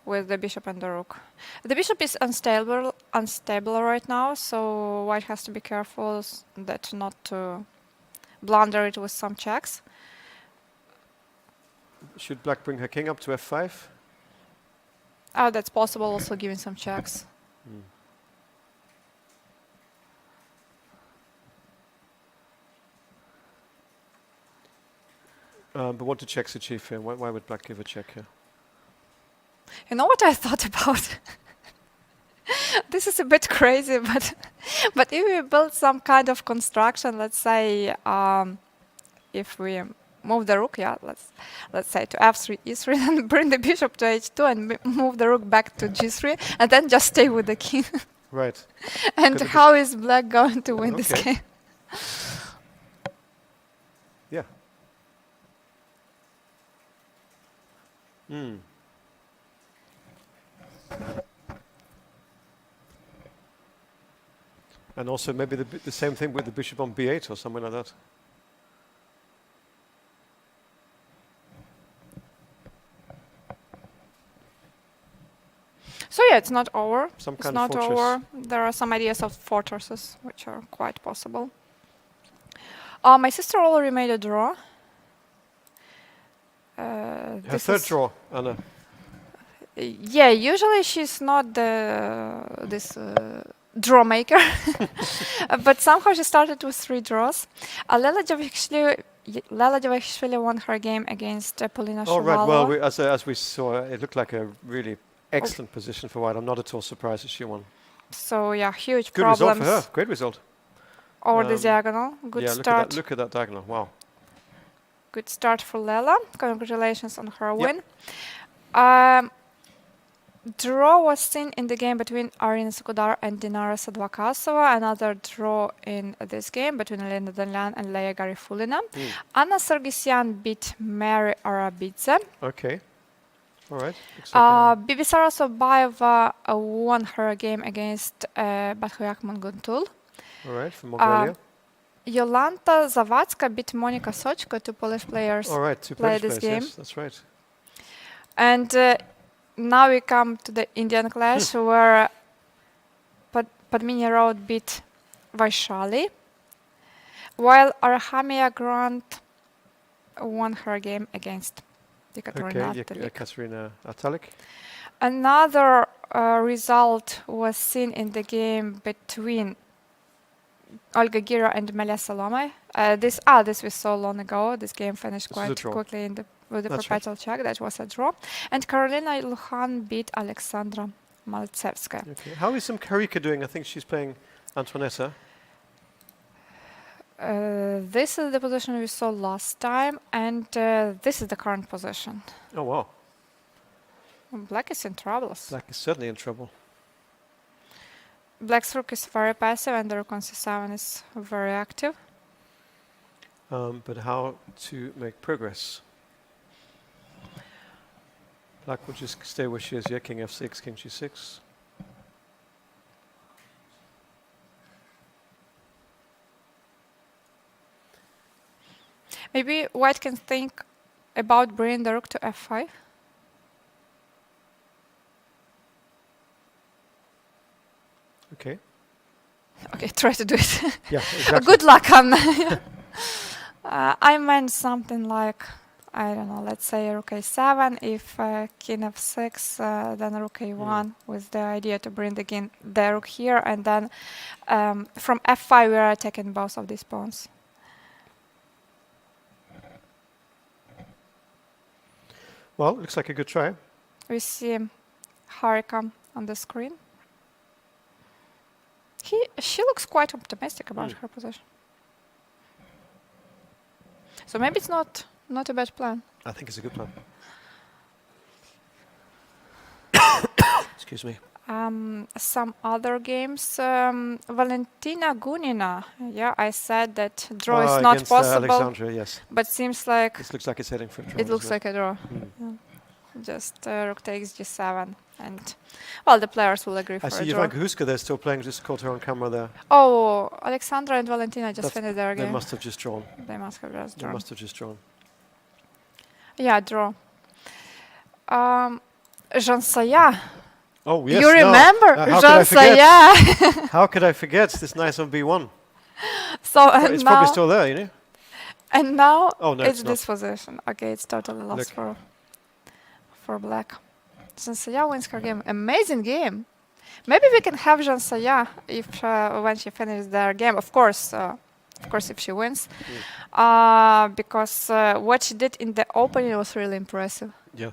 with the bishop and the rook. The bishop is unstable right now, so white has to be careful that not to blunder it with some checks. Should black bring her king up to f5? Oh, that's possible, also giving some checks. But what do checks achieve here? Why would black give a check here? You know what I thought about? This is a bit crazy, but if we build some kind of construction, let's say if we move the rook, yeah, let's say to f3, e3, and bring the bishop to h2 and move the rook back to g3, and then just stay with the king. Right. And how is black going to win this Okay. game? Yeah. Hmm. And also maybe the same thing with the bishop on b8 or something like that. So yeah, it's not over. Some It's kind of not fortress. over. There are some ideas of fortresses which are quite possible. My sister already made a draw. Her This third is- draw, Anna. Yeah, usually she's not this draw maker, but somehow she started with 3 draws. Lela Javashvili won her game against Polina Oh, right. Well, Shuvalova. as we saw, it looked like a really excellent position for white. I'm not at all surprised that she won. So yeah, huge Good result problems for her. Great result. over the diagonal. Good yeah, start. look at that diagonal. Wow. Good start for Lela. Congratulations on her Yep. win. Draw was seen in the game between Arina Sukudar and Dinara Sadvakasova. Another draw in this game between Elena Danyan and Leia Garifulina. Anna Sargsyan beat Mary Arabidze. Okay. All right. Looks like Bibisara Sobaeva won her game against Bathoyak Manguntul. all right, from Mongolia. Jolanta Zawadzka beat Monika Sochko, 2 Polish players. All right, 2 play Polish this players. game. Yes, that's right. And now we come to the Indian clash where Padmini Road beat Vaishali, while Arhamia Grant won her game against Ekaterina Okay, Atalik. Katerina Atalik. Another result was seen in the game between Olga Gira and Melia Salome. This we saw long ago. This game finished This was a quite draw. quickly with the That's right. perpetual check. That was a draw. And Karolina Luhan beat Alexandra Maltsevskaya. Okay. How is Karika doing? I think she's playing Antoinetta. This is the position we saw last time, and this is the current position. Oh, wow. Black is in troubles. Black is certainly in trouble. Black's rook is very passive, and the rook on c7 is very active. But how to make progress? Black will just stay where she is. Yeah, king f6, king g6. Maybe white can think about bringing the rook to f5. Okay. Okay, try to do it. Yeah, exactly. Good luck. I meant something like, I don't know, let's say rook a7, if king f6, then rook a1, with the idea to bring the rook here, and then from f5 we are attacking both of these pawns. Well, looks like a good try. We see Harika on the screen. She looks quite optimistic about her position. So maybe it's not a bad plan. I think it's a good plan. Excuse me. Some other games. Valentina Gunina. Yeah, I said that draw is not against, possible. Alexandra, yes. But seems like This looks like it's heading for a draw. it looks doesn't like a draw. Yeah. Just rook takes g7, and well, the players will agree for I a see draw. Ivanka Huska there still playing. Just caught her on camera there. Oh, Alexandra and Valentina just That's- finished their They game. must have just drawn. They must have just They drawn. must have just drawn. Yeah, draw. Jean Saya. Oh yes. You now, remember how could I Jean forget? Saya? How could I forget this nice on b1? So It's probably still there, you know. And now Oh, no, it's it's this position. Okay, it's totally lost for black. Jean Saya wins her game. Amazing game. Maybe we can have Jean Saya if when she finishes their game. Of course, if she wins, because what she did in the opening was really impressive. Yeah.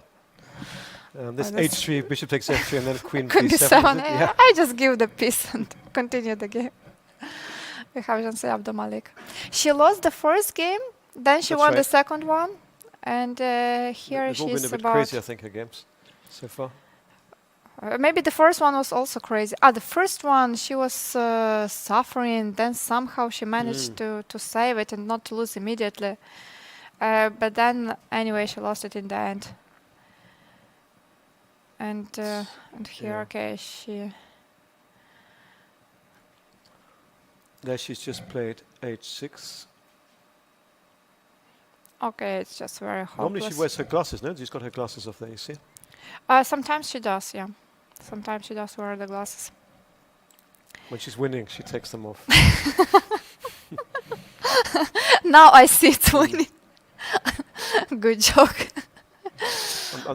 This this- h3, bishop takes f3, and then queen Queen b7. b7. Yeah. I just give the piece and continue the game. We have Jean Saya Abdomalik. She lost the first game, then she That's won the right. second one, and here They've all been a she's bit about. crazy, I think, her games so far. Maybe the first one was also crazy. The first one she was suffering, then somehow she managed to save it and not to lose immediately. But then anyway, she lost it in the end. And here, Yeah. okay, she. There she's just played h6. Okay, it's just very hopeless. Normally she wears her glasses, no? She's got her glasses off there, you see? Sometimes she does, yeah. Sometimes she does wear the glasses. When she's winning, she takes them off. Now I see it's winning. Good joke.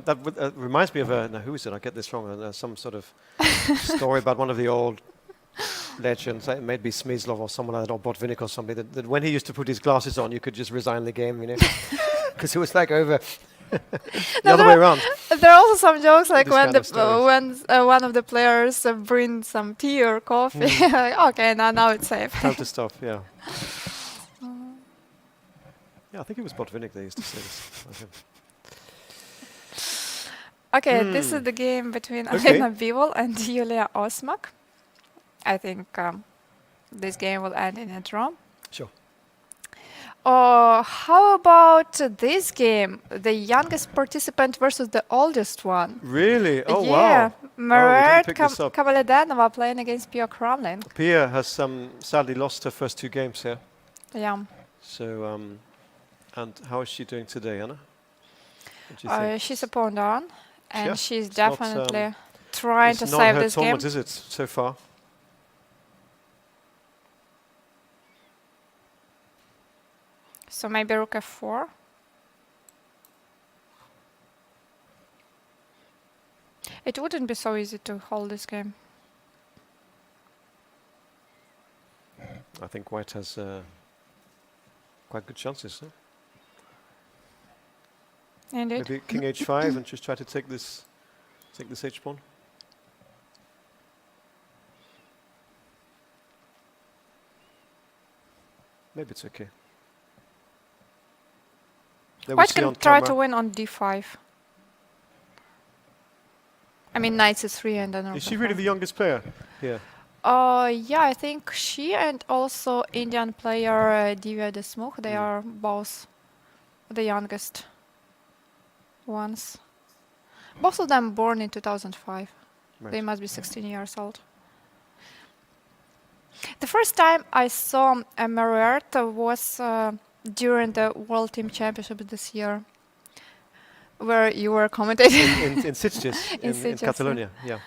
That reminds me of no, who is it? I get this wrong. Some sort of story about one of the old legends. It may be Smyslov or someone like that, or Botvinnik or somebody. That when he used to put his glasses on, you could just resign the game, you know, because it was like over. The other way around. There are also some jokes like This when kind of stories. one of the players bring some tea or coffee. Like, okay, now it's safe. Time to stop. Yeah. Yeah, I think it was Botvinnik that used to say this. Okay. Okay, this is the game between Okay. Alena Bivol and Yulia Osmak. I think this game will end in a draw. Sure. How about this game? The youngest participant versus the oldest one. Really? Oh, yeah. wow. Marit pick this up. Kavaledanova playing against Pia Kramlin. Pia has sadly lost her first two games here. Yeah. So, and how is she doing today, Anna? What do you think? She's a pawn down, and Yeah, she's it's not, definitely trying to It's not save her this game. tournament, is it, so far? So maybe rook f4. It wouldn't be so easy to hold this game. I think White has quite good chances. Huh? Indeed. Maybe King H5 and just try to take this H pawn. Maybe it's okay. There we White see on can try camera. to win on d5. I mean, knight c3 and then. Is she really the youngest player here? Yeah, I think she and also Indian player Divya Desmukh, they are both the youngest ones. Both of them born in 2005. Right. They must be 16 years old. The first time I saw Mariette was during the World Team Championship this year, where you were commentating. in Sitges, in Sitges, Catalonia, yeah.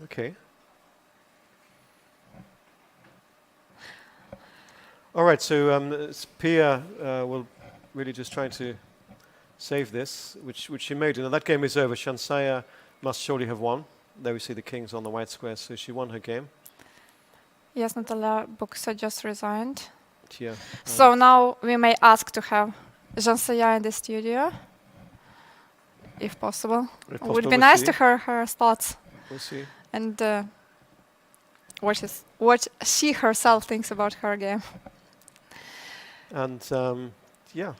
Okay. All right, so Pia will really just trying to save this, which she made. And that game is over. Shansaya must surely have won. There we see the kings on the white square, so she won her game. Yes, Natalia Buksa just resigned. Yeah. So now we may ask to have Shansaya in the studio, if possible. It would be we'll nice see. to hear her thoughts We'll see. and what she herself thinks about her game. And yeah.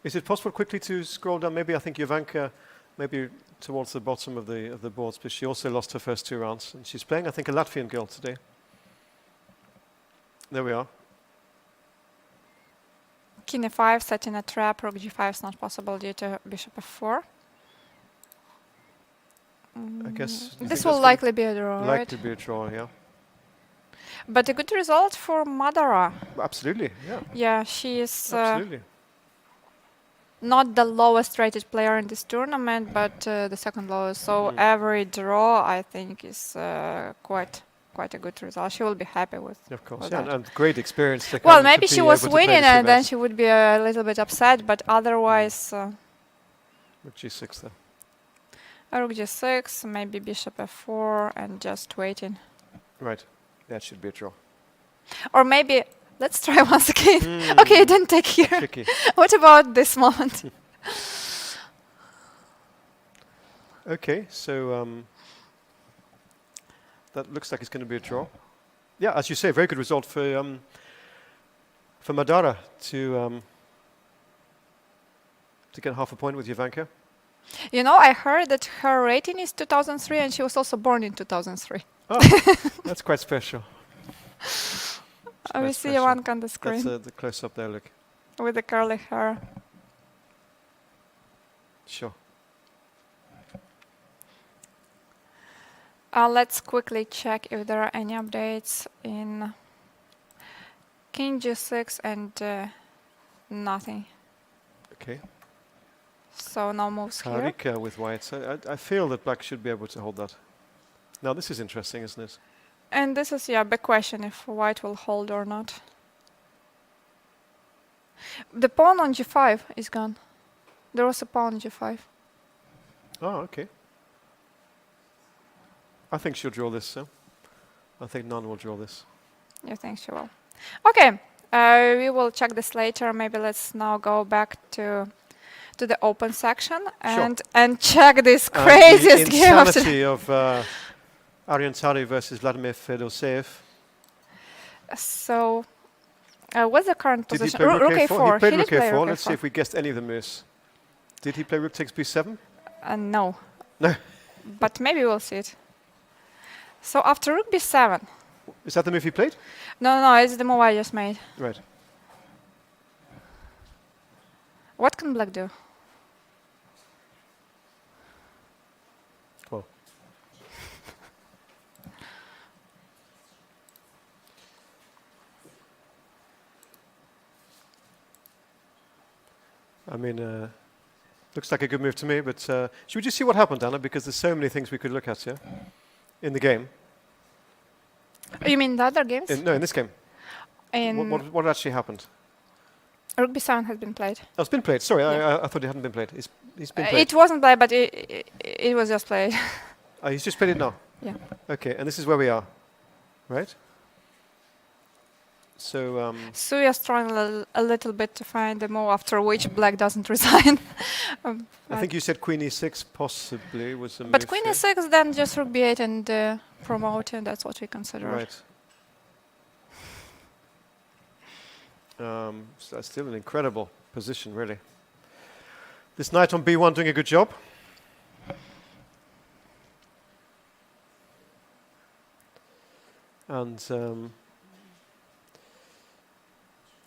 Is it possible quickly to scroll down? Maybe I think Jovanka, maybe towards the bottom of the boards, but she also lost her first 2 rounds. And she's playing, I think, a Latvian girl today. There we are. King e5, setting a trap, rook g5 is not possible due to bishop f4. I guess. This will likely be a draw, right? Likely be a draw, yeah. But a good result for Madara. Absolutely, yeah. Yeah, she is Absolutely. not the lowest rated player in this tournament, but the second lowest. So every draw, I think, is quite a good result. She will be happy with. Of course, with yeah, that. and great experience. To Well, come maybe to she be was able to play winning the and then event. she would be a little bit upset, but otherwise, Rook g6 there. rook g6, maybe bishop f4, and just waiting. Right, that should be a draw. Or maybe, let's try once again. Okay, it didn't take here. Tricky. What about this moment? Okay, so that looks like it's going to be a draw. Yeah, as you say, very good result for Madara to get half a point with Jovanka. You know, I heard that her rating is 2003 and she was also born in 2003. Oh, that's quite special. We see Ivanka on the screen That's the close-up there, look. with the curly hair. Sure. Let's quickly check if there are any updates in King g6 and nothing. Okay. So no moves here. Riga with white. So I feel that black should be able to hold that. Now this is interesting, isn't it? And this is, yeah, big question if white will hold or not. The pawn on g5 is gone. There was a pawn on g5. Oh, okay. I think she'll draw this, so. I think none will draw this. You think she will? Okay, we will check this later. Maybe let's now go back to the open section and check this craziest the game of insanity of Ariantari versus Vladimir Fedoseev. So, what's the current Did he position? play Rook A4? a4. He played did rook play A4. rook Let's see a4. if we guessed any of the moves. Did he play rook takes b7? No. No. But maybe we'll see it. So after rook b7. Is that the move he played? No, it's the move I just made. Right. What can black do? Well. I mean, looks like a good move to me, but should we just see what happened, Anna? Because there's so many things we could look at here in the game. You mean the other games? No, in this game. In What actually happened? Rook b7 has been played. Oh, it's been played. Sorry, Yeah. I thought it hadn't been played. It's been played. It wasn't played, but it was just played. Oh, he's just played it now? Yeah. Okay, and this is where we are, right? So, So we are struggling a little bit to find the move after which black doesn't resign. I think you said queen e6 possibly was a move. But queen here. e6, then just rook b8 and promote, and that's what we consider. Right. So that's still an incredible position, really. This knight on b1 doing a good job. And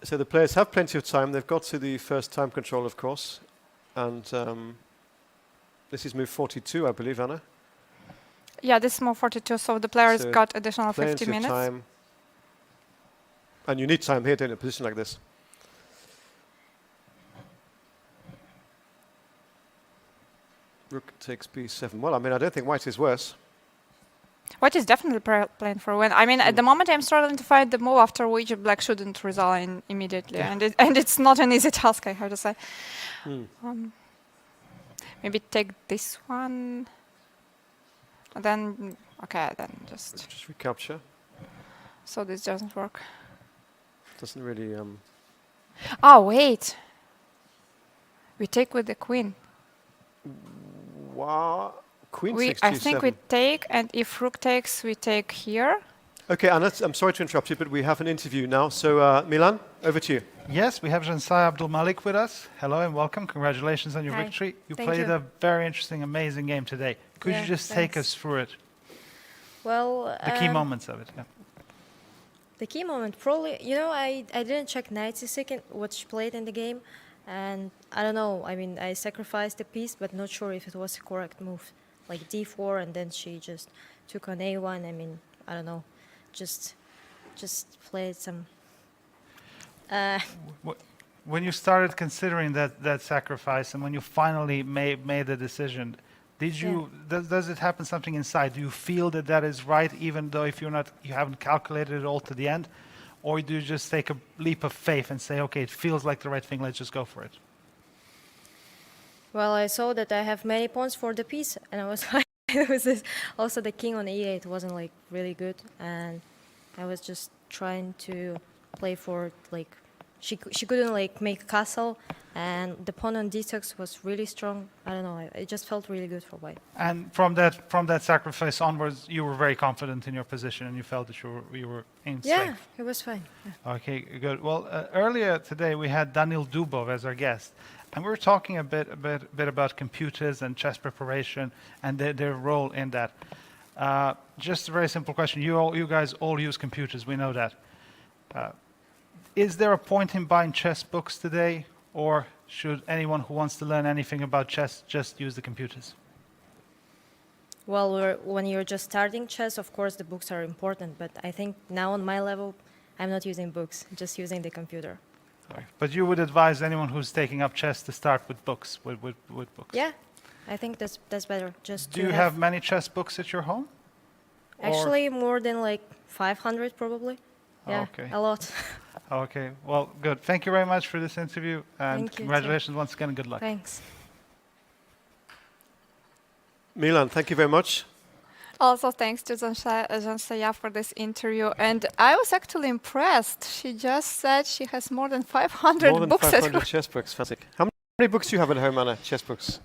so the players have plenty of time. They've got to the first time control, of course. And this is move 42, I believe, Anna. Yeah, this is move 42, so the players So got additional 50 plenty of minutes. time. And you need time here in a position like this. Rook takes b7. Well, I mean, I don't think white is worse. White is definitely playing for a win. I mean, at the moment, I'm struggling to find the move after which black shouldn't resign immediately, and it's not an easy task, I have to say. Maybe take this one, and then then Just recapture. So this doesn't work. Doesn't really. Oh wait, we take with the queen. Wow. Queen I 6 think we take, and if rook takes, we take here. Okay, Anna, I'm sorry to interrupt you, but we have an interview now. So, Milan, over to you. Yes, we have Jansai Abdul Malik with us. Hello and welcome. Congratulations on your Hi. victory. You Thank played you. a very interesting, amazing game today. Could you just take us through it? Well, The key moments of it. Yeah. the key moment, probably, you know, I didn't check knight c2, what she played in the game, and I don't know, I mean, I sacrificed a piece, but not sure if it was a correct move. Like d4, and then she just took on a1, I mean, I don't know, just played some... When you started considering that sacrifice, and when you finally made the decision, did you does it happen something inside? Do you feel that is right, even though if you haven't calculated it all to the end, or do you just take a leap of faith and say, okay, it feels like the right thing, let's just go for it? Well, I saw that I have many pawns for the piece, and I was like, it was also the king on e8 wasn't like really good, and I was just trying to play for like she couldn't like make castle, and the pawn on d6 was really strong. I don't know, it just felt really good for white. And from that sacrifice onwards, you were very confident in your position, and you felt that you were in Yeah, safe. it was fine. Yeah. Okay, good. Well, earlier today we had Daniil Dubov as our guest, and we were talking a bit about computers and chess preparation and their role in that. Just a very simple question. You guys all use computers. We know that. Is there a point in buying chess books today, or should anyone who wants to learn anything about chess just use the computers? Well, when you're just starting chess, of course the books are important, but I think now on my level, I'm not using books, just using the computer. But you would advise anyone who's taking up chess to start with books, with books? Yeah, I think that's better. Just Do you have many chess books at your home? Actually, more than like 500 probably. Yeah, okay. a lot. Okay, well, good. Thank you very much for this interview, and Thank you, congratulations once again, and good luck. Thanks. Milan, thank you very much. Also, thanks to Jansaya for this interview. And I was actually impressed. She just said she has more than 500 More than books 500 at home. chess books. Fantastic. How many books do you have at home, Anna, chess books,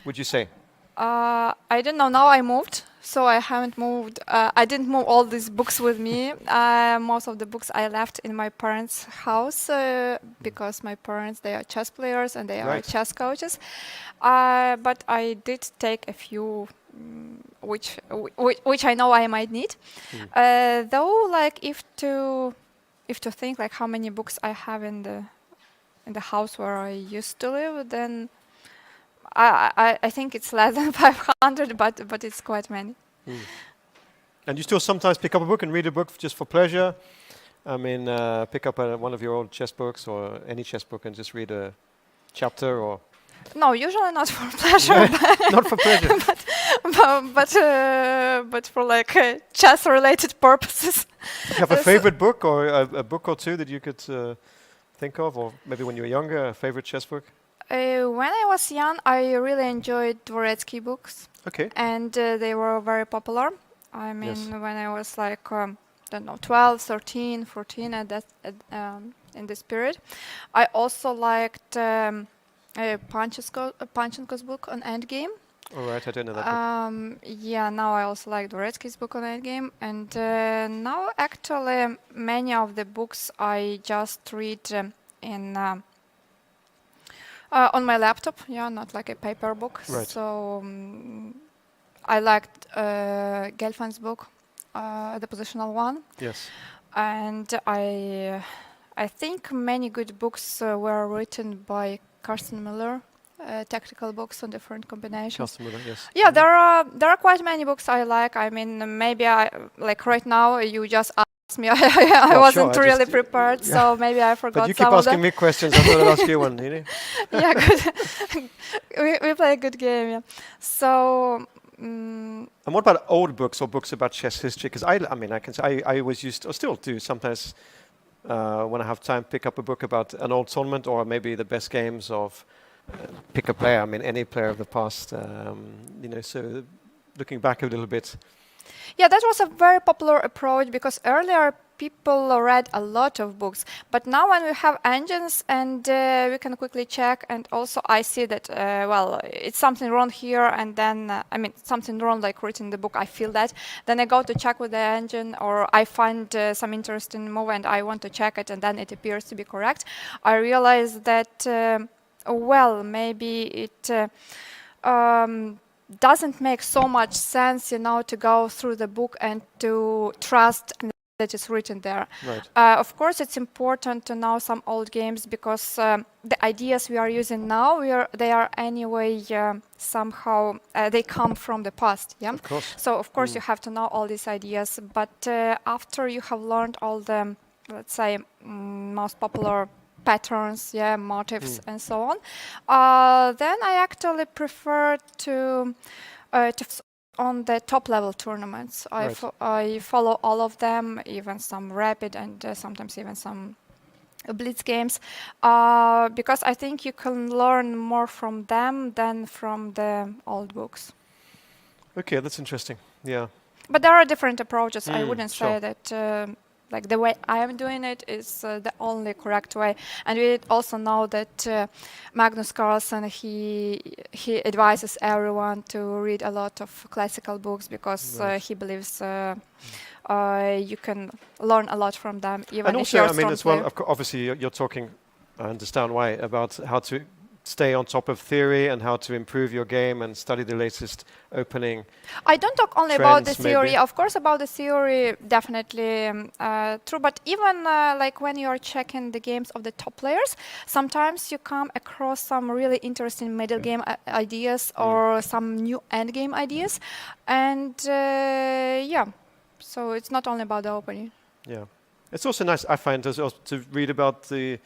would you say? I don't know. Now I moved, so I haven't moved. I didn't move all these books with me. Most of the books I left in my parents' house because my parents, they are chess players and they are chess coaches. But I did take a few, which I know I might need. Though, like if to think like how many books I have in the house where I used to live, then I think it's less than 500, but it's quite many. And you still sometimes pick up a book and read a book just for pleasure? I mean, pick up one of your old chess books or any chess book and just read a chapter or... No, usually not for pleasure. Not for pleasure. but for like chess-related purposes. Do you have a favorite book or a book or two that you could think of, or maybe when you were younger, a favorite chess book? When I was young, I really enjoyed Dvoretsky books, Okay. and they were very popular. I mean, Yes. when I was like, don't know, 12, 13, 14, in this period. I also liked Panchenko's book on Endgame. All right, I don't know that book. Yeah, now I also like Dvoretsky's book on Endgame, and now actually many of the books I just read in on my laptop. Yeah, not like a paper book. Right. So I liked Gelfan's book, the positional one, Yes. and I think many good books were written by Carsten Miller. Tactical books on different combinations. Customer, yes. Yeah, there are quite many books I like. I mean, maybe I like right now you just asked me. I Oh, wasn't sure, I really just- prepared, yeah. so maybe I forgot But you keep some of asking them. me questions, I thought I'd ask you one, you know? Yeah, good. we play a good game. Yeah. So. And what about old books or books about chess history? Because I mean, I can say I always used, or still do sometimes, when I have time, pick up a book about an old tournament or maybe the best games of, pick a player. I mean, any player of the past. You know, so looking back a little bit. Yeah, that was a very popular approach because earlier people read a lot of books, but now when we have engines and we can quickly check, and also I see that well, it's something wrong here, and then I mean something wrong like written in the book. I feel that. Then I go to check with the engine, or I find some interesting move and I want to check it, and then it appears to be correct. I realize that well, maybe it. Doesn't make so much sense, you know, to go through the book and to trust that is written there. Right. Of course, it's important to know some old games because the ideas we are using now, they are anyway somehow they come from the past. Yeah. Of course. So of course you have to know all these ideas, but after you have learned all the, let's say, most popular patterns, yeah, motifs, and so on. Then I actually prefer to on the top level tournaments. I follow all of them, even some rapid and sometimes even some blitz games, because I think you can learn more from them than from the old books. Okay, that's interesting. Yeah. But there are different approaches. I wouldn't sure. say that like the way I am doing it is the only correct way. And we also know that Magnus Carlsen, he advises everyone to read a lot of classical books because he believes you can learn a lot from them, even And if also, you're I a mean, strong as well, player. obviously you're talking, I understand why, about how to stay on top of theory and how to improve your game and study the latest opening. I don't talk only about the trends, theory. maybe. Of course, about the theory, definitely true. But even like when you are checking the games of the top players, sometimes you come across some really interesting middle game ideas or some new end game ideas. And yeah, so it's not only about the opening. Yeah. It's also nice, I find, to read about the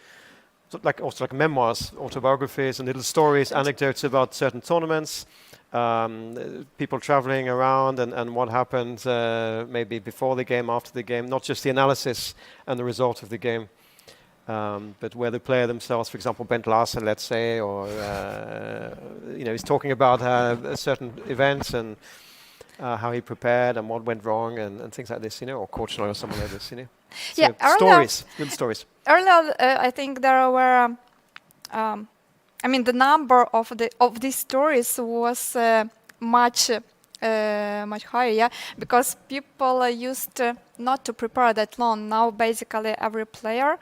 also like memoirs, autobiographies, and little stories, anecdotes about certain tournaments, people traveling around, and what happened maybe before the game, after the game. Not just the analysis and the result of the game, but where the player themselves, for example, Bent Larsen, let's say, or you know, he's talking about certain events and how he prepared and what went wrong and things like this, you know, or Korchnoi or someone like this, you know. So Yeah, stories, little stories. Earlier, I think there were. I mean, the number of these stories was much higher, yeah, because people used not to prepare that long. Now, basically, every player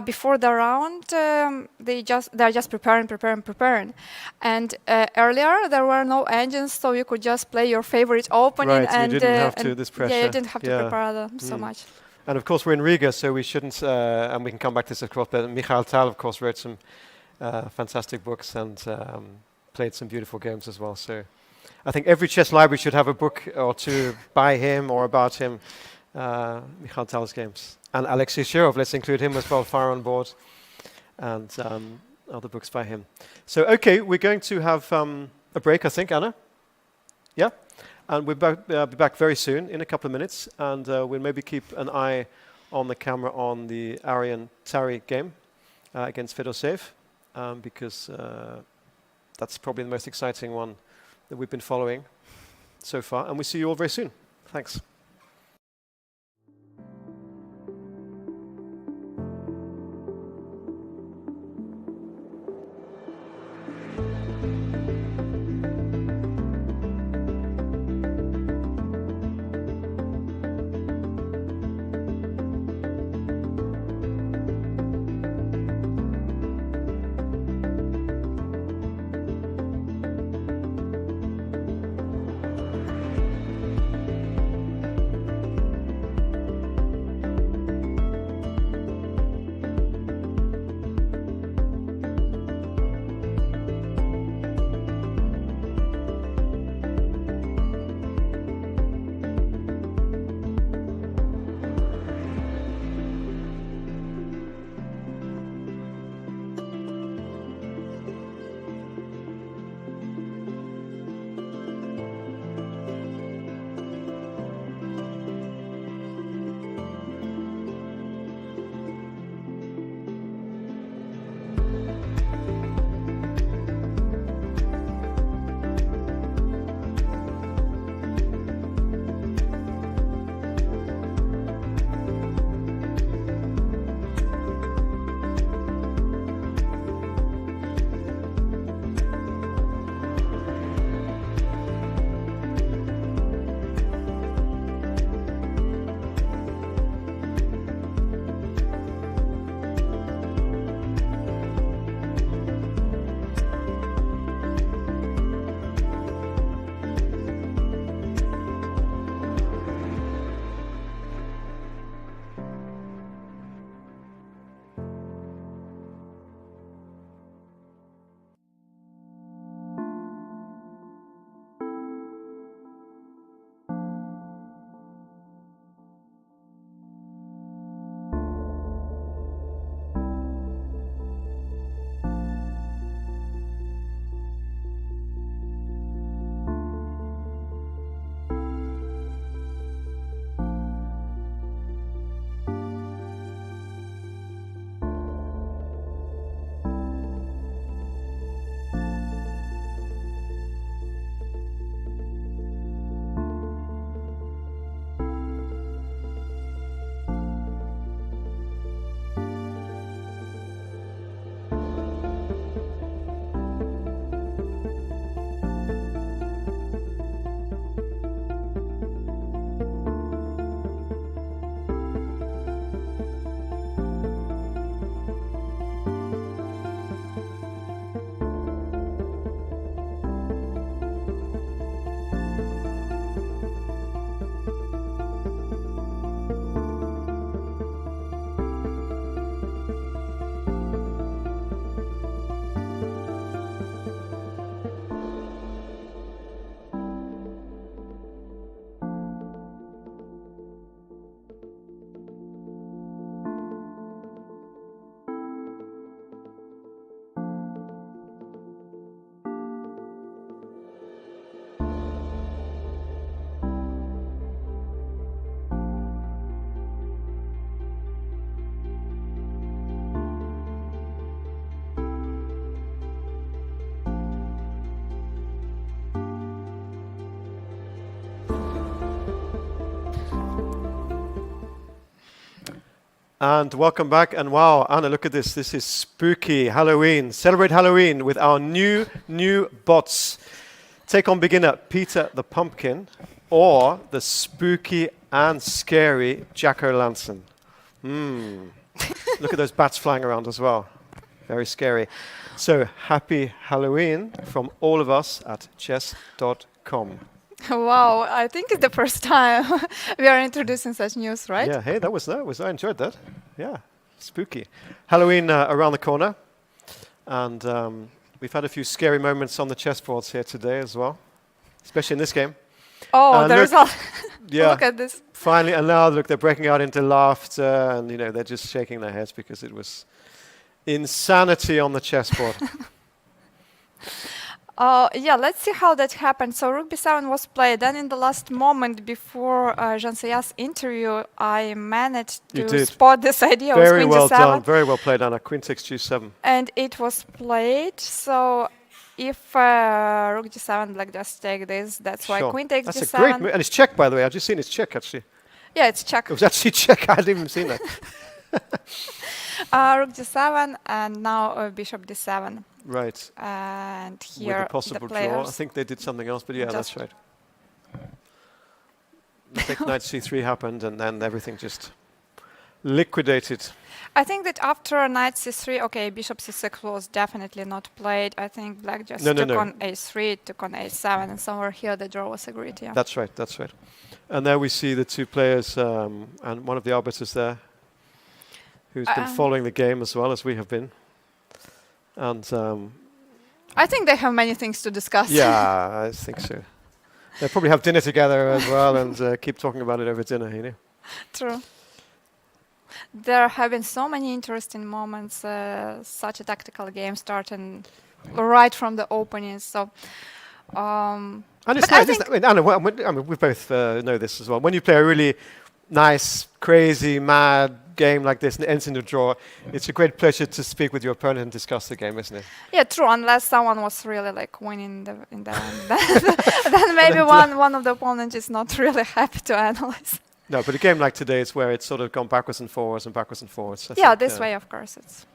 before the round, they're just preparing. And earlier, there were no engines, so you could just play your favorite opening, Right, and you didn't have to this pressure. Yeah, you didn't have to prepare them so much. And of course, we're in Riga, so we shouldn't, and we can come back to this, of course, but Michael Tal, of course, wrote some fantastic books and played some beautiful games as well. So I think every chess library should have a book or two by him or about him, Michael Tal's games. And Alexei Shirov, let's include him as well, Fire on Board, and other books by him. So, okay, we're going to have a break, I think, Anna? Yeah? And we'll be back very soon, in a couple of minutes, and we'll maybe keep an eye on the camera on the Aryan Tari game. against Fedoseev, because that's probably the most exciting one that we've been following so far. And we see you all very soon. Thanks. And welcome back. And wow, Anna, look at this. This is spooky Halloween. Celebrate Halloween with our new bots. Take on beginner Peter the Pumpkin or the spooky and scary Jack-O-Lantern. Look at those bats flying around as well. Very scary. So happy Halloween from all of us at Chess.com. Wow, I think it's the first time we are introducing such news, right? Yeah, hey, that was I enjoyed that. Yeah, spooky. Halloween around the corner. And we've had a few scary moments on the chessboards here today as well, especially in this game. Oh, the result. Yeah. Look at this. Finally, and now look, they're breaking out into laughter, and they're just shaking their heads because it was insanity on the chessboard. Yeah, let's see how that happened. So rook b7 was played. Then in the last moment before Jansaya's interview, I managed You to did. spot this idea of Very queen well g7. done. Very well played, Anna. Queen takes g7. And it was played. So if rook g7, black just take this, that's why Sure. queen takes That's g7. a great move. And it's check, by the way. I've just seen it's check, actually. Yeah, it's check. It was actually check. I hadn't even seen that. Rook g7 and now bishop d7. Right. And With here a possible the draw. I players. think they did something else, but yeah, that's Just- right. I think knight c3 happened, and then everything just liquidated. I think that after knight c3, okay, bishop c6 was definitely not played. I think black just No, no, took no. on a3, took on a7, and somewhere here the draw was agreed, yeah. That's right, that's right. And there we see the two players and one of the arbiters there who's been following the game as well as we have been. And I think they have many things to discuss. yeah, I think so. They'll probably have dinner together as well and keep talking about it over dinner, you know. True. There have been so many interesting moments, such a tactical game starting right from the opening. So, And it's but I nice, think isn't it? I mean, we both know this as well. When you play a really nice, crazy, mad game like this and it ends in a draw, it's a great pleasure to speak with your opponent and discuss the game, isn't it? yeah, true. Unless someone was really like winning in the end, then maybe one of the opponents is not really happy to analyze. No, but a game like today is where it's sort of gone backwards and forwards and backwards and forwards. I Yeah, think, this way, of course, it's.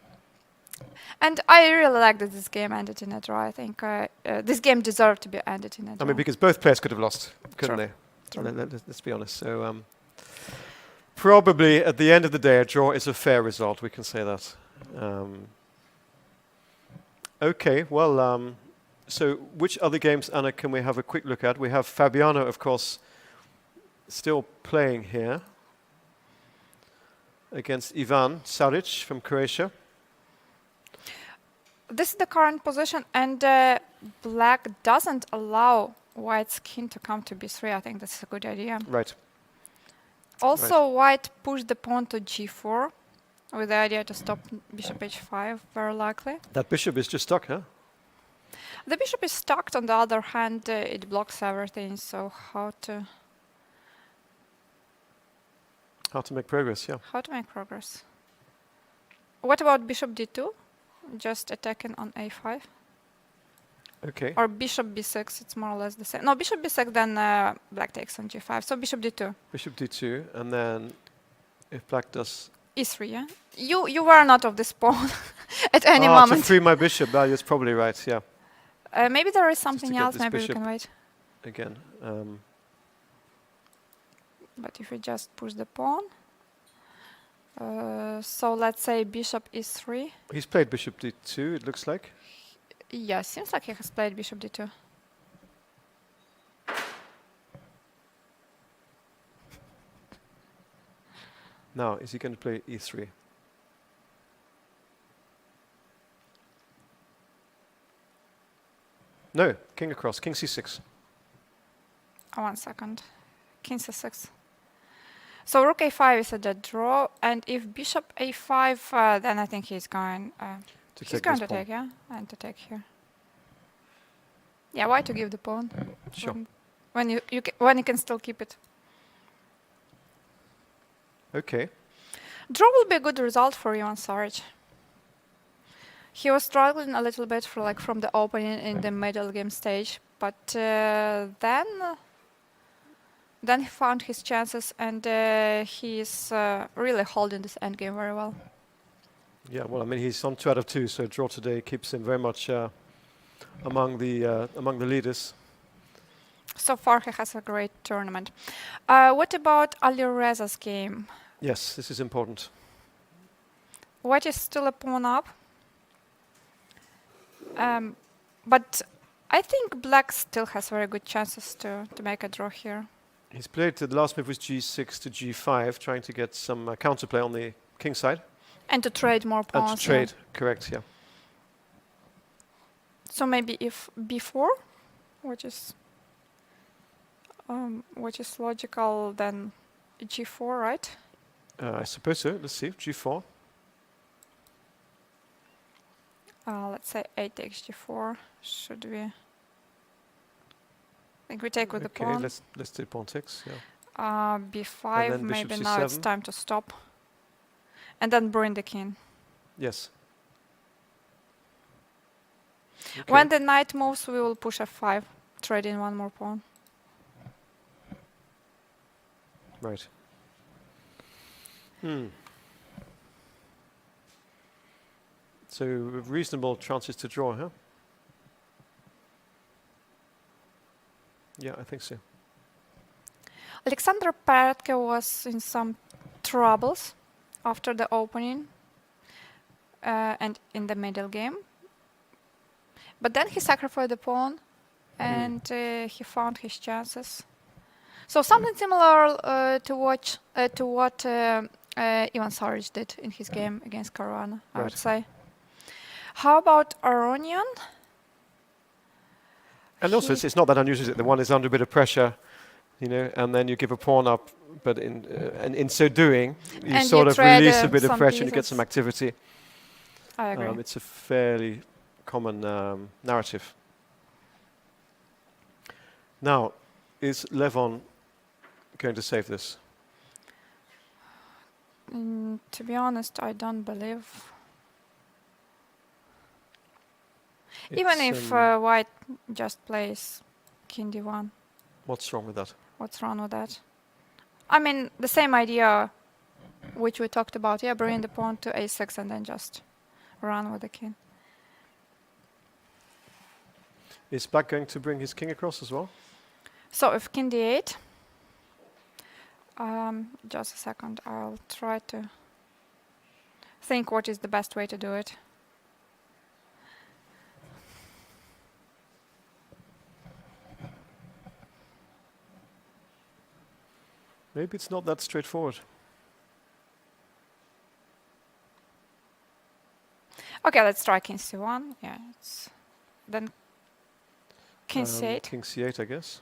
And I really like that this game ended in a draw. I think this game deserved to be ended in a draw. I mean, because both players could have lost, couldn't True. they? True. Let's be honest. So probably at the end of the day, a draw is a fair result. We can say that. Okay, well, so which other games, Anna, can we have a quick look at? We have Fabiano, of course, still playing here against Ivan Saric from Croatia. This is the current position, and black doesn't allow white's king to come to b3. I think that's a good idea. Right. Also, white pushed the pawn to g4 with the idea to stop bishop h5, very likely. That bishop is just stuck, huh? The bishop is stuck. On the other hand, it blocks everything, so how to make progress, yeah. how to make progress? What about bishop d2? Just attacking on a5? Okay. Or bishop b6, it's more or less the same. No, bishop b6, then black takes on g5. So bishop d2. Bishop d2, and then if black does... e3, yeah? You were not of this pawn at any To moment. free my bishop, that's probably right, yeah. Maybe there is something get else, this maybe we bishop can wait. Again. But if we just push the pawn. So let's say bishop e3. He's played bishop d2, it looks like. Yeah, seems like he has played bishop d2. Now, is he going to play e3? No, king across, king c6. Oh, 1 second. King c6. So rook a5 is a dead draw, and if bishop a5, then I think he's going To he's take going this to pawn. take, yeah, and to take here. Yeah, why to give the pawn? Sure. When you can still keep it. Okay. Draw will be a good result for Ivan Saric. He was struggling a little bit for from the opening in the middle game stage, but then he found his chances, and he's really holding this endgame very well. Yeah, well, I mean, he's on 2 out of 2, so a draw today keeps him very much among the leaders. So far, he has a great tournament. What about Ali Reza's game? Yes, this is important. White is still a pawn up. But I think black still has very good chances to make a draw here. He's played, the last move was g6 to g5, trying to get some counterplay on the king side. And to trade more pawns. And to trade, correct, yeah. So maybe if b4, which is logical, then g4, right? I suppose so. Let's see, g4. Let's say a takes g4. Should we? think we take with the Okay, pawn. let's do pawn 6. Yeah. B5, then bishop maybe now it's C7. time to stop. And then bring the king. Yes. Okay. When the knight moves, we will push f5, trading one more pawn. Right. So reasonable chances to draw, huh? Yeah, I think so. Alexander Peretke was in some troubles after the opening and in the middle game. But then he sacrificed the pawn and he found his chances. So something similar to what Ivan Saric did in his game against Caruana, I would say. How about Aronian? And also, it's not that unusual. The one is under a bit of pressure, you know, and then you give a pawn up. But in so doing, you And sort you of trade, release a bit of some pressure and you get pieces. some activity. I agree. It's a fairly common narrative. Now, is Levon going to save this? To be honest, I don't believe. Even if White just plays King D1. What's wrong with that? What's wrong with that? I mean, the same idea which we talked about. Yeah, bring the pawn to A6 and then just run with the king. Is Black going to bring his king across as well? So if King D8, just a second, I'll try to think what is the best way to do it. Maybe it's not that straightforward. Okay, let's try King C1. Yeah, then King C8. King C8, I guess.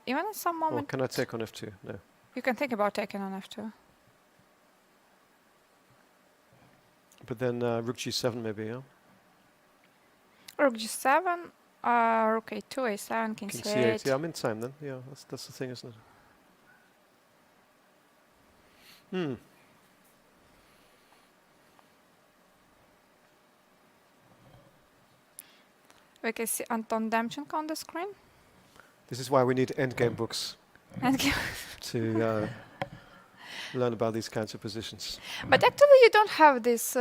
Even at some Or moment, can I take on F2? No. you can think about taking on F2. But then Rook G7 maybe, yeah? Rook G7, Rook A2, A7, King King C8. C8. Yeah, I'm in time then. Yeah, that's the thing, isn't it? We can see Anton Demchenko on the screen. This is why we need endgame books to learn about these kinds of positions. But actually, you don't have these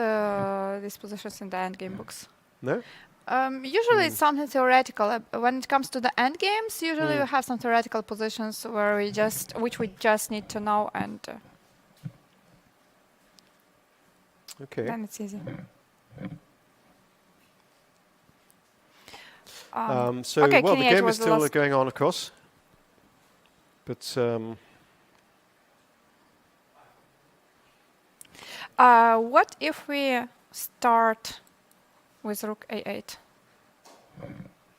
positions in the endgame books. No? Usually, it's something theoretical. When it comes to the endgames, usually you have some theoretical positions where which we just need to know, and Okay. then it's easy. So, okay, well, the King E8 game was is the still last. going on, of course. But What if we start with Rook A8?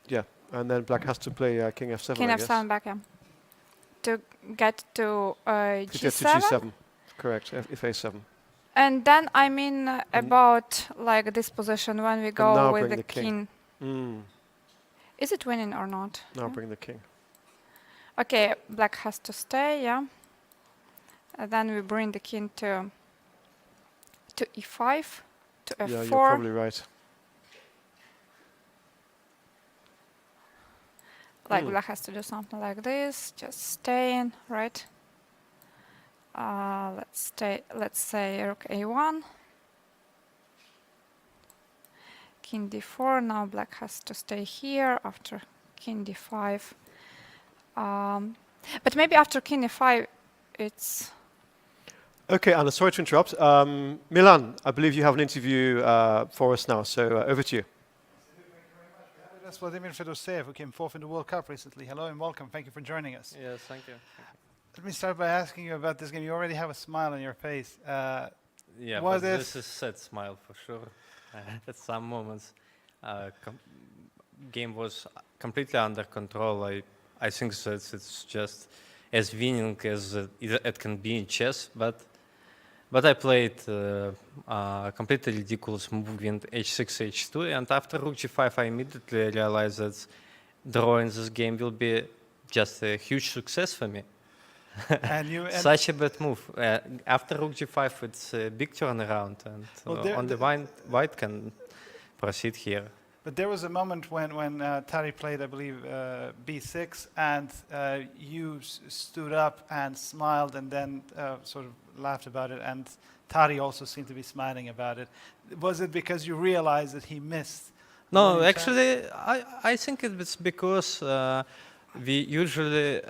yeah, and then Black has to play King F7. King I guess. F7 back, yeah. To get to To get to G7. G7, correct? If A7. And then I mean about like this position when we go now with bring the the king. king. Is it winning or not? Now Yeah. bring the king. Okay, Black has to stay, yeah. And then we bring the king to E5, to F4. Yeah, you're probably right. Like Black has to do something like this, just staying, right? Let's say Rook A1. King D4, now Black has to stay here after King D5. But maybe after King E5, it's... Okay, Anna, sorry to interrupt. Milan, I believe you have an interview for us now, so over to you. That's Vladimir Fedoseev, who came fourth in the World Cup recently. Hello and welcome. Thank you for joining us. Yes, thank you. Let me start by asking you about this game. You already have a smile on your face. Yeah, was but it- this is sad smile for sure. At some moments, game was completely under control. I think that it's just as winning as it can be in chess, but I played a completely ridiculous move in h6, h2, and after rook g5, I immediately realized that draw in this game will be just a huge success for me. Such a bad move. After rook g5, it's a big turnaround, and only white can proceed here. But there was a moment when Tari played, I believe, b6, and you stood up and smiled and then sort of laughed about it, and Tari also seemed to be smiling about it. Was it because you realized that he missed? No, actually, I think it's because we usually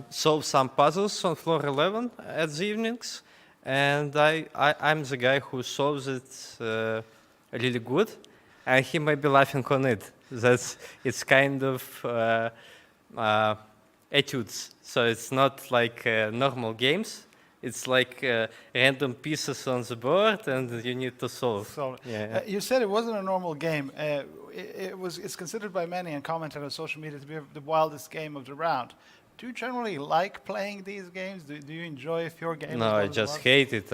solve some puzzles on floor 11 at the evenings, and I'm the guy who solves it really good. And he might be laughing on it. It's kind of etudes. So it's not like normal games. It's like random pieces on the board, and you need to solve. Yeah. You said it wasn't a normal game. It's considered by many and commented on social media to be the wildest game of the round. Do you generally like playing these games? Do you enjoy if your game? No, I just hate it.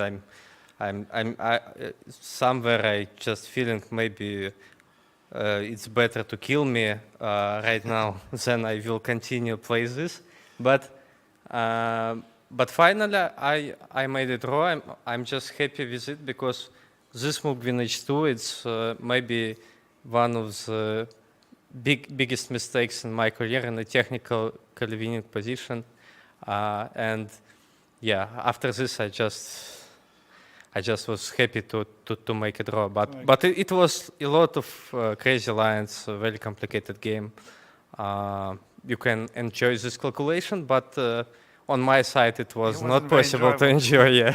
Somewhere I just feeling maybe it's better to kill me right now than I will continue play this. But finally I made a draw. I'm just happy with it because this move in h2 it's maybe one of the biggest mistakes in my career in a technical winning position. And yeah, after this I just was happy to make a draw, but it was a lot of crazy lines, a very complicated game. You can enjoy this calculation, but on my side it was not possible to enjoy. Yeah.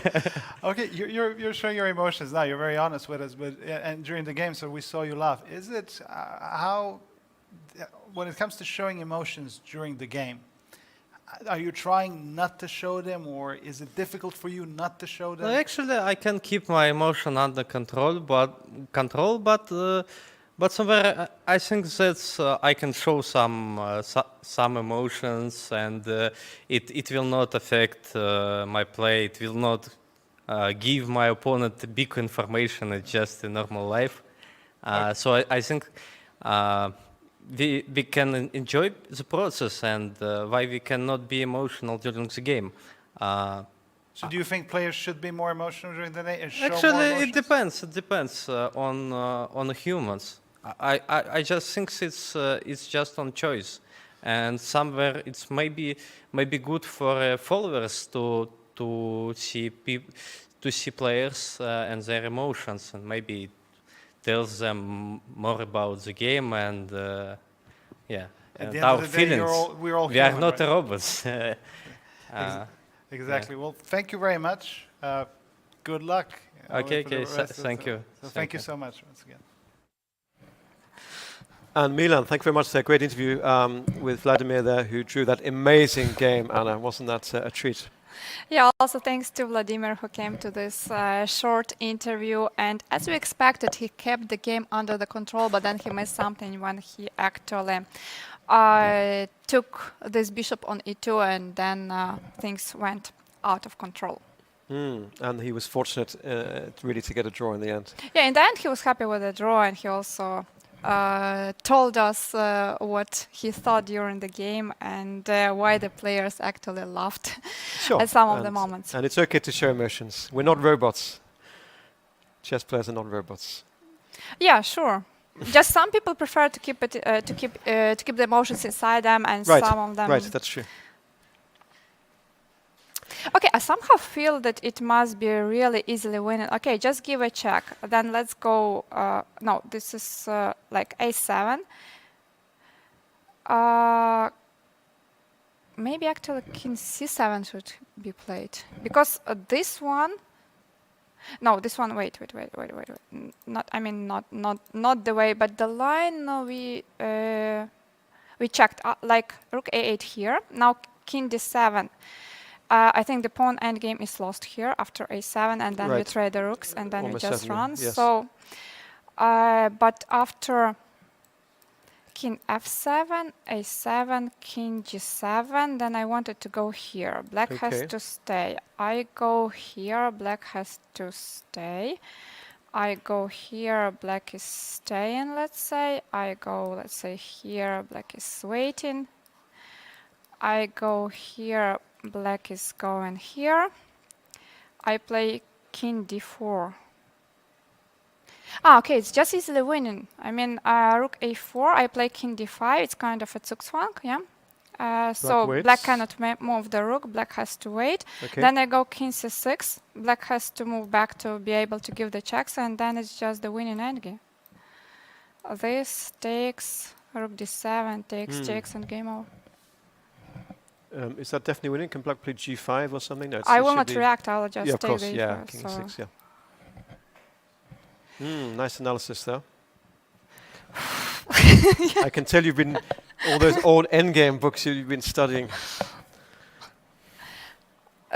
Okay, you're showing your emotions now. You're very honest with us, but and during the game, so we saw you laugh. Is it how, when it comes to showing emotions during the game? Are you trying not to show them, or is it difficult for you not to show them? Actually, I can keep my emotion under control, but somewhere I think that I can show some emotions, and it will not affect my play. It will not give my opponent big information. It's just a normal life. So I think. We can enjoy the process, and why we cannot be emotional during the game. So do you think players should be more emotional during the day and show more Actually, emotions? it depends on humans. I just think it's just on choice, and somewhere it's maybe good for followers to see players and their emotions, and maybe tells them more about the game and and our feelings. We're all we are human, not right? robots. Exactly. Well, thank you very much. Good luck. Okay. Thank you. So thank you so much once again. And Milan, thank you very much for that great interview with Vladimir there, who drew that amazing game. Anna, wasn't that a treat? Yeah, also thanks to Vladimir who came to this short interview, and as we expected, he kept the game under the control, but then he missed something when he actually took this bishop on e2, and then things went out of control. And he was fortunate really to get a draw in the end. Yeah, in the end he was happy with the draw, and he also told us what he thought during the game and why the players actually laughed at some of the moments. And it's okay to show emotions. We're not robots. Chess players are not robots. Yeah, sure. Just some people prefer to keep it to keep the emotions inside them, and some of them. Right, that's true. Okay, I somehow feel that it must be really easily winning. Okay, just give a check. Then let's go. No, this is like a7. Maybe actually king c7 should be played, because this one. No, this one. Wait. Not. I mean, not the way, but the line. No, we checked like rook a8 here. Now king d7. I think the pawn endgame is lost here after a7, and then we trade the rooks, and then we just run. Yes. So, but after king f7, a7, king g7, then I wanted to go here. Black has to stay. I go here. Black has to stay. I go here, black is staying, let's say. I go, let's say, here, black is waiting. I go here, black is going here. I play king d4. Ah, okay, it's just easily winning. I mean, rook a4, I play king d5, it's kind of a zugzwang, yeah? So waits. black cannot move the rook, black has to wait. Okay. Then I go king c6, black has to move back to be able to give the checks, and then it's just the winning endgame. This takes, rook d7, takes checks, and game over. Is that definitely winning? Can black play g5 or something? No, I it will should not be- react, I'll just Yeah, of take course, the yeah, e4, king so e6, yeah. Nice analysis there. I can tell you've been, all those old endgame books you've been studying.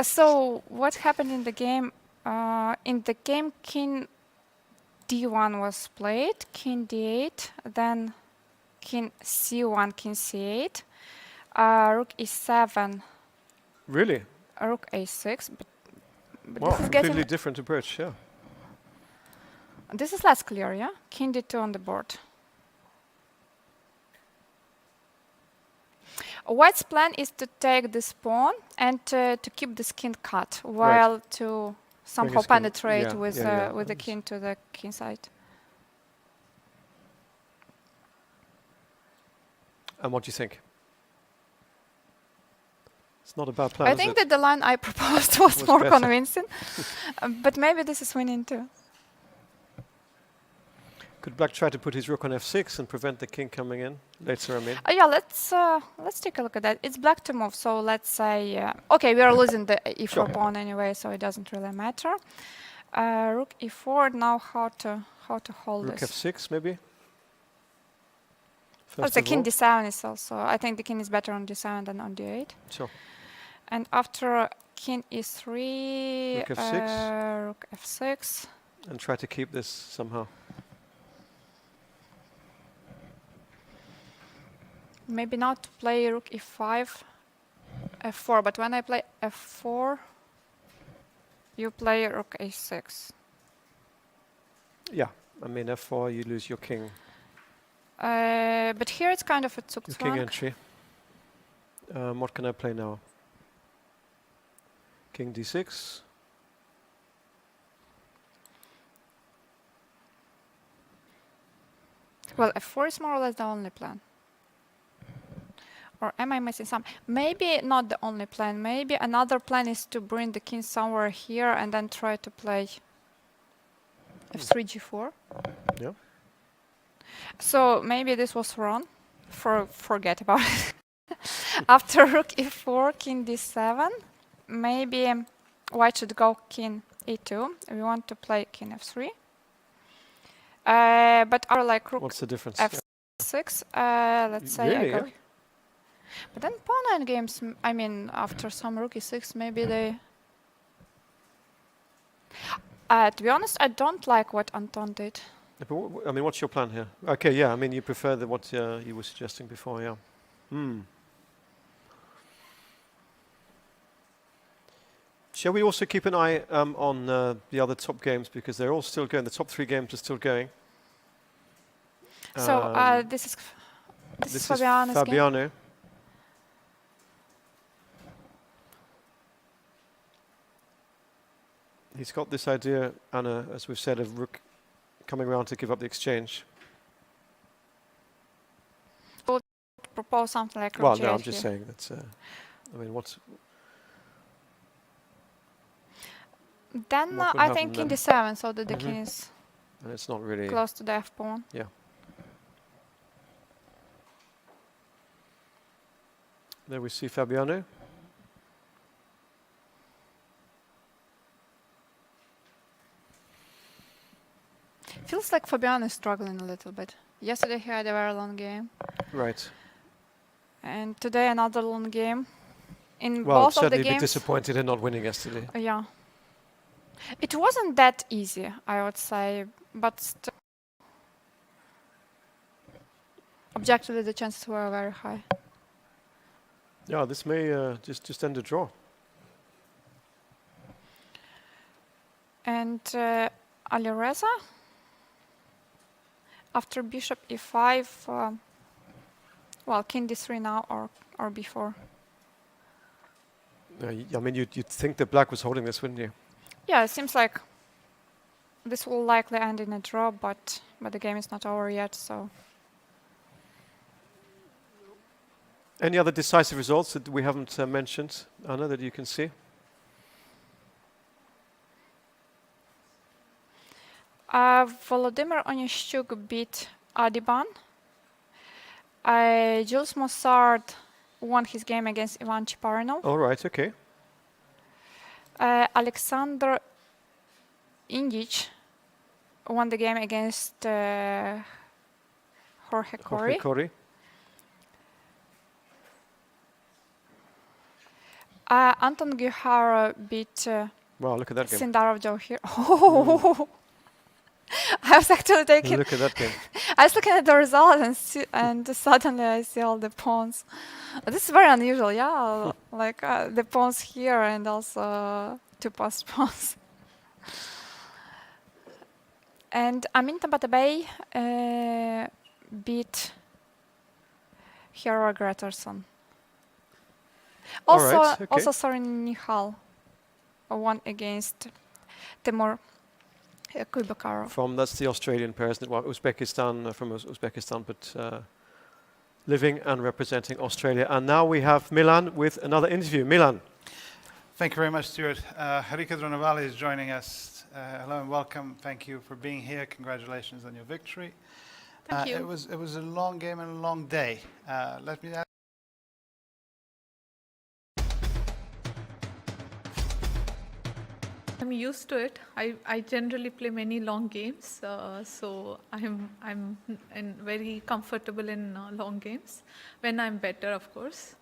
So what happened in the game? In the game, king d1 was played, king d8, then king c1, king c8, rook e7, Really? rook a6. But Wow, this is completely getting, different approach, yeah. this is less clear, yeah? King d2 on the board. White's plan is to take this pawn and to keep this king cut, while to somehow his king- penetrate yeah, with yeah, with the king to the king side. And what do you think? It's not a bad plan, I is think it? that the line I proposed was Was more better. convincing, but maybe this is winning too. Could black try to put his rook on f6 and prevent the king coming in later, I mean? Yeah, let's take a look at that. It's black to move, so let's say okay, we are losing the e4 Sure. pawn anyway, so it doesn't really matter. Rook e4. Now how to hold Rook this? f6, maybe? Oh, First the of king all. d7 is also. I think the king is better on d7 than on d8. Sure. And after king e3, Rook f6. rook f6. And try to keep this somehow. Maybe not to play rook e5, f4, but when I play f4, you play rook a6. Yeah, I mean f4, you lose your king. But here it's kind of a Your king zugzwang. entry. What can I play now? King d6. Well, f4 is more or less the only plan. Or am I missing some? Maybe not the only plan. Maybe another plan is to bring the king somewhere here and then try to play f3, g4. Yeah. So maybe this was wrong. Forget about it. After rook e4, king d7, maybe white should go king e2. We want to play king f3. But our like rook What's the difference? f6, let's say Really, I go. yeah? But then pawn endgames, I mean, after some rook e6, maybe they... to be honest, I don't like what Anton did. Yeah, but I mean, what's your plan here? Okay, yeah, I mean, you prefer what you were suggesting before, yeah. Shall we also keep an eye on the other top games, because they're all still going. The top 3 games are still going. So this is Fabiano's game. Fabiano. He's got this idea, Anna, as we've said, of rook coming around to give up the exchange. Propose something like Well, rook no, I'm g8 just here. saying that's. I mean, what's Then what would I happen think king then? d7, so that the king is and it's not really. close to the f pawn. Yeah. There we see Fabiano. Feels like Fabiano is struggling a little bit. Yesterday he had a very long game, Right. and today another long game. In Well, both of the certainly be games, disappointed in not winning yesterday. yeah, it wasn't that easy, I would say, but still, objectively the chances were very high. Yeah, this may just end a draw. And Alireza. After bishop e5, well, king d3 now or before. I mean, you'd think that black was holding this, wouldn't you? Yeah, it seems like this will likely end in a draw, but the game is not over yet, so. Any other decisive results that we haven't mentioned, Anna, that you can see? Volodymyr Onyszczuk beat Adiban. Jules Mossard won his game against Ivan Chaparinov. All right, okay. Alexander Indic won the game against Jorge Corey. Anton Guihara beat wow, look at that game. Sindarov Johir. Oh! I was actually taking. Look at that game. I was looking at the results and suddenly I see all the pawns. This is very unusual, yeah. Like the pawns here and also two passed pawns. And Amin Tabatabey beat Hero Gretterson. Also, right, okay. also Sorin Nihal won against Timur Kuibakarov. That's the Australian person, well, Uzbekistan, from Uzbekistan, but living and representing Australia. And now we have Milan with another interview. Milan. Thank you very much, Stuart. Riga Dronovali is joining us. Hello and welcome. Thank you for being here. Congratulations on your victory. Thank you. It was a long game and a long day. Let me ask. I'm used to it. I generally play many long games, so I'm very comfortable in long games when I'm better, of course.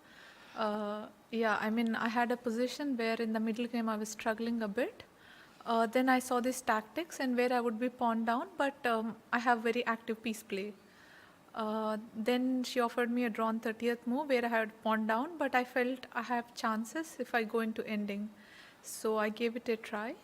Yeah, I mean, I had a position where in the middle game I was struggling a bit. Then I saw these tactics and where I would be pawned down, but I have very active piece play. Then she offered me a drawn 30th move where I had pawned down, but I felt I have chances if I go into ending. So I gave it a try,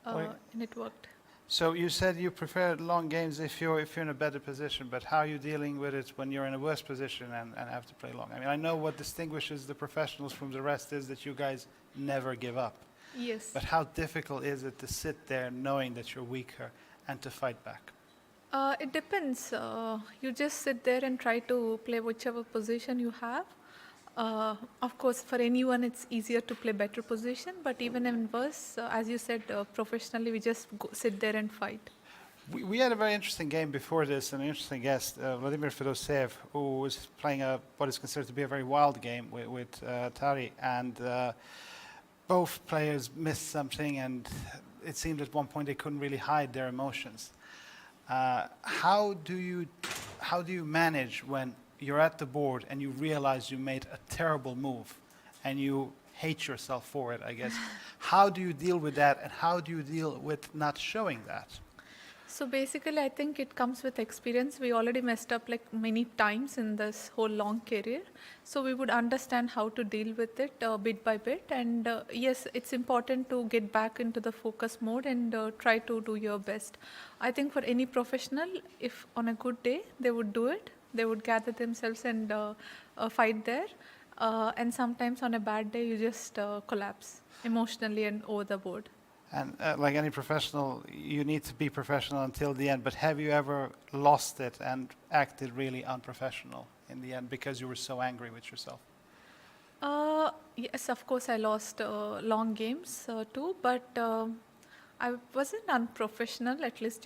and it worked. So you said you prefer long games if you're in a better position, but how are you dealing with it when you're in a worse position and have to play long? I mean, I know what distinguishes the professionals from the rest is that you guys never give up. Yes. But how difficult is it to sit there knowing that you're weaker and to fight back? It depends. You just sit there and try to play whichever position you have. Of course, for anyone, it's easier to play better position, but even in worse, as you said, professionally, we just sit there and fight. We had a very interesting game before this, and an interesting guest, Vladimir Fedoseev, who was playing what is considered to be a very wild game with Tari, and both players missed something, and it seemed at one point they couldn't really hide their emotions. How do you manage when you're at the board and you realize you made a terrible move and you hate yourself for it, I guess? How do you deal with that, and how do you deal with not showing that? So basically, I think it comes with experience. We already messed up like many times in this whole long career. So we would understand how to deal with it bit by bit. And yes, it's important to get back into the focus mode and try to do your best. I think for any professional, if on a good day, they would do it. They would gather themselves and fight there. And sometimes on a bad day, you just collapse emotionally and over the board. And like any professional, you need to be professional until the end. But have you ever lost it and acted really unprofessional in the end because you were so angry with yourself? Yes, of course, I lost long games too. But I wasn't unprofessional, at least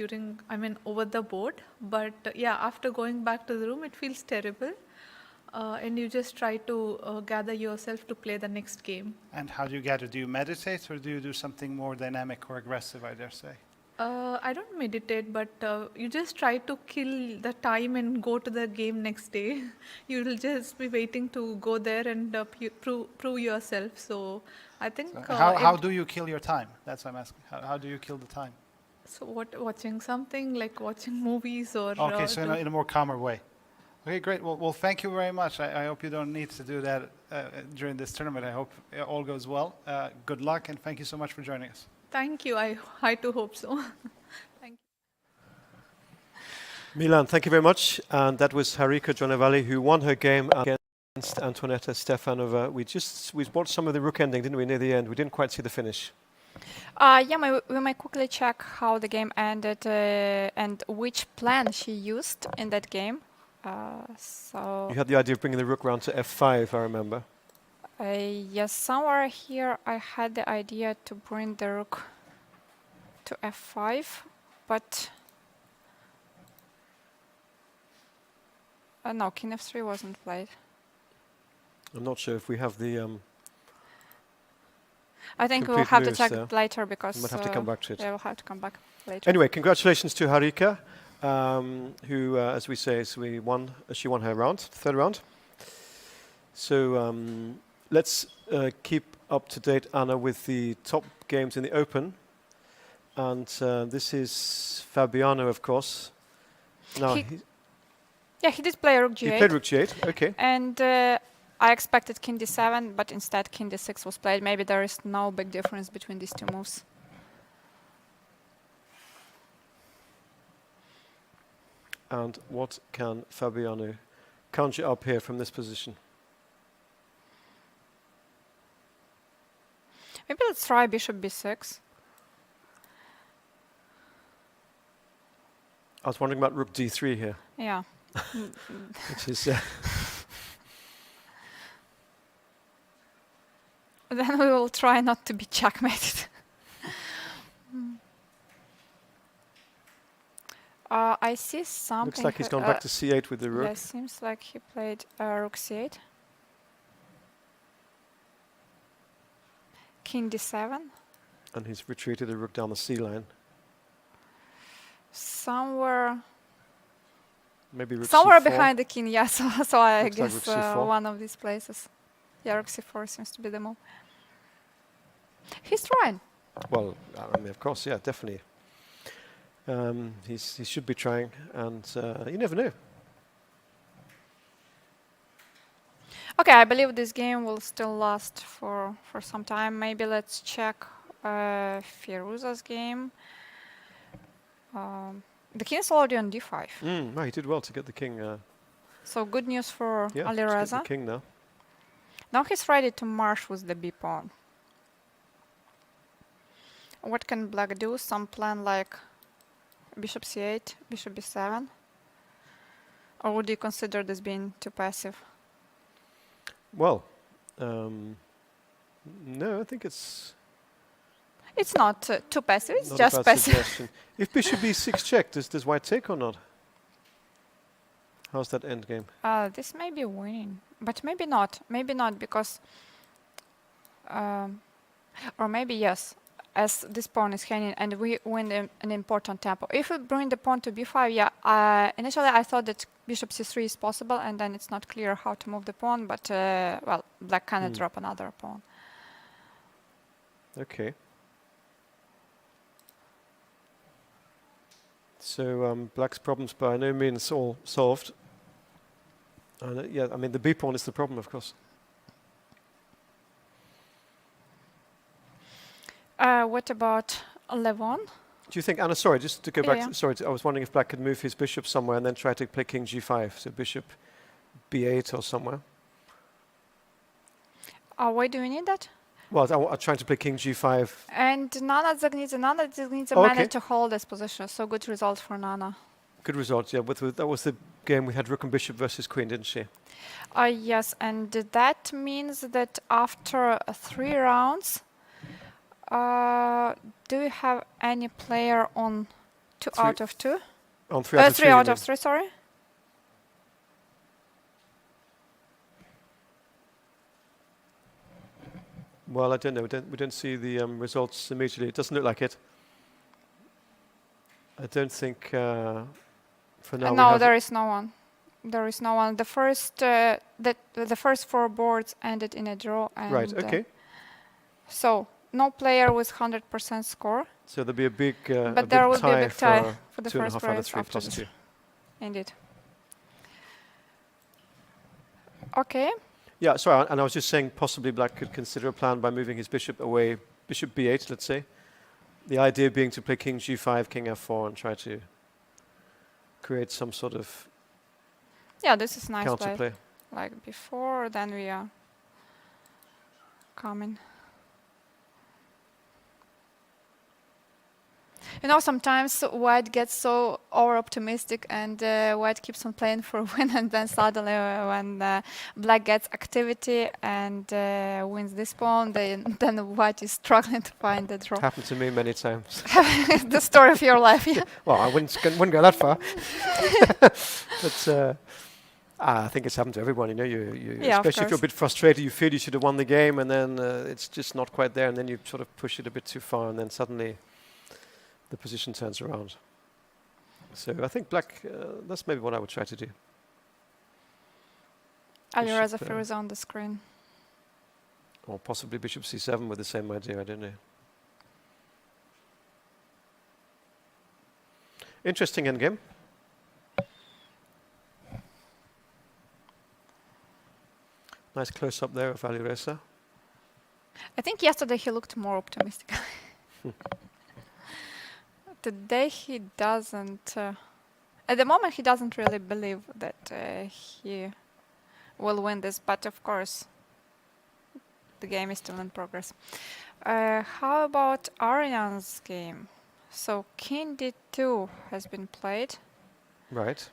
over the board. But yeah, after going back to the room, it feels terrible. And you just try to gather yourself to play the next game. And how do you gather? Do you meditate, or do you do something more dynamic or aggressive, I dare say? I don't meditate, but you just try to kill the time and go to the game next day. You will just be waiting to go there and prove yourself. So I think... So how do you kill your time? That's what I'm asking. How do you kill the time? So watching something, like watching movies or... Okay, so in a more calmer way. Okay, great. Well, thank you very much. I hope you don't need to do that during this tournament. I hope it all goes well. Good luck, and thank you so much for joining us. Thank you. I too hope so. Thank you. Milan, thank you very much. And that was Harika Jonavalli, who won her game against Antonetta Stefanova. We watched some of the rook ending, didn't we, near the end? We didn't quite see the finish. Yeah, we might quickly check how the game ended and which plan she used in that game. You had the idea of bringing the rook round to f5, I remember. Yes, somewhere here I had the idea to bring the rook to f5, but no, king f3 wasn't played. I'm not sure if we have the I think we'll have to check there. it later because We might have to come back to it. Yeah, we'll have to come back later. Anyway, congratulations to Harika, who, as we say, she won her round, third round. So let's keep up to date, Anna, with the top games in the Open. And this is Fabiano, of course. Now he did play rook g8. He played rook g8, okay. And I expected king d7, but instead king d6 was played. Maybe there is no big difference between these two moves. And what can Fabiano conjure up here from this position? Maybe let's try bishop b6. I was wondering about rook d3 here. Yeah. Which is... Then we will try not to be checkmated. I see something. Looks like he's gone back to c8 with the rook. Yeah, seems like he played rook c8. King d7. And he's retreated the rook down the c line. Somewhere. Maybe rook somewhere c4. behind the king, yeah. So I Looks guess like one of these places. Yeah, rook c4 seems to be the move. He's trying. Well, I mean, of course, yeah, definitely. He should be trying, and you never know. Okay, I believe this game will still last for some time. Maybe let's check Firuza's game. The king is already on d5. No, he did well to get the king. So good news for yeah, Alireza. The king now. Now he's ready to march with the b pawn. What can black do? Some plan like bishop c8, bishop b7? Or would you consider this being too passive? Well, no, I think it's... It's not too passive, it's not just a bad passive. suggestion. If bishop b6 check, does white take or not? How's that end game? This may be winning, but maybe not. Maybe not because... or maybe yes, as this pawn is hanging and we win an important tempo. If we bring the pawn to b5, yeah, initially I thought that bishop c3 is possible and then it's not clear how to move the pawn, but well, black cannot drop another pawn. Okay. So black's problems by no means all solved. And yeah, I mean the b pawn is the problem, of course. What about Levon? Do you think, Anna, sorry, just to go Yeah, back, yeah. sorry, I was wondering if black could move his bishop somewhere and then try to play king g5, so bishop b8 or somewhere. Why do we need that? Well, I'm trying to play king g5. And Nana Zagnidze Oh, okay. managed to hold this position, so good result for Nana. Good result, yeah. That was the game we had rook and bishop versus queen, didn't she? Yes, and that means that after 3 rounds, do you have any player on 2 out of 2? On 3 out of 3. 3 out of 3, sorry. Well, I don't know. We don't see the results immediately. It doesn't look like it. I don't think for now. No, there is no one. There is no one. The first, the first 4 boards ended in a draw. And, right. Okay. So no player with 100% score. So there'll be a big, but there will be a big tie for the 2.5 first out of prize 3 after plus this. 2. Indeed. Okay. Yeah, sorry, and I was just saying possibly black could consider a plan by moving his bishop away, bishop b8, let's say. The idea being to play king g5, king f4, and try to create some sort of Yeah, this is nice play. counterplay. Like before, then we are coming. You know, sometimes white gets so over-optimistic and white keeps on playing for a win, and then suddenly when black gets activity and wins this pawn, then white is struggling to find the draw. Happened to me many times. The story of your life, yeah. Well, I wouldn't go that far. But I think it's happened to everyone, you know, Yeah, especially if you're a bit frustrated, you feel you should have won the game, and then it's just not quite there, and then you sort of push it a bit too far, and then suddenly the position turns around. So I think black, that's maybe what I would try to do. Alireza Firouzja on the screen. Or possibly bishop c7 with the same idea, I don't know. Interesting endgame. Nice close-up there of Alireza. I think yesterday he looked more optimistic. Today he doesn't. At the moment, he doesn't really believe that he will win this. But of course, the game is still in progress. How about Aryan's game? So king d2 has been played. Right.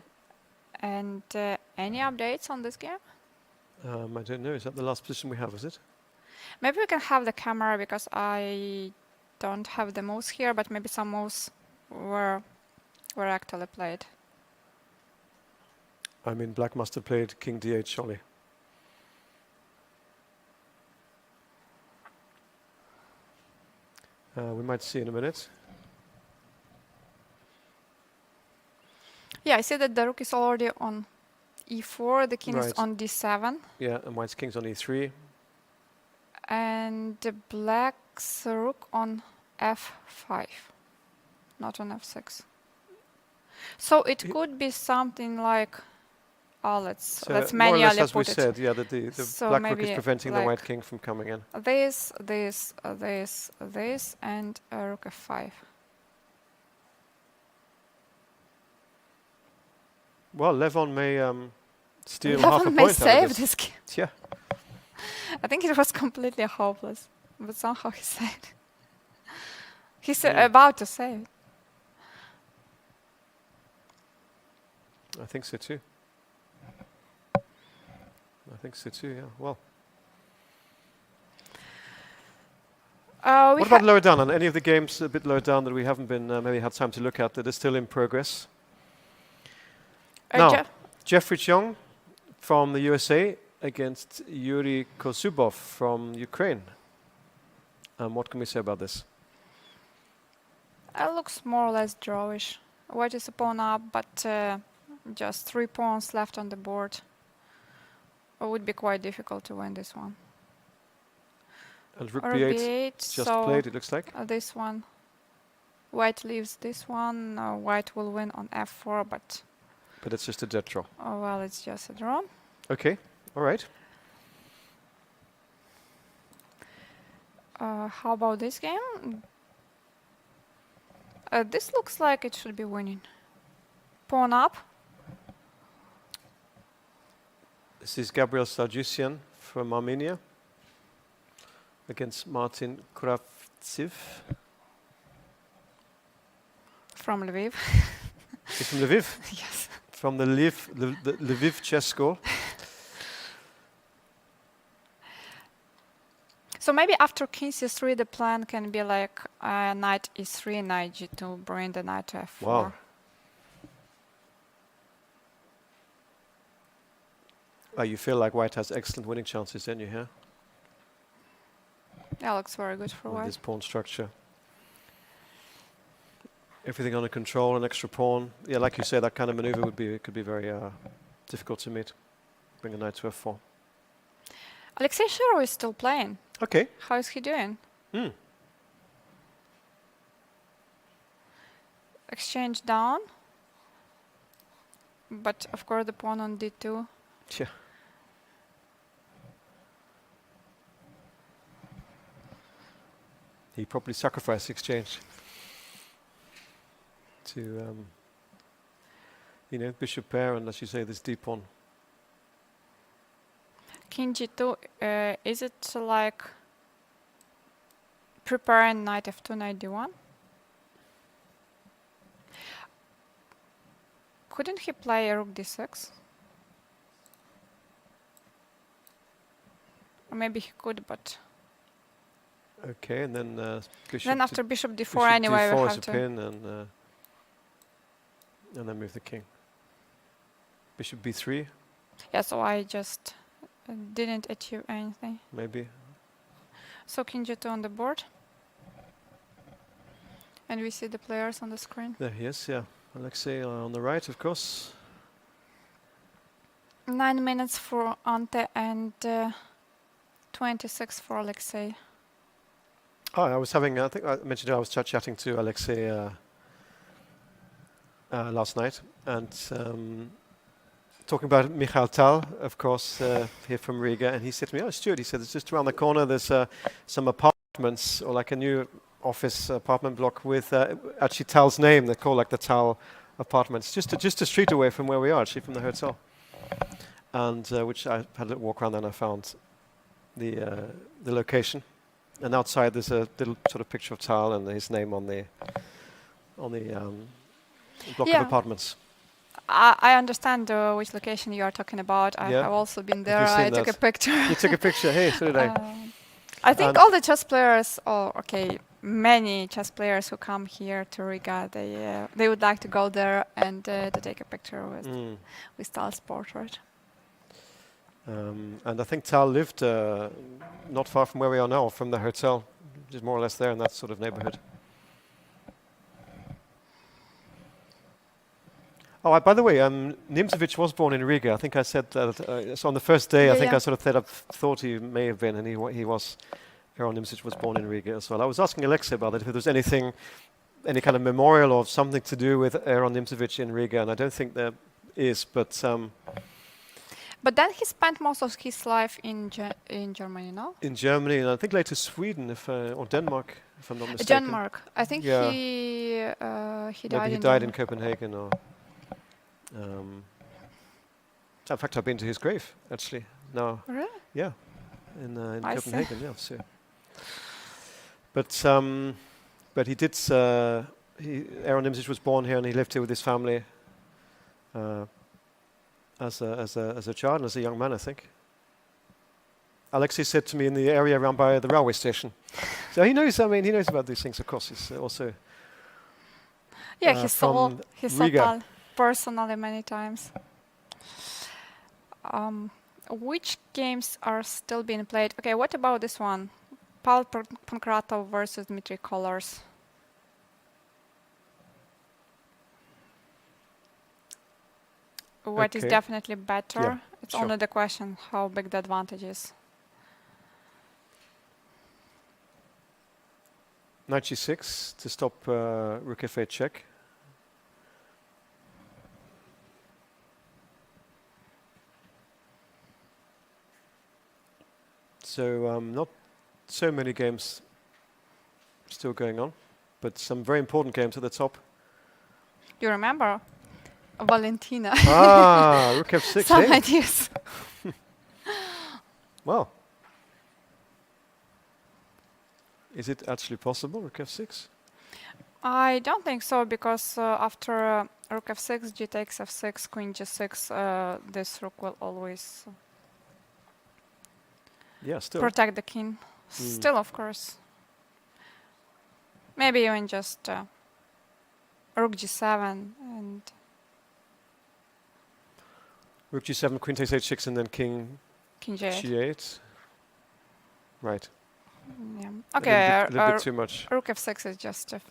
And any updates on this game? I don't know. Is that the last position we have, is it? Maybe we can have the camera because I don't have the moves here, but maybe some moves were actually played. I mean, black must have played king d8, surely. We might see in a minute. Yeah, I see that the rook is already on e4, the king is Right. on d7. Yeah, and white's king's on e3. And the black's rook on f5, not on f6. So it could be something like, let's More or manually less, as we put it. said, yeah, that the So black rook is maybe preventing the like white king from coming in. This, and rook f5. Well, Levon may steal Levon half a may point out save of this game. Yeah. I think it was completely hopeless, but somehow he saved. He's about to save it. I think so too. I think so too, yeah. Well. What about lower down? And any of the games a bit lower down that we haven't been maybe had time to look at that are still in progress? Now, Jeffrey Cheong from the USA against Yuri Kosubov from Ukraine. What can we say about this? It looks more or less drawish. White is a pawn up, but just 3 pawns left on the board. It would be quite difficult to win this one. And rook Rook b8 b8, just so played, it looks like. This one. White leaves this one. White will win on f4, but it's just a dead draw. oh well, it's just a draw. Okay, all right. How about this game? This looks like it should be winning. Pawn up. This is Gabriel Sarjusian from Armenia against Martin Kravtsev. From Lviv. He's from Lviv? Yes. From the Lviv chess school. So maybe after king c3, the plan can be like knight e3, knight g2, bring the knight to f4. Wow. You feel like white has excellent winning chances, don't you, here? Yeah, looks very good for white. This pawn structure. Everything under control, an extra pawn. Yeah, like you say, that kind of maneuver could be very difficult to meet. Bring a knight to f4. Alexei Shirov is still playing. Okay. How is he doing? Exchange down. But of course the pawn on d2. Yeah. He probably sacrificed the exchange to, bishop pair, and as you say, this d pawn. King g2, is it like preparing knight f2, knight d1? Couldn't he play rook d6? Or maybe he could, but... Okay, and then bishop. Then after bishop d4, bishop anyway, we d4 have is a to... pin, and then move the king. Bishop b3, Yeah, so I just didn't achieve anything. maybe. So king g2 on the board. And we see the players on the screen. There he is, yeah. Alexei on the right, of course. 9 minutes for Ante and 26 for Alexei. Oh, I think I mentioned I was chatting to Alexei last night, and talking about Michael Tal, of course, here from Riga, and he said to me, "Oh, Stuart," he said, "it's just around the corner. There's some apartments, or like a new office apartment block with actually Tal's name. They're called like the Tal apartments, just a street away from where we are, actually, from the hotel." And which I had a little walk around, and I found the location. And outside there's a little sort of picture of Tal and his name on the block of apartments. I understand which location you are talking about. I Yeah. have also been Have there. you seen I took a that? picture. You took a picture. Hey, so did I. I think all the chess players, many chess players who come here to Riga, they would like to go there and to take a picture with Tal's portrait. And I think Tal lived not far from where we are now, from the hotel, just more or less there in that sort of neighborhood. Oh, by the way, Nimzovich was born in Riga. I think I said that. So on the first day, I think I sort of thought he may have been, and he was. Aaron Nimzovich was born in Riga as well. I was asking Alexei about it, if there was anything, any kind of memorial or something to do with Aaron Nimzovich in Riga, and I don't think there is, but. But then he spent most of his life in Germany, no? In Germany, and I think later Sweden, or Denmark, if I'm not mistaken. Denmark. I think he died. Maybe he died in Copenhagen, or. In fact, I've been to his grave actually. Now. Really? Yeah, in Copenhagen. Yeah. So. But he did. Aaron Nimzovich was born here, and he lived here with his family. As a child and as a young man, I think. Alexei said to me in the area around by the railway station. So he knows. I mean, he knows about these things. Of course, he's also. Yeah, he saw Riga. Tal personally many times. Which games are still being played? Okay, what about this one? Paul Pankratov versus Dmitry Kollars. What is definitely better? Yeah, it's only the question how big the advantage is. Knight g6 to stop rook f8 check. So not so many games still going on, but some very important games at the top. You remember? Valentina. Rook f6. Some ideas. Well, is it actually possible, rook f6? I don't think so, because after rook f6, g takes f6, queen g6, this rook will always protect the king. Still, of course. Maybe even just rook g7 and... Rook g7, queen takes h6, and then king g8. g8. Right. Yeah. Okay. A little bit too much. Rook f6 is just a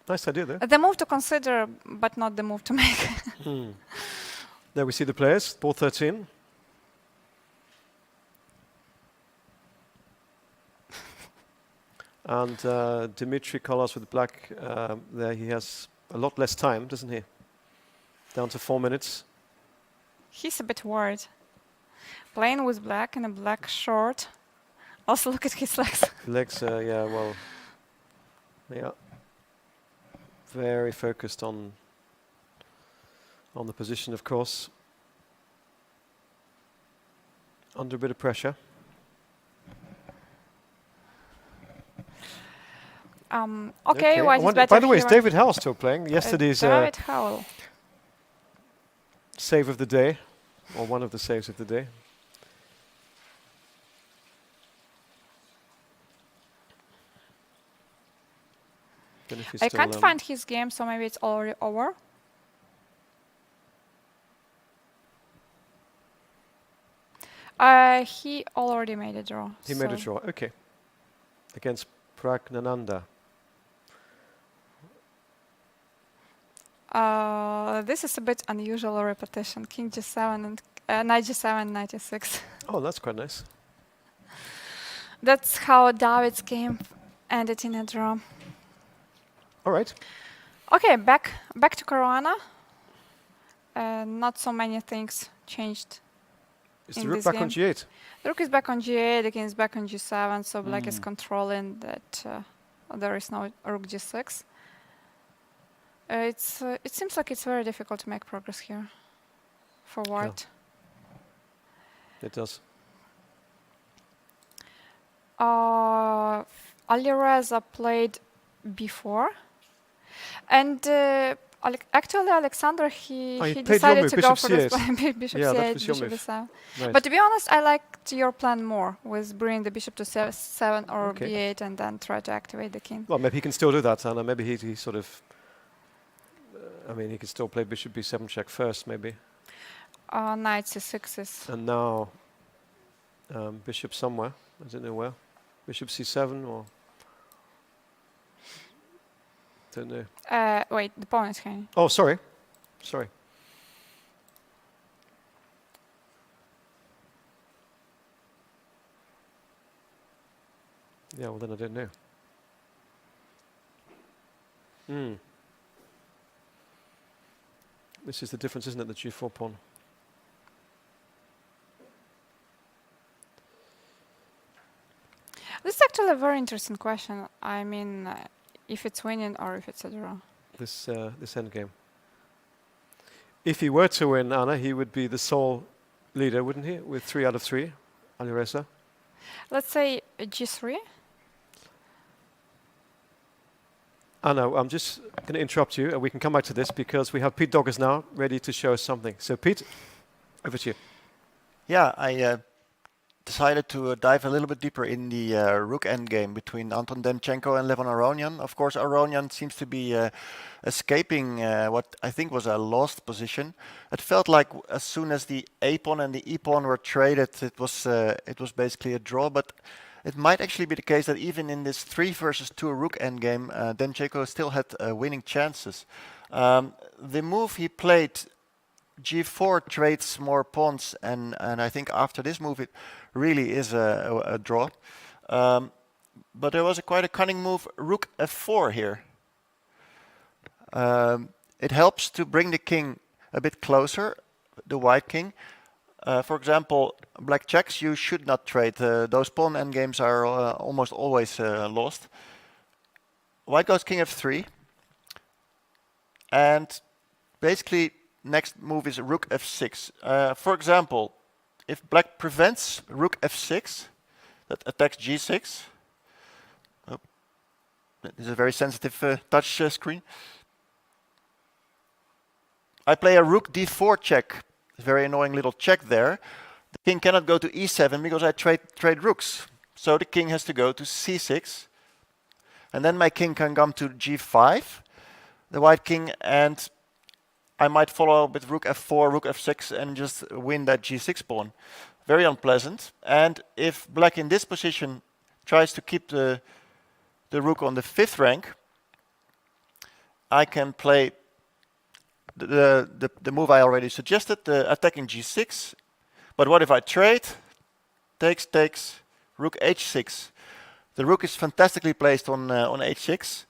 nice idea, though. the move to consider, but not the move to make. There we see the players, ball 13. And Dmitry Kollars with black, there he has a lot less time, doesn't he? Down to 4 minutes. He's a bit worried. Playing with black in a black short. Also, look at his legs. Legs, yeah, well, yeah, very focused on the position, of course. Under a bit of pressure. Okay, White is better by the way, is here. David Howell still playing? Yesterday's David Howell. save of the day, or one of the saves of the day. I can't find his game, so maybe it's already over. He already made a draw. He made a draw, okay. Against Pragnananda. This is a bit unusual repetition. King G7 and Knight G7, Knight E6. Oh, that's quite nice. That's how David's game ended in a draw. All right. Okay, back to Caruana. Not so many things changed. Is the rook back on G8? The rook is back on G8, the king is back on G7, so black is controlling that there is no rook G6. It seems like it's very difficult to make progress here for White. Yeah. It does. Alireza played before, and actually Alexander he decided to go for this bishop C8, bishop B7. Nice. But to be honest, I liked your plan more with bringing the bishop to C7 or B8 and then try to activate the king. Well, maybe he can still do that, Anna. Maybe he sort of. I mean, he could still play bishop B7 check first, maybe. Knight C6 is. And now bishop somewhere. I don't know where. Bishop C7 or. Don't know. Wait, the pawn is hanging. Oh, sorry. Sorry. Yeah, well, then I don't know. This is the difference, isn't it? The G4 pawn. This is actually a very interesting question. I mean, if it's winning or if it's a draw. This endgame. If he were to win, Anna, he would be the sole leader, wouldn't he? With 3 out of 3, Alireza. Let's say G3. Anna, I'm just going to interrupt you, and we can come back to this because we have Pete Doggers now ready to show us something. So, Pete, over to you. Yeah, I decided to dive a little bit deeper in the rook endgame between Anton Demchenko and Levon Aronian. Of course, Aronian seems to be escaping what I think was a lost position. It felt like as soon as the A pawn and the E pawn were traded, it was basically a draw. But it might actually be the case that even in this 3 versus 2 rook endgame, Demchenko still had winning chances. The move he played, G4, trades more pawns, and I think after this move it really is a draw. But there was quite a cunning move, rook F4 here. It helps to bring the king a bit closer, the white king. For example, black checks, you should not trade. Those pawn endgames are almost always lost. White goes king F3. And basically, next move is rook F6. For example, if black prevents rook F6, that attacks G6. Oh, this is a very sensitive touch screen. I play a rook D4 check. Very annoying little check there. The king cannot go to E7 because I trade rooks. So the king has to go to C6. And then my king can come to G5, the white king, and I might follow with rook F4, rook F6, and just win that G6 pawn. Very unpleasant. And if black in this position tries to keep the rook on the 5th rank, I can play the move I already suggested, the attacking G6. But what if I trade? Takes, rook H6. The rook is fantastically placed on H6.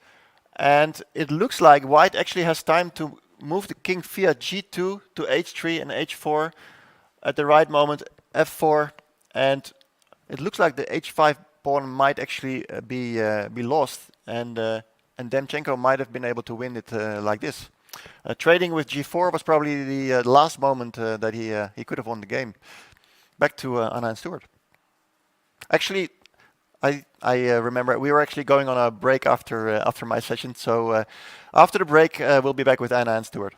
And it looks like white actually has time to move the king via G2 to H3 and H4 at the right moment, F4. And it looks like the h5 pawn might actually be lost, and Demchenko might have been able to win it like this. Trading with g4 was probably the last moment that he could have won the game. Back to Anna and Stuart. Actually, I remember we were actually going on a break after my session. So after the break, we'll be back with Anna and Stuart.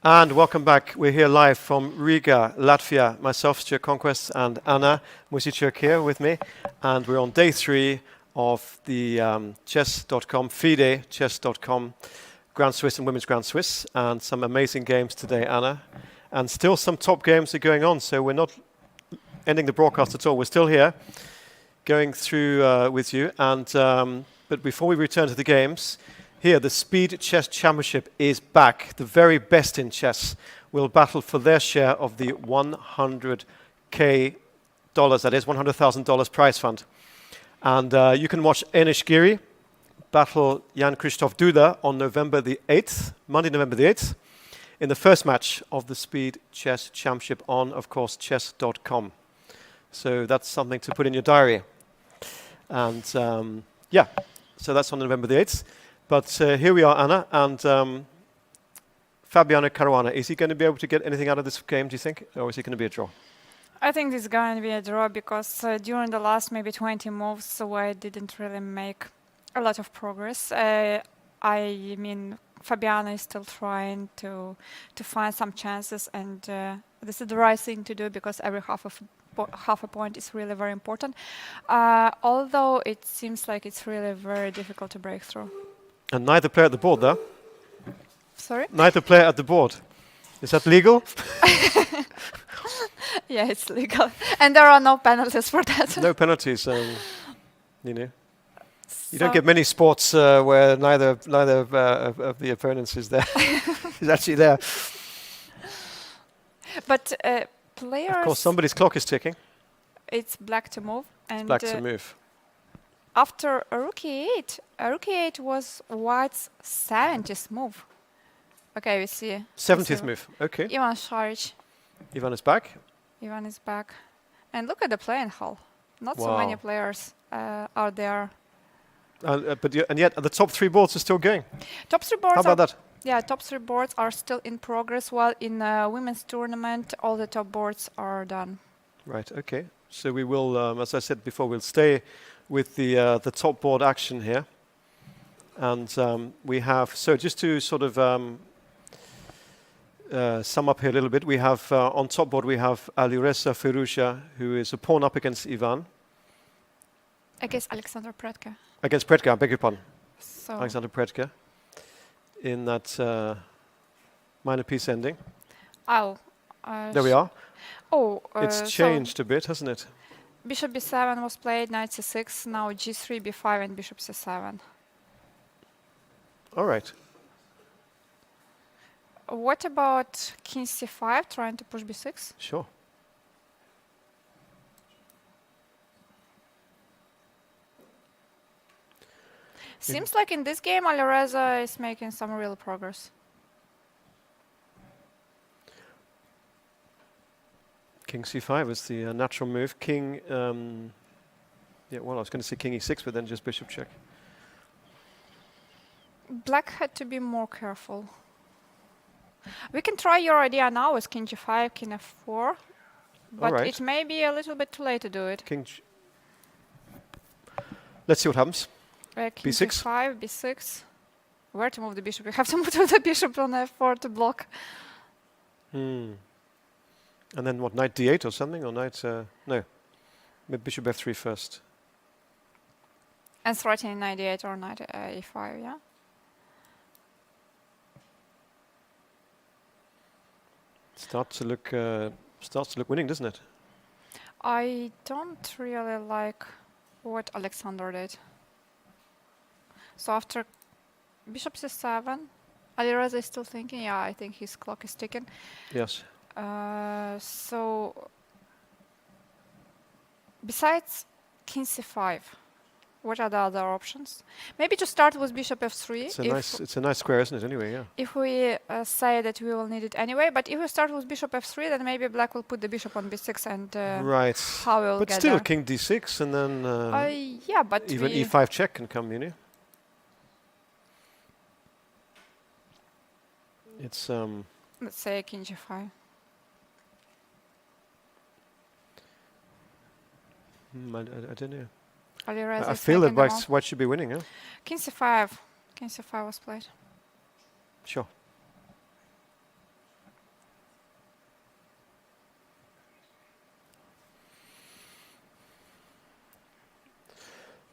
And welcome back. We're here live from Riga, Latvia. Myself, Stuart Conquest, and Anna Musicek here with me. And we're on day 3 of the Chess.com, FIDE Chess.com Grand Swiss and Women's Grand Swiss. And some amazing games today, Anna. And still some top games are going on, so we're not ending the broadcast at all. We're still here, going through with you. And but before we return to the games, here, the Speed Chess Championship is back. The very best in chess will battle for their share of the $100,000, that is $100,000 prize fund. And you can watch Enish Giri battle Jan-Krzysztof Duda on November the 8th, Monday, November the 8th, in the first match of the Speed Chess Championship on, of course, Chess.com. So that's something to put in your diary. And yeah, so that's on November the 8th. But here we are, Anna, and Fabiano Caruana. Is he going to be able to get anything out of this game, do you think? Or is it going to be a draw? I think this is going to be a draw because during the last maybe 20 moves, I didn't really make a lot of progress. I mean, Fabiano is still trying to find some chances, and this is the right thing to do because every half a point is really very important. Although it seems like it's really very difficult to break through. And neither player at the board, though. Sorry? Neither player at the board. Is that legal? Yeah, it's legal. And there are no penalties for that. No penalties, you know. You don't get many sports where neither of the opponents is there. is actually there. But players... Of course, somebody's clock is ticking. It's black to move. And black to move. After a rook e8 was white's 70th move. Okay, we see. 70th move, okay. Ivan Šarić. Ivan is back. Ivan is back. And look at the playing hall. Not so many players are there. And yet the top three boards are still going. Top three boards. How about that? Yeah, top three boards are still in progress, while in women's tournament, all the top boards are done. Right, okay. So we will, as I said before, we'll stay with the top board action here. And we have, so just to sort of sum up here a little bit, we have on top board we have Alireza Firouzja, who is a pawn up against Ivan. Against Alexander Predke. Against Predke, I beg your pardon. So Alexander Predke in that minor piece ending. Oh. There we are. Oh. It's changed a bit, hasn't it? Bishop b7 was played, knight c6, now g3, b5, and bishop c7. All right. What about king c5, trying to push b6? Sure. Seems like in this game, Alireza is making some real progress. King c5 is the natural move. King, yeah, well, I was going to say king e6, but then just bishop check. Black had to be more careful. We can try your idea now with king g5, king f4, but it may be a little bit too late to do it. Let's see what happens. King b6. g5, b6. Where to move the bishop? You have to move the bishop on f4 to block. And then what, knight d8 or something? Or knight, no, maybe bishop f3 first. And threatening knight d8 or knight e5, yeah? Starts to look winning, doesn't it? I don't really like what Alexander did. So after bishop c7, Alireza is still thinking, yeah, I think his clock is ticking. Yes. So besides king c5, what are the other options? Maybe to start with bishop f3. It's a nice square, isn't it? Anyway, yeah. If we say that we will need it anyway, but if we start with bishop f3, then maybe black will put the bishop on b6 and right. How we'll but get still, there. king d6, and then yeah, but even e5 check can come, you know. It's let's say king g5. I don't know. I feel that white should be winning, huh? King c5. King c5 was played. Sure.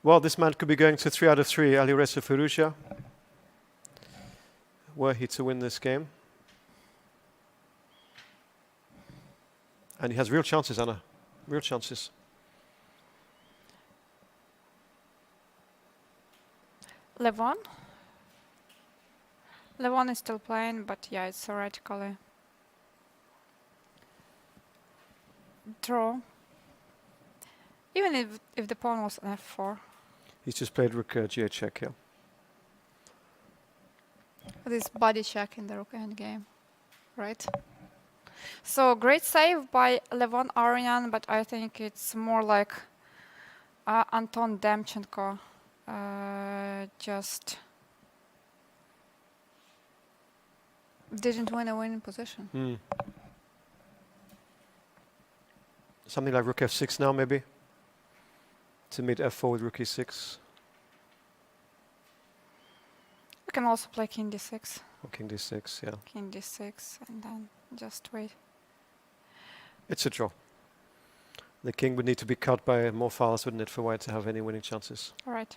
Well, this man could be going to 3 out of 3, Alireza Firouzja, were he to win this game. And he has real chances, Anna. Real chances. Levon. Levon is still playing, but yeah, it's theoretically draw. Even if the pawn was on f4. He's just played rook g8 check here. This body check in the rook endgame, right? So great save by Levon Aronian, but I think it's more like Anton Demchenko just didn't win a winning position. Something like rook f6 now, maybe, to meet f4 with rook e6. We can also play king d6. Or king d6, yeah. King d6, and then just wait. It's a draw. The king would need to be cut by more files, wouldn't it, for white to have any winning chances? All right.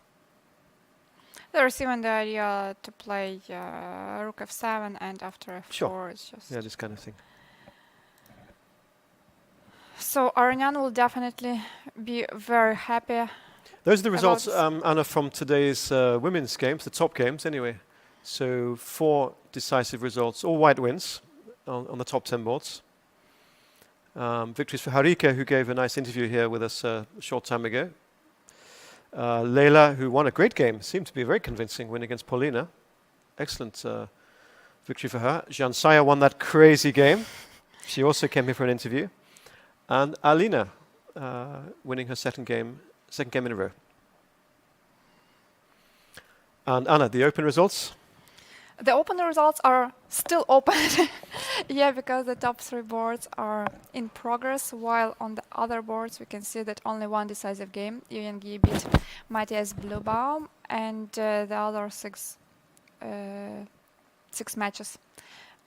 There's even the idea to play rook f7 and after f4. Sure. It's just Yeah, this kind of thing. So Aronian will definitely be very happy. Those are the results, Anna, from today's women's games, the top games anyway. So 4 decisive results, all white wins on the top 10 boards. Victories for Harike, who gave a nice interview here with us a short time ago. Leila, who won a great game, seemed to be a very convincing win against Paulina. Excellent victory for her. Jansaya won that crazy game. She also came here for an interview. And Alina winning her second game in a row. And Anna, the open results? The open results are still open. Yeah, because the top 3 boards are in progress, while on the other boards we can see that only one decisive game, Yuan Gi beat Matthias Blubaum, and the other 6 matches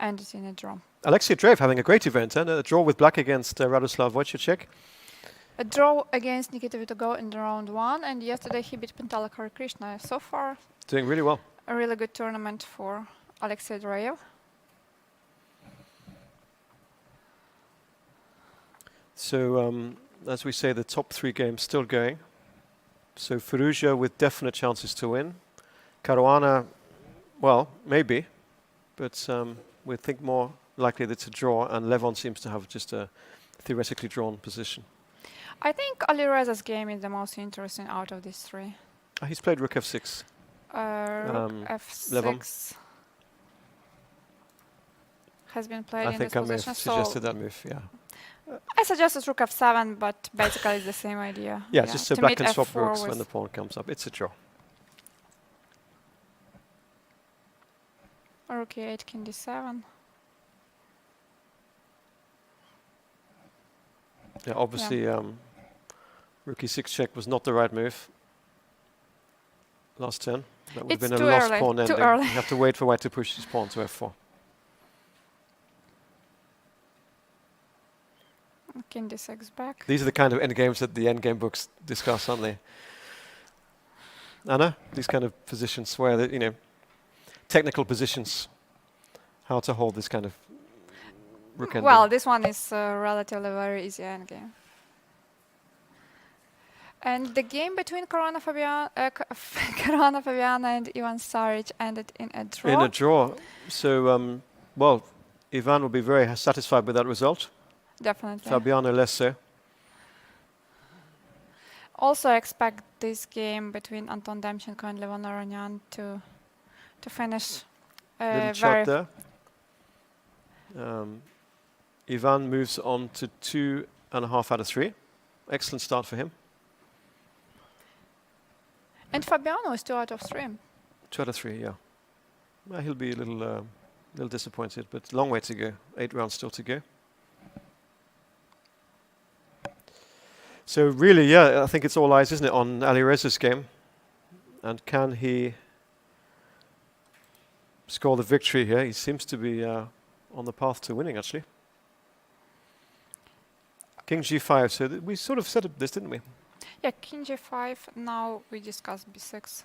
ended in a draw. Alexei Drev having a great event, and a draw with black against Radoslav Wojciech. A draw against Nikita Vitogo in the round 1, and yesterday he beat Pantala Krishna. So far, doing really well. A really good tournament for Alexei Drev. So, as we say, the top 3 games still going. So Firouzja with definite chances to win. Caruana, well, maybe, but we think more likely that it's a draw, and Levon seems to have just a theoretically drawn position. I think Alireza's game is the most interesting out of these 3. He's played rook f6. Rook f6 Levon. has been played I in think this I may position. have suggested that move, yeah. I suggested rook f7, but basically it's the same idea. Yeah, just so to black meet can swap f4 rooks with when the pawn comes up. It's a draw. rook e8, king d7. Yeah, obviously rook e6 check was not the right move. Last turn. That would have It's been a too lost early, pawn too ending. early. You have to wait for white to push his pawn to f4. King d6 back. These are the kind of endgames that the endgame books discuss, aren't they? Anna, these kind of positions where, technical positions, how to hold this kind of rook ending. Well, this one is relatively very easy endgame. And the game between Caruana Fabiana and Ivan Saric ended in a draw. In a draw. So, well, Ivan will be very satisfied with that result. Definitely. Fabiano less so. Also expect this game between Anton Demchenko and Levon Aronian to finish Little very... chart there. Ivan moves on to 2.5 out of 3. Excellent start for him. And Fabiano is 2 out of 3. 2 out of 3, yeah. Well, he'll be a little disappointed, but long way to go. 8 rounds still to go. So really, yeah, I think it's all eyes, isn't it, on Alireza's game. And can he score the victory here? He seems to be on the path to winning, actually. King g5, so we sort of set up this, didn't we? Yeah, king g5, now we discuss b6.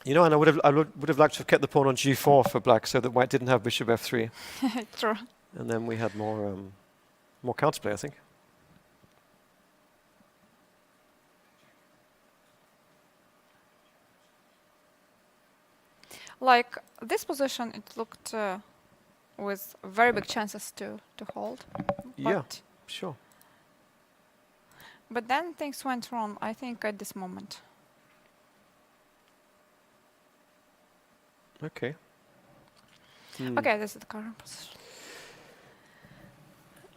You know, and I would have liked to have kept the pawn on g4 for black so that white didn't have bishop f3. True. And then we had more counterplay, I think. Like this position, it looked with very big chances to hold. Yeah, sure. But then things went wrong, I think, at this moment. Okay. Okay, this is the current position.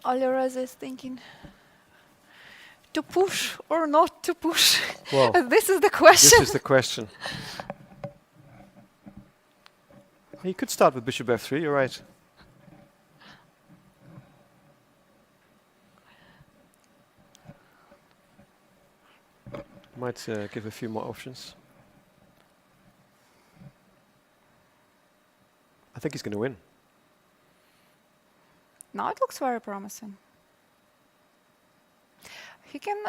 Alireza is thinking to push or not to push. Well, this is the question. This is the question. You could start with bishop f3, you're right. Might give a few more options. I think he's going to win. Now it looks very promising. He can,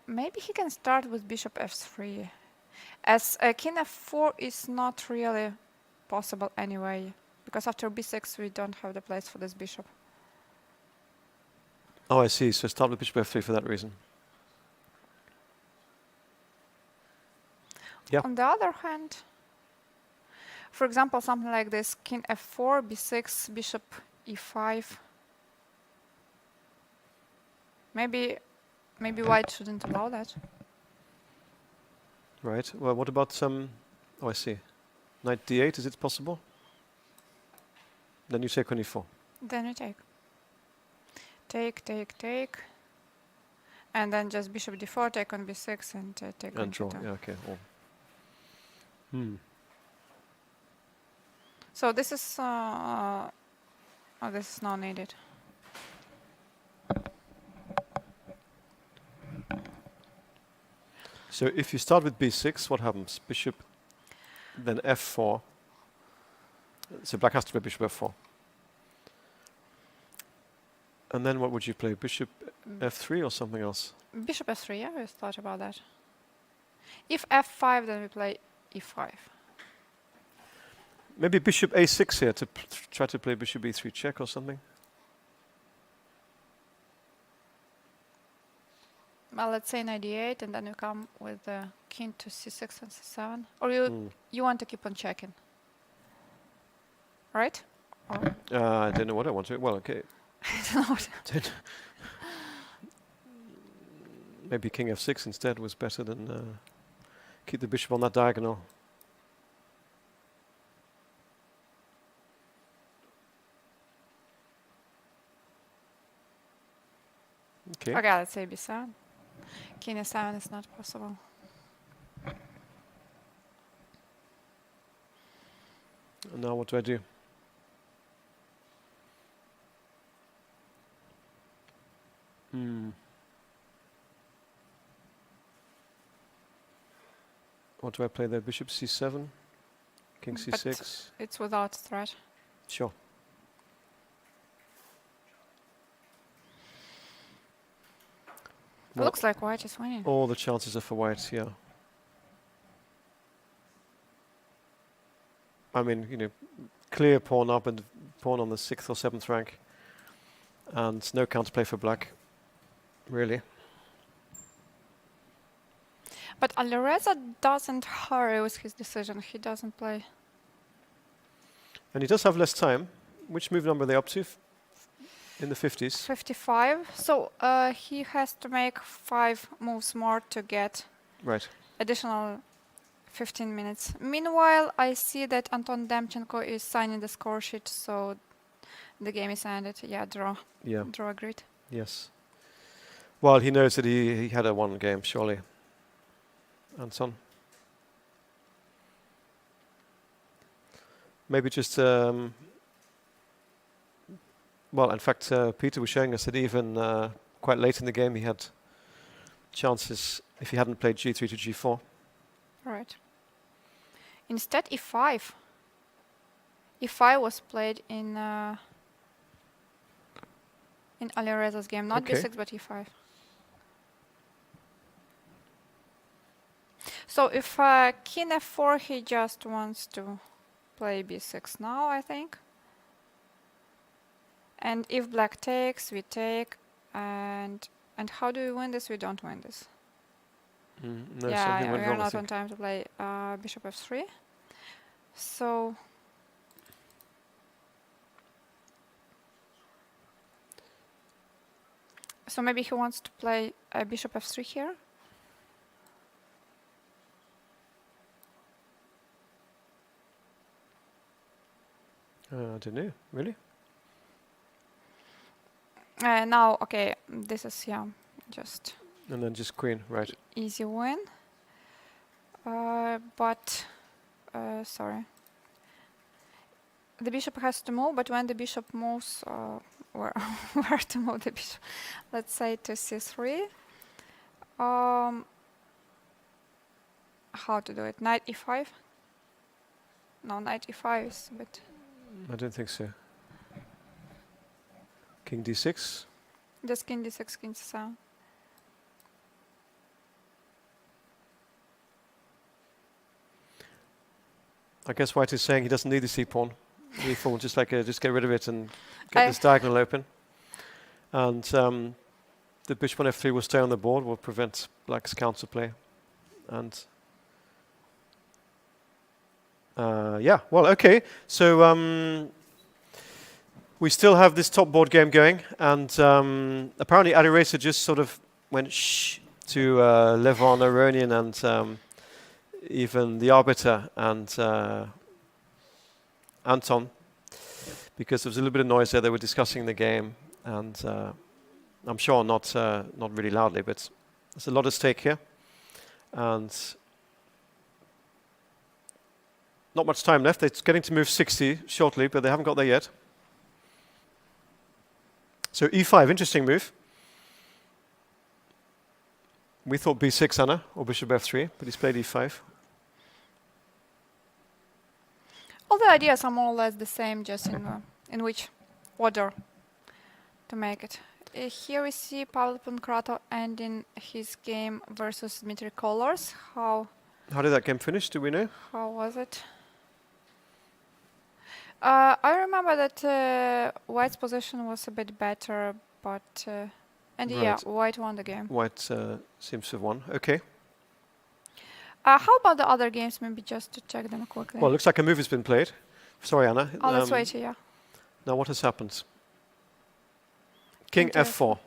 maybe he can start with bishop f3, as king f4 is not really possible anyway, because after b6 we don't have the place for this bishop. Oh, I see. So start with bishop f3 for that reason. Yeah. On the other hand, for example, something like this, king f4, b6, bishop e5. Maybe white shouldn't allow that. Right. Well, what about some... Oh, I see. Knight d8, is it possible? Then you take on e4. Then you take. Take. And then just bishop d4, take on b6, and take on draw. d2. Yeah, okay. So this is... this is not needed. So if you start with b6, what happens? Bishop, then f4. So black has to play bishop f4. And then what would you play? Bishop f3 or something else? Bishop f3, yeah, we thought about that. If f5, then we play e5. Maybe bishop a6 here to try to play bishop e3 check or something. Well, let's say knight d8, and then you come with the king to c6 and c7. Or you want to keep on checking, right? Or I don't know what I want to. Well, okay. I don't know what. Maybe king f6 instead was better than keep the bishop on that diagonal. Okay. Okay, let's say b7. King e7 is not possible. And now what do I do? What do I play there? Bishop c7, king c6. But it's without threat. Sure. Well, looks like white is winning. All the chances are for white, yeah. I mean, you know, clear pawn up and pawn on the 6th or 7th rank. And no counterplay for black, really. But Alireza doesn't hurry with his decision. He doesn't play. And he does have less time. Which move number are they up to? In the 50s? 55. So he has to make 5 moves more to get additional 15 minutes. Meanwhile, I see that Anton Demchenko is signing the score sheet, so the game is ended. Yeah, draw. Yeah. Draw agreed. Yes. Well, he knows that he had a one game, surely. Anton. Maybe just... well, in fact, Peter was showing us that even quite late in the game he had chances if he hadn't played g3 to g4. Right. Instead, e5. e5 was played in Alireza's game, not b6 but e5. So if king f4, he just wants to play b6 now, I think. And if black takes, we take, and how do we win this? We don't win this. No, yeah, we are not on time to play bishop f3. So So maybe he wants to play bishop f3 here. I don't know, really? Now, okay, this is, yeah, just... And then just queen, right. Easy win. Sorry. The bishop has to move, but when the bishop moves, where to move the bishop? Let's say to c3. How to do it? Knight e5? No, knight e5 is a bit... I don't think so. King d6. Just king d6, king c7. I guess White is saying he doesn't need the c-pawn. e4, just get rid of it and get this diagonal open. And the bishop on f3 will stay on the board, will prevent Black's counterplay. And yeah, well, okay. So we still have this top board game going, and apparently Adi Racer just sort of went shh to Levon Aronian and even the arbiter and Anton, because there was a little bit of noise there. They were discussing the game, and I'm sure not really loudly, but there's a lot at stake here, and not much time left. It's getting to move 60 shortly, but they haven't got there yet. So e5, interesting move. We thought b6, Anna, or bishop f3, but he's played e5. All the ideas are more or less the same, just in which order to make it. Here we see Pavel Pankratov ending his game versus Dmitry Kollars. How did that game finish? Do we know? How was it? I remember that White's position was a bit better, but and right. yeah, White won the game. White seems to have won. Okay. How about the other games? Maybe just to check them quickly. Well, it looks like a move has been played. Sorry, Anna. Oh, let's wait here. Now, what has happened? King f4.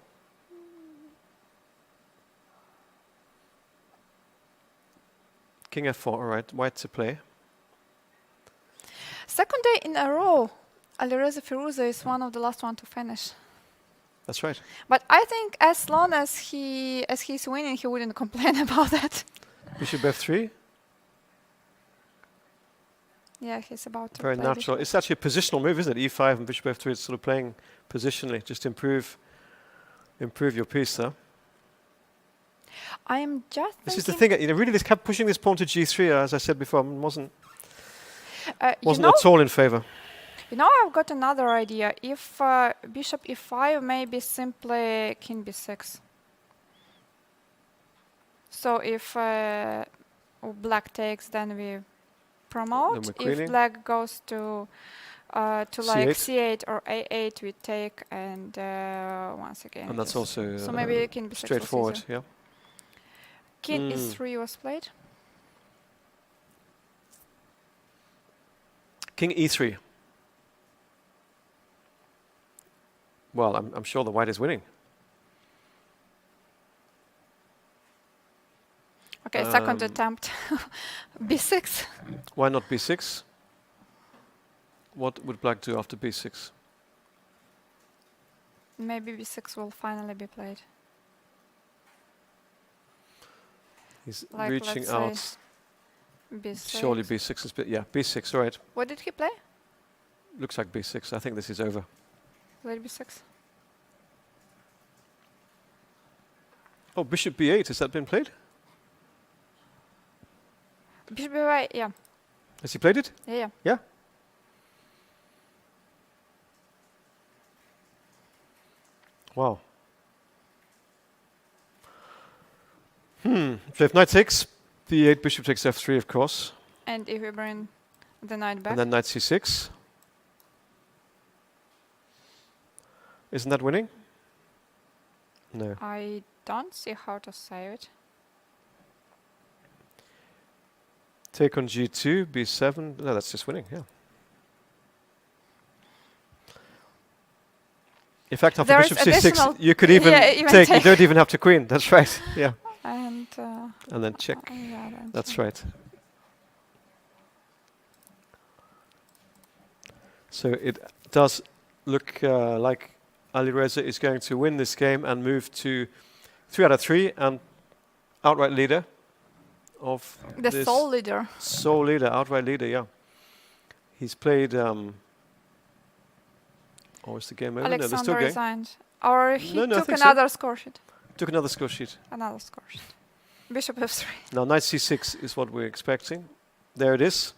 King f4. All right. White to play. Second day in a row, Alireza Firuza is one of the last one to finish. That's right. But I think as long as he's winning, he wouldn't complain about that. Bishop f3. Yeah, he's about to Very play natural. It's actually a positional move, isn't it? e5 and bishop f3. It's sort of playing positionally, just improve your piece there. I am just. This is the thing. Really, this kept pushing this pawn to g3, as I said before, wasn't at all in favor. I've got another idea. If bishop e5, maybe simply king b6. So if black takes, then we promote. If black goes to like c8 or a8, we take, and once again. And that's also so maybe king b6 straightforward. Yeah. King e3 was played. King e3. Well, I'm sure the white is winning. Okay, second attempt. b6. Why not b6? What would black do after b6? Maybe b6 will finally be played. He's like, reaching out. B6. Surely b6 is b6, right. What did he play? Looks like b6. I think this is over. Played b6. Oh, bishop b8. Has that been played? Bishop b8, yeah. Has he played it? Yeah. Yeah? Wow. So if knight takes, b8, bishop takes f3, of course. And if we bring the knight back. And then knight c6. Isn't that winning? No. I don't see how to save it. Take on g2, b7. No, that's just winning, yeah. In fact, after There is bishop c6, additional- you could even yeah, even take. You take. don't even have to queen. That's right. Yeah. And And then check. yeah, then That's check. right. So it does look like Alireza is going to win this game and move to 3 out of 3 and outright leader of The this sole leader. sole leader, outright leader. Yeah. He's played. Or is the game over? No, they're still Alexander going. resigned. Or he No, I took think so. another score sheet. Took another score sheet. Another score sheet. Bishop f3. Now knight c6 is what we're expecting. There it is.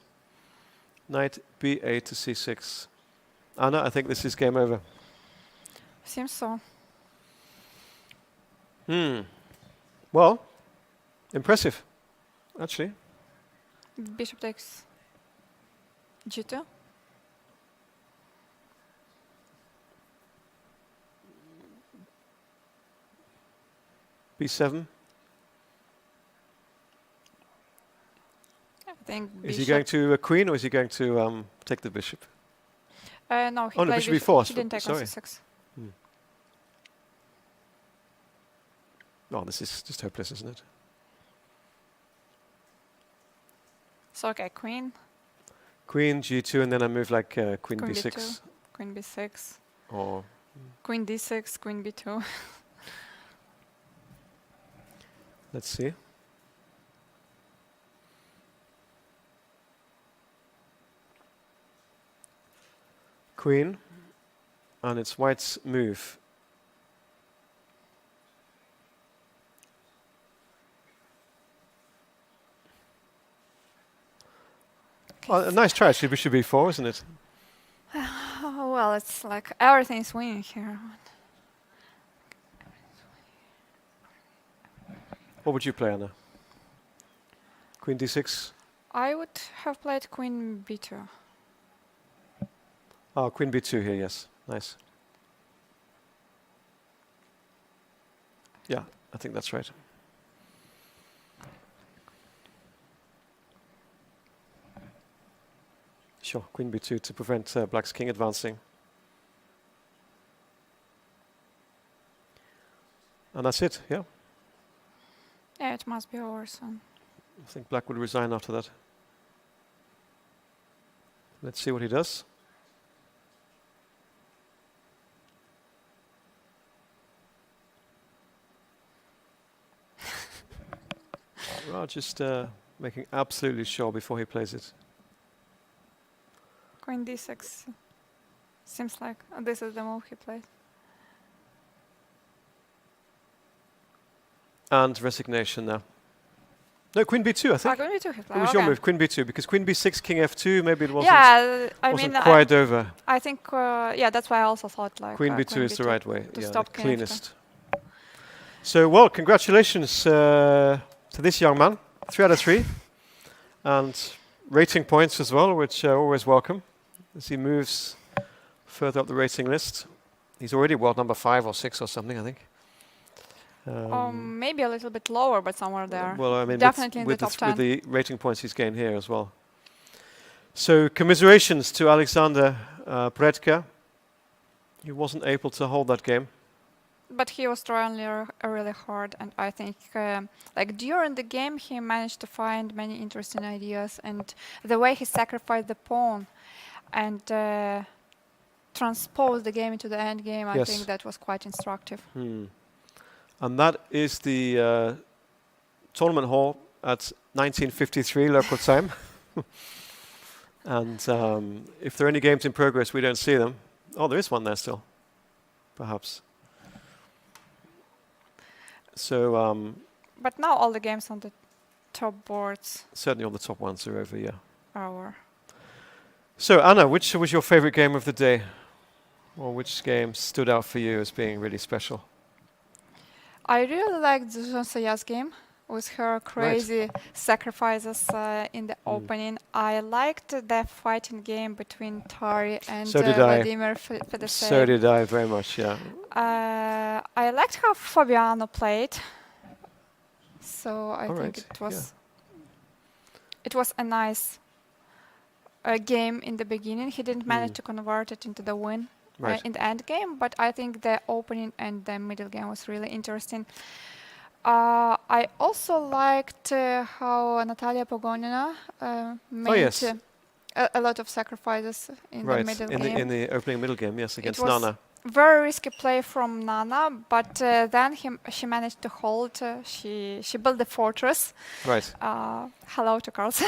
Knight b8 to c6. Anna, I think this is game over. Seems so. Well, impressive, actually. Bishop takes g2. b7. I think Is he going to a queen or is he going to take the bishop? No, he Oh, no, played bishop b4. He didn't take on Sorry. c6. Oh, this is just hopeless, isn't it? So okay, queen, Queen g2, and then I move like queen queen b6. b2, queen b6, Or queen d6, queen b2. let's see. Queen, and it's white's move. Well, a nice try, actually. Bishop b4, isn't it? Oh, well, it's like everything's winning here. What would you play, Anna? Queen d6? I would have played queen b2. Oh, queen b2 here, yes. Nice. Yeah, I think that's right. Sure, queen b2 to prevent black's king advancing. And that's it, yeah. Yeah, it must be over soon. I think black will resign after that. Let's see what he does. Well, just making absolutely sure before he plays it. Queen d6. Seems like this is the move he played. And resignation now. No, queen b2, I think. Queen b2 he played. It was your move, queen b2, because queen b6, king f2, maybe it wasn't, Yeah, I wasn't mean, quite over. I think, yeah, that's why I also thought like Queen b2 is the right way, to yeah, the stop king f2. cleanest. So, well, congratulations to this young man, 3 out of 3. And rating points as well, which are always welcome, as he moves further up the rating list. He's already world number 5 or 6 or something, I think. Maybe a little bit lower, but somewhere there. Well, I mean, definitely with in the top 10. with the rating points he's gained here as well. So, commiserations to Alexander Predka. He wasn't able to hold that game. But he was trying really hard, and I think like during the game he managed to find many interesting ideas, and the way he sacrificed the pawn and transposed the game into the end game, I think that was quite instructive. And that is the tournament hall at 1953 local time. And if there are any games in progress, we don't see them. Oh, there is one there still, perhaps. So, but now all the games on the top boards certainly all the top ones are over, yeah. are over. So, Anna, which was your favorite game of the day? Or which game stood out for you as being really special? I really liked Zuzan Saya's game with her crazy sacrifices in the opening. I liked the fighting game between Tari and Vladimir Fedoseev. So did I, very much, yeah. I liked how Fabiano played. So I think it was a nice game in the beginning. He didn't manage to convert it into the win Right. in the end game, but I think the opening and the middle game was really interesting. I also liked how Natalia Pogonina made yes. a lot of sacrifices in the Right. middle In game. the opening middle game, yes, It against was Nana. very risky play from Nana, but then she managed to hold. She built the fortress. Right. Hello to Carlsen.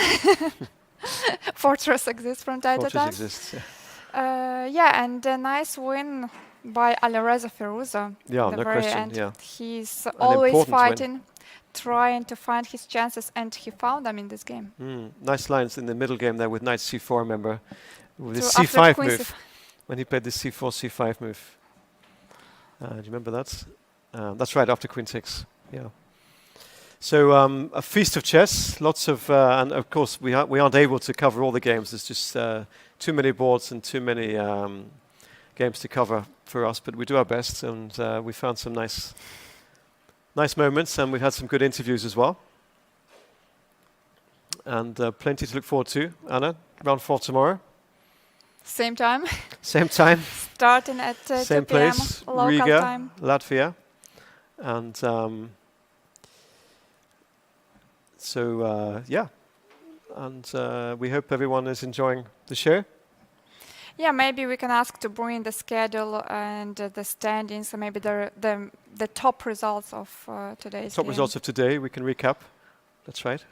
Fortress exists from time to Fortress time. exists. Yeah. Yeah, and a nice win by Alireza Firuza. Yeah, at the no very question, end. yeah. He's An always important win. fighting, trying to find his chances, and he found them in this game. Nice lines in the middle game there with knight c4, remember? With the So after c5 queen move. When he played the c4, c5 move. Do you remember that? That's right, after queen 6. Yeah. So a feast of chess, lots of, and of course we aren't able to cover all the games. There's just too many boards and too many games to cover for us, but we do our best, and we found some nice moments, and we've had some good interviews as well. And plenty to look forward to. Anna, round 4 tomorrow. Same time. Same time. Starting at 2 Same p.m. place, local Riga, time. Latvia. And yeah. And we hope everyone is enjoying the show. Yeah, maybe we can ask to bring the schedule and the standings, and maybe the top results of today's Top game. results of today, we can recap. That's right.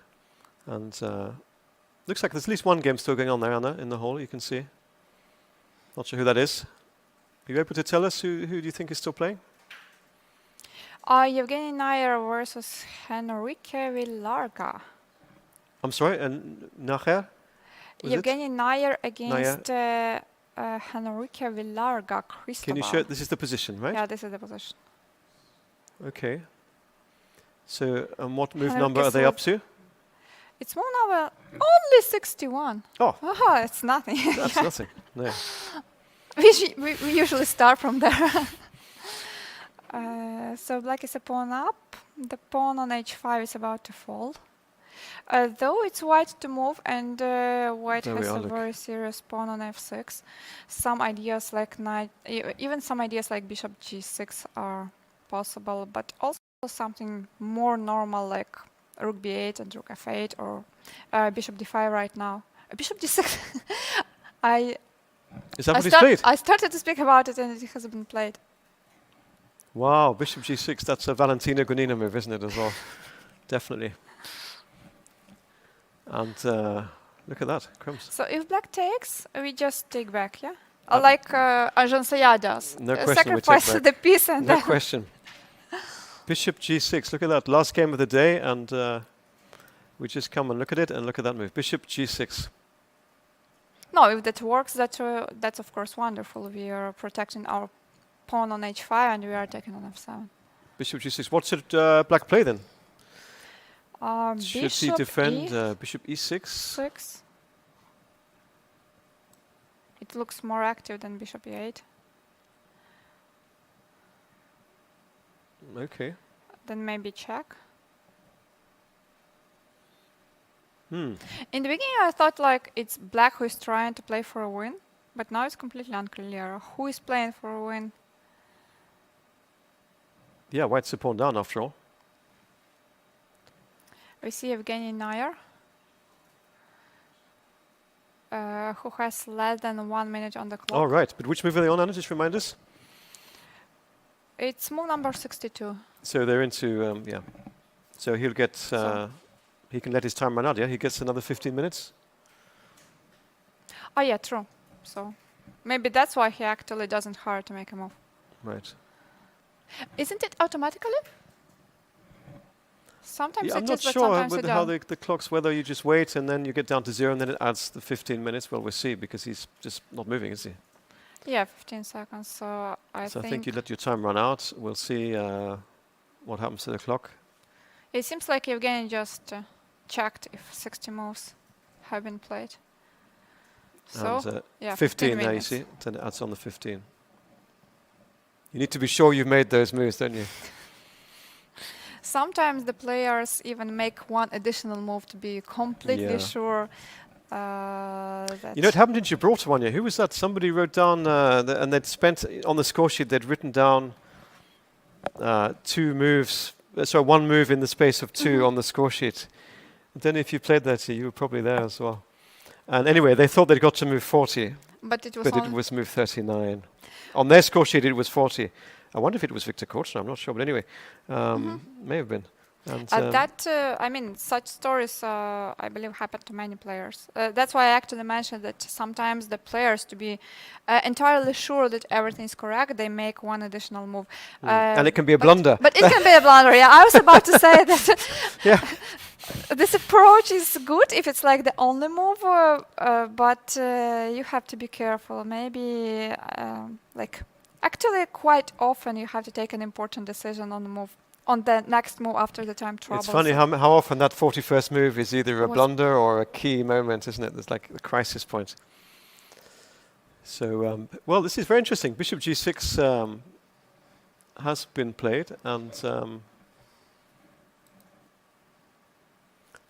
And looks like there's at least one game still going on there, Anna, in the hall, you can see. Not sure who that is. Are you able to tell us who do you think is still playing? Evgeny Nair versus Henrique Villarga. I'm sorry, and Nacher? Evgeny Nair against Henrique Villarga. Cristobal. Can you show, this is the position, right? Yeah, this is the position. Okay. So, what move Henrique number are they up to? It's move number only 61. Oh. It's nothing. That's nothing. No. We usually start from there. So black is a pawn up. The pawn on h5 is about to fall. Though it's white to move, and white There we has are, a look. very serious pawn on f6. Some ideas like knight, even some ideas like bishop g6 are possible, but also something more normal like rook b8 and rook f8 or bishop d5 right now. Bishop d6. Is that what he's played? I started to speak about it and it has been played. Wow, bishop g6, that's a Valentina Gonina move, isn't it, as well? Definitely. And look at that, crumbs. So if black takes, we just take back, yeah? Like Ajahn Saya does. No question, we Sacrifice take back. the piece and No question. Bishop g6, look at that, last game of the day, and we just come and look at it, and look at that move, bishop g6. No, if that works, that's of course wonderful. We are protecting our pawn on h5 and we are taking on f7. Bishop g6, what should black play then? Should he Bishop defend bishop e6? 6. It looks more active than bishop e8. Okay. Then maybe check. Hmm. In the beginning, I thought like it's black who is trying to play for a win, but now it's completely unclear. Who is playing for a win? Yeah, white's a pawn down after all. We see Evgeny Nair, who has less than 1 minute on the clock. All right, but which move are they on, Anna? Just remind us. It's move number 62. So they're into, yeah. So he'll get, he can let his time run out, yeah? He gets another 15 minutes? Oh yeah, true. So maybe that's why he actually doesn't hurry to make a move. Right. Isn't it automatically? Sometimes Yeah, I'm it not is, but sure sometimes with it how doesn't. the clocks, whether you just wait and then you get down to 0 and then it adds the 15 minutes. Well, we'll see, because he's just not moving, is he? Yeah, 15 seconds. So I think you let your time run out. We'll see what happens to the clock. It seems like Evgeny just checked if 60 moves have been played. So, And, yeah, 15 now, you minutes. see. Then it adds on the 15. You need to be sure you've made those moves, don't you? Sometimes the players even make one additional move to be completely Yeah. sure You know, it happened in Gibraltar one year. Who was that? Somebody wrote down, and they'd spent on the score sheet, they'd written down two moves, sorry, one move in the space of two on the score sheet. Then if you played that, you were probably there as well. And anyway, they thought they'd got to move 40, but it was move 39. On their score sheet, it was 40. I wonder if it was Victor Kortner, I'm not sure, but anyway, may have been. And I mean, such stories, I believe, happen to many players. That's why I actually mentioned that sometimes the players, to be entirely sure that everything is correct, they make one additional move. And it can be a blunder. But it can be a blunder, yeah. I was about to say that yeah. This approach is good if it's like the only move, but you have to be careful. Maybe, actually quite often you have to take an important decision on the move. On the next move after the time trouble. It's funny how often that 41st move is either a blunder or a key moment, isn't it? It's like the crisis point. So, well, this is very interesting. Bishop g6 has been played, and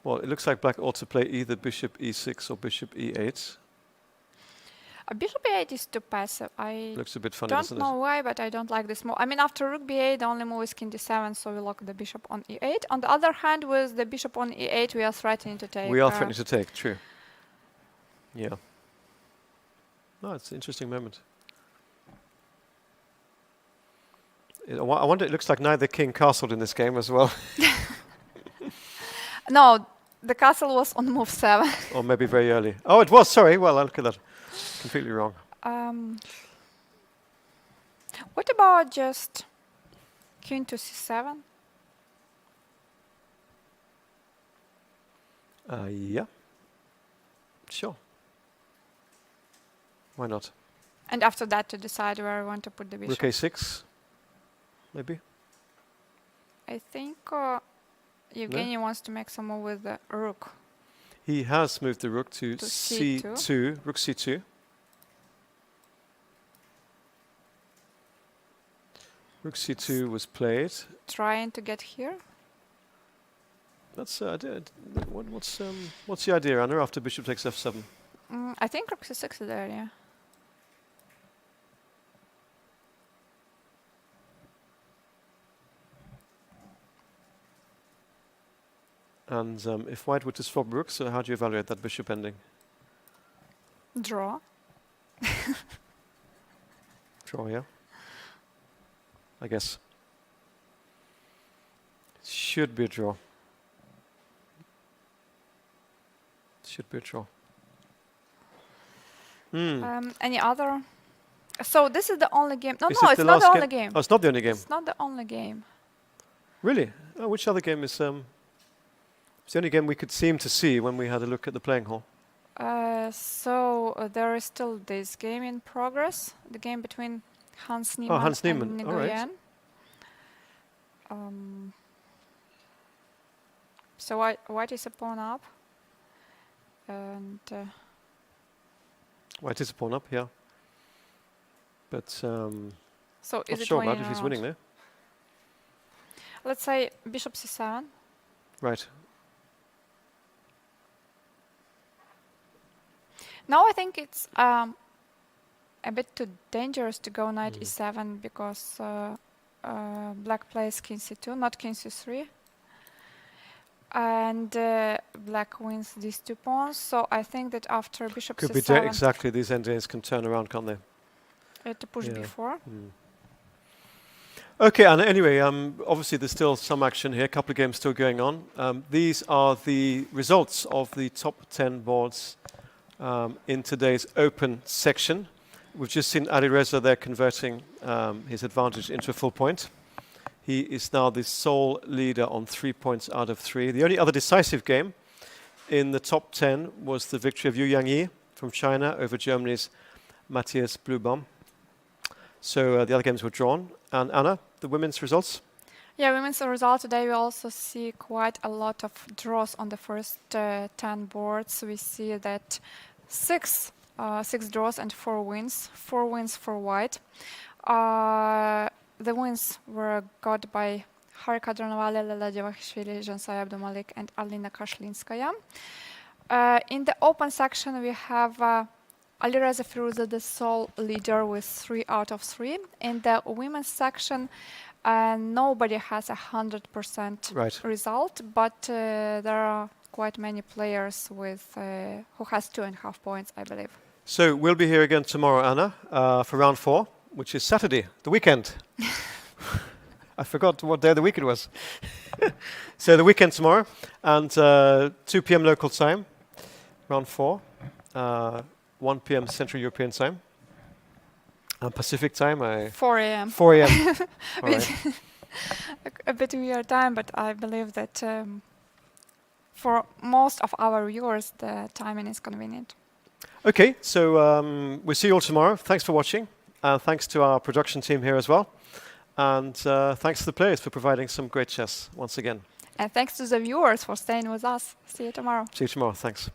well, it looks like black ought to play either bishop e6 or bishop e8. Bishop e8 is too passive. I looks a bit funny, don't know why, but I don't like this move. I mean, after rook b8, the only move is king d7, so we lock the bishop on e8. On the other hand, with the bishop on e8, we are threatening to take. We are threatening to take, true. Yeah. No, it's an interesting moment. I wonder, it looks like neither king castled in this game as well. No, the castle was on move 7. Or maybe very early. Oh, it was, sorry. Well, look at that. Completely wrong. What about just king to c7? Yeah. Sure. Why not? And after that to decide where I want to put the bishop. Rook a6, maybe? I think Evgeny wants to make some move with the rook. He has moved the rook to c2, rook c2. Rook c2 was played. Trying to get here. That's what's the idea, Anna, after bishop takes f7? I think rook c6 is there, yeah. And if white were to swap rooks, so how do you evaluate that bishop ending? Draw. Draw, yeah. I guess. Should be a draw. Should be a draw. Any other? So this is the only game. No, it's not the only game. Oh, it's not the only game. It's not the only game. Really? Oh, which other game is? It's the only game we could seem to see when we had a look at the playing hall. There is still this game in progress. The game between Hans Niemann and Nguyen. So white is a pawn up, and white is a pawn up, yeah. But so not sure about if he's winning there. Let's say bishop c7. Right. Now I think it's a bit too dangerous to go knight e7 because black plays king c2, not king c3. And black wins these 2 pawns, so I think that after bishop could c7... be exactly, these endgames can turn around, can't they? To push before. Okay, and anyway, obviously there's still some action here, a couple of games still going on. These are the results of the top 10 boards in today's open section. We've just seen Ali Reza there converting his advantage into a full point. He is now the sole leader on 3 points out of 3. The only other decisive game in the top 10 was the victory of Yu Yangyi from China over Germany's Matthias Blubom. So the other games were drawn. And Anna, the women's results? Yeah, women's results today. We also see quite a lot of draws on the first 10 boards. We see that 6 draws and 4 wins. 4 wins for white. The wins were got by Harika Dronovale, Lela Devashvili, Jensai Abdumalik, and Alina Kashlinskaya. In the open section, we have Alireza Firuza, the sole leader, with 3 out of 3. In the women's section, nobody has 100% result, but there are quite many players with who has 2.5 points, I believe. So we'll be here again tomorrow, Anna, for round 4, which is Saturday, the weekend. I forgot what day of the week it was. So the weekend tomorrow, and 2 p.m. local time, round 4, 1 p.m. Central European time, and Pacific time. 4 a.m. 4 a.m. A bit weird time, but I believe that for most of our viewers, the timing is convenient. Okay, so we'll see you all tomorrow. Thanks for watching. Thanks to our production team here as well. And thanks to the players for providing some great chess once again. And thanks to the viewers for staying with us. See you tomorrow. See you tomorrow. Thanks.